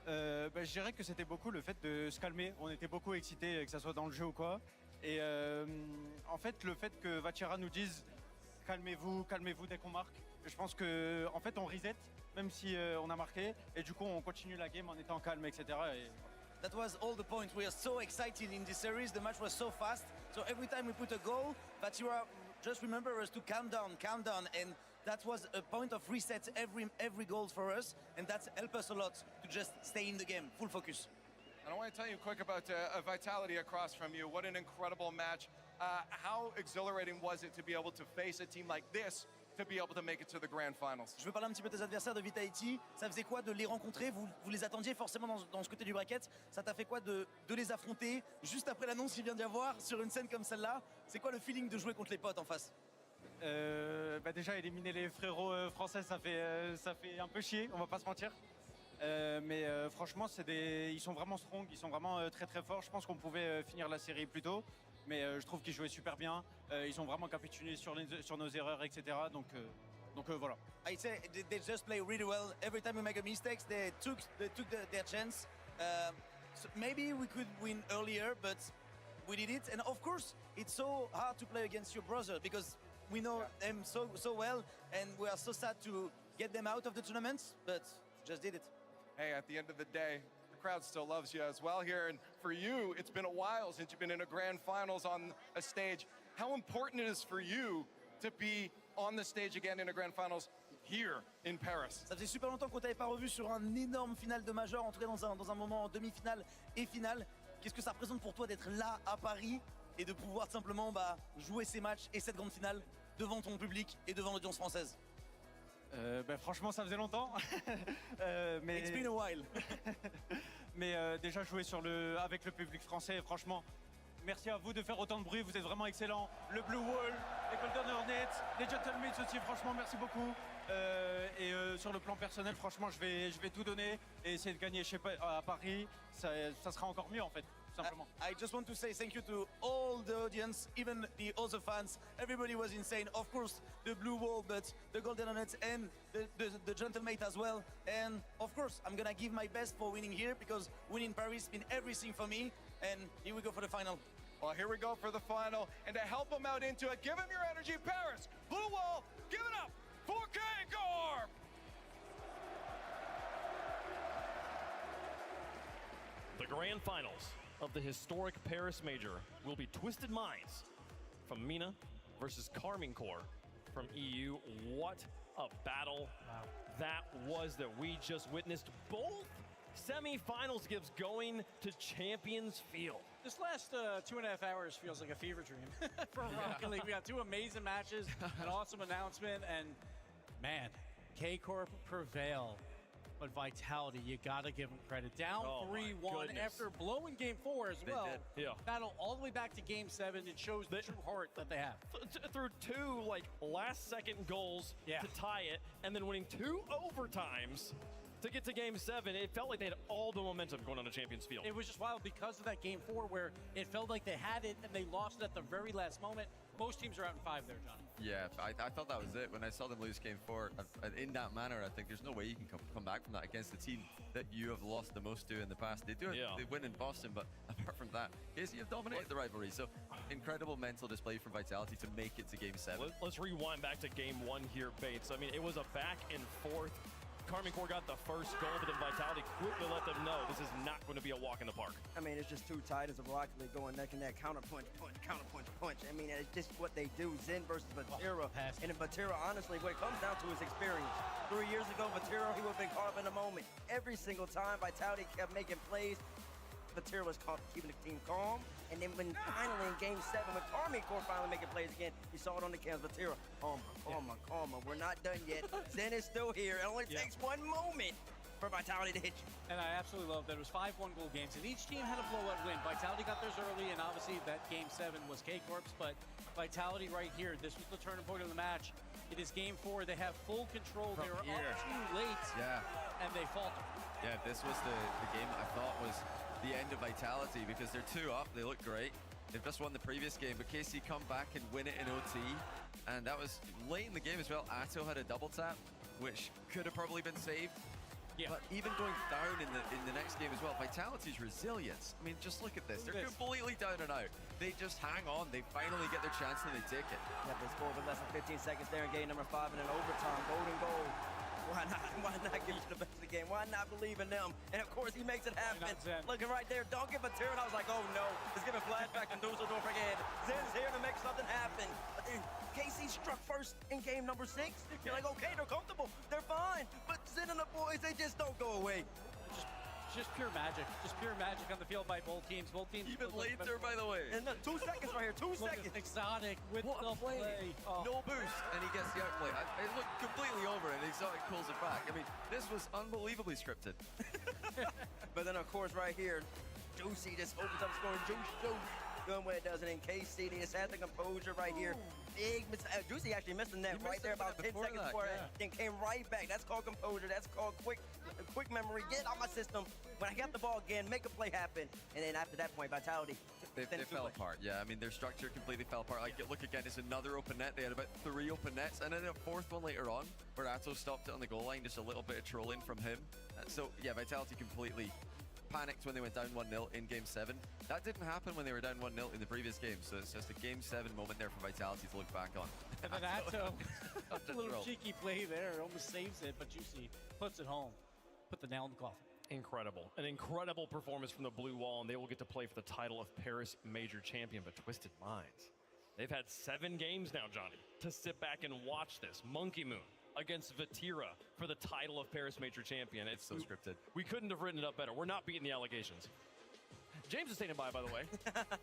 Je dirais que c'était beaucoup le fait de se calmer. On était beaucoup excités, que ça soit dans le jeu ou quoi. Et en fait, le fait que Vatira nous dise calmez-vous, calmez-vous dès qu'on marque. Je pense que en fait, on reset, même si on a marqué. Et du coup, on continue la game en étant calme, etc. Et, That was all the point. We are so excited in this series. The match was so fast. So every time we put a goal, Vatira just remember us to calm down. And that was a point of reset every goal for us. And that helped us a lot to just stay in the game, full focus. And I want to tell you quick about Vitality across from you. What an incredible match. How exhilarating was it to be able to face a team like this, to be able to make it to the grand finals? Je veux parler un petit peu de tes adversaires de Vitality. Ça faisait quoi de les rencontrer? Vous les attendiez forcément dans ce côté du bracket. Ça t'a fait quoi de les affronter juste après l'annonce qu'il vient d'y avoir sur une scène comme celle-là? C'est quoi le feeling de jouer contre les potes en face? Déjà, éliminer les frérots français, ça fait un peu chier, on va pas se mentir. Mais franchement, ils sont vraiment strong, ils sont vraiment très très forts. Je pense qu'on pouvait finir la série plus tôt. Mais je trouve qu'ils jouaient super bien. Ils ont vraiment capitulé sur nos erreurs, etc. Donc voilà. I say they just play really well. Every time we make a mistake, they took their chance. So maybe we could win earlier, but we did it. And of course, it's so hard to play against your brother because we know them so well, and we are so sad to get them out of the tournament, but just did it. Hey, at the end of the day, crowd still loves you as well here, and for you it's been a while since you've been in a grand finals on a stage. How important it is for you to be on the stage again in a grand finals here in Paris? Ça faisait super longtemps qu'on t'avait pas revu sur un énorme final de major, en tout cas dans un moment en demi-finale et finale. Qu'est-ce que ça représente pour toi d'être là à Paris et de pouvoir simplement jouer ces matchs et cette grande finale devant ton public et devant l'audience française? Franchement, ça faisait longtemps. Mais... It's been a while. Mais déjà jouer avec le public français, franchement, merci à vous de faire autant de bruit, vous êtes vraiment excellents. Le Blue Wall, les Golden Hornets, les Gentlemen aussi, franchement, merci beaucoup. Et sur le plan personnel, franchement, je vais tout donner et essayer de gagner à Paris. Ça sera encore mieux en fait. Simplement. I just want to say thank you to all the audience, even the other fans. Everybody was insane. Of course, the Blue Wall, but the Golden Hornets and the Gentlemate as well. And of course, I'm gonna give my best for winning here because winning Paris has been everything for me. And here we go for the final. Well, here we go for the final. And to help them out into it, give them your energy, Paris. Blue Wall, give it up for K-Corp. The grand finals of the historic Paris Major will be Twisted Minds from MENA versus Carmine Corps from EU. What a battle that was that we just witnessed. Both semifinals gives going to Champions Field. This last 2.5 hours feels like a fever dream for Rocket League. We got two amazing matches, an awesome announcement, and man, K-Corp prevail. But Vitality, you gotta give them credit. Down 3-1 after blowing Game 4 as well. Yeah. Battle all the way back to Game 7. It shows the true heart that they have. Through two last-second goals to tie it, and then winning 2 overtimes. to get to Game 7, it felt like they had all the momentum going on the Champions Field. It was just wild because of that Game 4 where it felt like they had it and they lost it at the very last moment. Most teams are out in 5 there, Johnny. Yeah, I thought that was it. When I saw them lose Game 4 in that manner, I think there's no way you can come back from that against the team that you have lost the most to in the past. They win in Boston, but apart from that, KC have dominated the rivalry. So incredible mental display from Vitality to make it to Game 7. Let's rewind back to Game 1 here, Bates. I mean, it was a back and forth. Carmine Corp got the first goal, but then Vitality quickly let them know this is not going to be a walk in the park. I mean, it's just two titans of Rocket League going neck and neck, counter punch, counter punch, punch. I mean, it's just what they do. Zen versus Vatira. And Vatira, honestly, what it comes down to is experience. 3 years ago, Vatira, he would have been caught up in a moment. Every single time Vitality kept making plays, Vatira was keeping the team calm. And then when finally in Game 7, when Carmine Corp finally making plays again, you saw it on the cams. Vatira, calma. We're not done yet. Zen is still here. It only takes one moment for Vitality to hit you. And I absolutely love that it was 5 1-goal games, and each team had a blowout win. Vitality got theirs early, and obviously that Game 7 was K-Corp's, but Vitality right here, this was the turning point of the match. It is Game 4. They have full control. They were up too late, and they faltered. Yeah, this was the game I thought was the end of Vitality because they're 2 up. They look great. They've just won the previous game, but KC come back and win it in OT. And that was late in the game as well. Atto had a double tap, which could have probably been saved. Yeah. But even going down in the next game as well, Vitality's resilience. I mean, just look at this. They're completely down and out. They just hang on. They finally get their chance and they take it. Yeah, they score with less than 15 seconds there in game number 5 and an overtime. Golden goal. Why not? Why not give you the best of the game? Why not believe in them? And of course, he makes it happen. Looking right there, don't give a tear. And I was like, oh no, it's giving flashback to Dusseldorf again. Zen's here to make something happen. But then KC struck first in game number 6. You're like, okay, they're comfortable, they're fine. But Zen and the boys, they just don't go away. Just pure magic. Just pure magic on the field by both teams. Both teams. Even later, by the way. And 2 seconds right here. 2 seconds. Exotic with the play. No boost, and he gets the outplay. It looked completely over, and Exotic pulls it back. I mean, this was unbelievably scripted. But then, of course, right here, Juicy just opens up scoring. Juice. Doing what it does, and in KC, they just had the composure right here. Big miss. Juicy actually missed the net right there about 10 seconds before it, then came right back. That's called composure. That's called quick memory. Get it out my system. When I got the ball again, make a play happen. And then after that point, Vitality. They fell apart. Yeah, I mean, their structure completely fell apart. Like, look again, it's another open net. They had about 3 open nets, and then a 4th one later on, where Atto stopped it on the goal line. Just a little bit of trolling from him. So, yeah, Vitality completely panicked when they went down 1-0 in Game 7. That didn't happen when they were down 1-0 in the previous game, so it's just a Game 7 moment there for Vitality to look back on. And then Atto, a little cheeky play there, almost saves it, but Juicy puts it home. Put the nail in the coffin. Incredible. An incredible performance from the Blue Wall, and they will get to play for the title of Paris Major Champion, but Twisted Minds. They've had 7 games now, Johnny, to sit back and watch this. Monkey Moon against Vatira for the title of Paris Major Champion. It's so scripted. We couldn't have written it up better. We're not beating the allegations. James is standing by the way.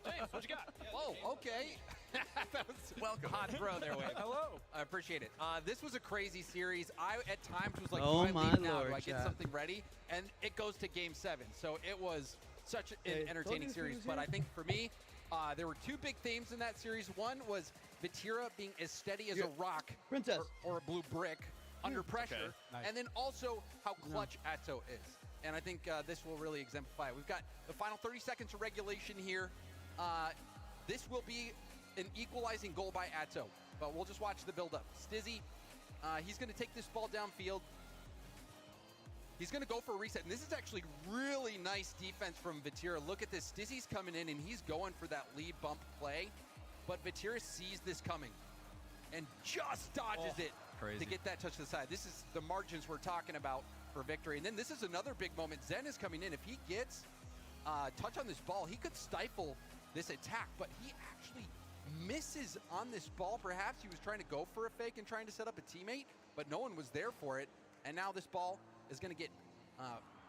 James, what you got? Oh, okay. That was welcome. Hot throw there, Wade. Hello. I appreciate it. This was a crazy series. I, at times, was like, Oh do I my leave now? Lord, Do I get chat. something ready? And it goes to Game 7. So it was such an entertaining series. But I think for me, there were 2 big themes in that series. One was Vatira being as steady as a rock or a blue brick under pressure. Okay. Nice. And then also how clutch Atto is. And I think this will really exemplify it. We've got the final 30 seconds of regulation here. This will be an equalizing goal by Atto, but we'll just watch the build-up. Stizzy, he's going to take this ball downfield. He's going to go for a reset, and this is actually really nice defense from Vatira. Look at this. Stizzy's coming in, and he's going for that lead bump play, but Vatira sees this coming and just dodges it to get that touch to the side. This is the margins we're talking about for victory. And then this is another big moment. Zen is coming in. If he gets touch on this ball, he could stifle this attack, but he actually misses on this ball. Perhaps he was trying to go for a fake and trying to set up a teammate, but no one was there for it. And now this ball is going to get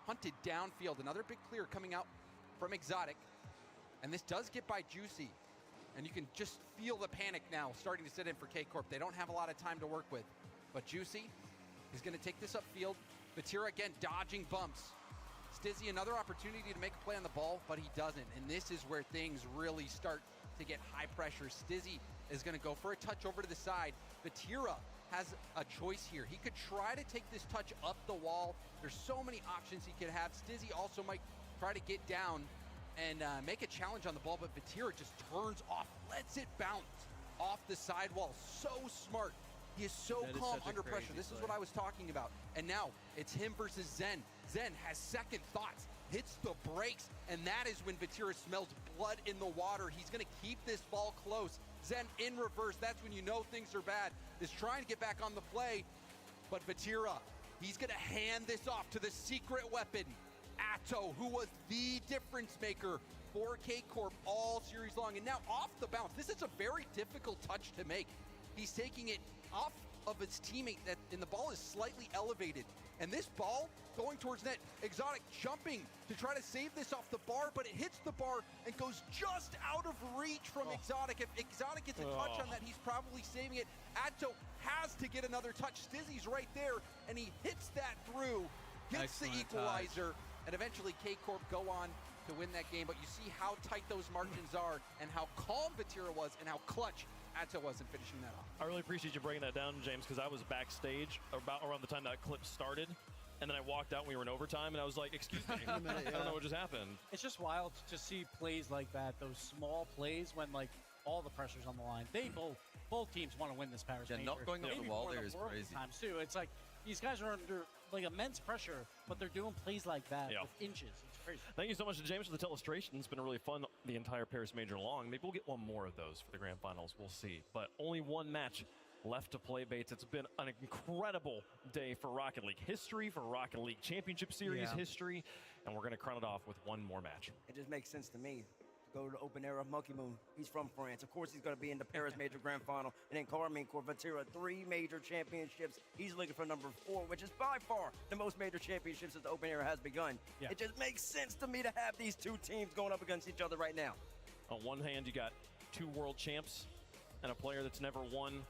hunted downfield. Another big clear coming out from Exotic. And this does get by Juicy. And you can just feel the panic now starting to set in for K-Corp. They don't have a lot of time to work with. But Juicy is going to take this upfield. Vatira again dodging bumps. Stizzy another opportunity to make a play on the ball, but he doesn't. And this is where things really start to get high pressure. Stizzy is going to go for a touch over to the side. Vatira has a choice here. He could try to take this touch up the wall. There's so many options he could have. Stizzy also might try to get down and make a challenge on the ball, but Vatira just turns off, lets it bounce off the sidewall. So smart. He is so calm under pressure. This is what I was talking about. And now it's him versus Zen. Zen has second thoughts, hits the brakes, and that is when Vatira smells blood in the water. He's going to keep this ball close. Zen in reverse. That's when you know things are bad. Is trying to get back on the play, but Vatira, he's going to hand this off to the secret weapon, Atto, who was the difference maker for K-Corp all series long. And now off the bounce, this is a very difficult touch to make. He's taking it off of his teammate, and the ball is slightly elevated. And this ball going towards net, Exotic jumping to try to save this off the bar, but it hits the bar and goes just out of reach from Exotic. If Exotic gets a touch on that, he's probably saving it. Atto has to get another touch. Stizzy's right there, and he hits that through, gets the equalizer, and eventually K-Corp go on to win that game. But you see how tight those margins are and how calm Vatira was and how clutch Atto was in finishing that off. I really appreciate you breaking that down, James, because I was backstage about around the time that clip started, and then I walked out when we were in overtime, and I was like, excuse me, I don't know what just happened. It's just wild to see plays like that, those small plays when, like, all the pressure's on the line. They both teams want to win this Paris Major. Not going up the wall there is crazy. Times too. It's like these guys are under like immense pressure, but they're doing plays like that with inches. It's crazy. Thank you so much to James for the illustration. It's been really fun the entire Paris Major long. Maybe we'll get one more of those for the grand finals. We'll see. But only one match left to play, Bates. It's been an incredible day for Rocket League history, for Rocket League Championship Series history, and we're going to crown it off with one more match. It just makes sense to me. Go to the open era of Monkey Moon. He's from France. Of course, he's going to be in the Paris Major Grand Final. And then Carmine Corvatira, 3 major championships. He's looking for number 4, which is by far the most major championships that the open era has begun. It just makes sense to me to have these two teams going up against each other right now. On one hand, you got 2 world champs and a player that's never won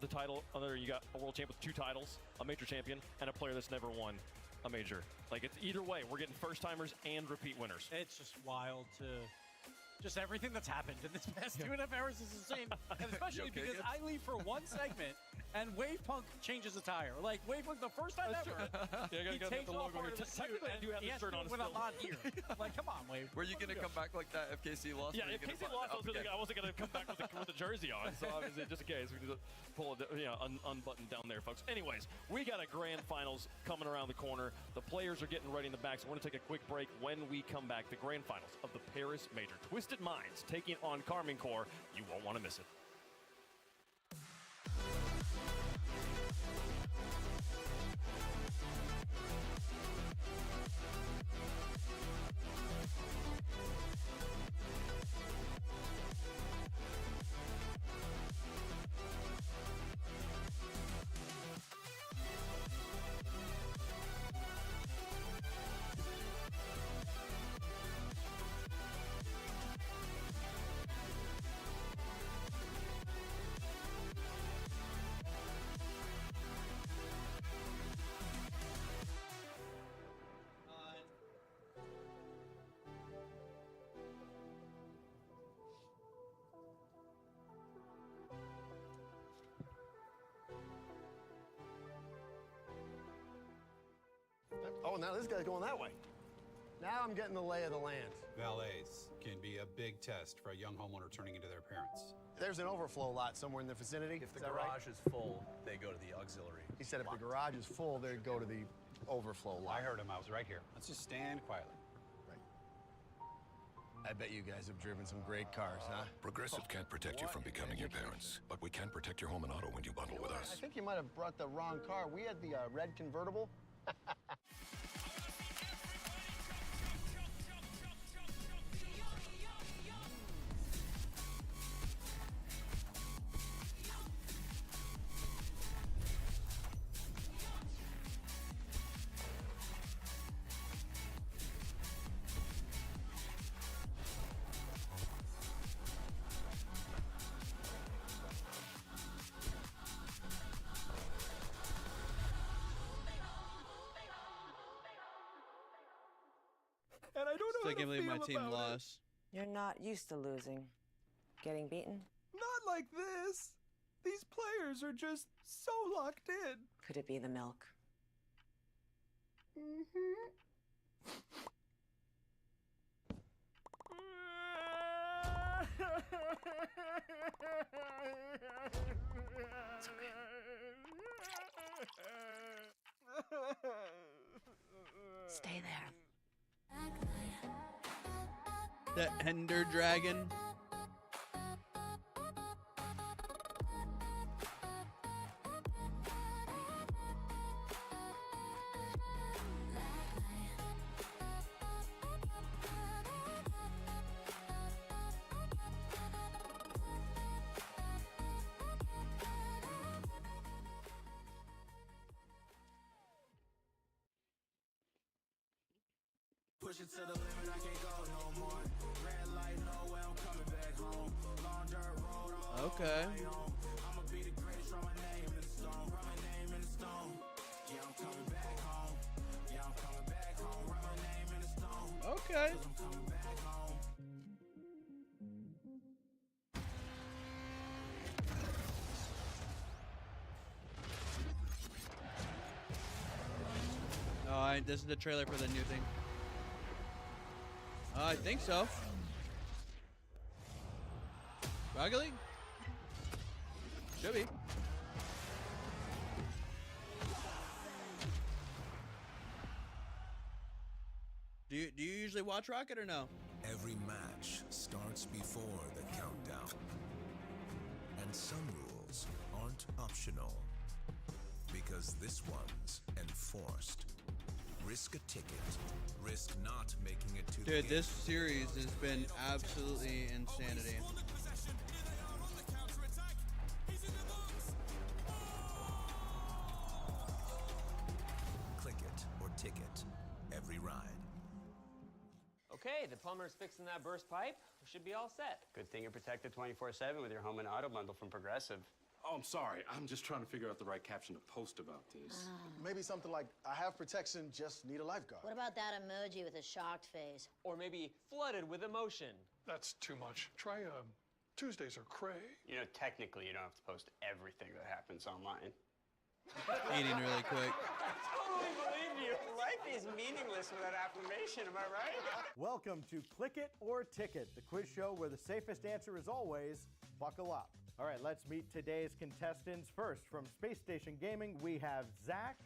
the title. Other, you got a world champ with 2 titles, a major champion, and a player that's never won a major. Like, it's either way. We're getting first-timers and repeat winners. It's just wild to... Just everything that's happened in this past 2.5 hours is insane. And especially because I leave for one segment and Wave Punk changes a tire. Like, Wave Punk, the first time ever, he takes off part of the suit and he has to do it with a lot here. Like, come on, Wave. Were you going to come back like that if KC lost? Yeah, if KC lost, I wasn't going to come back with the jersey on. So obviously, just in case, we just pull it, unbutton down there, folks. Anyways, we got a grand finals coming around the corner. The players are getting ready in the back, so we're going to take a quick break. When we come back, the grand finals of the Paris Major. Twisted Minds taking on Carmine Corp. You won't want to miss it. Oh, now this guy's going that way. Now I'm getting the lay of the land. Valets can be a big test for a young homeowner turning into their parents. There's an overflow lot somewhere in the vicinity. If the garage is full, they go to the auxiliary. He said if the garage is full, they'd go to the overflow lot. I heard him. I was right here. Let's just stand quietly. I bet you guys have driven some great cars, huh? Progressive can't protect you from becoming your parents, but we can protect your home and auto when you bundle with us. I think you might have brought the wrong car. We had the red convertible. And I don't know I can't believe my team lost. You're not used to losing. Getting beaten? Not like this. These players are just so locked in. Could it be the milk? Stay there. The Ender Dragon. Push it to the limit, I can't go no more. Red light, no way, I'm coming back home. Long dirt road, all Okay. on my own. I'ma be the greatest, write my name in the stone. Write my name in the stone. Yeah, I'm coming back home. Yeah, I'm coming back home. Write my name in the stone. Okay. 'Cause I'm coming back home. Oh, this is the trailer for the new thing. I think so. Rocket League? Should be. Do you usually watch Rocket or no? Every match starts before the countdown. And some rules aren't optional. Because this one's enforced. Risk a ticket. Risk not making it to the Dude, this series has been absolutely insanity. Click it or ticket. Every ride. Okay, the plumber's fixing that burst pipe. We should be all set. Good thing you're protected 24/7 with your home and auto bundle from Progressive. Oh, I'm sorry. I'm just trying to figure out the right caption to post about this. Maybe something like, I have protection, just need a lifeguard. What about that emoji with a shocked face? Or maybe flooded with emotion. That's too much. Try Tuesdays are cray. You know, technically, you don't have to post everything that happens online. Eating really quick. I totally believe you. Life is meaningless without affirmation, am I right? Welcome to Click It or Ticket, the quiz show where the safest answer is always buckle up. All right, let's meet today's contestants. First, from Space Station Gaming, we have Zach,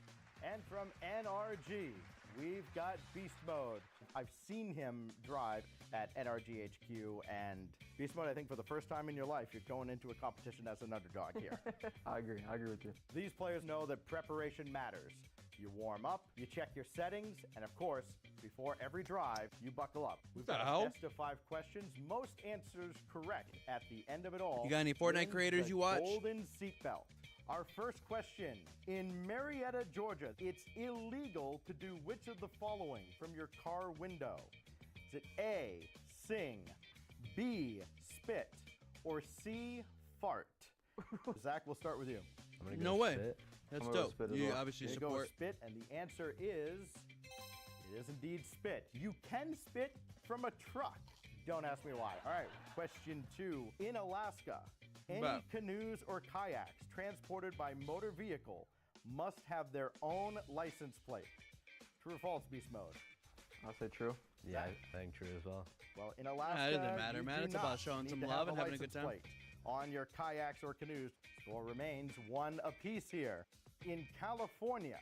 and from NRG, we've got Beast Mode. I've seen him drive at NRG HQ, and Beast Mode, I think for the first time in your life, you're going into a competition as an underdog here. I agree with you. These players know that preparation matters. You warm up, you check your settings, and of course, before every drive, you buckle up. We've got a best of 5 questions, most answers correct at the end of it all. You got any Fortnite wins creators the you watch? Golden seatbelt. Our first question. In Marietta, Georgia, it's illegal to do which of the following from your car window? Is it A, sing, B, spit, or C, fart? Zach, we'll start with you. No way. That's dope. You obviously There you go, support. spit, and the answer is, it is indeed spit. You can spit from a truck. Don't ask me why. All right, question 2. In Alaska, any Wow. canoes or kayaks transported by motor vehicle must have their own license plate. True or false, Beast Mode? I'll say true. Yeah, I think true as well. Well, in Alaska, It doesn't matter, you man. do It's about not showing need some to love have and having a good license time. plate on your kayaks or canoes. Score remains 1 apiece here. In California,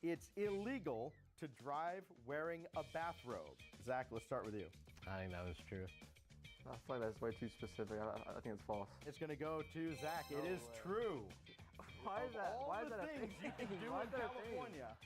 it's illegal to drive wearing a bathrobe. Zach, let's start with you. I think that was true. I feel like that's way too specific. I think it's false. It's going to go to Zach. It is true. Why is that? All Why is the that a things you can thing? do Why in is that a thing? California.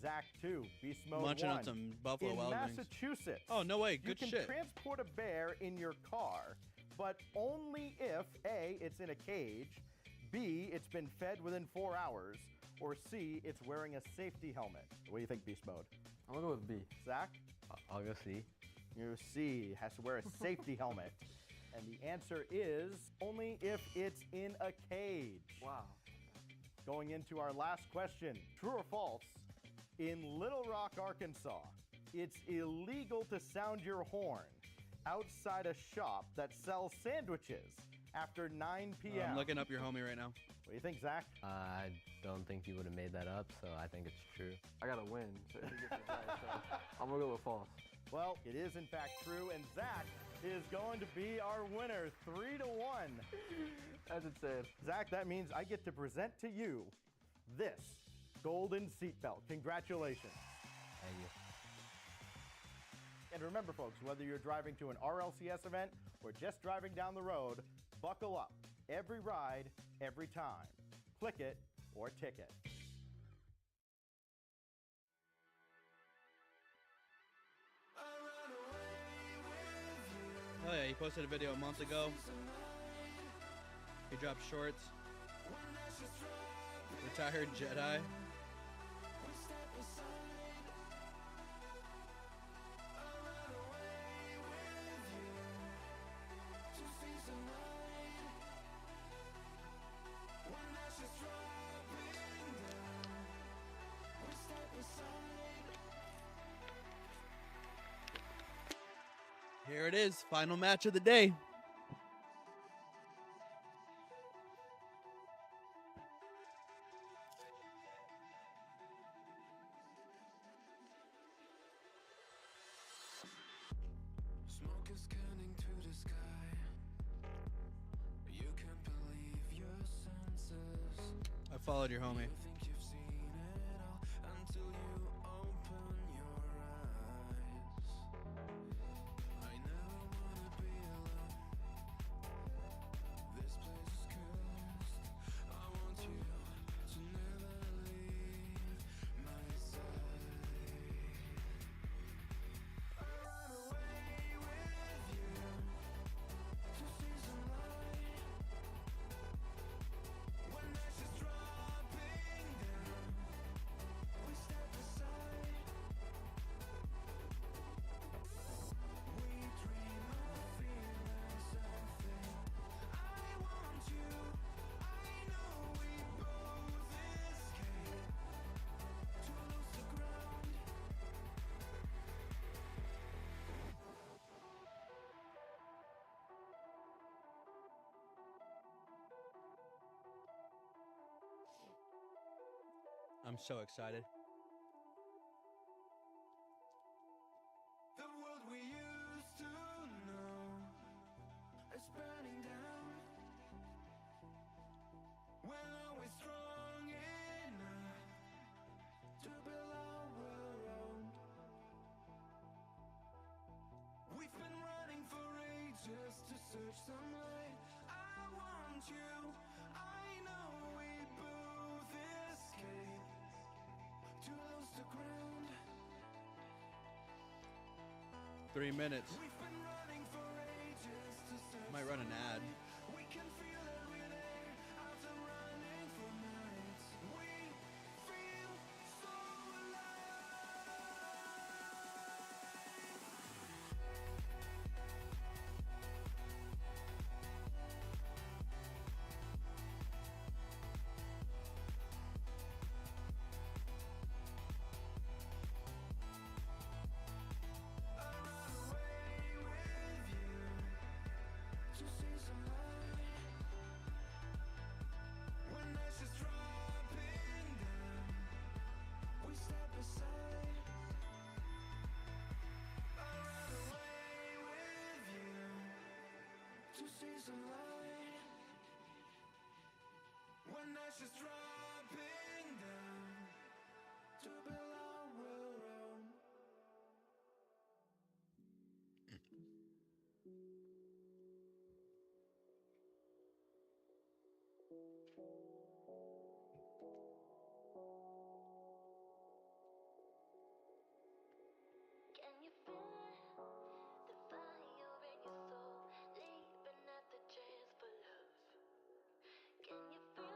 Zach 2, Beast Mode Munching 1. on some Buffalo in Wild Wings. Massachusetts. Oh, no way. Good you shit. can transport a bear in your car, but only if A, it's in a cage, B, it's been fed within 4 hours, or C, it's wearing a safety helmet. What do you think, Beast Mode? I'm gonna go with B. Zach? I'll go C. You C, has to wear a safety helmet. And the answer is only if it's in a cage. Wow. Going into our last question, true or false? In Little Rock, Arkansas, it's illegal to sound your horn outside a shop that sells sandwiches after 9 p.m. I'm looking up your homie right now. What do you think, Zach? I don't think he would have made that up, so I think it's true. I gotta win. So if he gets it right, so I'm gonna go with false. Well, it is in fact true, and Zach is going to be our winner, 3-1. As it said. Zach, that means I get to present to you this golden seatbelt. Congratulations. Thank you. And remember, folks, whether you're driving to an RLCS event or just driving down the road, buckle up. Every ride, every time. Click it or ticket. Oh yeah, he posted a video a month ago. He dropped shorts. Retired Jedi. Here it is, final match of the day. Smoke is scanning to the sky. You can't believe your senses. I followed your homie. You think you've seen it all until you open your eyes. I never wanna be alone. This place is cursed. I want you to never leave my side. I run away with you to see some light. When ashes dropping down, we step aside. We dream of feeling something. I want you. I know we both escape to lose the ground. I'm so excited. The world we used to know is burning down. When are we strong enough to build our own? We've been running for ages to search some light. I want you. I know we both escape to lose the ground. 3 minutes. We've been running for ages to search Might run an ad. we can feel every day after running for nights. We feel so alive. I run away with you to see some light. When ashes dropping down, we step aside. I run away with you to see some light. When ashes dropping down, to build our own. Can you feel it? The fire in your soul, leaping at the chance for love. Can you feel it?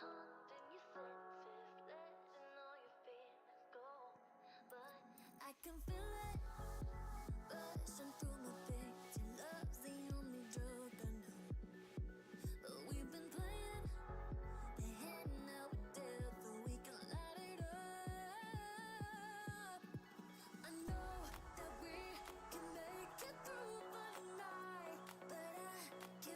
Haunting your senses, letting all your feelings go. But I can feel it rushing through my veins. Your love's the only drug I know. But we've been playing the hand now we're dealt, so we can light it up. I know that we can make it through the night, but I can't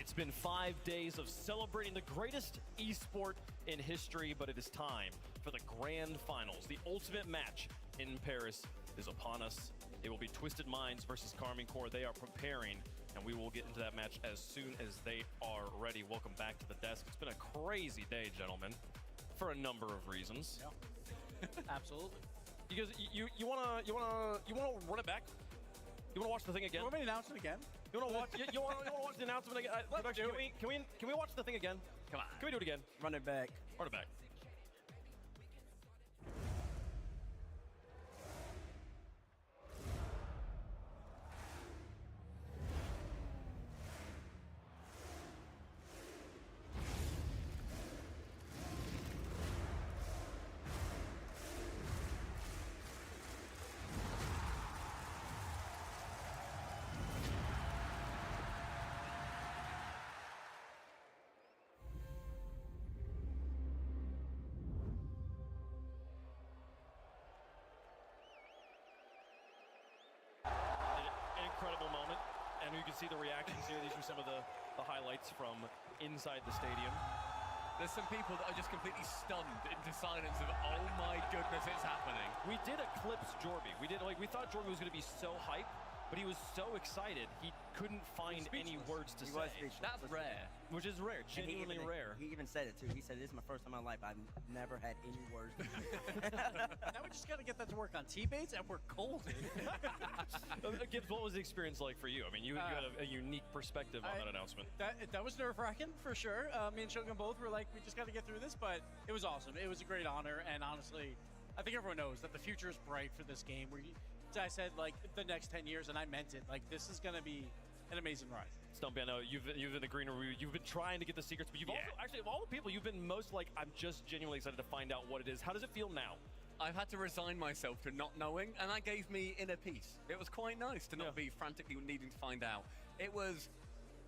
It's been 5 days of celebrating the greatest esport in history, but it is time for the grand finals. The ultimate match in Paris is upon us. It will be Twisted Minds versus Carmine Corps. They are preparing, and we will get into that match as soon as they are ready. Welcome back to the desk. It's been a crazy day, gentlemen, for a number of reasons. Yeah. Absolutely. You guys, you wanna run it back? You wanna watch the thing again? You want me to announce it again? You wanna watch? You wanna watch the announcement again? Can we watch the thing again? Come on. Can we do it again? Run it back. Run it back. Incredible moment, and you can see the reactions here. These are some of the highlights from inside the stadium. There's some people that are just completely stunned into silence of, oh my goodness, it's happening. We did eclipse Jorby. We thought Jorby was going to be so hyped, but he was so excited he couldn't find any words to say. That's rare. Which is rare, genuinely rare. He even said it too. He said, "This is my first time in my life. I've never had any words." Now we just got to get that to work on teammates, and we're golden. Gibbs, what was the experience like for you? I mean, you had a unique perspective on that announcement. That was nerve-wracking for sure. Me and Shogun both were like, we just got to get through this, but it was awesome. It was a great honor, and honestly, I think everyone knows that the future is bright for this game. I said, like, the next 10 years, and I meant it. Like, this is going to be an amazing ride. Stumpy, I know you've been in the green room. You've been trying to get the secrets, but you've also, actually, of all the people, you've been most like, I'm just genuinely excited to find out what it is. How does it feel now? I've had to resign myself to not knowing, and that gave me inner peace. It was quite nice to not be frantically needing to find out. It was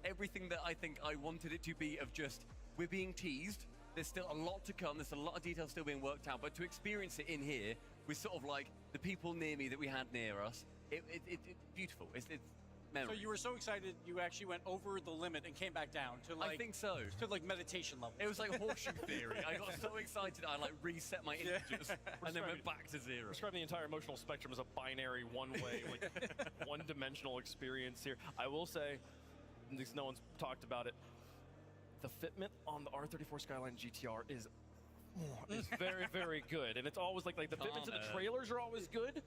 everything that I think I wanted it to be, of just, we're being teased. There's still a lot to come. There's a lot of details still being worked out, but to experience it in here with sort of like the people near me that we had near us, it's beautiful. It's memory. So you were so excited, you actually went over the limit and came back down to like... I think so. To like meditation level. It was like horseshoe theory. I got so excited, I like reset my integers and then went back to zero. Describe the entire emotional spectrum as a binary, one-way, like one-dimensional experience here. I will say, because no one's talked about it, the fitment on the R34 Skyline GTR is very, very good. And it's always like the fitments in the trailers are always good.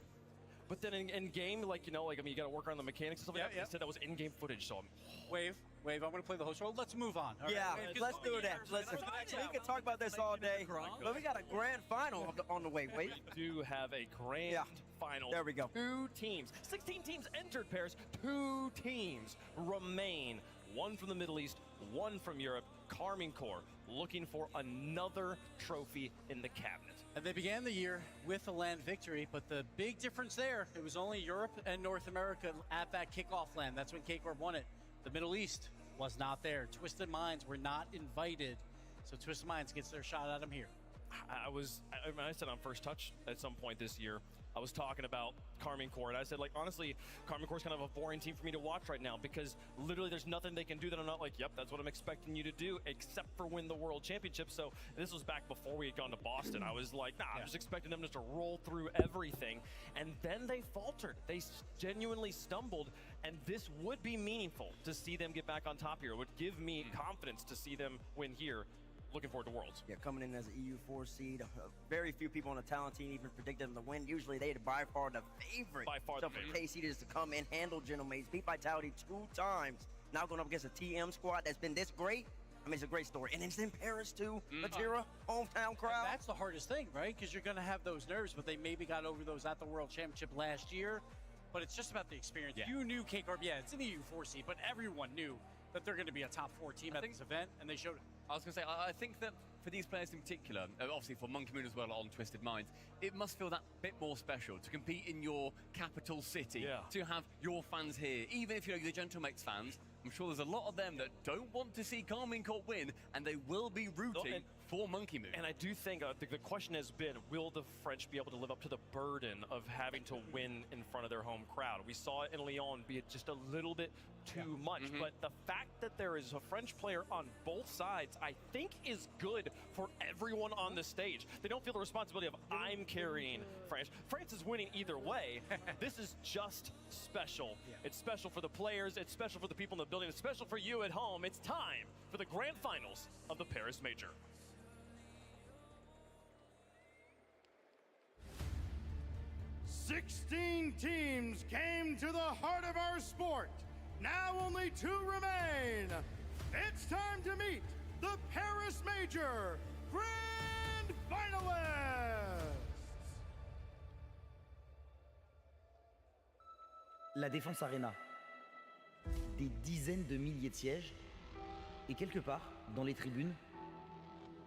But then in game, like, you know, like, I mean, you got to work on the mechanics and stuff like that. Instead, that was in-game footage, so Wave, I'm going to play the host role. Let's move on. All right? Let's do that. We can talk about this all day, but we got a grand final on the way. Wait. We do have a grand final. There we go. 2 teams. 16 teams entered Paris. 2 teams remain. 1 from the Middle East, 1 from Europe. Carmine Corps looking for another trophy in the cabinet. And they began the year with a land victory, but the big difference there, it was only Europe and North America at that kickoff land. That's when K-Corp won it. The Middle East was not there. Twisted Minds were not invited. So Twisted Minds gets their shot at them here. I said on First Touch at some point this year, I was talking about Carmine Corps, and I said, like, honestly, Carmine Corps is kind of a boring team for me to watch right now because literally there's nothing they can do that I'm not like, yep, that's what I'm expecting you to do, except for win the World Championship. So this was back before we had gone to Boston. I was like, nah, I'm just expecting them just to roll through everything. And then they faltered. They genuinely stumbled, and this would be meaningful to see them get back on top here. It would give me confidence to see them win here. Looking forward to Worlds. Yeah, coming in as an EU 4 seed. Very few people on the talent team even predicted them to win. Usually they're by far the favorite. By far so the favorite. for KC to come in, handle Gentlemates, beat Vitality 2 times. Now going up against a TM squad that's been this great. I mean, it's a great story. And it's in Paris too. Matera, hometown crowd. That's the hardest thing, right? Because you're going to have those nerves, but they maybe got over those at the World Championship last year. But it's just about the experience. Yeah. You knew K-Corp, it's in the EU 4 seed, but everyone knew that they're going to be a top 4 team at this event, and they showed it. I was going to say, I think that for these players in particular, obviously for Monkey Moon as well on Twisted Minds, it must feel that bit more special to compete in your capital city, to have your fans here. Even if you're the Gentlemates fans, I'm sure there's a lot of them that don't want to see Karmine Corp win, and they will be rooting for Monkey Moon. And I do think the question has been, will the French be able to live up to the burden of having to win in front of their home crowd? We saw it in Lyon be just a little bit too much, but the fact that there is a French player on both sides, I think is good for everyone on the stage. They don't feel the responsibility of, I'm carrying France. France is winning either way. This is just special. It's special for the players, it's special for the people in the building, it's special for you at home. It's time for the grand finals of the Paris Major. "16 teams came to the heart of our sport. Now only 2 remain. It's time to meet the Paris Major Grand Finalists. La Défense Arena. Des dizaines de milliers de sièges. Et quelque part, dans les tribunes,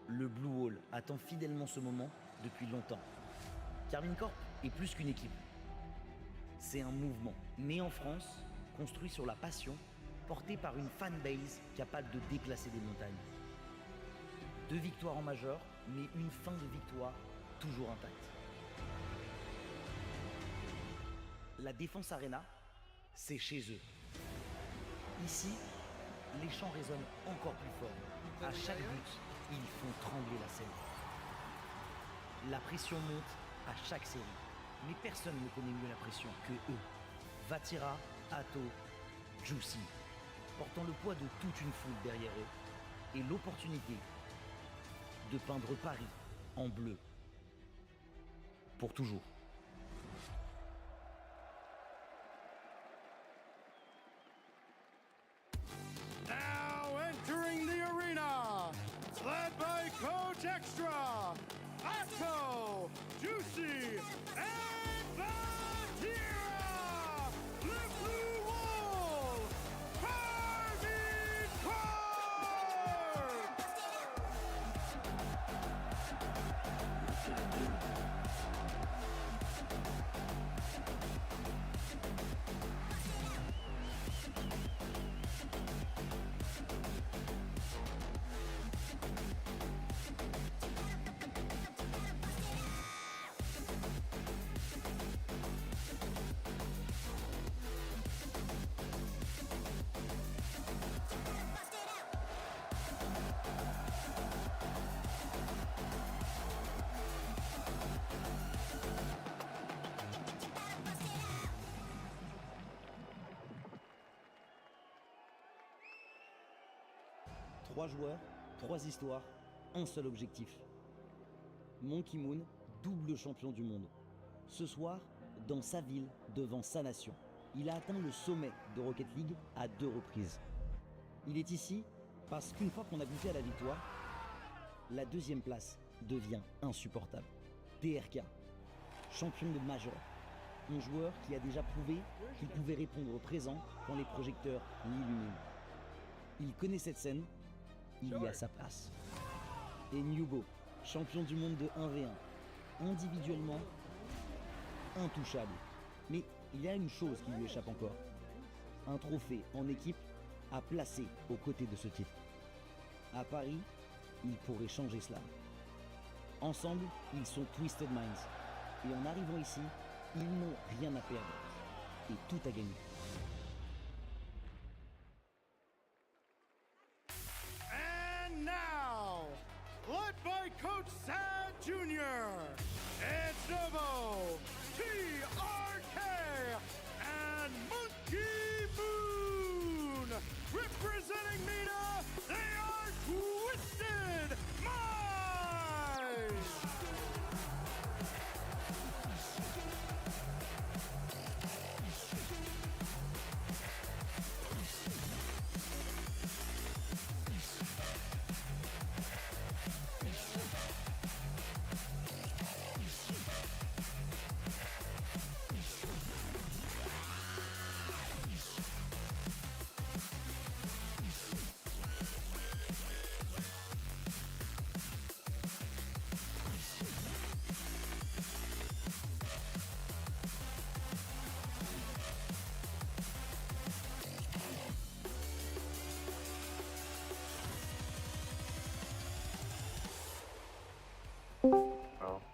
le Blue Wall attend fidèlement ce moment depuis longtemps. Karmine Corp est plus qu'une équipe. C'est un mouvement né en France, construit sur la passion, porté par une fanbase capable de déplacer des montagnes. 2 victoires en majeur, mais une fin de victoire toujours intacte. La Défense Arena, c'est chez eux. Ici, les chants résonnent encore plus fort. À chaque but, ils font trembler la scène. La pression monte à chaque série. Mais personne ne connaît mieux la pression que eux. Vatira, Atto, Juicy, portant le poids de toute une foule derrière eux et l'opportunité de peindre Paris en bleu. Pour toujours. Now entering the arena, led by Coach Extra, Atto, Juicy, and Vatira, the Blue Wall, Karmine Corp! Trois joueurs, 3 histoires, un seul objectif. Monkey Moon, double champion du monde. Ce soir, dans sa ville, devant sa nation. Il a atteint le sommet de Rocket League à 2 reprises. Il est ici parce qu'une fois qu'on a goûté à la victoire, la 2e place devient insupportable. TRK, champion de Major. Un joueur qui a déjà prouvé qu'il pouvait répondre au présent quand les projecteurs l'illuminent. Il connaît cette scène, il y a sa place. Et Nubo, champion du monde de 1v1, individuellement intouchable. Mais il y a une chose qui lui échappe encore. Un trophée en équipe à placer aux côtés de ce titre. À Paris, il pourrait changer cela. Ensemble, ils sont Twisted Minds. Et en arrivant ici, ils n'ont rien à perdre. Et tout à gagner. And now, led by Coach Sad Jr., it's Novo, TRK, and Monkey Moon. Representing MENA, they are Twisted Minds.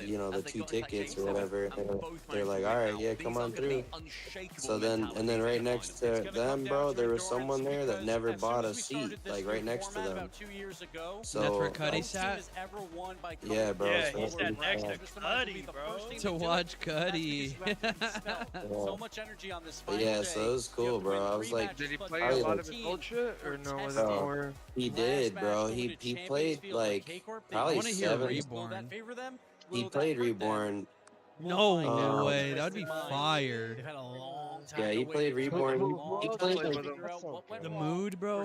you know, the 2 tickets or whatever. They're like, all right, yeah, come on through. So then, and then right next to them, bro, there was someone there that never bought a seat, like right next to them. So That's where Cuddy sat? Yeah, bro. Yeah, so he sat next to Cuddy, bro. To watch Cuddy. So much energy on this But yeah, so it was cool, bro. I was like, Did he play a lot of his old shit, or no? Was it more? He did, bro. He played like probably wanna hear 7. Reborn. He played Reborn. No way, that would be fire. Yeah, he played Reborn. He played like The mood, bro.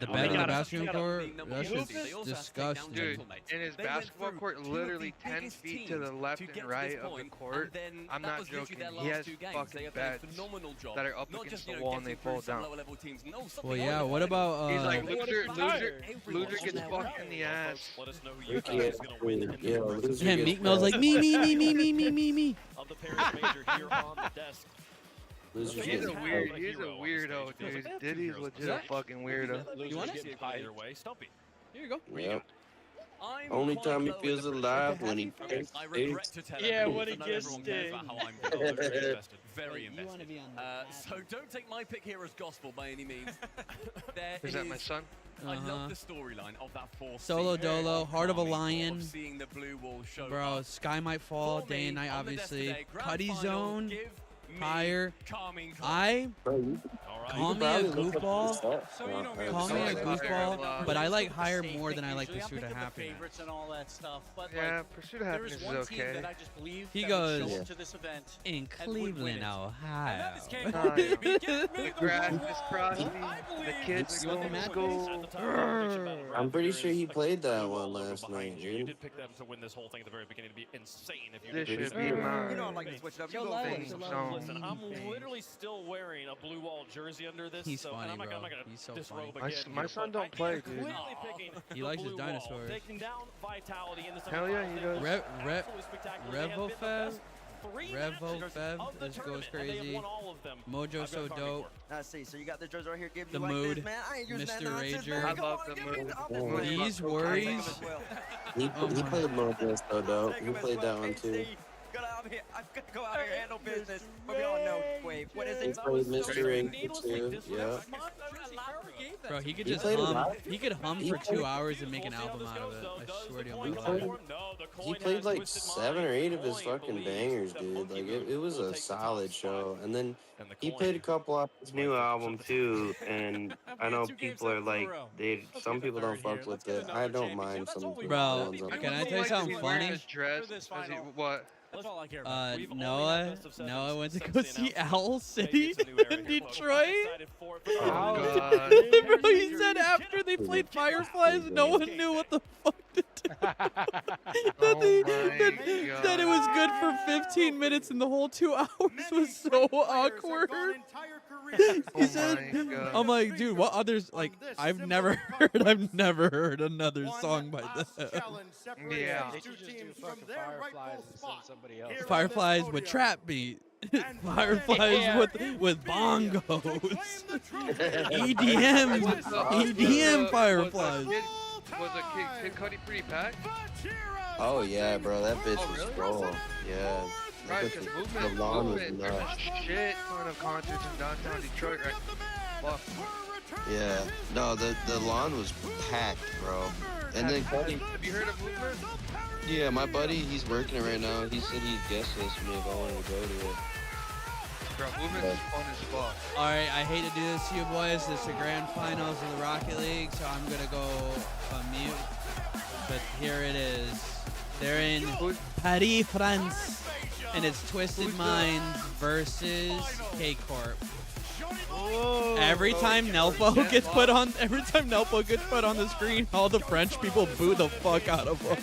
the Oh, bed in the gotta- bathroom gotta court. be number That one. shit's They also have to take down disgusting. Dude, gentlemates. in his They went basketball through court, two of the literally 10 biggest feet to the teams left to and get to right this of the point, court. and then I'm that not was literally joking. their He last has two games. They fucking have done a beds phenomenal job. that are up Not against just, the you know, wall and they getting through fall some down. lower level teams. No, Well, something yeah. like What that. about He's like, What if loser, he's loser, tired? loser gets fucked in the ass. Let us know who You you think is can't. going to win in Yeah, the rest loser And gets Meek Mill's fucked. like me. of the Paris Major here on the desk. Loser He's gets a fucked. weird, he's a weirdo, dude. Diddy's legit a fucking weirdo. You want it? Either way, Stumpy. Here you go. Yep. Only time he feels alive when he takes I regret to tell Yeah, everyone, when he so gets everyone cares about how I'm feeling. I'm very invested. Very invested. So don't take my pick here as gospel by any means. Is that my son? I love the storyline of that fourth Solo seed, Dolo, of Heart of a Kami, Lion. of seeing the blue wall show Bro, up. Sky Might Fall, For Day and me, Night, on the desk obviously. today, grand Cuddy final, Zone, give me higher. Kami Club. I call me a goofball. Call me a goofball, but I like higher more than I like Pursuit of Happiness. Favorites and all that stuff, but Yeah, like, Pursuit of there Happiness is is one team okay. that I just believe He that would goes, show up to this event in and would win Cleveland, it. Ohio. The grass is frosty. The kids are going to school. I'm pretty sure he played that one last night, You dude. did pick them to win this whole thing at the very beginning. It'd be insane if you This did. should be mine. You know I like to switch it up. You Joe go Lyle, Vince. Joe So- Lyle. Listen, I'm literally still wearing a blue wall jersey under this. He's so, funny, and I'm not bro. gonna He's so disrobe funny. again My here, son but don't I play, am dude. clearly picking He the likes his blue wall. dinosaurs. Taking down Vitality in the Hell yeah, he does. Absolutely spectacular. They have been the Revofev, best 3 Revo matches Fev, of the this goes tournament, and they have crazy. won all of them. Mojo I've so got Kami dope. Corp. I see. So you got the jersey right here. Give The you like mood, this, man. I ain't using that Mr. nonsense, Rager. man. I Come love on, the give me mood. the- I'm just playing. These I'll take worries. him as well. He played Mojo so dope. He Take him as played well. that one too. KC, I've got to go out here and handle business. But we all know, Wave. What is He it? played Mr. Rager too. Yeah. Bro, he could He just played a hum. lot. He could hum for 2 hours and make an album out of it. I swear to you. on my life. He played like 7 or 8 of his fucking bangers, dude. Like it was a solid show. And then he played a couple off his new album too. And I know people are like, some people don't fuck with it. I don't mind some. Bro, ones on can I it. tell you something funny? What? That's all I care about. Noah went to go see Owl City in Detroit. Oh, God. Bro, he said after they played Fireflies, no one knew what the fuck to do. that it was good for 15 minutes and the whole 2 hours was so awkward. He said, I'm like, dude, what others, like, I've never heard another song by that. Yeah. Fireflies with trap beat. Fireflies with bongos. EDM Fireflies. Was a Kid Cudi pretty packed? Oh yeah, bro, that bitch Oh, was really? full. Yeah. Right, That because bitch- the movement, lawn was movement, there's nuts. a shit ton of concerts in downtown Detroit right Fuck. Yeah. No, the lawn was packed, bro. And then Cuddy, Have you heard of movement? yeah, my buddy, he's working it right now. He said he'd guest list me if I wanted to go to it. Bro, movement is fun as fuck. All right, I hate to do this to you boys. This is the grand finals of the Rocket League, so I'm gonna go mute. But here it is. They're in Paris, France, and it's Twisted Mind versus K Corp. Every time Nelpo gets put on the screen, all the French people boo the fuck out of him.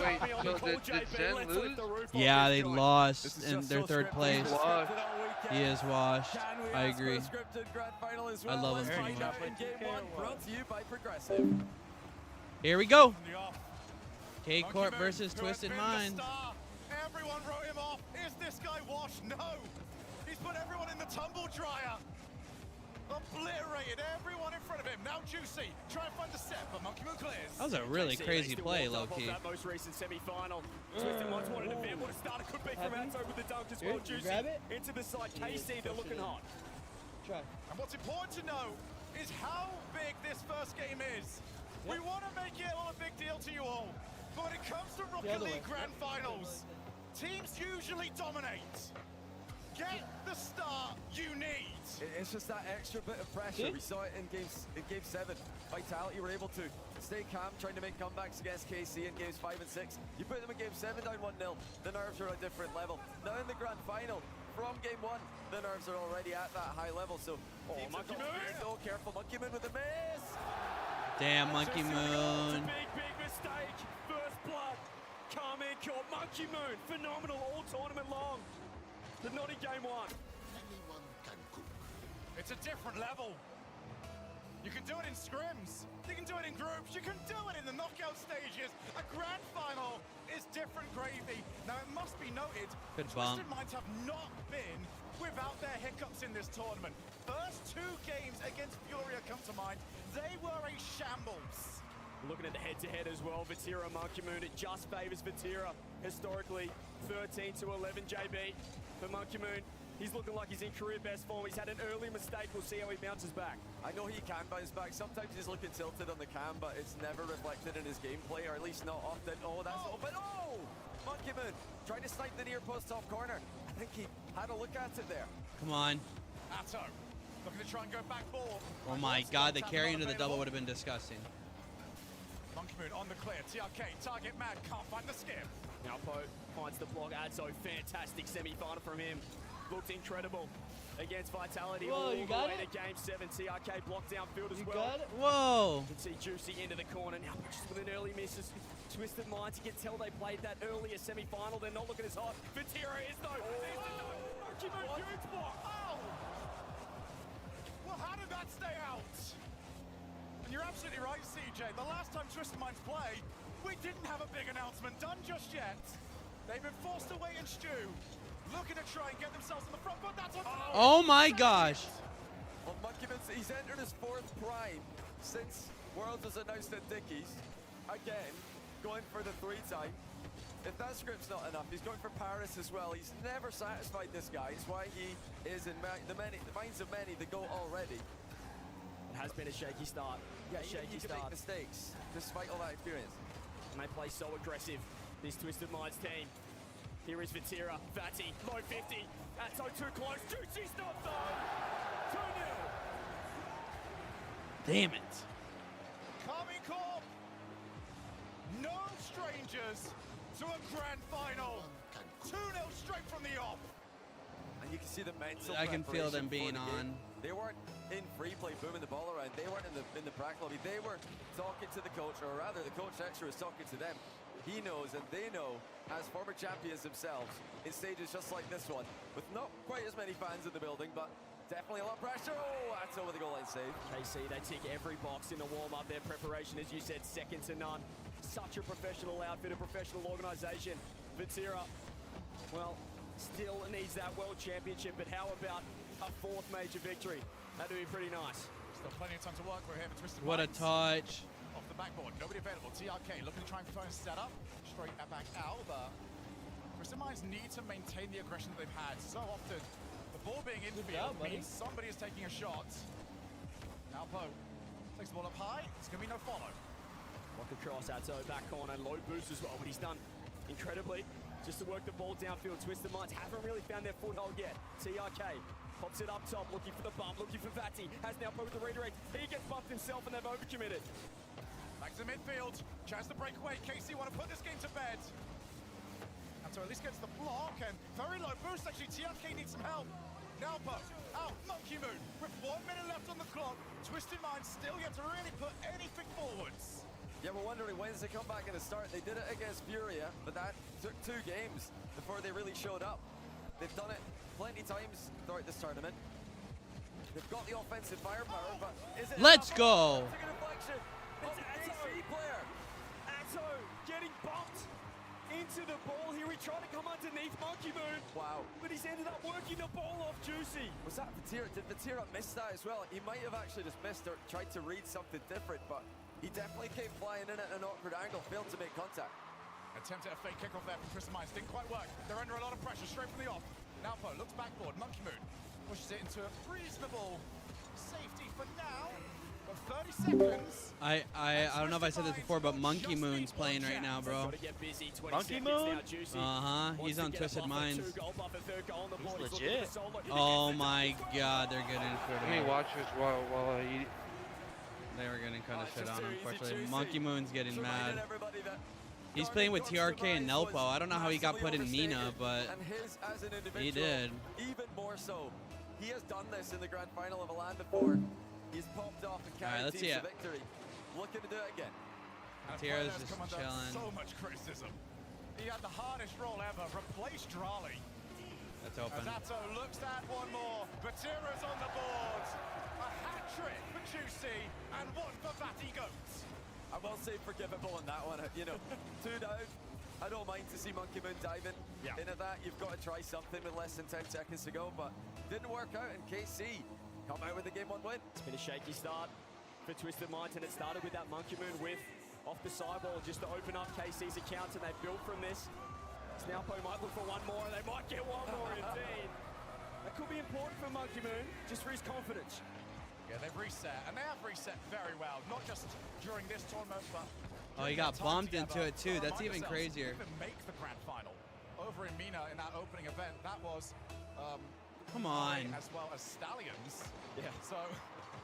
Wait, so did Zen lose? Yeah, they lost in their third place. Washed. He is washed. I agree. I love him too much. Here we go. K Corp versus Twisted Mind. Everyone wrote him off. Is this guy washed? No. He's put everyone in the tumble dryer. Obliterated everyone in front of him. Now Juicy. Try and find the set, but Monkey Moon clears. That was a really crazy play, low-key. That most recent semi-final. Twisted Minds wanted a bit. What a starter could be from Anto with the dunk as well. Juicy grab it? into the side. KC, they're looking hot. Try. And what's important to know is how big this first game is. We want to make it all a big deal to you all. But when it comes to Rocket League Grand Finals, teams usually dominate. Get the start you need. It's just that extra bit of pressure. We saw it in game 7. Vitality were able to stay calm, trying to make comebacks against KC in games 5 and 6. You put them in game 7 down 1-0, the nerves are at a different level. Now in the grand final, from game 1, the nerves are already at that high level. So Monkey Moon! So careful, Monkey Moon with the miss. Damn, Monkey Moon. Big mistake. First blood. Kami Corp. Monkey Moon. Phenomenal all tournament long. But not in game 1. Anyone can cook. It's a different level. You can do it in scrims. You can do it in groups. You can do it in the knockout stages. A grand final is different gravy. Now it must be noted, Good bump. Twisted Minds have not been without their hiccups in this tournament. First 2 games against Furia come to mind. They were a shambles. Looking at the head-to-head as well, Vatira Monkey Moon, it just favors Vatira. Historically, 13 to 11 JB for Monkey Moon. He's looking like he's in career best form. He's had an early mistake. We'll see how he bounces back. I know he can bounce back. Sometimes he's looking tilted on the cam, but it's never reflected in his gameplay, or at least not often. Oh, that's open. Oh! Monkey Moon trying to snipe the near post top corner. I think he had a look at it there. Come on. Atto looking to try and go back ball. Oh my god, the carry into the double would have been disgusting. Monkey Moon on the clear. TRK, target man, can't find the skip. Now Poe finds the block. Adso, fantastic semi-final from him. Looked incredible against Vitality. Whoa, you got it? it? To game 7, TRK blocked downfield as You well. got it? Whoa. You can see Juicy into the corner. Now just with an early miss. Twisted Minds, you can tell they played that earlier semi-final. They're not looking as hot. Vatira is though. Monkey Moon, huge block. Oh! Well, how did that stay out? And you're absolutely right, CJ. The last time Twisted Minds played, we didn't have a big announcement done just yet. They've been forced to wait and stew, looking to try and get themselves in the front, but that's on Oh my gosh. Well, Monkey Moon, he's entered his 4th prime since Worlds was announced at Dickies. Again, going for the 3-time. If that script's not enough, he's going for Paris as well. He's never satisfied this guy. It's why he is in the minds of many the GOAT already. It has been a shaky start. Yeah, he can make mistakes, despite all that experience. And they play so aggressive, this Twisted Minds team. Here is Vatira, Vati, low 50. Atto too close, Juicy's not though. 2-0. Damn it. Kami Corp, no strangers to a grand final. 2-0 straight from the off. And you can see the mental I can feel them being preparation for the on. game. They weren't in free play booming the ball around. They weren't in the prac lobby. They were talking to the coach, or rather the coach extra was talking to them. He knows and they know, as former champions themselves, in stages just like this one, with not quite as many fans in the building, but definitely a lot of pressure. Oh, that's over the goal line save. KC, they tick every box in the warm-up. Their preparation, as you said, second to none. Such a professional outfit, a professional organization. Vatira, well, still needs that World Championship, but how about a 4th major victory? That'd be pretty nice. Still plenty of time to work. We're here for Twisted What a Minds. touch. Off the backboard, nobody available. TRK looking to try and set up. Straight back out, but Twisted Minds need to maintain the aggression that they've had. So often, the ball being in the field means somebody is taking a shot. Now Poe takes the ball up high. It's going to be no follow. Walk across, Atto back corner, low boost as well, but he's done incredibly just to work the ball downfield. Twisted Minds haven't really found their foothold yet. TRK pops it up top, looking for the bump, looking for Vati. Has now Poe with the redirect. He gets bumped himself and they've overcommitted. Back to the midfield. Chance to break away. KC want to put this game to bed. And so at least gets the block and very low boost. Actually, TRK needs some help. Now Poe out. Monkey Moon with 1 minute left on the clock. Twisted Minds still yet to really put anything forwards. Yeah, we're wondering when's the comeback going to start. They did it against Furia, but that took 2 games before they really showed up. They've done it plenty times throughout this tournament. They've got the offensive firepower, but is it Let's enough? go. It's a good deflection. It's the Atto. DC player. Atto getting bumped into the ball here. He tried to come underneath Monkey Moon. Wow. But he's ended up working the ball off Juicy. Was that Vatira? Did Vatira miss that as well? He might have actually just missed or tried to read something different, but he definitely came flying in at an awkward angle, failed to make contact. Attempted a fake kickoff there from Twisted Minds. Didn't quite work. They're under a lot of pressure straight from the off. Now Poe looks backboard. Monkey Moon pushes it into a reasonable safety for now. But 30 seconds. I don't know if I said this before, but Monkey Moon's playing right now, bro. Monkey Moon? He's on Twisted Minds. He's legit. Oh my god, they're getting for How many watchers while he... They were getting kind of shit on, unfortunately. Monkey Moon's getting mad. He's playing with TRK and Nelpo. I don't know how he got put in Mina, but he did. Even more so. He has done this in the grand final of a LAN before. He's popped off and carried teams to victory. Looking to do it again. Tira's just chilling. So much criticism. He had the hardest role ever. Replaced Drali. That's open. As Atto looks at one more. Vatira's on the board. A hat trick for Juicy and 1 for Vati Goats. I will say forgivable on that one. You know, 2 down. I don't mind to see Monkey Moon diving in at that. You've got to try something with less than 10 seconds to go, but didn't work out, and KC come out with a game 1 win. It's been a shaky start for Twisted Minds, and it started with that Monkey Moon with off the sideball just to open up KC's accounts, and they build from this. Snowpo might look for one more, and they might get one more indeed. That could be important for Monkey Moon, just for his confidence. Yeah, they've reset, and they have reset very well, not just during this tournament, but Oh, he got bumped into it too. That's even crazier. Even make the grand final over in Mina in that opening event. That was Come on. as well as Stallions. Yeah. So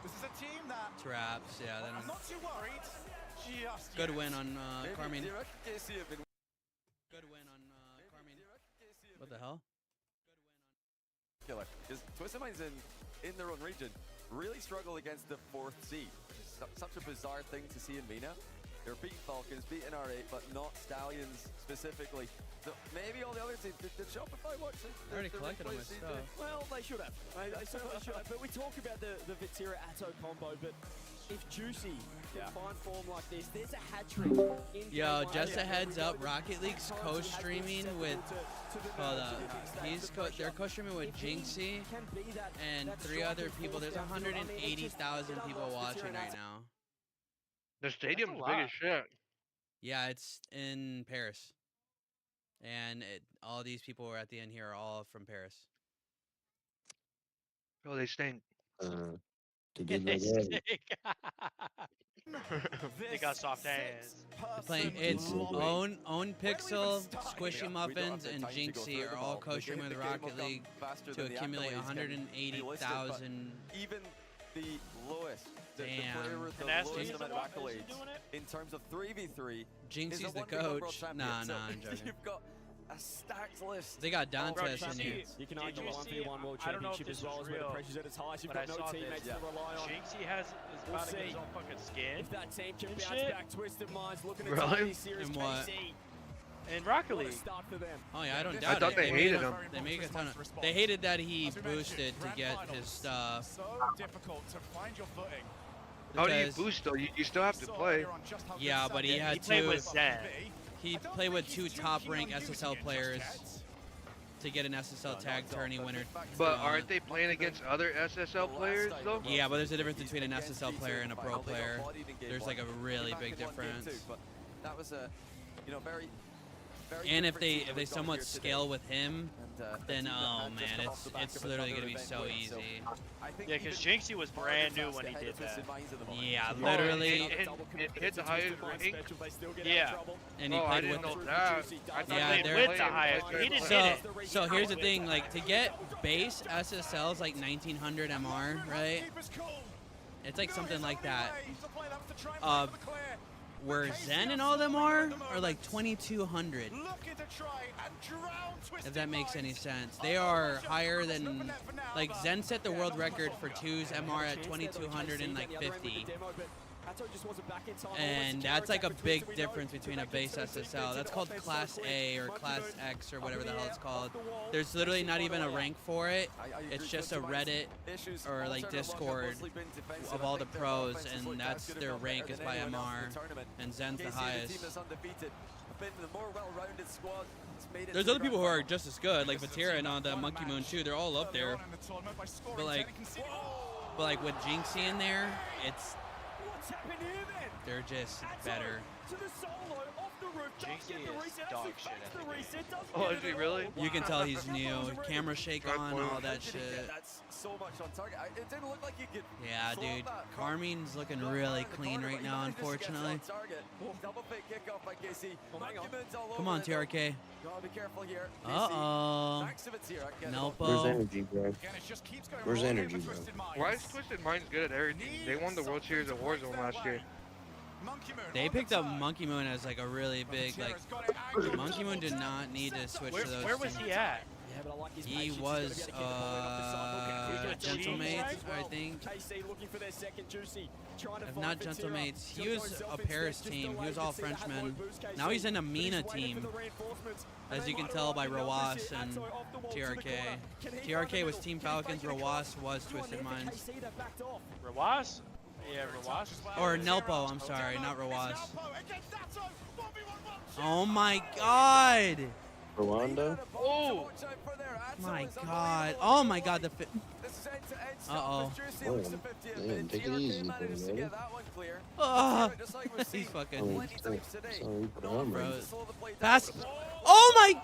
this is a team that Traps, yeah. Then I'm not too worried. Just good yet. win on Carmine. Do you reckon KC have been Good win on Carmine. What the hell? killer? Because Twisted Mind's in their own region really struggle against the 4th seed. Such a bizarre thing to see in Mina. They're beating Falcons, beating R8, but not Stallions specifically. So maybe all the other teams, did Shopify watch it? I already collected all my stuff. Well, they should have. They certainly should have. But we talk about the Vatira Atto combo, but if Juicy can find form like this, there's a hat trick. Yo, just a heads up, Rocket League's co-streaming with, hold up, they're co-streaming with Jinxie and 3 other people. There's 180,000 people watching right now. The stadium's big as shit. Yeah, it's in Paris. And all these people who are at the end here are all from Paris. Oh, they stink. They did like that. They got soft hands. It's Own Pixel, Squishy Muffins, and Jinxie are all co-streaming with Rocket League to accumulate 180,000. Even the lowest, the player with the lowest amount of accolades in terms of 3v3. Jinxie's the coach. Nah, I'm joking. You've got a stacked list. They got Dantes in here. You can argue 1v1 World Championship as well as where the pressure's at its highest. You've got no teammates to rely on. Jinxie is about to get his own fucking skin. If that team can and bounce shit. back, Twisted Minds looking at Really? these series, And what? KC. In Rocket League. Start for them. Oh yeah, I don't doubt it. I thought they hated him. They make a ton of. They hated that he boosted to get his stuff. So difficult to find your footing. How do you Because- boost though? You still have to play. Yeah, but he had played to. with Zen. He played with 2 top-ranked SSL players to get an SSL tag tourney winner. But aren't they playing against other SSL players though? Yeah, but there's a difference between an SSL player and a pro player. There's like a really big difference. But that was a, very And if they somewhat scale with him, then oh man, it's literally gonna be so easy. Yeah, because Jinxie was brand new when he did that. Yeah, literally. It hit the highest rank. Yeah. And he I played didn't with know that. I thought Yeah, they they're with played the highest. He didn't hit it. So here's the thing, like to get base SSLs like 1900 MR, right? It's like something like that. Where Zen and all them are like 2200. If that makes any sense. They are higher than, like Zen set the world record for 2's MR at 2200 and like 50. And that's like a big difference between a base SSL. That's called Class A or Class X or whatever the hell it's called. There's literally not even a rank for it. It's just a Reddit or like Discord of all the pros, and that's their rank is by MR, and Zen's the highest. There's other people who are just as good, like Vatira and on the Monkey Moon too. They're all up there. But like with Jinxie in there, they're just better. Jinxie is dog shit at the game. Oh, is he really? You can tell he's new. Camera shake on, all that shit. That's so much on target. It didn't look like you could. Yeah, dude. Carmine's looking really clean right now, unfortunately. Double fake kickoff by KC. Come on, TRK. Gotta be careful here. Uh-oh. Nelpo. Where's energy, bro? Where's energy, bro? Why is Twisted Mind's good at everything? They won the World Series of Warzone last year. They picked up Monkey Moon as like a really big, like, Monkey Moon did not need to switch to those. Where was he at? He was Gentlemates, I think. If not Gentlemates, he was a Paris team. He was all Frenchmen. Now he's in a Mina team, as you can tell by Rawas and TRK. TRK was Team Falcons. Rawas was Twisted Minds. Rawas? Yeah, Rawas. Or Nelpo, I'm sorry, not Rawas. Oh my god! Rwanda. Oh! My God. Oh my God. The uh-oh. Oh, damn, take it easy, bro. He's fucking. Sorry, Bro. Pass. Oh my.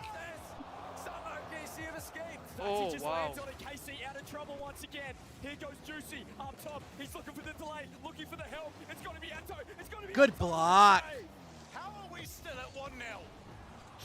Oh, wow. KC out of trouble once again. Here goes Juicy up top. He's looking for the delay, looking for the help. It's got to be Atto. It's got to be Good Atto. block. How are we still at 1-0?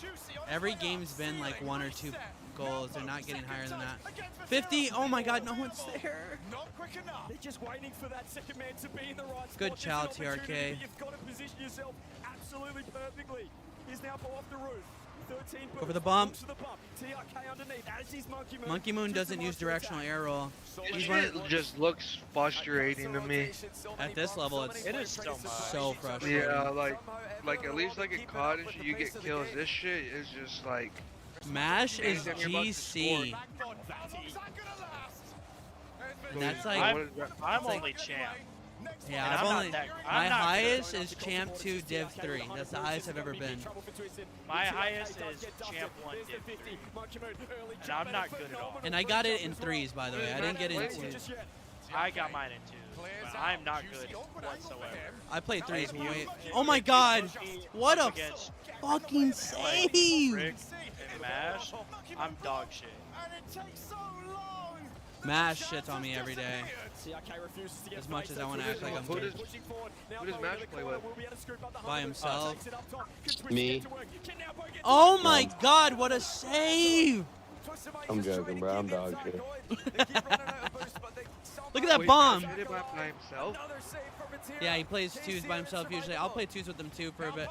Juicy on Every game's been like 1 or 2 goals. They're not getting higher than that. 50. Oh my God, no one's there. Not quick enough. They're just waiting for that second man to be in the right spot. Good There's chow, an opportunity, TRK. but you've got to position yourself absolutely perfectly. He's now off the roof. 13 Go for the bump. To the bump. TRK underneath. As is Monkey Moon. Monkey Moon doesn't use directional air roll. This shit just looks frustrating to me. At this level, it's so frustrating. Yeah, like at least like in COD and shit, you get kills. This shit is just like. MASH is anytime you're about to GC. score. And that's like. I'm only champ. Yeah, And I've I'm not only. that- My I'm not highest is champ 2 div 3. That's the highest I've ever been. My highest is champ 1 div 3. And I'm not good at all. And I got it in 3s, by the way. I didn't get it in 2s. I got mine in 2s, but I'm not good whatsoever. I played 3s way. Oh my God! What a Against fucking save! Rick and MASH, I'm dog shit. MASH shits on me every day. As much as I want to act like I'm Who good. does MASH play with? By himself. Me. Oh my God, what a save! I'm joking, bro. I'm dog shit. Look at that Wait, bomb! MASH did it by himself? Yeah, he plays 2s by himself usually. I'll play 2s with him too for a bit.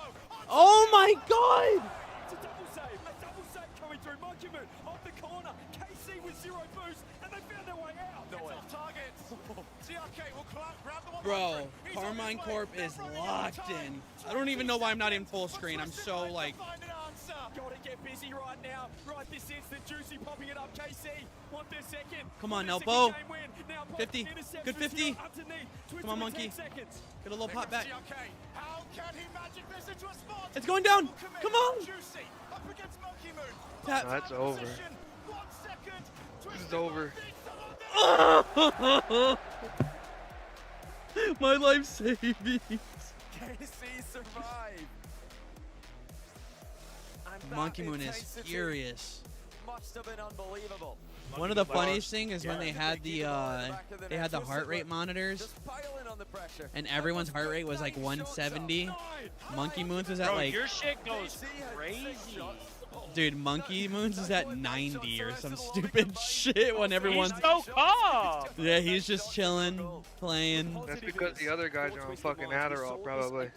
Oh my God! It's a double save coming through. Monkey Moon off the corner. KC with 0 boost, and they found their way out. It's off target. TRK will grab the one. Bro, Carmine Corp is locked in. I don't even know why I'm not in full screen. I'm so like. Gotta get busy right now. Right this instant. Juicy popping it up. KC. Want their second. Come on, Second Nelpo. game win. Now Pop 50. intercepts Good with 50. zero underneath. Twitch Come on, with Monkey. 10 seconds. Get a little pop back. How can he magic this into a spot? It's going down. Come on. Juicy up against Monkey Moon. Tap. No, that's over. 1 second. This is over. My life savings. KC survived. And Monkey that Moon is intensity furious. Must have been unbelievable. One of the funniest things is when they had the heart rate monitors, Just piling on the pressure. and everyone's heart rate was like 170. Monkey Moon's was at Bro, like, your shit goes crazy. dude, Monkey Moon's is at 90 or some stupid shit when everyone's. He's so calm. Yeah, he's just chilling, playing. That's because the other guys are on fucking Adderall, probably.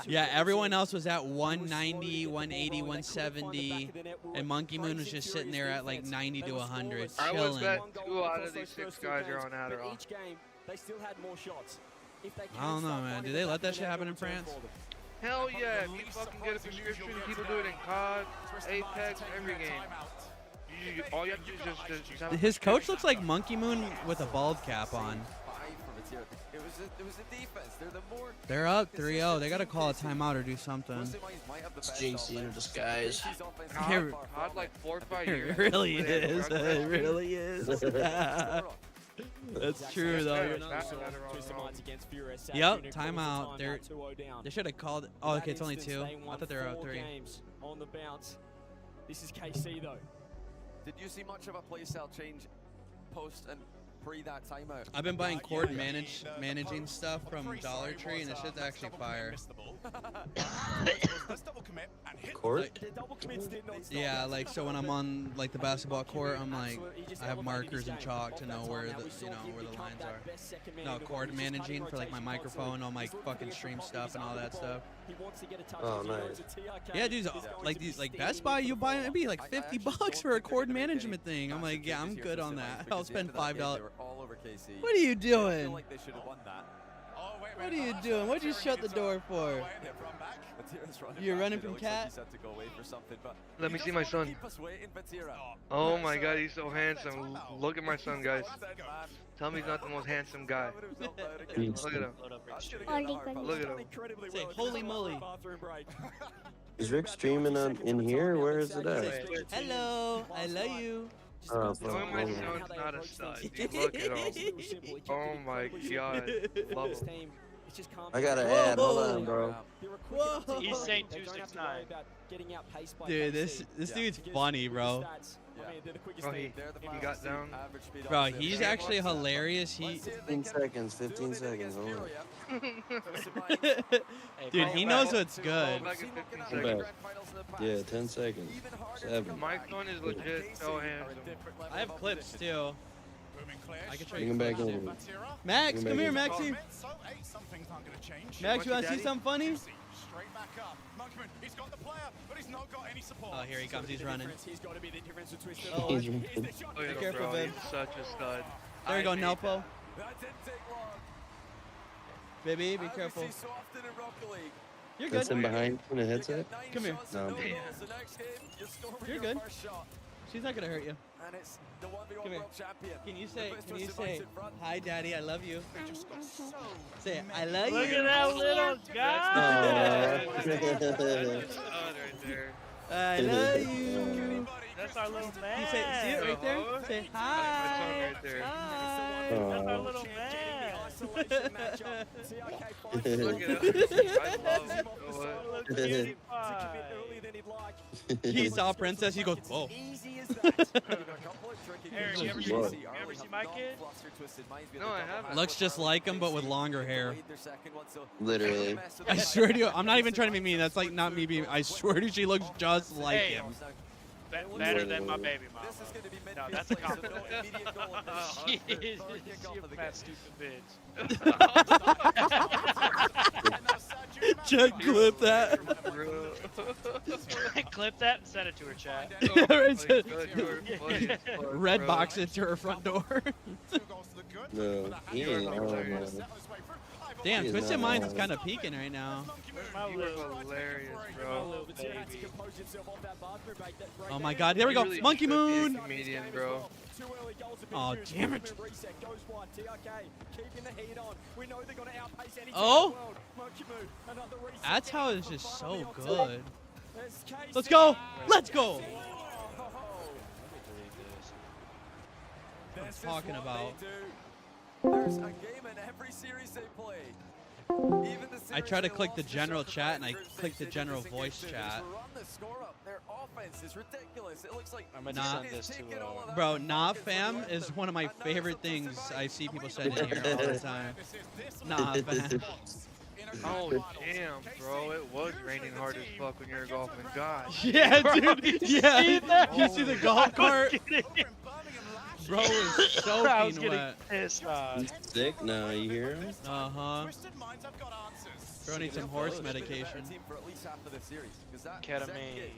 Yeah, everyone else was at 190, 180, 170, and Monkey Moon was just sitting there at like 90 to 100, I was chilling. bet 2 out of these 6 guys are on Adderall. Each game, they still had more shots. If they I don't know, man. Do they let that shit happen in France? Hell yeah, if you fucking get a prescription, people do it in COD, Apex, every game. All you have to do is just have a His coach looks like Monkey Moon with a bald cap on. It was the defense. They're the more. They're up 3-0. They got to call a timeout or do something. It's JC in disguise. COD like 4 or 5 years. It really is. It really is. That's true, though. You're not Yep, timeout. They should have called. Oh, okay, it's only 2. I thought they were 3. On the bounce. This is KC though. Did you see much of a playstyle change post and pre that timeout? I've been buying cord managing stuff from Dollar Tree, and this shit's actually fire. Court? Yeah, like so when I'm on like the basketball court, I'm like I have markers and chalk to know where the where the lines are. No, cord managing for like my microphone, all my fucking stream stuff and all that stuff. Oh, nice. Yeah, dude, like Best Buy, you buy it'd be like $50 for a cord management thing. I'm like, yeah, I'm good on that. I'll spend $5. What are you doing? What are you doing? What'd you shut the door for? You're running from Cat? Let me see my son. Oh my god, he's so handsome. Look at my son, guys. Tell me he's not the most handsome guy. Look at him. Look at him. Say, holy moly. Is Rick streaming on in here? Where is it at? Hello, I love you. Oh, Knowing my son's not a stud. Dude, look at him. Oh my god. Love him. I got an ad. Hold on, bro. Whoa. He's saying 269. Dude, this dude's funny, bro. Oh, he got down. Bro, he's actually hilarious. 15 seconds. 15 seconds. Hold on. Dude, he knows what's good. Come back. Yeah, 10 seconds. 7. My phone is legit so handsome. I have clips too. I can show Bring you. him back in. Max, come here, Maxie. Max, you want to see something funny? Straight back up. Monkman, he's got the player, but he's not got any support. Oh, here he comes. He's running. He's got to be the difference between Oh, He's be careful, babe. He's such a stud. There you go, Nelpo. That didn't take long. Baby, be careful. So often in Rocket League. You're good. That's him behind in a headset? Come here. No. You're good. She's not gonna hurt you. And it's the 1v1 Come here. world champion. Can you say, hi, Daddy, I love you? Say, I love Look you. at that little guy. I love you. That's our little man. You say, see it right there? Say, hi. Right there. Hi. That's our little man. Look at him. I love him. Little cutie pie. He saw Princess, he goes, whoa. Aaron, you ever see my kid? No, I haven't. Looks just like him, but with longer hair. Literally. I swear to you, I'm not even trying to be mean. That's like not me being, I swear to you, she looks just like Hey. him. Better than my baby mama. No, that's a compliment. She is a fat, stupid bitch. Just clip that. Clip that and send it to her, chat. Red box it to her front door. No, he ain't on, man. Damn, He is Twisted not Mind's on. kind of peeking right now. You are hilarious, bro. Oh my god, there we go. Really Monkey should be a Moon. comedian, bro. Oh, damn it. Oh? That's how it's just so good. Let's go. Let's go. What I'm talking about. There's a game in every series they play. Even the I try to series click they the lost general in chat and I group click the stage, general they voice just chat. run the score up. Their offense is ridiculous. It looks like I'm gonna Nah. send this to Bro, nah fam is one of my favorite things I see people send in here all the time. Nah fam. Oh, damn, bro. It was raining hard as fuck when you were golfing. God. Yeah, dude. Yeah. You see Oh, the golf cart? Bro is soaking I was getting wet. pissed off. He's sick now, you hear him? Uh-huh. Bro needs some horse medication. Ketamine.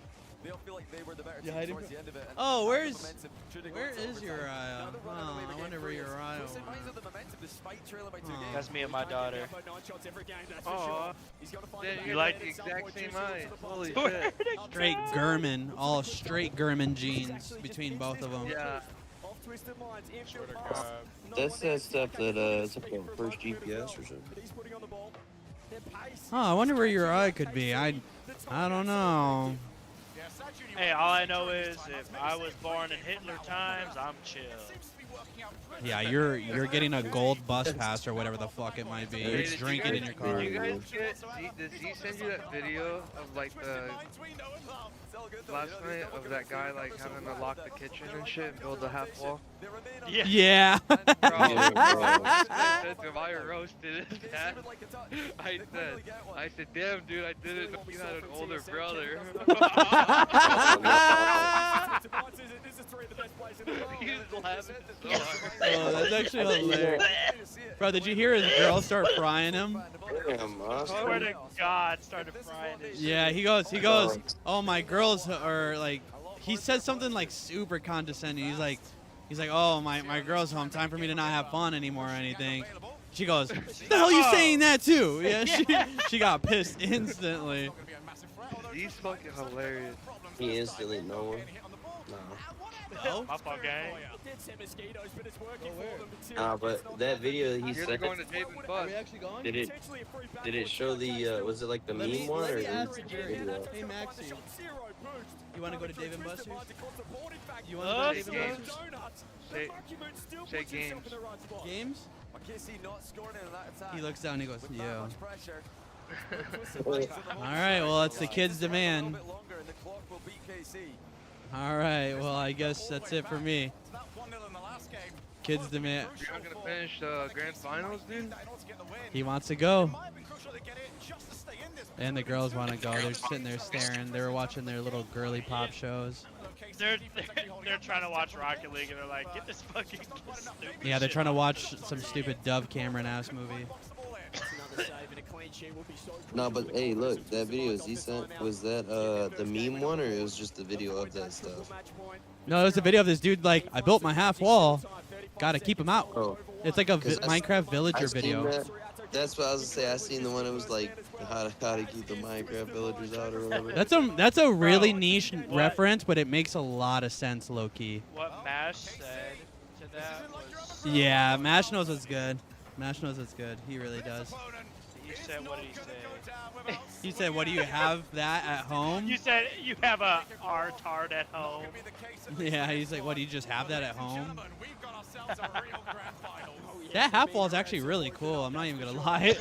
They'll feel like they were the better You team hiding towards the end of it. and Oh, the where's momentum should have where gone to is overtime. Uriah? Another run Oh, away with I game wonder where three. Uriah Twisted Minds went. have the momentum despite trailing by 2 Oh. games. That's me and my daughter. Aw. You like the exact same eyes. Holy shit. Straight German, all straight German jeans between both of them. Yeah. That's that stuff that, it's like a first GPS or something. Oh, I wonder where Uriah could be. I don't know. Hey, all I know is if I was born in Hitler times, I'm chill. Yeah, you're getting a gold bus pass or whatever the fuck it might be. Hey, You're did you drinking in your guys- car. Did you guys did he send you that video of like the last night of that guy like having to lock the kitchen and shit and build the half wall? Yeah. Bro, Yeah, bro. I said to him, I roasted his dad. I said, damn dude, I didn't know you had an older brother. He was laughing so hard. Oh, that's actually hilarious. Bro, did you hear his girl start frying him? Damn, I swear to God, started frying his Yeah, he goes, oh, my girls are like, he said something like super condescending. He's like, oh, my girl's home. Time for me to not have fun anymore or anything. She goes, the hell you saying that too? Yeah, she got pissed instantly. He's fucking hilarious. He instantly know him. No. Oh? My fault, gang. Dead set mosquitoes, but it's working Oh, where? for them. Nah, but that video he Here's sent, going to David Are Buss. we actually going? did it show the was it like the Let meme me, one let or me the ask the jury. video? Hey, Maxie. You want to go to Dave and Buster's? You want Us? to go to Dave and Buster's? Say games. Games? KC not scoring in that attack. He looks down and he goes, With that yo. much pressure. All right, well, it's the kids' demand. A bit longer and the clock will beat KC. All right, well, I guess that's it for me. Kids' demand. You're not gonna finish grand finals, dude? He wants to go. And the girls want to go. They're sitting there staring. They were watching their little girly pop shows. They're trying to watch Rocket League and they're like, get this fucking stupid Yeah, they're shit trying to off." watch some stupid Dove Cameron ass movie. No, but hey, look, that video he sent, was that the meme one or it was just the video of that stuff? No, there's a video of this dude like, I built my half wall. Gotta keep him out. Oh. It's like a 'Cause Minecraft villager I seen video. that. That's what I was gonna say. I seen the one that was like how to keep the Minecraft villagers out or whatever. That's a really niche reference, but it makes a lot of sense, low key. What Mash said to that was... Yeah, Mash knows what's good. Mash knows what's good. He really does. You said, what did he say? He said, "What do you have that at home?" You said you have a R-tard at home. Yeah, he's like, "What do you just have that at home?" That half wall is actually really cool. I'm not even gonna lie.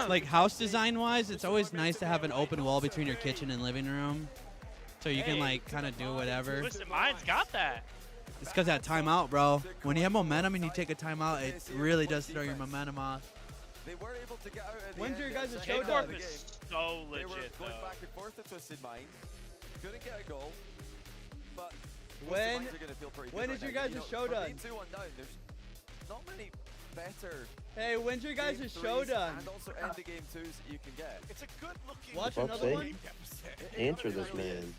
like house design wise, it's always nice to have an open wall between your kitchen and living room, so you can like kind of do whatever. Listen, mine's got that. It's because that timeout, bro. When you have momentum and you take a timeout, it really does throw your momentum off. They were able to get out at the When's end your there. guys' Second showdown? half of the Is game. so They were legit, going though. back and forth to Twisted Mind. Couldn't get a goal. But When- Twisted Minds are gonna feel pretty when good is right your now. guys' For showdown? being 2-1 down, there's not many better Hey, when's your guys' game show threes done? and also end the game twos that you can get. It's a good looking Watch Fuck's another sake. one. Answer this man.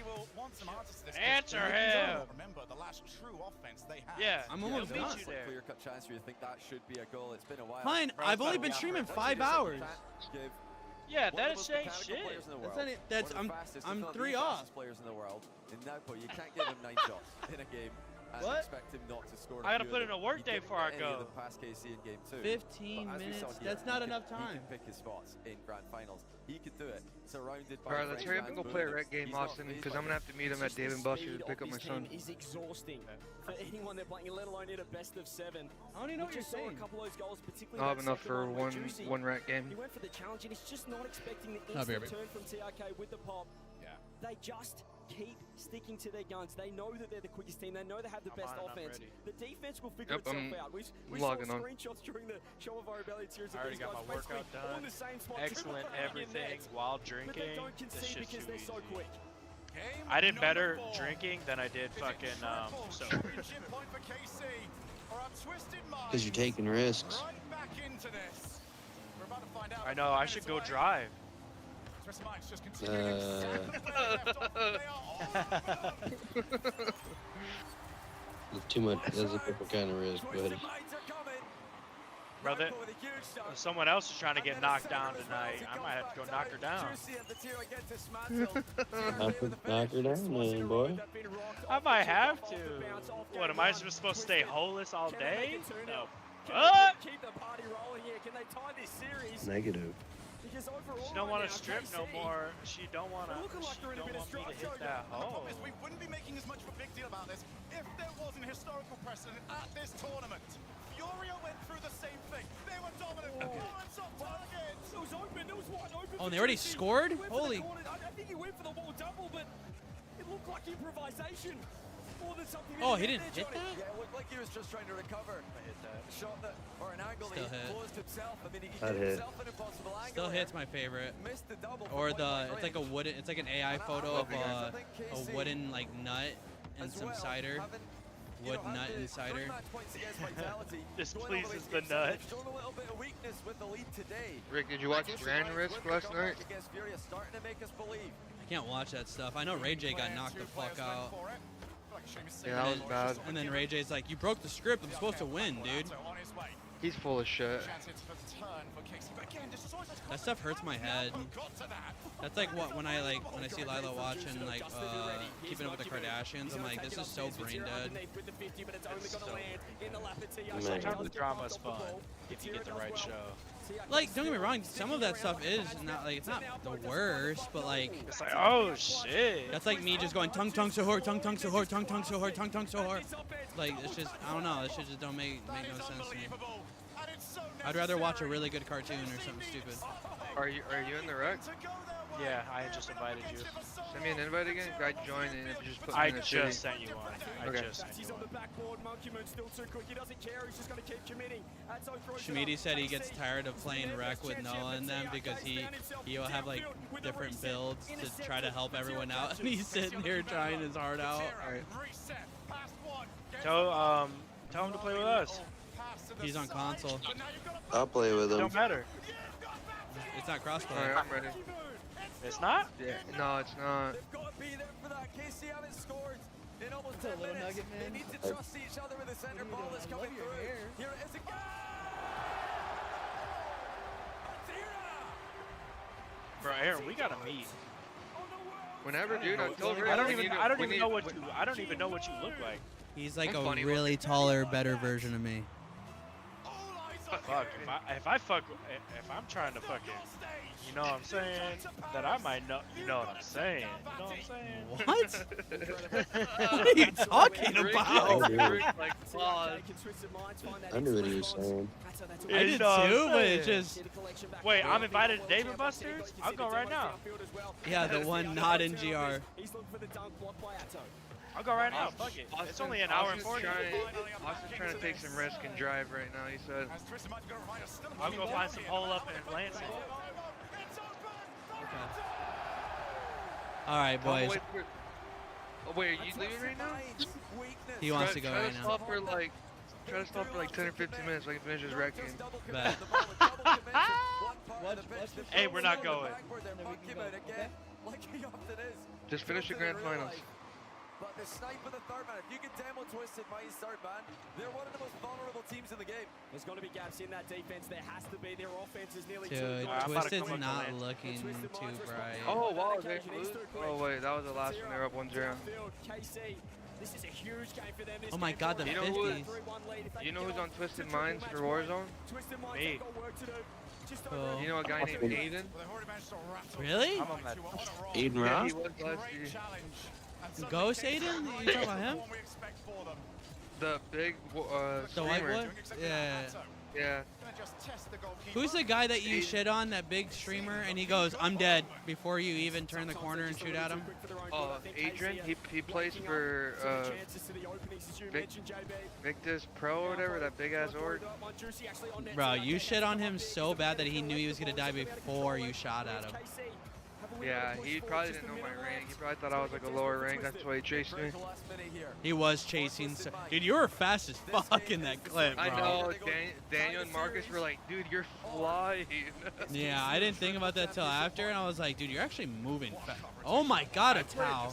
will want some answers to this. Answer question. him. Remember the last true offense they had. Yeah, I'm he'll almost meet done. you there. Clear-cut chance where you think that should be a goal. It's been a while. Fine, Bro, I've only but been the streaming average 5 is hours. give Yeah, one of that the is most saying mechanical shit. players in the world, That's not- that's- one of the fastest, if I'm not the 3 off. fastest players in the world. In Nowport, you can't give him 9 shots in a game and What? expect him not to score. I gotta a few put of in a them. work You day didn't before I get any of go. them past KC in game 2. 15 But as we saw minutes. here, That's not he enough can- time. He can pick his spots in grand finals. He could do it. Surrounded by. Alright, let's friends hurry up and go and play a booze. rec game, He's not Austin, phased because by I'm gonna have to meet him at Dave and Buster's to pick up my son. Is exhausting for anyone they're playing, let alone in a best of 7. I don't even know what We you're just saw saying. a couple of those goals, particularly I'll have that enough second for one with Juicy. one rec game. He went for the challenge and he's just not expecting the I'll be instant right turn from TRK with the pop. Yeah. They just keep sticking to their guns. They know that they're the quickest team. They know they have the best on, I'm offense. ready. The defense will figure Yep, itself I'm out. We saw logging on. screenshots during the show of our rebellion series. I already got my workout done. Excellent everything while drinking. This shit's too because they're so quick. I did better drinking than I did fucking sober. Because you're taking risks. Right back into this. We're about to find out. I know, I should go drive. Twisted Minds just continuing exactly where they left off. They are all Too much. That's a different kind of risk, buddy. Brother, someone else is trying to get knocked down tonight. I might have to go knock her down. Knock her down, man, boy. I might have to. What, am I just supposed to stay holeless all day? No. Keep the party rolling here. Can they tie this series? Negative. Because overall, She don't want right to now, strip no KC more. She don't want to. looking like She they're in a don't bit of want me to strife, hit that The hole. problem is we wouldn't be making as much of a big deal about this if there was an historical precedent at this tournament. Furia went through the same thing. They were dominant. Lawrence on target. It was open. It was wide open. Oh, for and they already Juicy. scored? He went for the Holy. corner. I think he went for the wall double, but it looked like improvisation more than something. Oh, that he did didn't there, hit Johnny. that? Yeah, it looked like he was just trying to recover. Shot that, or an angle Still that he hit. closed himself. I mean, he That gave hit. himself an impossible angle. Still there. hits my favorite. Missed the double. Or from point it's like a blank wooden, it's like an AI photo of a wooden like nut and as some well, cider, having, wood had nut the and cider. three match points against Vitality, This going all the way pleases to the game seven. nut. They've shown a little bit of weakness with the lead today. Rick, did you watch Twisted Grand Minds Risk with the last comeback night? against Furia, starting to make us believe. I can't watch that stuff. I know Ray J got knocked the fuck out. Yeah, that was bad. And then Ray J's like, "You broke the script. I'm supposed to win, dude." He's full of shit. That stuff hurts my head. That's like what when I see Lila watching like Keeping Up with the Kardashians. I'm like, this is so brain dead. Sometimes the drama is fun if you get the right show. Like, don't get me wrong, some of that stuff is not like, it's not the worst, but like It's like, oh shit. that's like me just going tongue so hard, tongue so hard, tongue so hard, tongue so hard. Like, it's just, I don't know, this shit just don't make no sense to me. I'd rather watch a really good cartoon or something stupid. Are you in the rec? Yeah, I just invited you. Send me an invite again. I joined and if you just put me I in the just city. sent you one. I Okay. just sent you one. Shmidi said he gets tired of playing rec with Noah and them because he'll have like different builds to try to help everyone out, and he's sitting here trying his heart out. Tell him to play with us. He's on console. I'll play with him. Don't matter. It's not crossplay. Alright, I'm ready. It's not? Yeah. No, it's not. Bro, Aaron, we gotta meet. Whenever, dude. I told her. I don't even know what you look like. He's like I'm a funny really taller, better version of me. Fuck, if I'm trying to fucking, you know what I'm saying? That I might know, you know what I'm saying? You know what I'm saying? What? What are you talking about? I knew what he was saying. I did too, but it just... Wait, I'm invited to Dave & Buster's? I'll go right now. Yeah, the one not in GR. I'll go right now. Fuck it. It's only an hour and 40. Austin's trying to take some risk and drive right now. He said. I'll go find some hole up in Lansing. All right, boys. Wait, are you leaving right now? He wants to go right now. Try to stop for like 10 or 15 minutes so I can finish his wreck game. Bet. Hey, we're not going. Just finish the grand finals. But the snipe of the third man, if you can demo Twisted by his third man, they're one of the most vulnerable teams in the game. There's going to be gaps in that defense. There has to be. Their offense is nearly Dude, Twisted's not looking too bright. Oh, wow, they lose? Oh, wait, that was the last one. They were up 1-0. This is a huge game for them. Oh my god, the 50s. You know who's on Twisted Minds for Warzone? Me. Cool. You know a guy named Aiden? Really? I'm on that. Aiden Yeah, Ross? he was last year. Ghost Aiden? You talking about him? The big The streamer. white boy? Yeah. Yeah. Who's the guy that you shit on, that big streamer, and he goes, I'm dead, before you even turn the corner and shoot at him? Adrian, he plays for Victus Pro or whatever, that big ass org. Bro, you shit on him so bad that he knew he was going to die before you shot at him. Yeah, he probably didn't know my rank. He probably thought I was like a lower rank. That's why he chased me. He was chasing. Dude, you were fast as fuck in that clip, bro. I know. Daniel and Marcus were like, dude, you're flying. Yeah, I didn't think about that till after, and I was like, dude, you're actually moving fast. Oh my god, a Tau.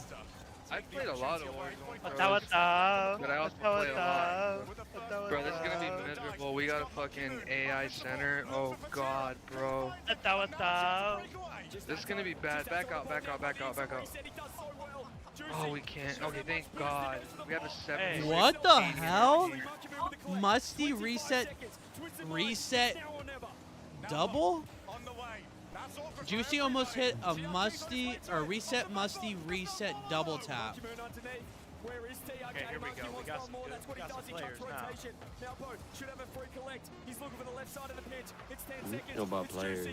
I've played a lot of Warzone, but I also play a lot. Bro, this is gonna be miserable. We got a fucking AI center. Oh god, bro. This is gonna be bad. Back out, back out, back out, back out. Oh, we can't. Okay, thank god. We have a 7. What the hell? Musty reset double? Juicy almost hit a musty or reset double tap. Okay, here we go. We got some players now. You know about players.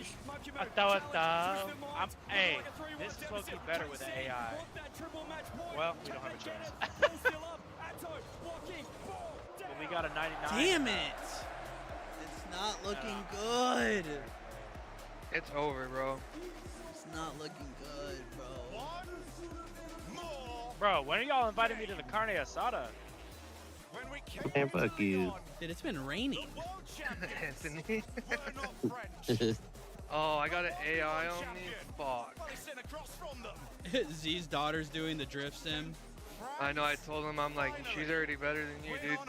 Hey, this is supposed to be better with the AI. Well, we don't have a chance. But we got a 99. Damn it! It's not looking good. It's over, bro. It's not looking good, bro. Bro, when are y'all inviting me to the carne asada? Man, fuck you. Dude, it's been raining. Anthony. Oh, I got an AI on me. Fuck. Z's daughter's doing the drift sim. I know. I told him, I'm like, she's already better than you, dude.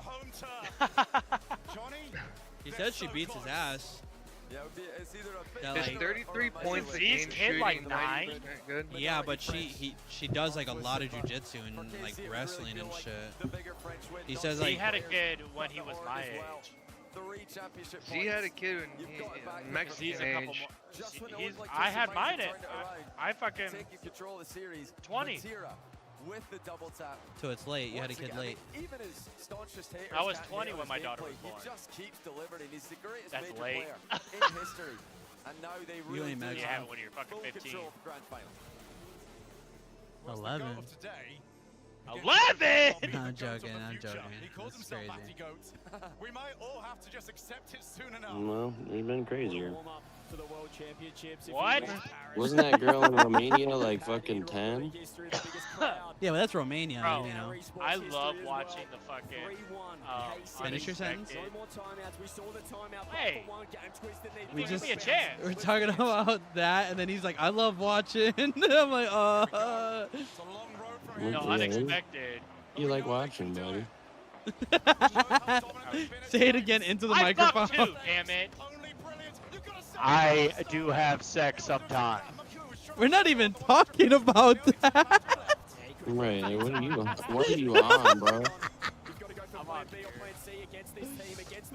He said she beats his ass. Yeah, it's either a That, His like, 33 points a He's game hit shooting like 90% 9. good. Yeah, but she does like a lot of jujitsu and like wrestling and shit. He says He like had a kid when he was my age. He had a kid when he Mexican He's a couple age. more. I had mine at I fucking taking control of the series. 20. Vatira with the double tap. so it's late. You had a kid late. Even his staunchest haters I was can't 20 hate when his my daughter gameplay. was born. He just keeps delivering. He's the greatest That's major late. player in history. And now they You really ain't do Mexican. have Yeah, when you're fucking full 15. control of the grand final. 11. 11. I'm joking. I'm joking. That's crazy. We might all have to just accept it soon enough. Well, there's been crazier. For the World Championships. What? Wasn't that girl in Romania like fucking 10? Yeah, but that's Romania, Bro, you know. I love watching the fucking Finish your sentence. Hey, We give just me a chance. we're talking about that, and then he's like, "I love watching." I'm like, No, Yeah, unexpected. You like watching, buddy. Say it again into the I fuck microphone. too, damn it. I do have sex sometimes. We're not even talking about that. Right, like, what are you on, bro?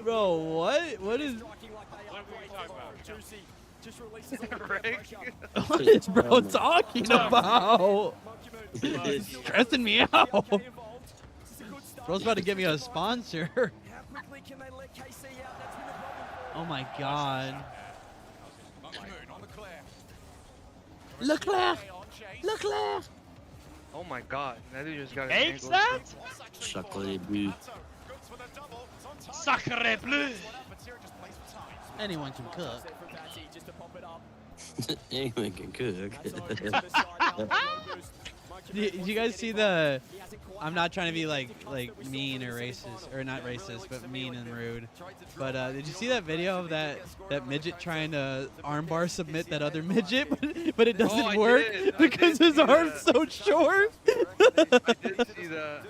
Bro, what? What is? What are we talking about? What is bro talking about? It's stressing me out. Bro's about to get me a sponsor. Oh my god. Leclerc! Leclerc! Oh my god, that dude just got Makes his that? Chocolate bleu. Sacre bleu. Anyone can cook. Anyone can cook. Did you guys see the? I'm not trying to be like mean or racist, or not racist, but mean and rude. But did you see that video of that midget trying to armbar submit that other midget, but it doesn't I work did. I because did his see arm's that. so short? I did see that.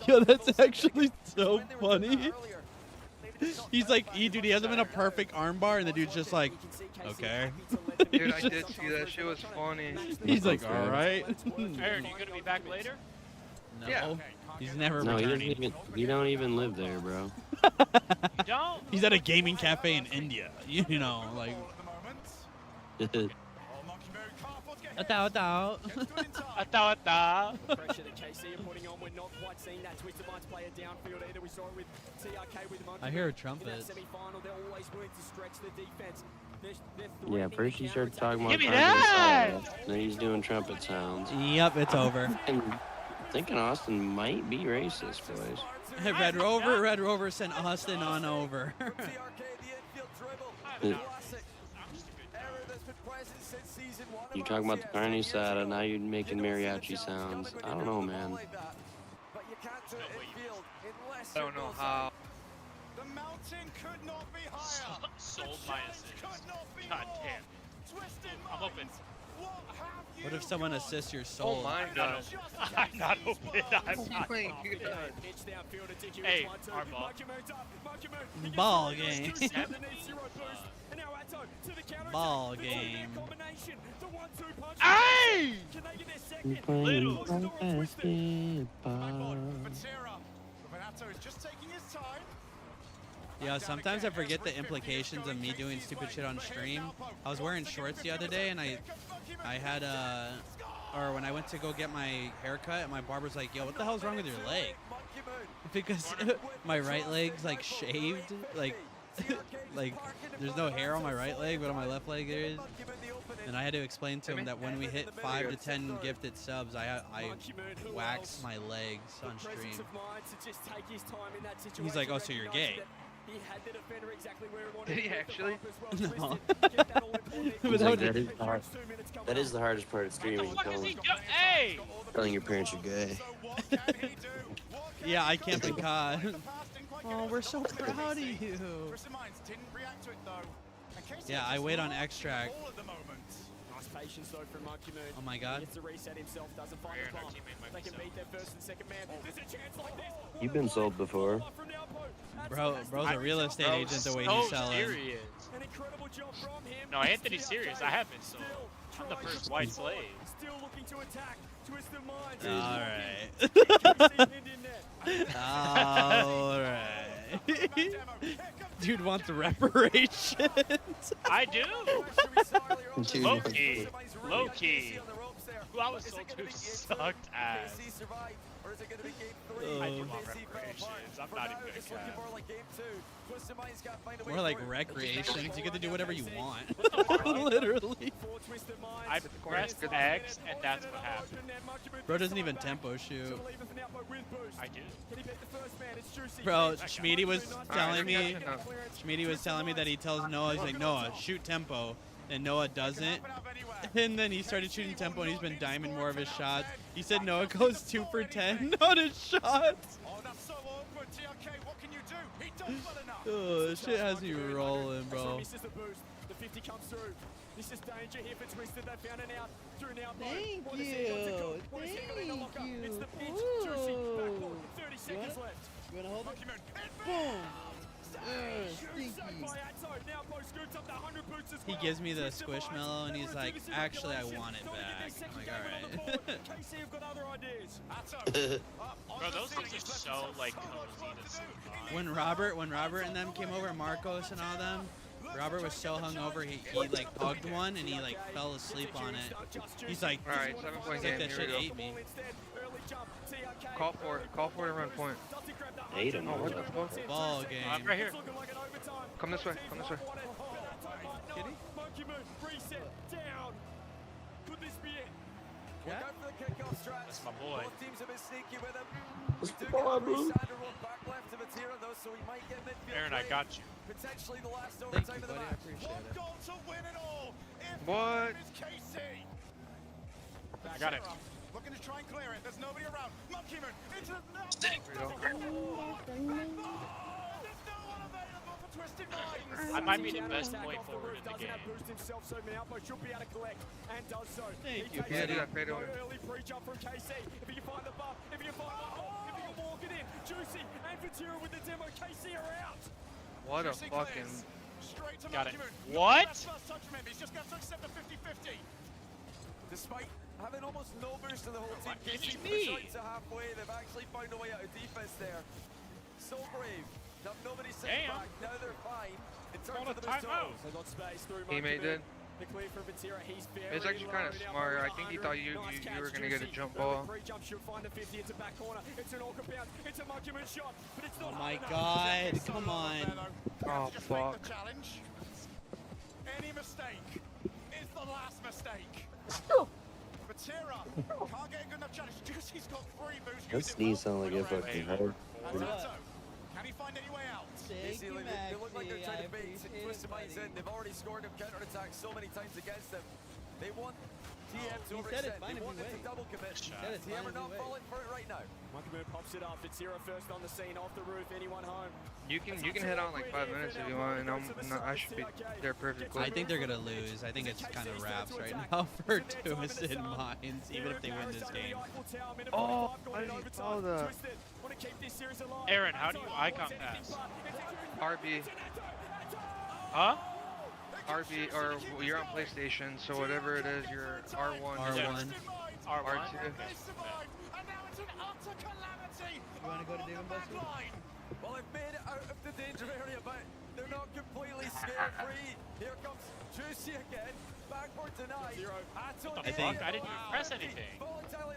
Yo, that's actually so funny. He's like, dude, he has him in a perfect armbar, and the dude's just like, okay. Dude, I did see that. Shit was funny. He's like, all right. Aaron, you gonna be back later? No, Yeah. he's never No, he doesn't returning. even. He don't even live there, bro. You don't? He's at a gaming cafe in India. You know, like. Atao. Pressure that KC are putting on. We're not quite seeing that Twisted Minds player downfield either. We saw it with TRK with Monkey. I hear a In trumpet. that semi-final, they're always willing to stretch the defense. They're Yeah, threatening first the he started talking about Give me cardio that! style, then he's doing trumpet sounds. Yep, it's over. And thinking Austin might be racist, boys. Red Rover sent Austin on over. You talking about the carne asada, now you're making mariachi sounds. I don't know, man. I don't know how. The mountain could not be higher. Sold my assist. God damn. I'm open. What if someone assists your soul? Oh my god. I'm not open. I'm not my open. god. Hey, hardball. Ball game. Ball game. Hey! You playing basketball. Renato is just taking his time. Yeah, sometimes I forget the implications of me doing stupid shit on stream. I was wearing shorts the other day, and I had or when I went to go get my haircut, and my barber's like, "Yo, what the hell's wrong with your leg?" Because my right leg's like shaved, like like there's no hair on my right leg, but on my left leg there is. And I had to explain to him that when we hit 5 to 10 gifted subs, I wax my legs on stream. He's like, "Oh, so you're gay?" Did he actually? No. He's like, that is the hardest part of streaming, Hey! telling your parents you're gay. Yeah, I can't be caught. Oh, we're so proud of you. Yeah, I wait on extract. Nice patience though from Monkey Moon. Oh my god. Gets to reset himself, doesn't find the bomb. They can beat their first and second man. There's a chance like this. You've been sold before. Bro, Bro's a real estate agent the way so he's selling. serious. An incredible job from him. No, Anthony's serious. I haven't, so I'm the first white slave. Still looking to attack. Twist of minds. All right. Dude wants reparations. I do. Dude. Low key. Low key. Who I was sold to sucked ass. I do want reparations. I'm not even gonna cap. More like recreations. You get to do whatever you want. Literally. I pressed X, and that's what happened. Bro doesn't even tempo shoot. I do. Bro, Schmeedy was telling me. Schmeedy was telling me that he tells Noah, he's like, Noah, shoot tempo, and Noah doesn't. And then he started shooting tempo, and he's been diming more of his shots. He said Noah goes 2 for 10 on his shots. Oh, this shit has me rolling, bro. The 50 comes through. This is danger here for Twisted. They found an out through now. Thank What you. is he got to cook? What is he got in the locker? It's the pinch. Juicy. Backboard. 30 seconds left. You wanna hold it? Boom. He gives me the squishmallow and he's like, actually, I want it back. I'm like, alright. Bro, those things are so like cozy to see. When Robert and them came over, Marcos and all them, Robert was so hungover he like hugged one and he like fell asleep on it. He's like, alright, 7-point game. That Here shit we ate me. Call for it. Call for it and run point. Ate him. Oh, what the fuck? Ball game. I'm right here. Come this way. Come this way. Kitty? Reset down. Could this be it? We're going for the kickoff stretch. That's my boy. Both teams have been sneaky with him. What's Do the get a problem? free Sander run back left to Matera though, so he might get midfield. Aaron, I play. got you. Potentially the last Thank overtime you, of the buddy. I match. appreciate One it. goal to win it all. What? It's KC. I got it. Looking to try and clear it. There's nobody around. Monkey Moon into the net. There we go. I might be the best point forward in the game. Thank you. Yeah, do that fade away. Early pre-jump from KC. If you can find the buff, if you can find one more, if you can walk it in, Juicy and Fatira with the demo. KC are out. What a Juicy fucking. clears. Straight to Got it. Monkey Moon. What? First touch from him. He's just got to accept the 50-50. Despite having almost no boost to the whole team, KC It's me. pushed out to halfway. They've actually found a way out of defense there. So brave. Now nobody's sent Damn. back. Now they're fine. In terms Call of a the boost timeout. They got space through Teammate did. The clear from Fatira. He's very It's actually kind of low, now smart. over I think he 100. thought you were gonna get a Juicy. jump Early ball. pre-jump should find the 50. It's a back corner. It's an orca bounce. It's a Monkey Moon shot, but it's not Oh my hard enough. god, come on. Oh Just make fuck. the challenge. Any mistake is the last mistake. Batira can't get a good enough challenge. Juicy's got 3 boosts. That sneeze sounded like it fucking hurt. Atato, can he find any way out? Thank you, They look like they're Maxie. trying I to bait appreciate twist it, the minds in. buddy. They've already scored a counter-attack so many times against them. They want TM to He said overextend. it's fine They if want we them to wait. double commit. He said it's TM fine are if we not wait. falling for it right now. Monkey Moon pops it up. Fatira first on the scene, off the roof. Anyone home? You can head on like 5 minutes if you want, and I should be there perfectly. I think they're gonna lose. I think it's kind of wraps right now for Twisted Minds, even if they win this game. Oh, I didn't follow that. Aaron, how do you icon pass? RB. Huh? RB, or you're on PlayStation, so whatever it is, you're R1. R1. R2. They survived, and now it's an utter calamity. You wanna go to Dave and Buster's? Well, they've made it out of the danger area, but they're not completely scare-free. Here comes Juicy again. Backward denied. What the fuck? I didn't even press anything.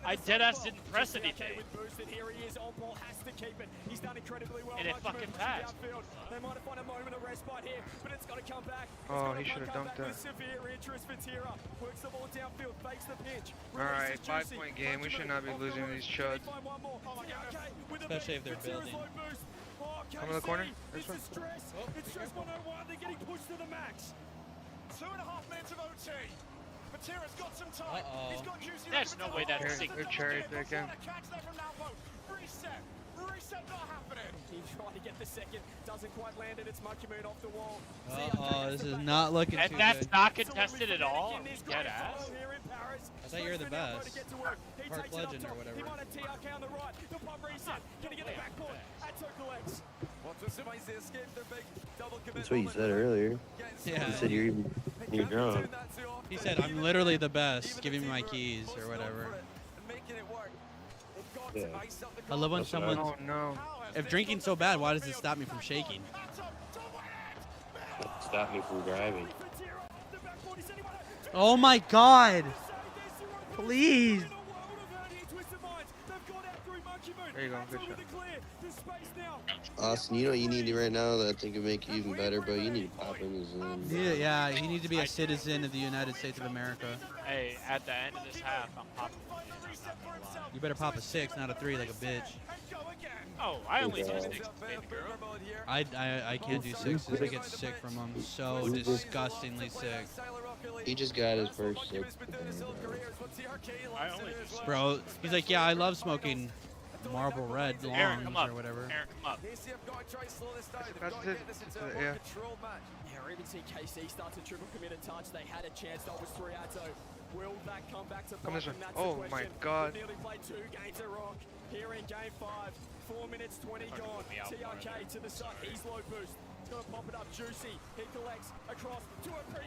I deadass didn't press anything. With boosted, here he is. On ball has to keep it. He's done incredibly well. And it Monkey Moon fucking pushes passed. downfield. They might have found a moment of respite here, but it's got to come back. It's Oh, gotta he should have come dunked back that. with severe interest. Fatira works the ball downfield, fakes the pinch. Alright, releases Juicy. 5-point game. We Monkey should Moon not be off the losing roof. these Can he chuds. find one more? TRK with a Especially bait. if they're Fatira's building. low boost. Oh, Come in the corner. KC, This It's one. a stress. It's stress 101. They're getting pushed to the max. 2.5 minutes of OT. Batira's got some time. Uh-oh. He's got Juicy. There's no way that's Good cherry picking. Catch there from Nalpo. Reset. Reset not happening. He tried to get the second, doesn't quite land it. It's Monkey Moon off the wall. Uh-oh, this is not looking And too that's good. not contested at all? Dead ass. I thought you were the best. Park Legend or whatever. He might have TRK on the right. The pump reset. Gonna get the backboard. Atto collects. Well, Twisted Minds escaped their big double commit. That's what you said earlier. Yeah. You said you're drunk. He said, I'm literally the best. Give me my keys or whatever. Yeah. I love when That's what I- someone. Oh no. If drinking's so bad, why does it stop me from shaking? Stop me from driving. Oh my god! Please! There you go. Good shot. Austin, you know what you need right now that I think would make you even better, bro? You need to pop in his in. Yeah, he needs to be a citizen of the United States of America. Hey, at the end of this half, I'm popping it in. I'm not gonna lie. You better pop a 6, not a 3 like a bitch. Oh, I only do 6, baby girl. I can't do 6s. I get sick from them. So disgustingly sick. He just got his first 6. I only do 6. Bro, he's like, yeah, I love smoking Marlboro Red Aaron, come longs up. or whatever. Aaron, come up. That's it. Yeah. Yeah, or even see KC start to triple commit a touch. They had a chance. That was 3-0. Will that come back to Come bite this way. them? That's Oh the my question. god. Nearly played 2 games at Rock. Here in game 5. 4 minutes 20 gone. TRK to the side. He's low boost. He's gonna pop it up. Juicy. He collects across to a pre.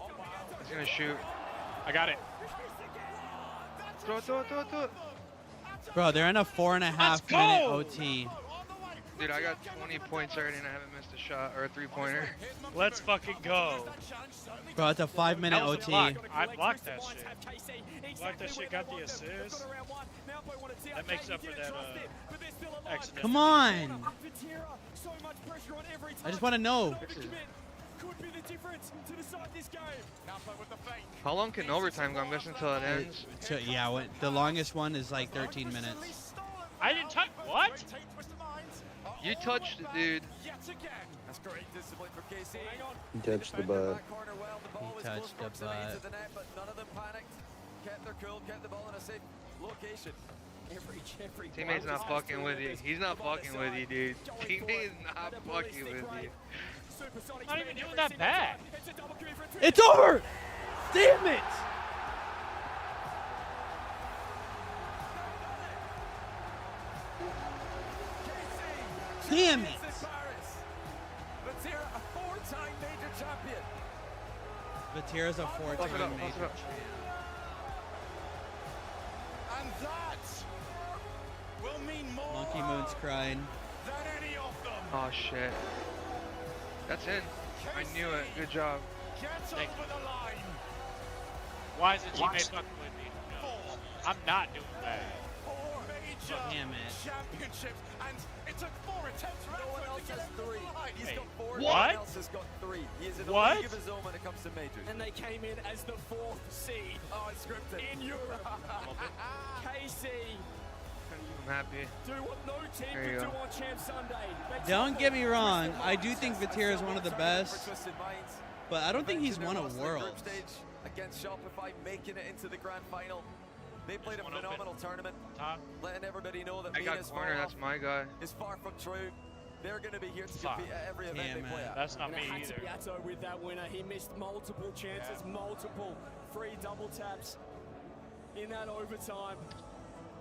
He's gonna shoot. I got it. Throw it. Bro, they're in a 4.5 minute OT. Dude, I got 20 points already and I haven't missed a shot or a 3-pointer. Let's fucking go. Bro, it's a 5-minute That was a OT. block. I blocked that shit. Blocked that shit, got the assist. That makes up for that accident. Come on! I just want to know. How long can overtime go? I'm guessing until it ends. So, yeah, the longest one is like 13 minutes. I didn't touch. What? You touched it, dude. That's great discipline from KC. He touched the butt. He touched the butt. But none of them panicked. Kept their cool, kept the ball in a safe location. Every Teammate's not fucking with you. He's not fucking with you, dude. Teammate's not fucking with you. Not even doing that bad. It's over! Damn it! Damn it! Vatira, a 4-time major champion. Vatira's a 4-time major champion. And that will mean more Monkey Moon's crying. than any of them. Oh shit. That's in. I knew it. Good job. Gets over the line. Why is it teammate fucking with me? No. I'm not doing that. 4 major Damn it. championships, and it took 4 attempts for No one else to get has over 3. the line. He's Hey, got 4. what? No one else has got 3. He is in a What? league of his own when it comes to majors. And they came in as the 4th seed Oh, it's scripted. in Europe. KC I'm happy. do what no team There you could do go. on Champ Sunday. They Don't get me topple wrong. Twisted I do Minds. think Vatira is one of the best, Twisted Minds. but I don't think he's Eventually won a lost in the group world. stage against Shopify, making it into the grand final. They played a One open. phenomenal tournament, Top. letting everybody know that I got Mina's corner. fall That's off my guy. is far from true. They're going to be here to Fuck. compete at every event Yeah, they play man. at. That's not And me it had to either. be Atto with that winner. He missed multiple chances, multiple free double taps in that overtime.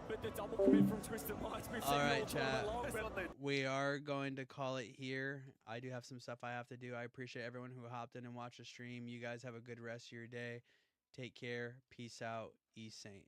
But the double commit from Twisted Minds, we've seen All right, all chat. along, but We are going to call it here. I do have some stuff I have to do. I appreciate everyone who hopped in and watched the stream. You guys have a good rest of your day. Take care. Peace out. E Saint.